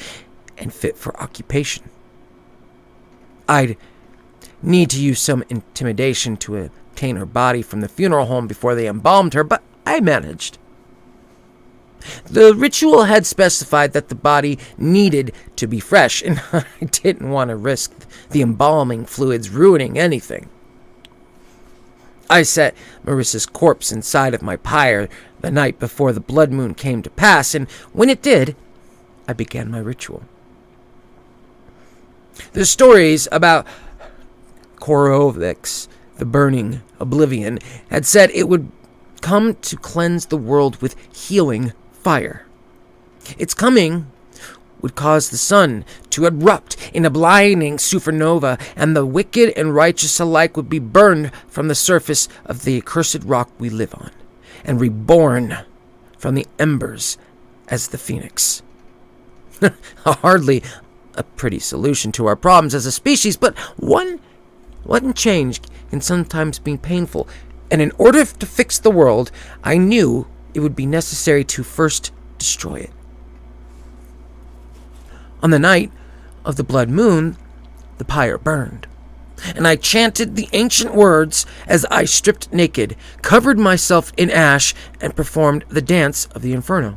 A: and fit for occupation. I'd need to use some intimidation to obtain her body from the funeral home before they embalmed her, but I managed. The ritual had specified that the body needed to be fresh, and I didn't want to risk the embalming fluids ruining anything. I set Marissa's corpse inside of my pyre the night before the blood moon came to pass, and when it did, I began my ritual. The stories about Korovik's, the burning oblivion, had said it would come to cleanse the world with healing fire. Its coming would cause the sun to erupt in a blinding supernova, and the wicked and righteous alike would be burned from the surface of the accursed rock we live on, and reborn from the embers as the phoenix. Hardly a pretty solution to our problems as a species, but one change can sometimes be painful, and in order to fix the world, I knew it would be necessary to first destroy it. On the night of the blood moon, the pyre burned, and I chanted the ancient words as I stripped naked, covered myself in ash, and performed the dance of the inferno.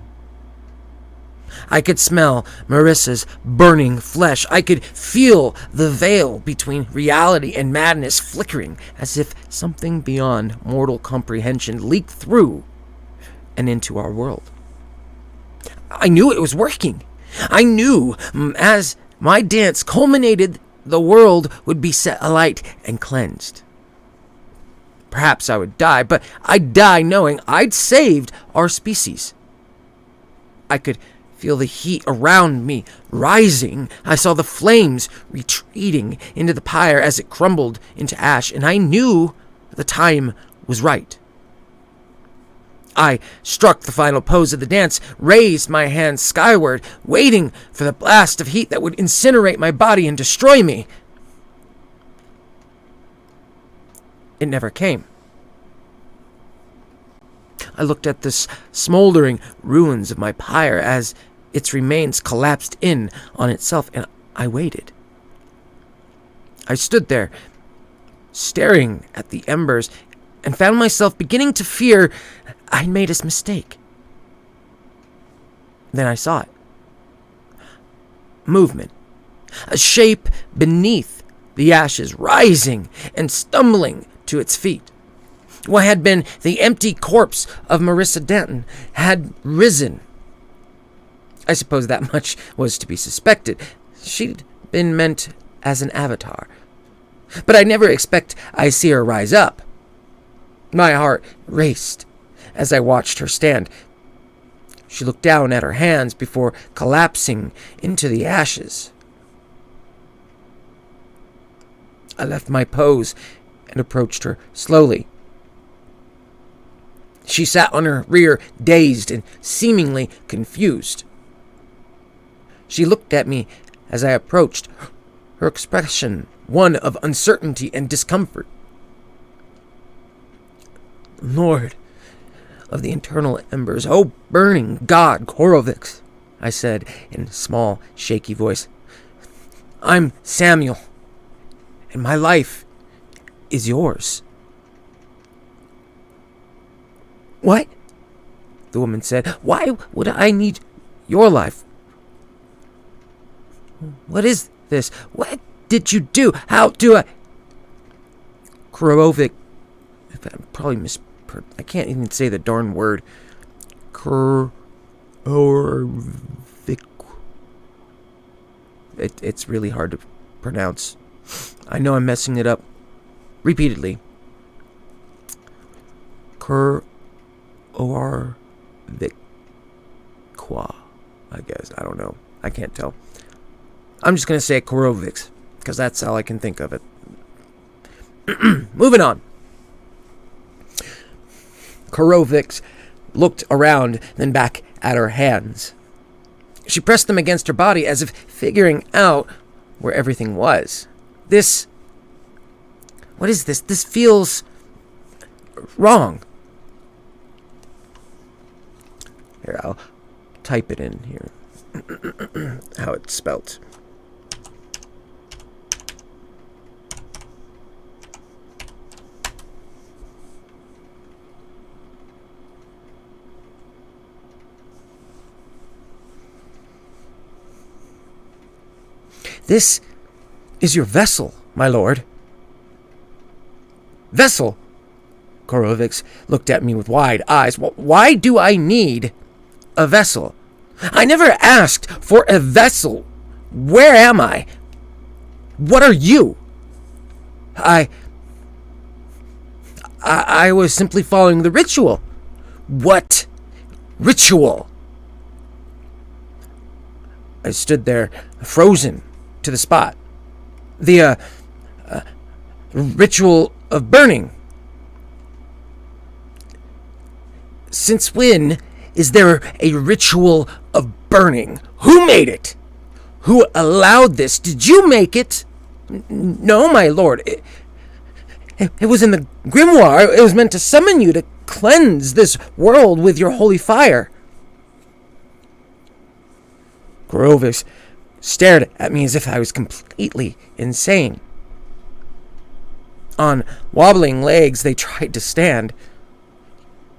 A: I could smell Marissa's burning flesh. I could feel the veil between reality and madness flickering, as if something beyond mortal comprehension leaked through and into our world. I knew it was working. I knew as my dance culminated, the world would be set alight and cleansed. Perhaps I would die, but I'd die knowing I'd saved our species. I could feel the heat around me rising. I saw the flames retreating into the pyre as it crumbled into ash, and I knew the time was right. I struck the final pose of the dance, raised my hands skyward, waiting for the blast of heat that would incinerate my body and destroy me. It never came. I looked at the smoldering ruins of my pyre as its remains collapsed in on itself, and I waited. I stood there, staring at the embers, and found myself beginning to fear I'd made a mistake. Then I saw it. Movement. A shape beneath the ashes, rising and stumbling to its feet. What had been the empty corpse of Marissa Danton had risen. I suppose that much was to be suspected. She'd been meant as an avatar. But I never expect I see her rise up. My heart raced as I watched her stand. She looked down at her hands before collapsing into the ashes. I left my pose and approached her slowly. She sat on her rear, dazed and seemingly confused. She looked at me as I approached, her expression one of uncertainty and discomfort. "Lord, of the internal embers. "Oh, burning God, Korovix," I said in a small, shaky voice. "I'm Samuel, and my life is yours." "What?" the woman said. "Why would I need your life? What is this? What did you do? How do I..." Korovic, I probably I can't even say the darn word. Korovic. It's really hard to pronounce. I know I'm messing it up repeatedly. Korovic. I guess. I don't know. I can't tell. I'm just going to say Korovix, because that's all I can think of it. Moving on. Korovix looked around, then back at her hands. She pressed them against her body as if figuring out where everything was. What is this? This feels wrong. Here, I'll type it in here. How it's spelt. "This is your vessel, my lord." "Vessel?" Korovix looked at me with wide eyes. "Why do I need a vessel? I never asked for a vessel. Where am I? What are you?" I was simply following the ritual." "What ritual?" I stood there, frozen to the spot. "The ritual of burning." "Since when is there a ritual of burning? Who made it? Who allowed this? Did you make it?" "No, my lord. It was in the grimoire. It was meant to summon you to cleanse this world with your holy fire." Korovix stared at me as if I was completely insane. On wobbling legs, they tried to stand.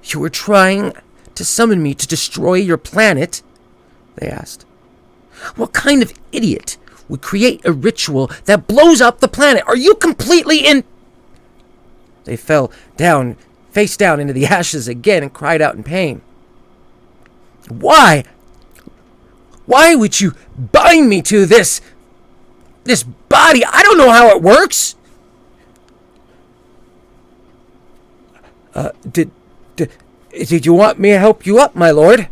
A: "You were trying to summon me to destroy your planet?" they asked. "What kind of idiot would create a ritual that blows up the planet? Are you completely in..." They fell down, face down into the ashes again and cried out in pain. "Why? Why would you bind me to this body? I don't know how it works." Did you want me to help you up, my lord?"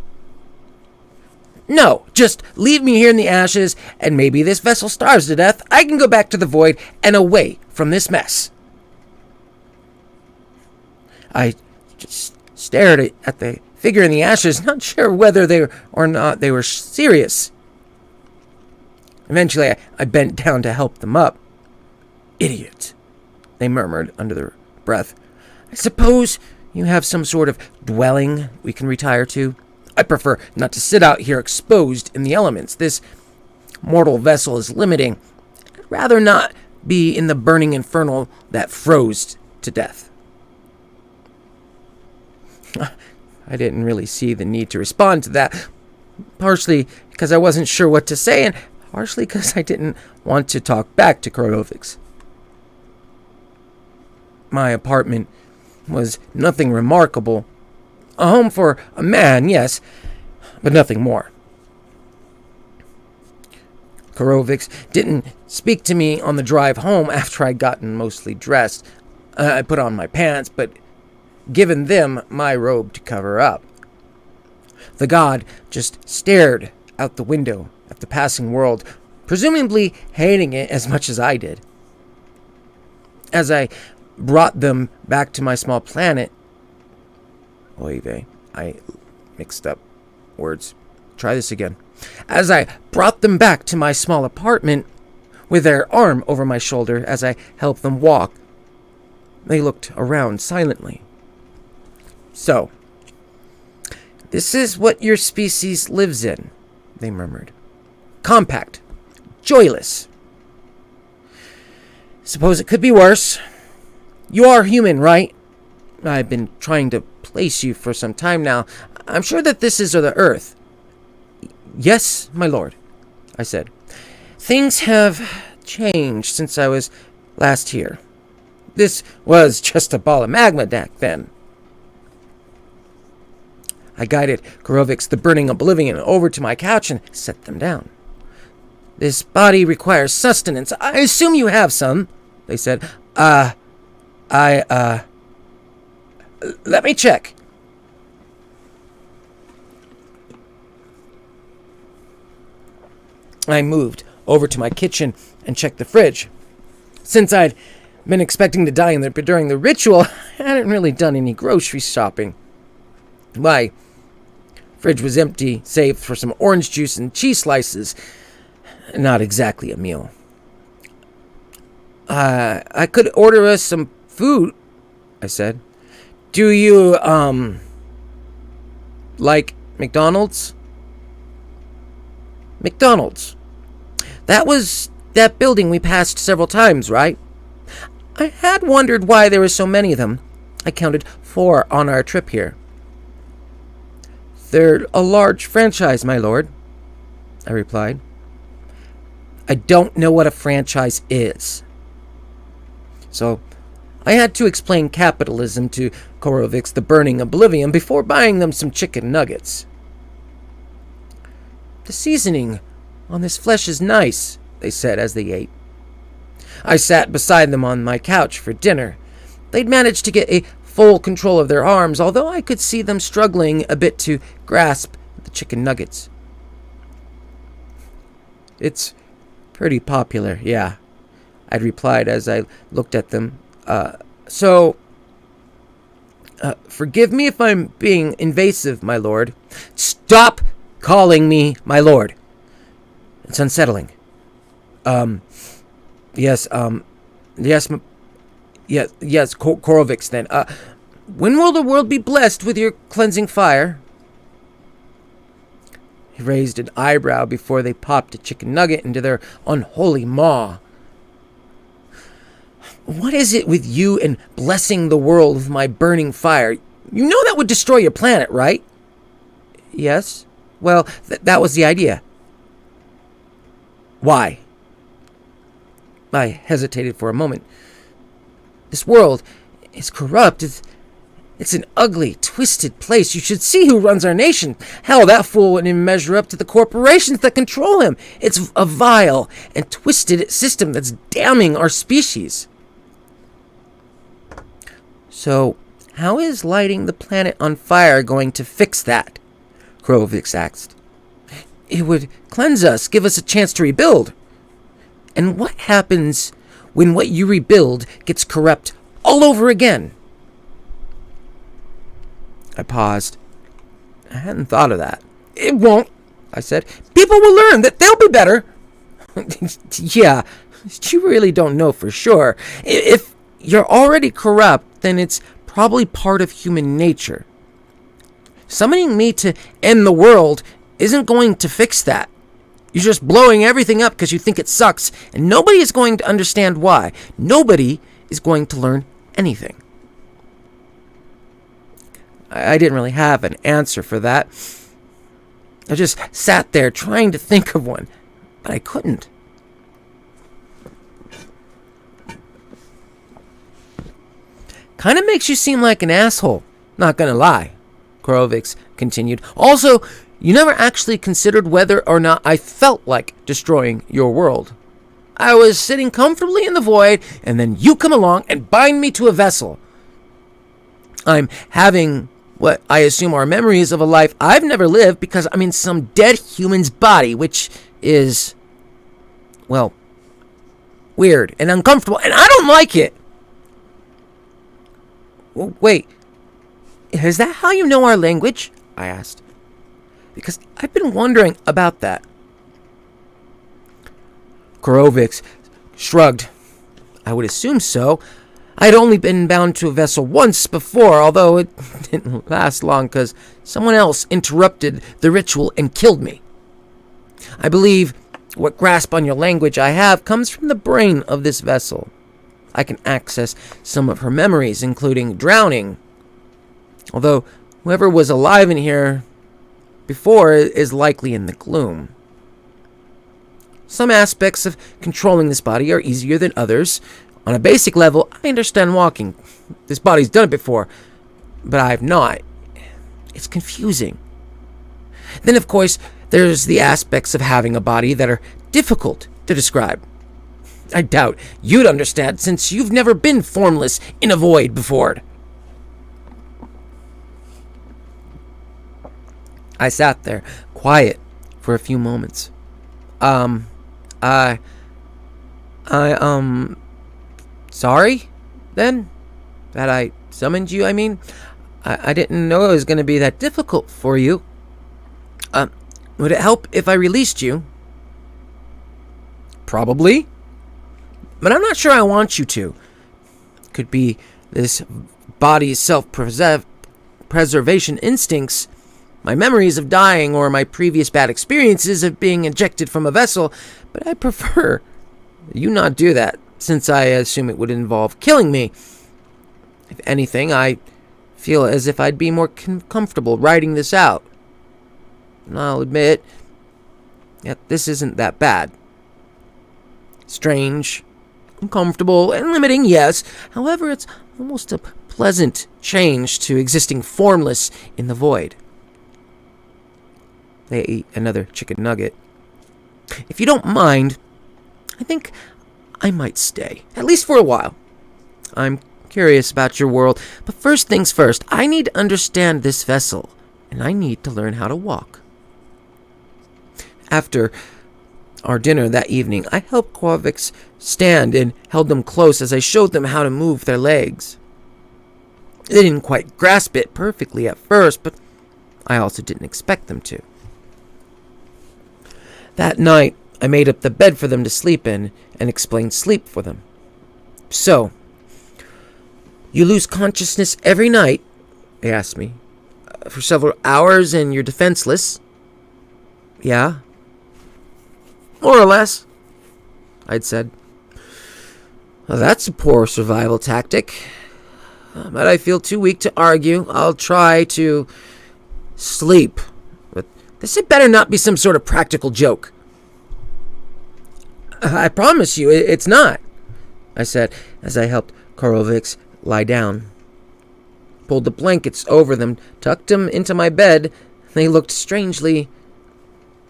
A: "No, just leave me here in the ashes, and maybe this vessel starves to death. I can go back to the void and away from this mess." I just stared at the figure in the ashes, not sure whether they were serious. Eventually, I bent down to help them up. "Idiot," they murmured under their breath. "I suppose you have some sort of dwelling we can retire to? I prefer not to sit out here exposed in the elements. This mortal vessel is limiting. I'd rather not be in the burning infernal that froze to death." I didn't really see the need to respond to that, partially because I wasn't sure what to say, and partially because I didn't want to talk back to Korovix. My apartment was nothing remarkable. A home for a man, yes, but nothing more. Korovix didn't speak to me on the drive home after I'd gotten mostly dressed. I put on my pants, but given them my robe to cover up. The god just stared out the window at the passing world, presumably hating it as much as I did. As I brought them back to my small planet... Oy vey, I mixed up words. Try this again. As I brought them back to my small apartment, with their arm over my shoulder as I helped them walk, they looked around silently. "So, This is what your species lives in, they murmured. Compact. Joyless. Suppose it could be worse. You are human, right? I've been trying to place you for some time now. I'm sure that this is the Earth. Yes, my lord, I said. Things have changed since I was last here. This was just a ball of magma back then. I guided Korovix, the burning oblivion, over to my couch and set them down. This body requires sustenance. I assume you have some, they said. Let me check. I moved over to my kitchen and checked the fridge. Since I'd been expecting to die during the ritual, I hadn't really done any grocery shopping. My fridge was empty, save for some orange juice and cheese slices. Not exactly a meal. I could order us some food, I said. Do you, like McDonald's? McDonald's. That was that building we passed several times, right? I had wondered why there were so many of them. I counted 4 on our trip here. They're a large franchise, my lord, I replied. I don't know what a franchise is. So I had to explain capitalism to Korovix, the burning oblivion, before buying them some chicken nuggets. The seasoning on this flesh is nice, they said as they ate. I sat beside them on my couch for dinner. They'd managed to get a full control of their arms, although I could see them struggling a bit to grasp the chicken nuggets. It's pretty popular, yeah, I'd replied as I looked at them. Forgive me if I'm being invasive, my lord. Stop calling me my lord. It's unsettling. Yes, Korovix then. When will the world be blessed with your cleansing fire? He raised an eyebrow before they popped a chicken nugget into their unholy maw. What is it with you and blessing the world with my burning fire? You know that would destroy your planet, right? Yes. Well, that was the idea. Why? I hesitated for a moment. This world is corrupt. It's an ugly, twisted place. You should see who runs our nation. Hell, that fool wouldn't even measure up to the corporations that control him. It's a vile and twisted system that's damning our species. So, how is lighting the planet on fire going to fix that? Korovix asked. It would cleanse us, give us a chance to rebuild. And what happens when what you rebuild gets corrupt all over again? I paused. I hadn't thought of that. It won't, I said. People will learn that they'll be better. Yeah, you really don't know for sure. If you're already corrupt, then it's probably part of human nature. Summoning me to end the world isn't going to fix that. You're just blowing everything up because you think it sucks, and nobody is going to understand why. Nobody is going to learn anything. I didn't really have an answer for that. I just sat there trying to think of one, but I couldn't. Kind of makes you seem like an asshole, not gonna lie, Korovix continued. Also, you never actually considered whether or not I felt like destroying your world. I was sitting comfortably in the void, and then you come along and bind me to a vessel. I'm having what I assume are memories of a life I've never lived because I'm in some dead human's body, which is, well, weird and uncomfortable, and I don't like it. Wait, is that how you know our language? I asked. Because I've been wondering about that. Korovix shrugged. I would assume so. I'd only been bound to a vessel once before, although it didn't last long because someone else interrupted the ritual and killed me. I believe what grasp on your language I have comes from the brain of this vessel. I can access some of her memories, including drowning. Although whoever was alive in here before is likely in the gloom. Some aspects of controlling this body are easier than others. On a basic level, I understand walking. This body's done it before, but I have not. It's confusing. Then, of course, there's the aspects of having a body that are difficult to describe. I doubt you'd understand since you've never been formless in a void before. I sat there, quiet, for a few moments. Sorry, then? That I summoned you, I mean? I didn't know it was going to be that difficult for you. Would it help if I released you? Probably. But I'm not sure I want you to. Could be this body's self-preservation instincts, my memories of dying, or my previous bad experiences of being ejected from a vessel, but I prefer you not do that, since I assume it would involve killing me. If anything, I feel as if I'd be more comfortable writing this out. And I'll admit that this isn't that bad. Strange, uncomfortable, and limiting, yes. However, it's almost a pleasant change to existing formless in the void. They ate another chicken nugget. If you don't mind, I think I might stay, at least for a while. I'm curious about your world, but first things first, I need to understand this vessel, and I need to learn how to walk. After our dinner that evening, I helped Korvix stand and held them close as I showed them how to move their legs. They didn't quite grasp it perfectly at first, but I also didn't expect them to. That night, I made up the bed for them to sleep in and explained sleep for them. So, you lose consciousness every night, they asked me, for several hours and you're defenseless. Yeah. More or less, I'd said. Well, that's a poor survival tactic. But I feel too weak to argue. I'll try to sleep. But this had better not be some sort of practical joke. I promise you, it's not, I said as I helped Korvix lie down. Pulled the blankets over them, tucked them into my bed. They looked strangely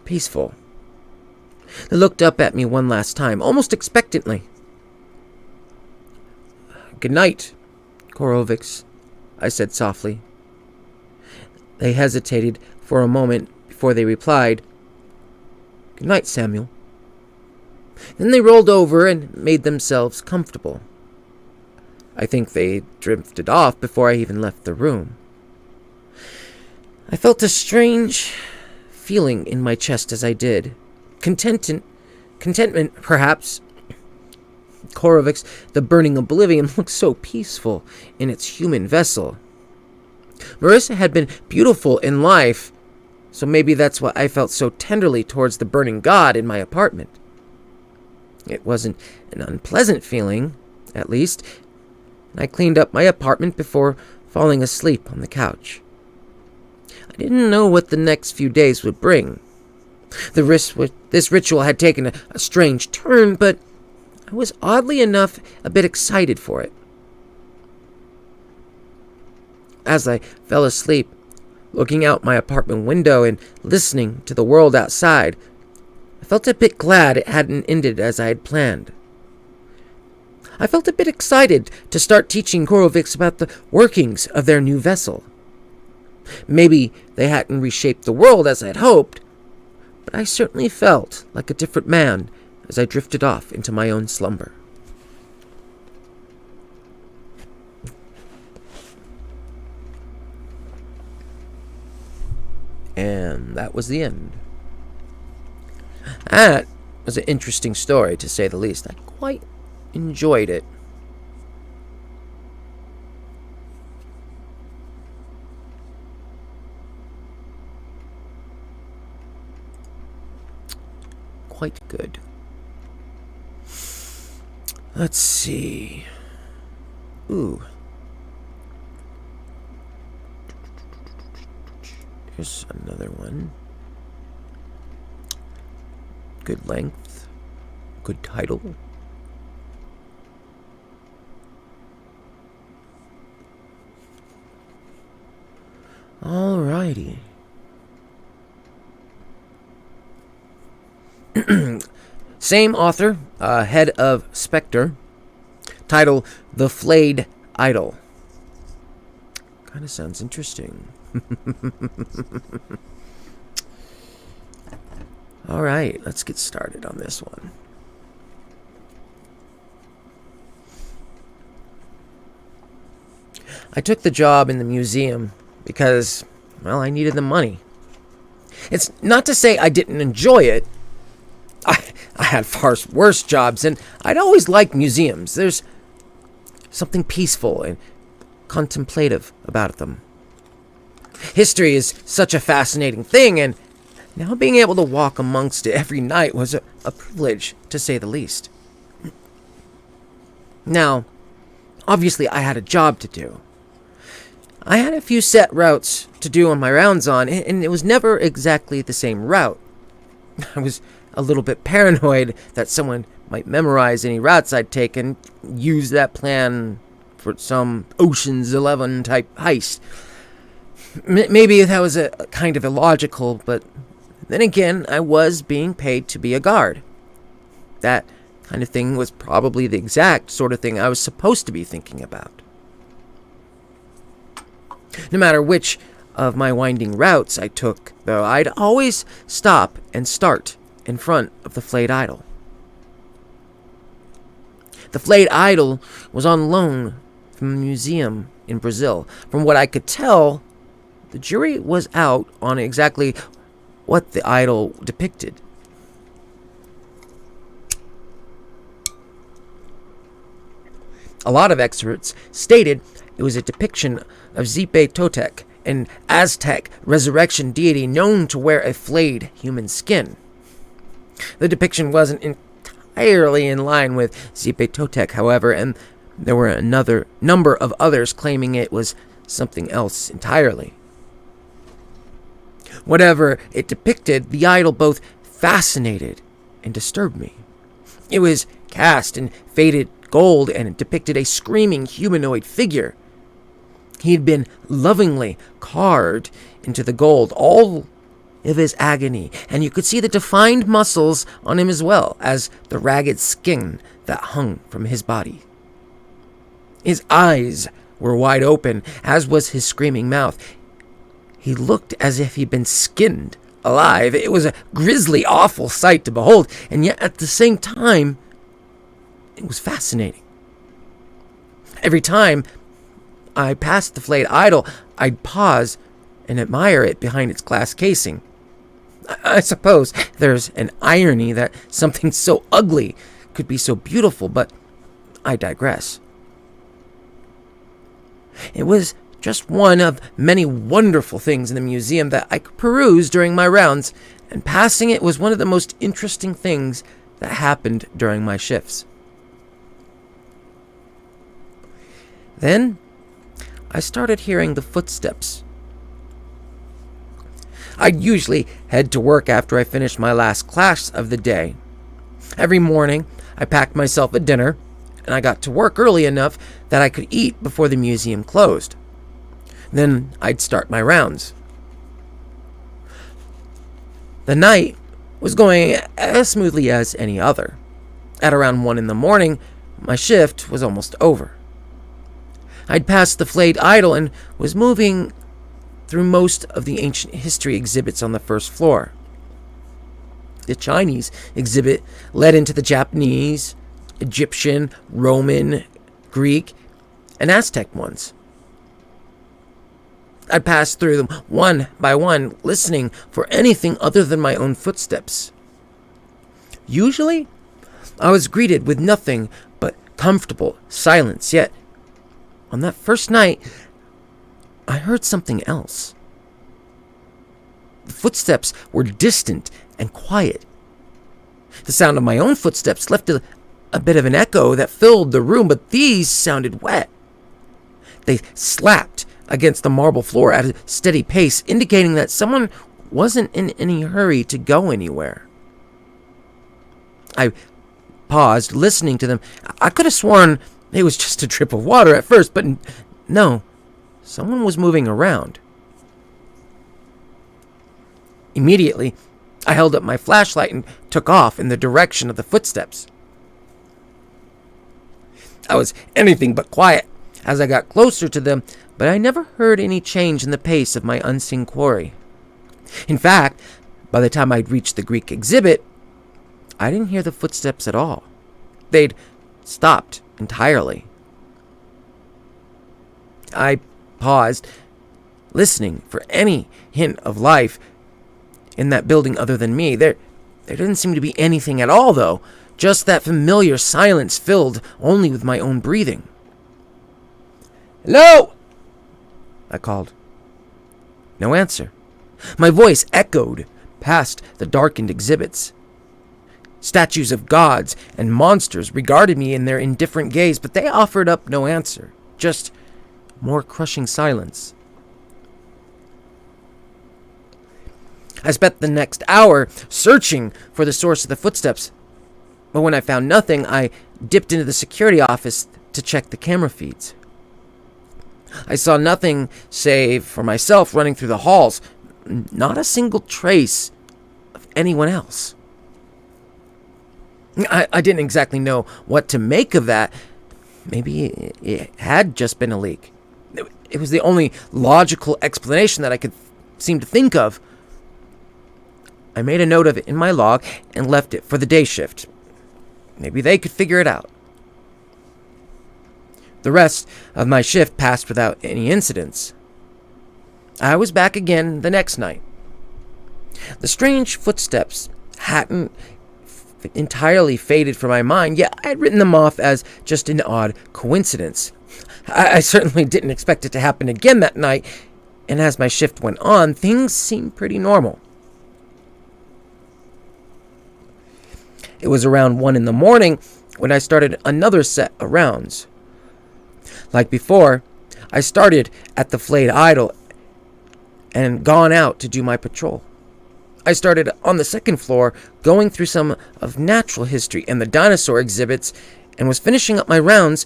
A: peaceful. They looked up at me one last time, almost expectantly. Good night, Korvix, I said softly. They hesitated for a moment before they replied, Good night, Samuel. Then they rolled over and made themselves comfortable. I think they drifted off before I even left the room. I felt a strange feeling in my chest as I did. Contentment, perhaps. Korvix, the burning oblivion, looked so peaceful in its human vessel. Marissa had been beautiful in life, so maybe that's why I felt so tenderly towards the burning god in my apartment. It wasn't an unpleasant feeling, at least. I cleaned up my apartment before falling asleep on the couch. I didn't know what the next few days would bring. This ritual had taken a strange turn, but I was oddly enough a bit excited for it. As I fell asleep, looking out my apartment window and listening to the world outside, I felt a bit glad it hadn't ended as I had planned. I felt a bit excited to start teaching Korvix about the workings of their new vessel. Maybe they hadn't reshaped the world as I'd hoped, but I certainly felt like a different man as I drifted off into my own slumber. And that was the end. That was an interesting story, to say the least. I quite enjoyed it. quite good. Let's see. Ooh. Here's another one. Good length. Good title. Alrighty. Same author, HeadOfSpectre. Title, The Flayed Idol. Kind of sounds interesting. Alright, let's get started on this one. I took the job in the museum because, well, I needed the money. It's not to say I didn't enjoy it. I had far worse jobs, and I'd always liked museums. There's something peaceful and contemplative about them. History is such a fascinating thing, and now being able to walk amongst it every night was a privilege, to say the least. Now, obviously I had a job to do. I had a few set routes to do on my rounds on, and it was never exactly the same route. I was a little bit paranoid that someone might memorize any routes I'd take and use that plan for some Ocean's 11 type heist. Maybe that was a kind of illogical, but then again, I was being paid to be a guard. That kind of thing was probably the exact sort of thing I was supposed to be thinking about. No matter which of my winding routes I took, though, I'd always stop and start in front of the Flayed Idol. The Flayed Idol was on loan from a museum in Brazil. From what I could tell, the jury was out on exactly what the idol depicted. A lot of experts stated it was a depiction of Zipe Totec, an Aztec resurrection deity known to wear a flayed human skin. The depiction wasn't entirely in line with Zipe Totec, however, and there were another number of others claiming it was something else entirely. Whatever it depicted, the idol both fascinated and disturbed me. It was cast in faded gold, and it depicted a screaming humanoid figure. He had been lovingly carved into the gold, all of his agony, and you could see the defined muscles on him as well as the ragged skin that hung from his body. His eyes were wide open, as was his screaming mouth. He looked as if he'd been skinned alive. It was a grisly, awful sight to behold, and yet at the same time, it was fascinating. Every time I passed the flayed idol, I'd pause and admire it behind its glass casing. I suppose there's an irony that something so ugly could be so beautiful, but I digress. It was just one of many wonderful things in the museum that I could peruse during my rounds, and passing it was one of the most interesting things that happened during my shifts. Then, I started hearing the footsteps. I'd usually head to work after I finished my last class of the day. Every morning, I packed myself a dinner, and I got to work early enough that I could eat before the museum closed. Then I'd start my rounds. The night was going as smoothly as any other. At around 1 a.m, my shift was almost over. I'd passed the flayed idol and was moving through most of the ancient history exhibits on the first floor. The Chinese exhibit led into the Japanese, Egyptian, Roman, Greek, and Aztec ones. I passed through them one by one, listening for anything other than my own footsteps. Usually, I was greeted with nothing but comfortable silence, yet on that first night, I heard something else. The footsteps were distant and quiet. The sound of my own footsteps left a bit of an echo that filled the room, but these sounded wet. They slapped against the marble floor at a steady pace, indicating that someone wasn't in any hurry to go anywhere. I paused, listening to them. I could have sworn it was just a drip of water at first, but no, someone was moving around. Immediately, I held up my flashlight and took off in the direction of the footsteps. I was anything but quiet as I got closer to them, but I never heard any change in the pace of my unseen quarry. In fact, by the time I'd reached the Greek exhibit, I didn't hear the footsteps at all. They'd stopped entirely. I paused, listening for any hint of life in that building other than me. There didn't seem to be anything at all, though. Just that familiar silence filled only with my own breathing. "Hello!" I called. No answer. My voice echoed past the darkened exhibits. Statues of gods and monsters regarded me in their indifferent gaze, but they offered up no answer, just more crushing silence. I spent the next hour searching for the source of the footsteps, but when I found nothing, I dipped into the security office to check the camera feeds. I saw nothing save for myself running through the halls, not a single trace of anyone else. I didn't exactly know what to make of that. Maybe it had just been a leak. It was the only logical explanation that I could seem to think of. I made a note of it in my log and left it for the day shift. Maybe they could figure it out. The rest of my shift passed without any incidents. I was back again the next night. The strange footsteps hadn't entirely faded from my mind, yet I had written them off as just an odd coincidence. I certainly didn't expect it to happen again that night, and as my shift went on, things seemed pretty normal. It was around 1 a.m. when I started another set of rounds. Like before, I started at the flayed idol and gone out to do my patrol. I started on the second floor, going through some of natural history and the dinosaur exhibits, and was finishing up my rounds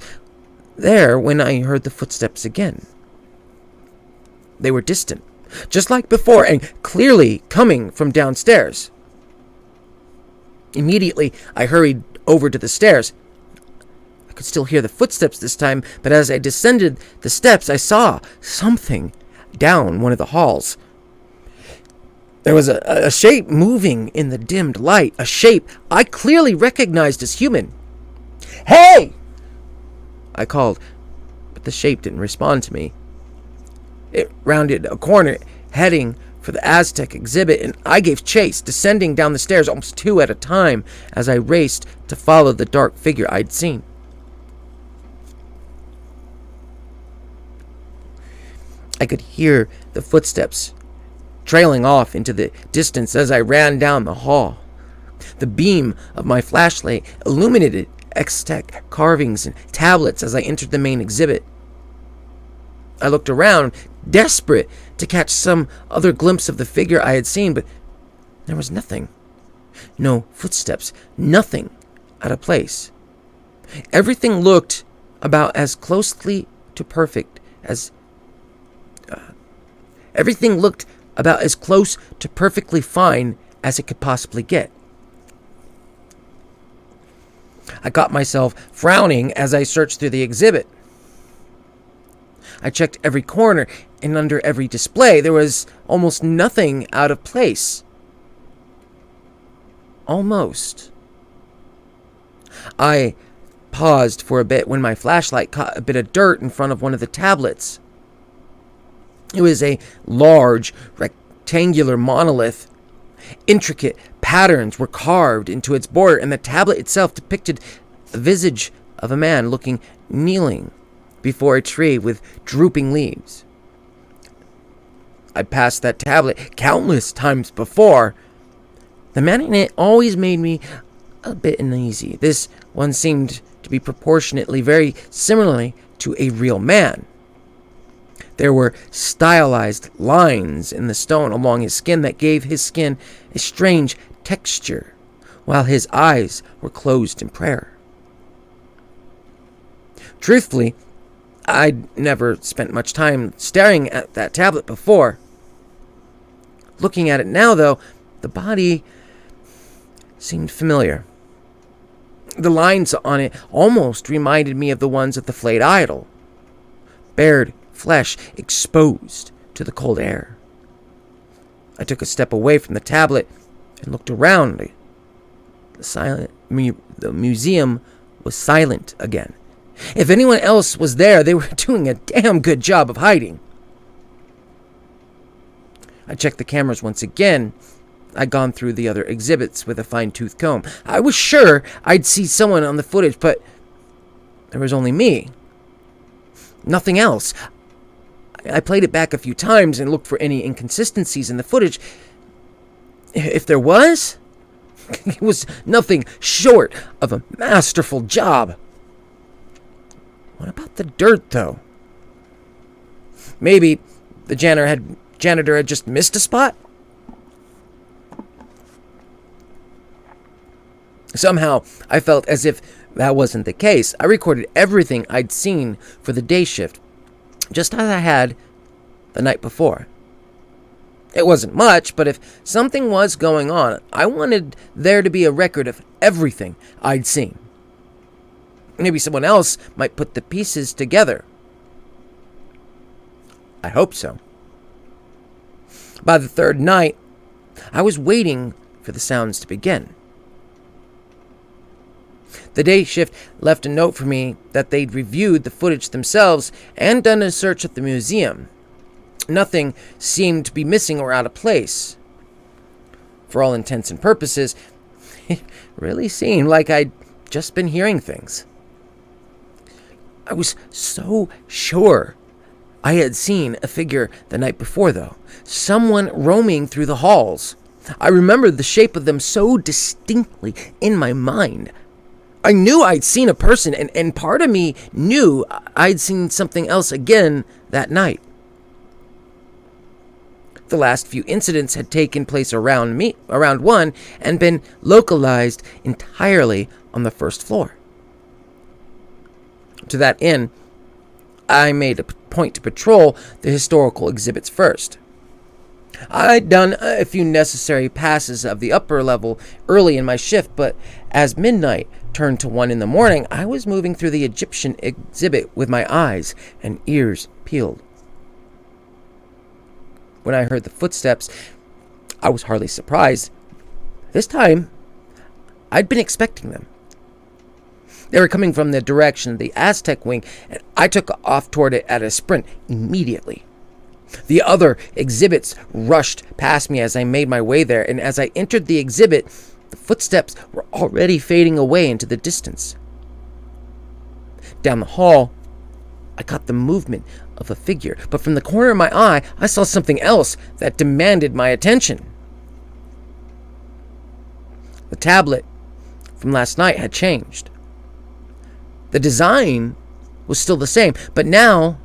A: there when I heard the footsteps again. They were distant, just like before, and clearly coming from downstairs. Immediately, I hurried over to the stairs. I could still hear the footsteps this time, but as I descended the steps, I saw something down one of the halls. There was a shape moving in the dimmed light, a shape I clearly recognized as human. "Hey!" I called, but the shape didn't respond to me. It rounded a corner, heading for the Aztec exhibit, and I gave chase, descending down the stairs almost 2 at a time as I raced to follow the dark figure I'd seen. I could hear the footsteps trailing off into the distance as I ran down the hall. The beam of my flashlight illuminated Aztec carvings and tablets as I entered the main exhibit. I looked around, desperate to catch some other glimpse of the figure I had seen, but there was nothing. No footsteps, nothing out of place. Everything looked about as closely to perfect as... Everything looked about as close to perfectly fine as it could possibly get. I caught myself frowning as I searched through the exhibit. I checked every corner and under every display. There was almost nothing out of place. Almost. I paused for a bit when my flashlight caught a bit of dirt in front of one of the tablets. It was a large, rectangular monolith. Intricate patterns were carved into its border, and the tablet itself depicted the visage of a man kneeling before a tree with drooping leaves. I'd passed that tablet countless times before. The man in it always made me a bit uneasy. This one seemed to be proportionately very similarly to a real man. There were stylized lines in the stone along his skin that gave his skin a strange texture, while his eyes were closed in prayer. Truthfully, I'd never spent much time staring at that tablet before. Looking at it now, though, the body seemed familiar. The lines on it almost reminded me of the ones of the flayed idol. Bared flesh exposed to the cold air. I took a step away from the tablet and looked around. The museum was silent again. If anyone else was there, they were doing a damn good job of hiding. I checked the cameras once again. I'd gone through the other exhibits with a fine-tooth comb. I was sure I'd see someone on the footage, but there was only me. Nothing else. I played it back a few times and looked for any inconsistencies in the footage. If there was, it was nothing short of a masterful job. What about the dirt, though? Maybe the janitor had just missed a spot? Somehow, I felt as if that wasn't the case. I recorded everything I'd seen for the day shift, just as I had the night before. It wasn't much, but if something was going on, I wanted there to be a record of everything I'd seen. Maybe someone else might put the pieces together. I hope so. By the third night, I was waiting for the sounds to begin. The day shift left a note for me that they'd reviewed the footage themselves and done a search at the museum. Nothing seemed to be missing or out of place. For all intents and purposes, it really seemed like I'd just been hearing things. I was so sure I had seen a figure the night before, though. Someone roaming through the halls. I remembered the shape of them so distinctly in my mind. I knew I'd seen a person, and part of me knew I'd seen something else again that night. The last few incidents had taken place around one, and been localized entirely on the first floor. To that end, I made a point to patrol the historical exhibits first. I'd done a few necessary passes of the upper level early in my shift, but as midnight turned to 1 in the morning, I was moving through the Egyptian exhibit with my eyes and ears peeled. When I heard the footsteps, I was hardly surprised. This time, I'd been expecting them. They were coming from the direction of the Aztec wing, and I took off toward it at a sprint immediately. The other exhibits rushed past me as I made my way there, and as I entered the exhibit, the footsteps were already fading away into the distance. Down the hall, I caught the movement of a figure, but from the corner of my eye, I saw something else that demanded my attention. The tablet from last night had changed. The design was still the same, but now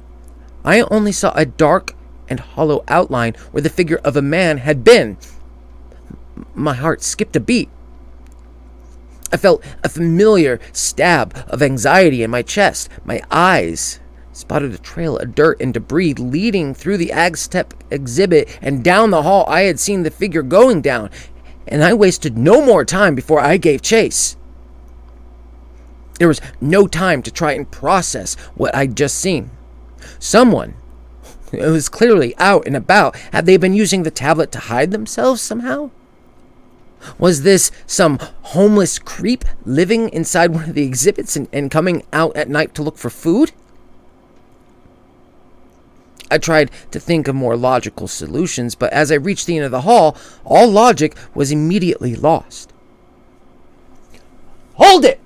A: I only saw a dark and hollow outline where the figure of a man had been. My heart skipped a beat. I felt a familiar stab of anxiety in my chest. My eyes spotted a trail of dirt and debris leading through the Aztec exhibit and down the hall I had seen the figure going down, and I wasted no more time before I gave chase. There was no time to try and process what I'd just seen. Someone, it was clearly out and about, had they been using the tablet to hide themselves somehow? Was this some homeless creep living inside one of the exhibits and coming out at night to look for food? I tried to think of more logical solutions, but as I reached the end of the hall, all logic was immediately lost. "Hold it!"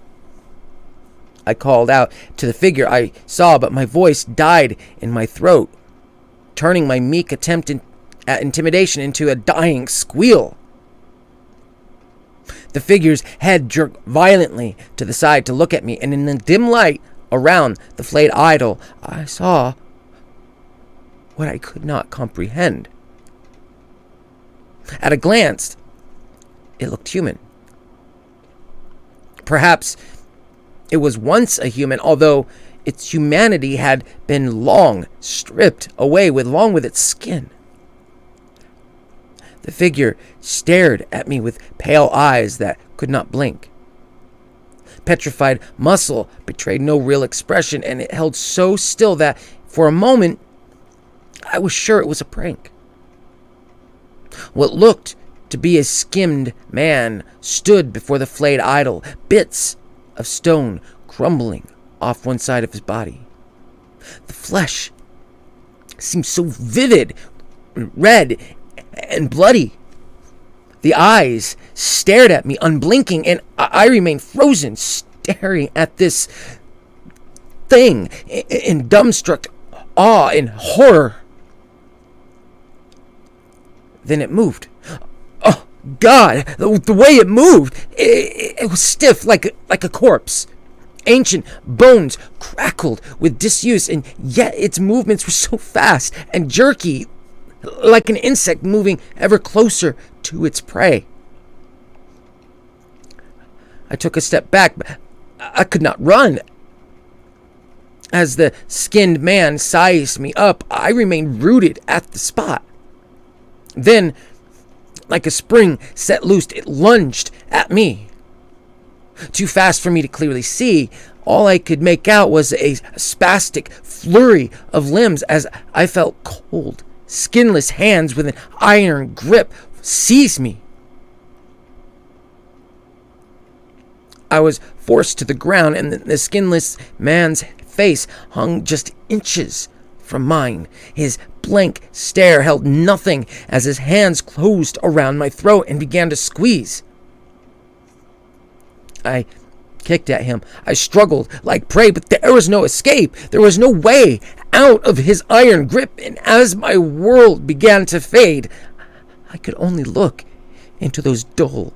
A: I called out to the figure I saw, but my voice died in my throat, turning my meek attempt at intimidation into a dying squeal. The figure's head jerked violently to the side to look at me, and in the dim light around the flayed idol, I saw what I could not comprehend. At a glance, it looked human. Perhaps it was once a human, although its humanity had been long stripped away along with its skin. The figure stared at me with pale eyes that could not blink. Petrified muscle betrayed no real expression, and it held so still that, for a moment, I was sure it was a prank. What looked to be a skinned man stood before the flayed idol, bits of stone crumbling off one side of his body. The flesh seemed so vivid, red, and bloody. The eyes stared at me unblinking, and I remained frozen, staring at this thing in dumbstruck awe and horror. Then it moved. Oh, God! The way it moved, it was stiff like a corpse. Ancient bones crackled with disuse, and yet its movements were so fast and jerky, like an insect moving ever closer to its prey. I took a step back, but I could not run. As the skinned man sized me up, I remained rooted at the spot. Then, like a spring set loose, it lunged at me. Too fast for me to clearly see, all I could make out was a spastic flurry of limbs as I felt cold, skinless hands with an iron grip seize me. I was forced to the ground, and the skinless man's face hung just inches from mine. His blank stare held nothing as his hands closed around my throat and began to squeeze. I kicked at him. I struggled like prey, but there was no escape. There was no way out of his iron grip, and as my world began to fade, I could only look into those dull,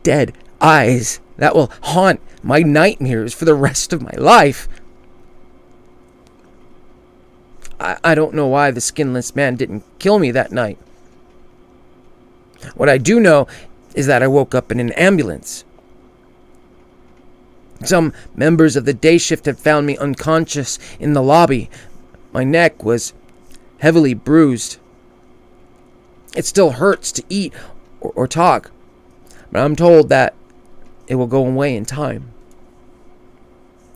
A: dead eyes that will haunt my nightmares for the rest of my life. I don't know why the skinless man didn't kill me that night. What I do know is that I woke up in an ambulance. Some members of the day shift had found me unconscious in the lobby. My neck was heavily bruised. It still hurts to eat or talk, but I'm told that it will go away in time.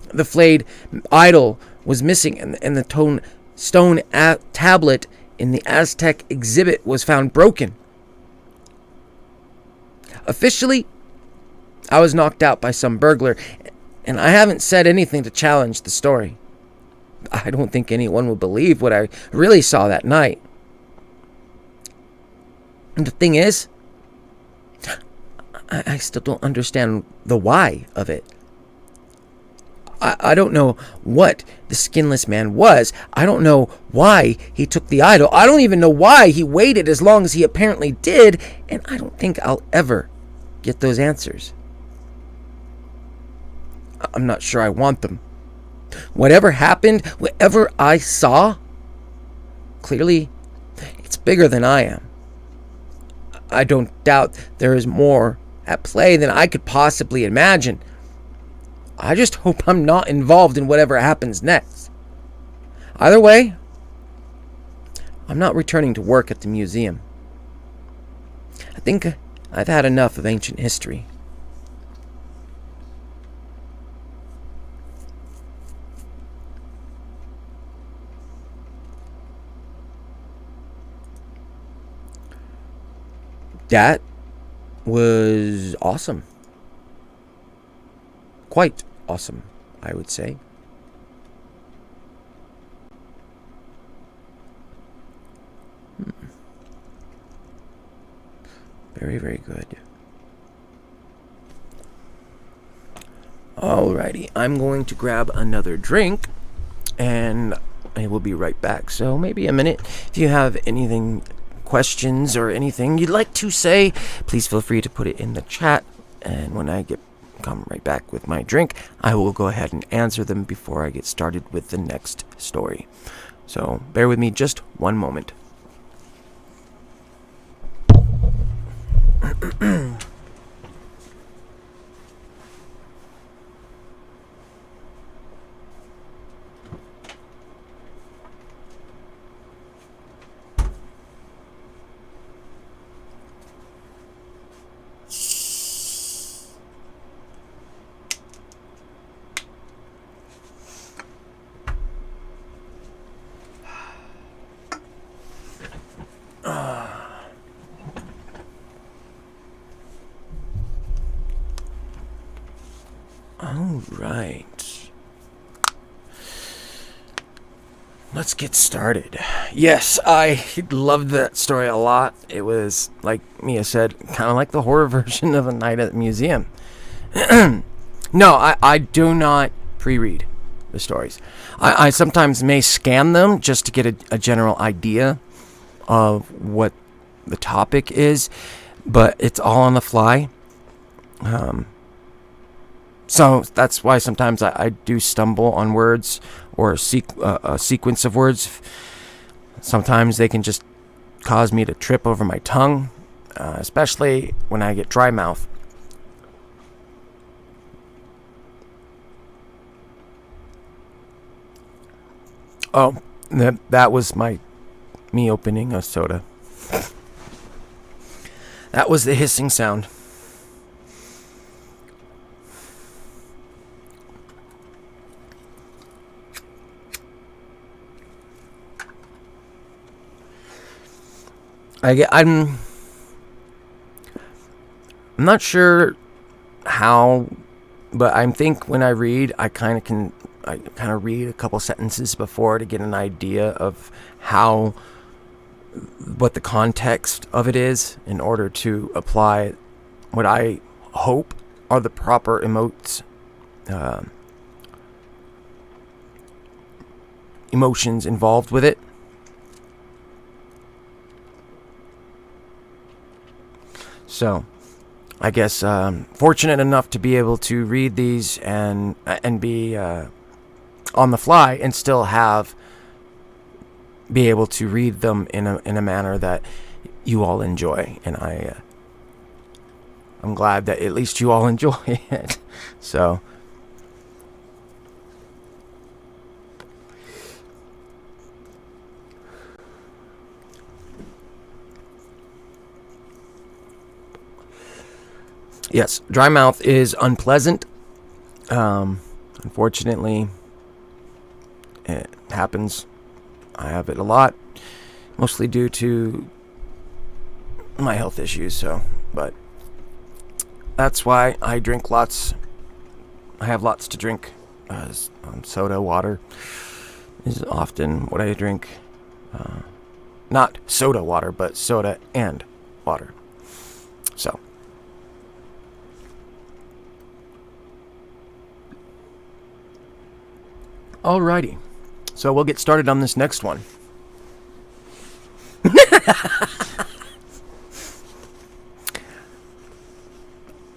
A: The flayed idol was missing, and the stone tablet in the Aztec exhibit was found broken. Officially, I was knocked out by some burglar, and I haven't said anything to challenge the story. I don't think anyone will believe what I really saw that night. And the thing is, I still don't understand the why of it. I don't know what the skinless man was. I don't know why he took the idol. I don't even know why he waited as long as he apparently did, and I don't think I'll ever get those answers. I'm not sure I want them. Whatever happened, whatever I saw, clearly it's bigger than I am. I don't doubt there is more at play than I could possibly imagine. I just hope I'm not involved in whatever happens next. Either way, I'm not returning to work at the museum. I think I've had enough of ancient history. That was awesome. Quite awesome, I would say. Very, very good. Alrighty, I'm going to grab another drink, and I will be right back. So maybe a minute. If you have anything, questions or anything you'd like to say, please feel free to put it in the chat And when I come right back with my drink, I will go ahead and answer them before I get started with the next story. So bear with me just one moment. All right. Let's get started. Yes, I loved that story a lot. It was, like Mia said, kind of like the horror version of A Night at the Museum. No, I do not pre-read the stories. I sometimes may scan them just to get a general idea of what the topic is, but it's all on the fly. So that's why sometimes I do stumble on words or a sequence of words. Sometimes they can just cause me to trip over my tongue, especially when I get dry mouth. Oh, that was me opening a soda. That was the hissing sound. I'm not sure how, but I think when I read, I kind of read a couple sentences before to get an idea of what the context of it is in order to apply what I hope are the proper emotions involved with it. So, I guess fortunate enough to be able to read these and be on the fly and still be able to read them in a manner that you all enjoy, and I'm glad that at least you all enjoy it. So. Yes, dry mouth is unpleasant. Unfortunately, it happens. I have it a lot, mostly due to my health issues. But that's why I drink lots. I have lots to drink. Soda, water is often what I drink. Not soda water, but soda and water. So. Alrighty, so we'll get started on this next one.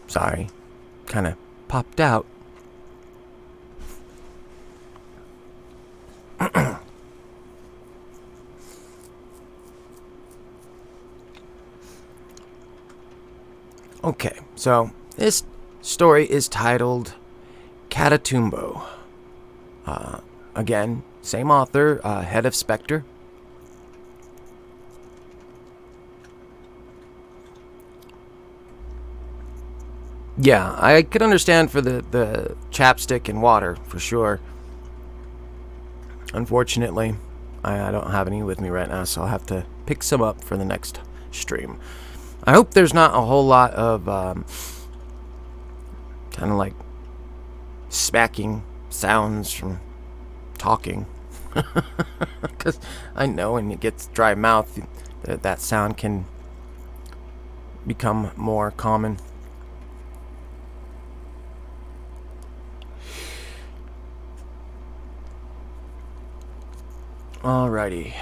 A: Sorry, kind of popped out. Okay, so this story is titled Catatumbo. Again, same author, HeadOfSpectre. Yeah, I could understand for the chapstick and water, for sure. Unfortunately, I don't have any with me right now, so I'll have to pick some up for the next stream. I hope there's not a whole lot of kind of like smacking sounds from talking, because I know when it gets dry mouth, that sound can become more common. Alrighty.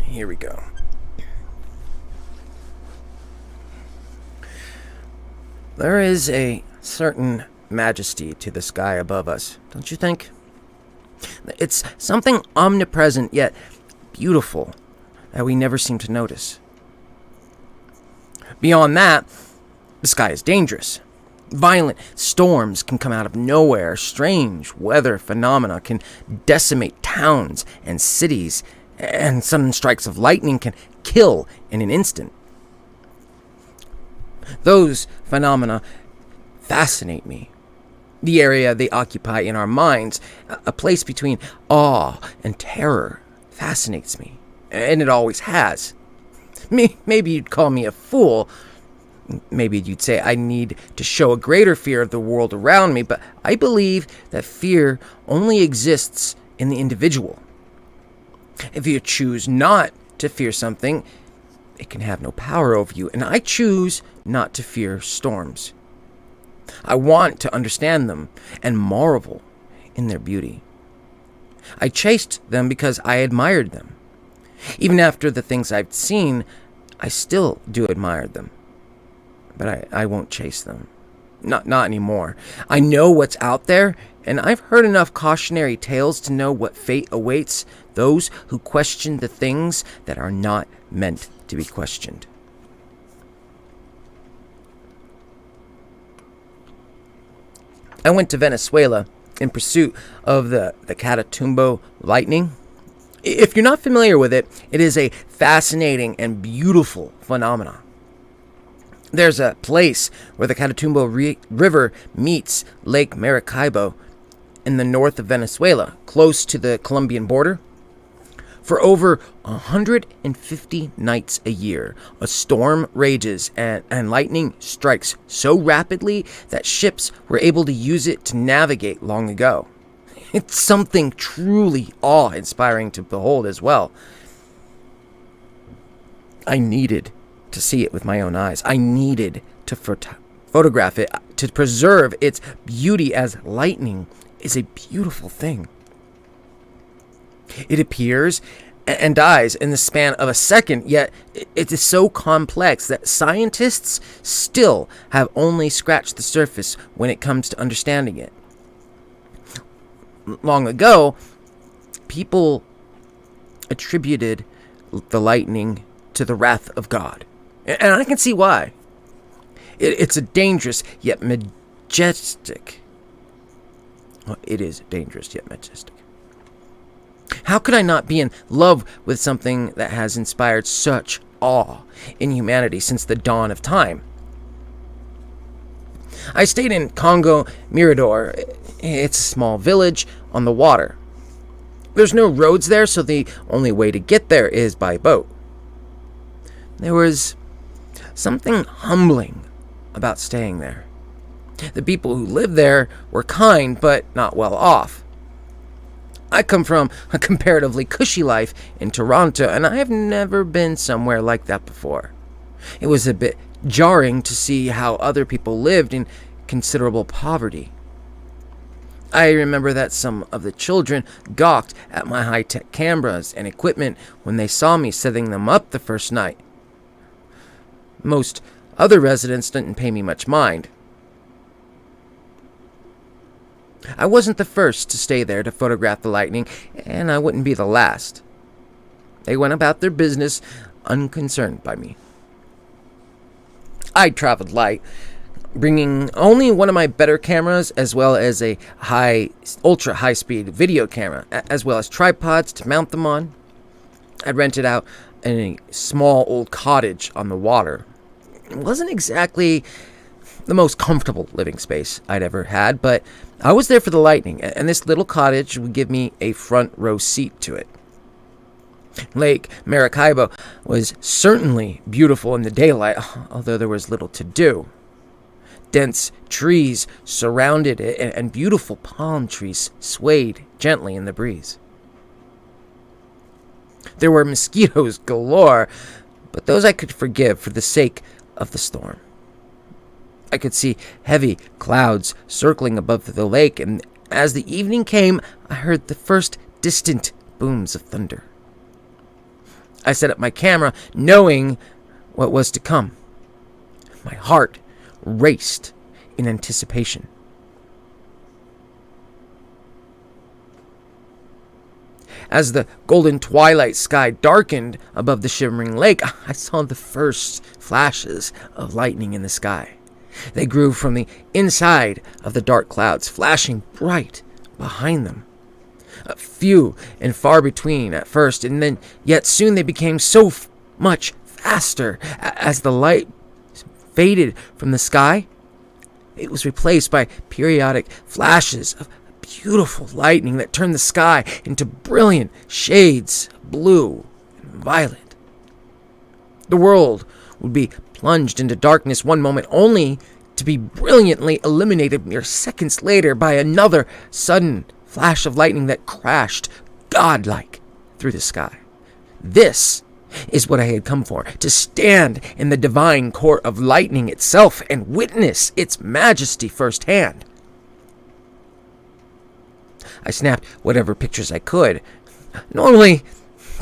A: Here we go. There is a certain majesty to the sky above us, don't you think? It's something omnipresent yet beautiful that we never seem to notice. Beyond that, the sky is dangerous. Violent storms can come out of nowhere. Strange weather phenomena can decimate towns and cities, and sudden strikes of lightning can kill in an instant. Those phenomena fascinate me. The area they occupy in our minds, a place between awe and terror, fascinates me, and it always has. Maybe you'd call me a fool. Maybe you'd say I need to show a greater fear of the world around me, but I believe that fear only exists in the individual. If you choose not to fear something, it can have no power over you, and I choose not to fear storms. I want to understand them and marvel in their beauty. I chased them because I admired them. Even after the things I've seen, I still do admire them. But I won't chase them. Not anymore. I know what's out there, and I've heard enough cautionary tales to know what fate awaits those who question the things that are not meant to be questioned. I went to Venezuela in pursuit of the Catatumbo lightning. If you're not familiar with it, it is a fascinating and beautiful phenomenon. There's a place where the Catatumbo River meets Lake Maracaibo in the north of Venezuela, close to the Colombian border. For over 150 nights a year, a storm rages and lightning strikes so rapidly that ships were able to use it to navigate long ago. It's something truly awe-inspiring to behold as well. I needed to see it with my own eyes. I needed to photograph it to preserve its beauty, as lightning is a beautiful thing. It appears and dies in the span of a second, yet it is so complex that scientists still have only scratched the surface when it comes to understanding it. Long ago, people attributed the lightning to the wrath of God. And I can see why. It's a dangerous yet majestic. Well, it is dangerous yet majestic. How could I not be in love with something that has inspired such awe in humanity since the dawn of time? I stayed in Congo Mirador. It's a small village on the water. There's no roads there, so the only way to get there is by boat. There was something humbling about staying there. The people who lived there were kind, but not well off. I come from a comparatively cushy life in Toronto, and I have never been somewhere like that before. It was a bit jarring to see how other people lived in considerable poverty. I remember that some of the children gawked at my high-tech cameras and equipment when they saw me setting them up the first night. Most other residents didn't pay me much mind. I wasn't the first to stay there to photograph the lightning, and I wouldn't be the last. They went about their business unconcerned by me. I traveled light, bringing only one of my better cameras, as well as a ultra high-speed video camera, as well as tripods to mount them on. I'd rented out a small old cottage on the water. It wasn't exactly the most comfortable living space I'd ever had, but I was there for the lightning, and this little cottage would give me a front row seat to it. Lake Maracaibo was certainly beautiful in the daylight, although there was little to do. Dense trees surrounded it, and beautiful palm trees swayed gently in the breeze. There were mosquitoes galore, but those I could forgive for the sake of the storm. I could see heavy clouds circling above the lake, and as the evening came, I heard the first distant booms of thunder. I set up my camera, knowing what was to come. My heart raced in anticipation. As the golden twilight sky darkened above the shimmering lake, I saw the first flashes of lightning in the sky. They grew from the inside of the dark clouds, flashing bright behind them. Few and far between at first, and then yet soon they became so much faster. As the light faded from the sky, it was replaced by periodic flashes of beautiful lightning that turned the sky into brilliant shades of blue and violet. The world would be plunged into darkness one moment, only to be brilliantly illuminated mere seconds later by another sudden flash of lightning that crashed godlike through the sky. This is what I had come for, to stand in the divine court of lightning itself and witness its majesty firsthand. I snapped whatever pictures I could. Normally,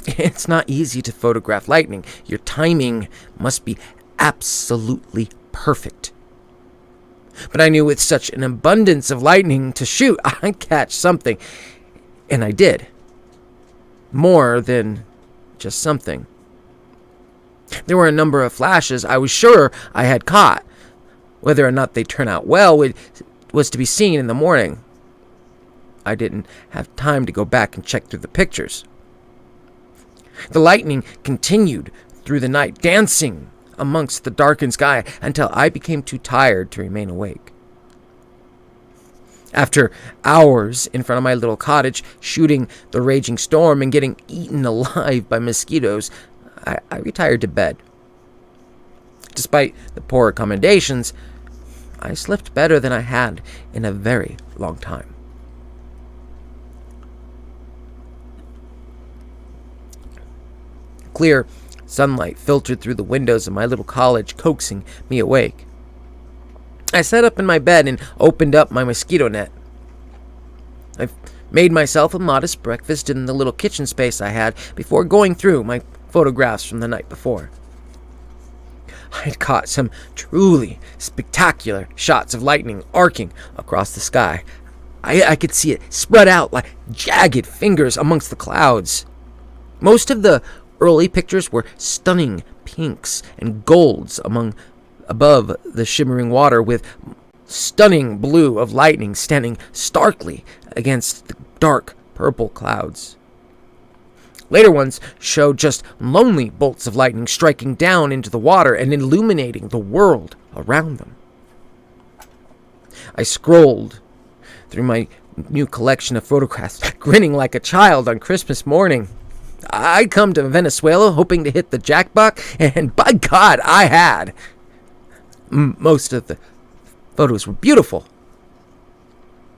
A: it's not easy to photograph lightning. Your timing must be absolutely perfect. But I knew with such an abundance of lightning to shoot, I'd catch something. And I did. More than just something. There were a number of flashes I was sure I had caught. Whether or not they turn out well was to be seen in the morning. I didn't have time to go back and check through the pictures. The lightning continued through the night, dancing amongst the darkened sky until I became too tired to remain awake. After hours in front of my little cottage, shooting the raging storm and getting eaten alive by mosquitoes, I retired to bed. Despite the poor accommodations, I slept better than I had in a very long time. Clear sunlight filtered through the windows of my little cottage, coaxing me awake. I sat up in my bed and opened up my mosquito net. I made myself a modest breakfast in the little kitchen space I had before going through my photographs from the night before. I had caught some truly spectacular shots of lightning arcing across the sky. I could see it spread out like jagged fingers amongst the clouds. Most of the early pictures were stunning pinks and golds above the shimmering water, with stunning blue of lightning standing starkly against the dark purple clouds. Later ones showed just lonely bolts of lightning striking down into the water and illuminating the world around them. I scrolled through my new collection of photographs, grinning like a child on Christmas morning. I'd come to Venezuela hoping to hit the jackpot, and by God, I had. Most of the photos were beautiful.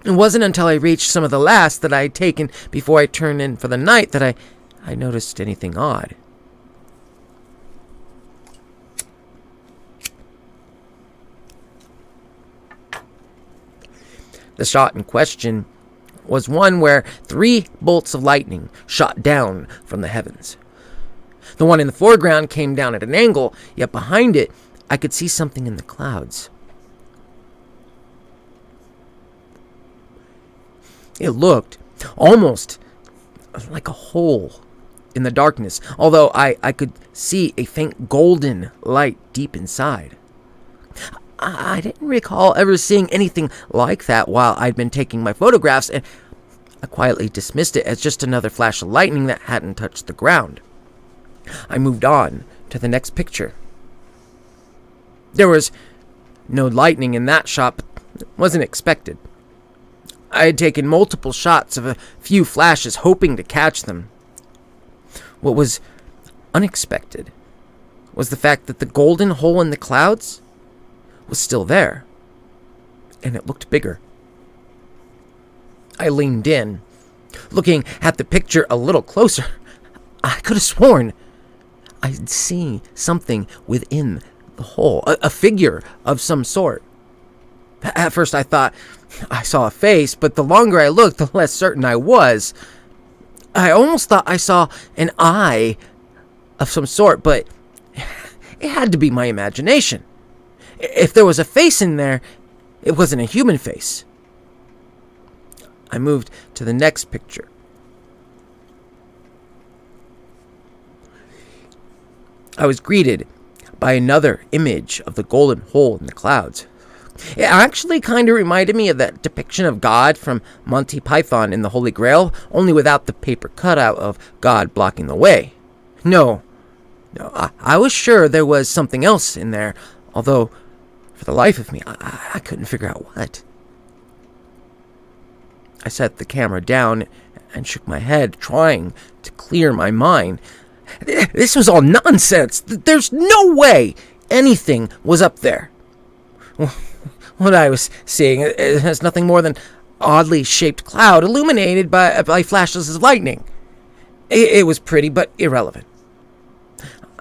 A: It wasn't until I reached some of the last that I had taken before I turned in for the night that I noticed anything odd. The shot in question was one where 3 bolts of lightning shot down from the heavens. The one in the foreground came down at an angle, yet behind it, I could see something in the clouds. It looked almost like a hole in the darkness, although I could see a faint golden light deep inside. I didn't recall ever seeing anything like that while I'd been taking my photographs, and I quietly dismissed it as just another flash of lightning that hadn't touched the ground. I moved on to the next picture. There was no lightning in that shot, but it wasn't expected. I had taken multiple shots of a few flashes, hoping to catch them. What was unexpected was the fact that the golden hole in the clouds was still there, and it looked bigger. I leaned in, looking at the picture a little closer. I could have sworn I'd seen something within the hole, a figure of some sort. At first I thought I saw a face, but the longer I looked, the less certain I was. I almost thought I saw an eye of some sort, but it had to be my imagination. If there was a face in there, it wasn't a human face. I moved to the next picture. I was greeted by another image of the golden hole in the clouds. It actually kind of reminded me of that depiction of God from Monty Python in the Holy Grail, only without the paper cutout of God blocking the way. No, I was sure there was something else in there, although for the life of me, I couldn't figure out what. I set the camera down and shook my head, trying to clear my mind. This was all nonsense. There's no way anything was up there. What I was seeing is nothing more than oddly shaped cloud illuminated by flashes of lightning. It was pretty, but irrelevant.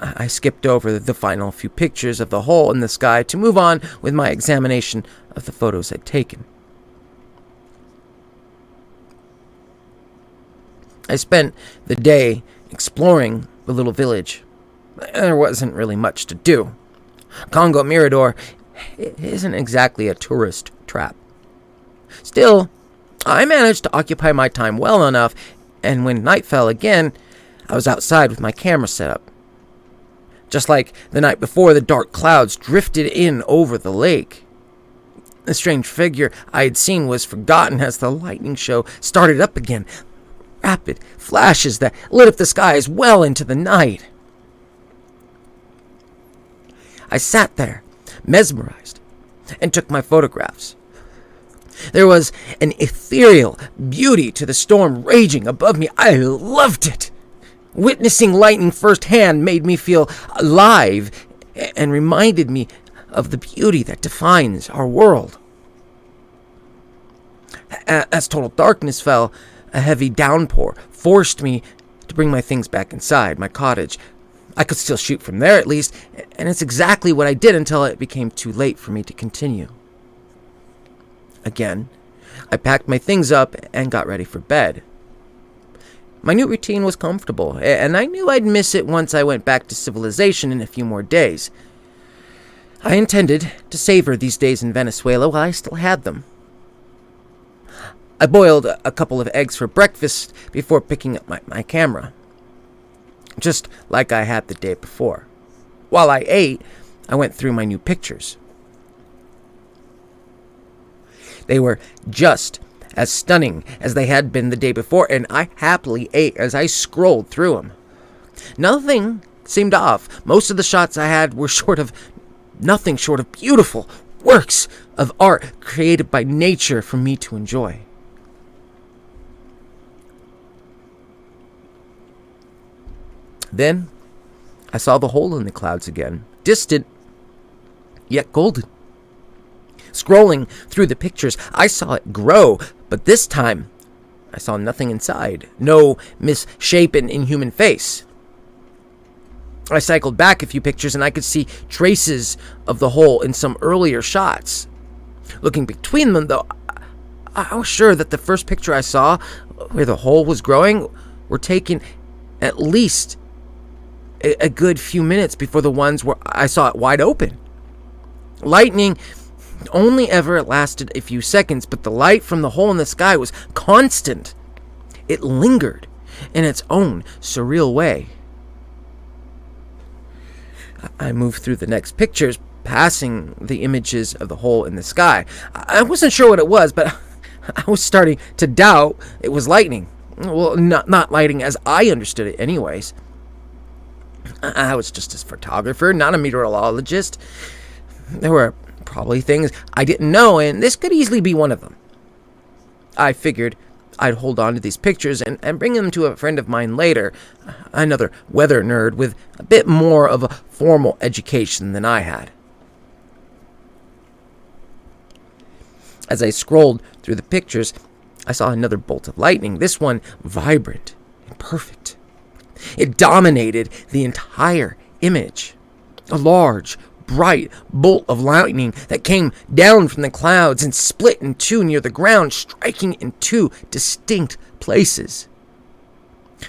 A: I skipped over the final few pictures of the hole in the sky to move on with my examination of the photos I'd taken. I spent the day exploring the little village. There wasn't really much to do. Congo Mirador isn't exactly a tourist trap. Still, I managed to occupy my time well enough, and when night fell again, I was outside with my camera set up. Just like the night before, the dark clouds drifted in over the lake. The strange figure I had seen was forgotten as the lightning show started up again. Rapid flashes that lit up the skies well into the night. I sat there, mesmerized, and took my photographs. There was an ethereal beauty to the storm raging above me. I loved it. Witnessing lightning firsthand made me feel alive and reminded me of the beauty that defines our world. As total darkness fell, a heavy downpour forced me to bring my things back inside my cottage. I could still shoot from there at least, and it's exactly what I did until it became too late for me to continue. Again, I packed my things up and got ready for bed. My new routine was comfortable, and I knew I'd miss it once I went back to civilization in a few more days. I intended to savor these days in Venezuela while I still had them. I boiled a couple of eggs for breakfast before picking up my camera, just like I had the day before. While I ate, I went through my new pictures. They were just as stunning as they had been the day before, and I happily ate as I scrolled through them. Nothing seemed off. Most of the shots I had were nothing short of beautiful works of art created by nature for me to enjoy. Then I saw the hole in the clouds again, distant, yet golden. Scrolling through the pictures, I saw it grow, but this time I saw nothing inside, no misshapen inhuman face. I cycled back a few pictures and I could see traces of the hole in some earlier shots. Looking between them, though, I was sure that the first picture I saw, where the hole was growing, were taken at least a good few minutes before the ones where I saw it wide open. Lightning only ever lasted a few seconds, but the light from the hole in the sky was constant. It lingered in its own surreal way. I moved through the next pictures, passing the images of the hole in the sky. I wasn't sure what it was, but I was starting to doubt it was lightning. Well, not lightning as I understood it anyways. I was just a photographer, not a meteorologist. There were probably things I didn't know, and this could easily be one of them. I figured I'd hold on to these pictures and bring them to a friend of mine later, another weather nerd with a bit more of a formal education than I had. As I scrolled through the pictures, I saw another bolt of lightning, this one vibrant and perfect. It dominated the entire image. A large, bright bolt of lightning that came down from the clouds and split in two near the ground, striking in two distinct places.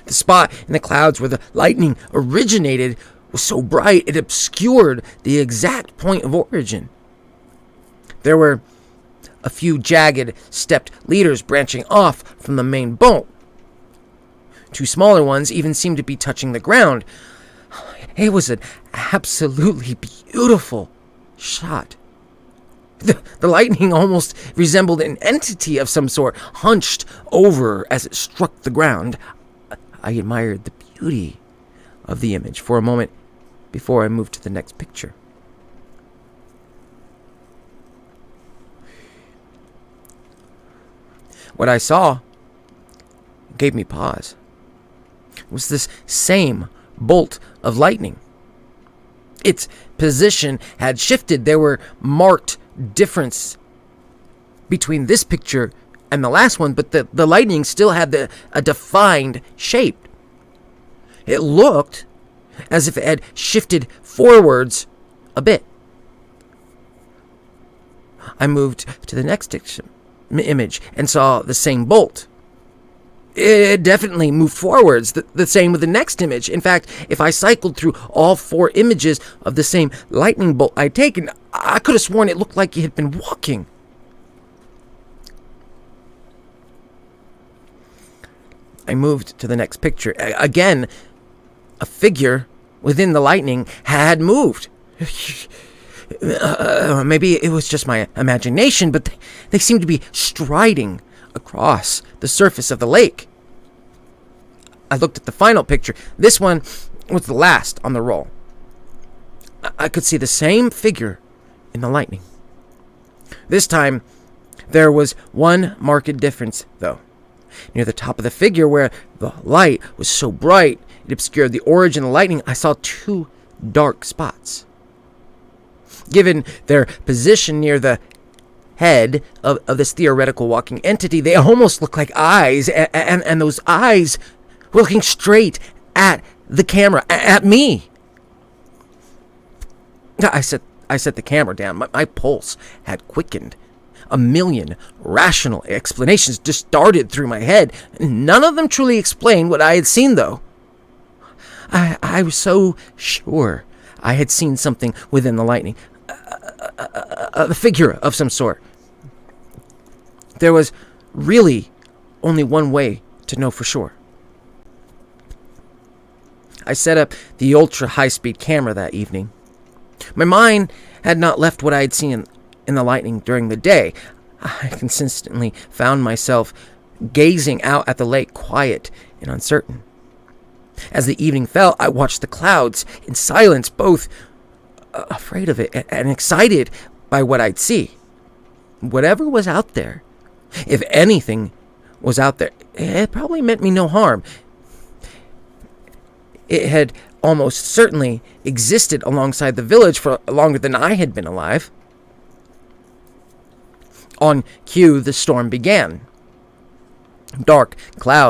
A: The spot in the clouds where the lightning originated was so bright it obscured the exact point of origin. There were a few jagged, stepped leaders branching off from the main bolt. 2 smaller ones even seemed to be touching the ground. It was an absolutely beautiful shot. The lightning almost resembled an entity of some sort, hunched over as it struck the ground. I admired the beauty of the image for a moment before I moved to the next picture. What I saw gave me pause. It was this same bolt of lightning. Its position had shifted. There were marked difference between this picture and the last one, but the lightning still had a defined shape. It looked as if it had shifted forwards a bit. I moved to the next image and saw the same bolt. It definitely moved forwards, the same with the next image. In fact, if I cycled through all 4 images of the same lightning bolt I'd taken, I could have sworn it looked like it had been walking. I moved to the next picture. Again, a figure within the lightning had moved. Maybe it was just my imagination, but they seemed to be striding across the surface of the lake. I looked at the final picture. This one was the last on the roll. I could see the same figure in the lightning. This time, there was one marked difference, though. Near the top of the figure, where the light was so bright it obscured the origin of the lightning, I saw 2 dark spots. Given their position near the head of this theoretical walking entity, they almost looked like eyes, and those eyes were looking straight at the camera, at me. I set the camera down. My pulse had quickened. A million rational explanations just darted through my head. None of them truly explained what I had seen, though. I was so sure I had seen something within the lightning. A figure of some sort. There was really only one way to know for sure. I set up the ultra-high-speed camera that evening. My mind had not left what I had seen in the lightning during the day. I consistently found myself gazing out at the lake, quiet and uncertain. As the evening fell, I watched the clouds in silence, both afraid of it and excited by what I'd see. Whatever was out there, if anything was out there, it probably meant me no harm. It had almost certainly existed alongside the village for longer than I had been alive. On cue, the storm began. Dark clouds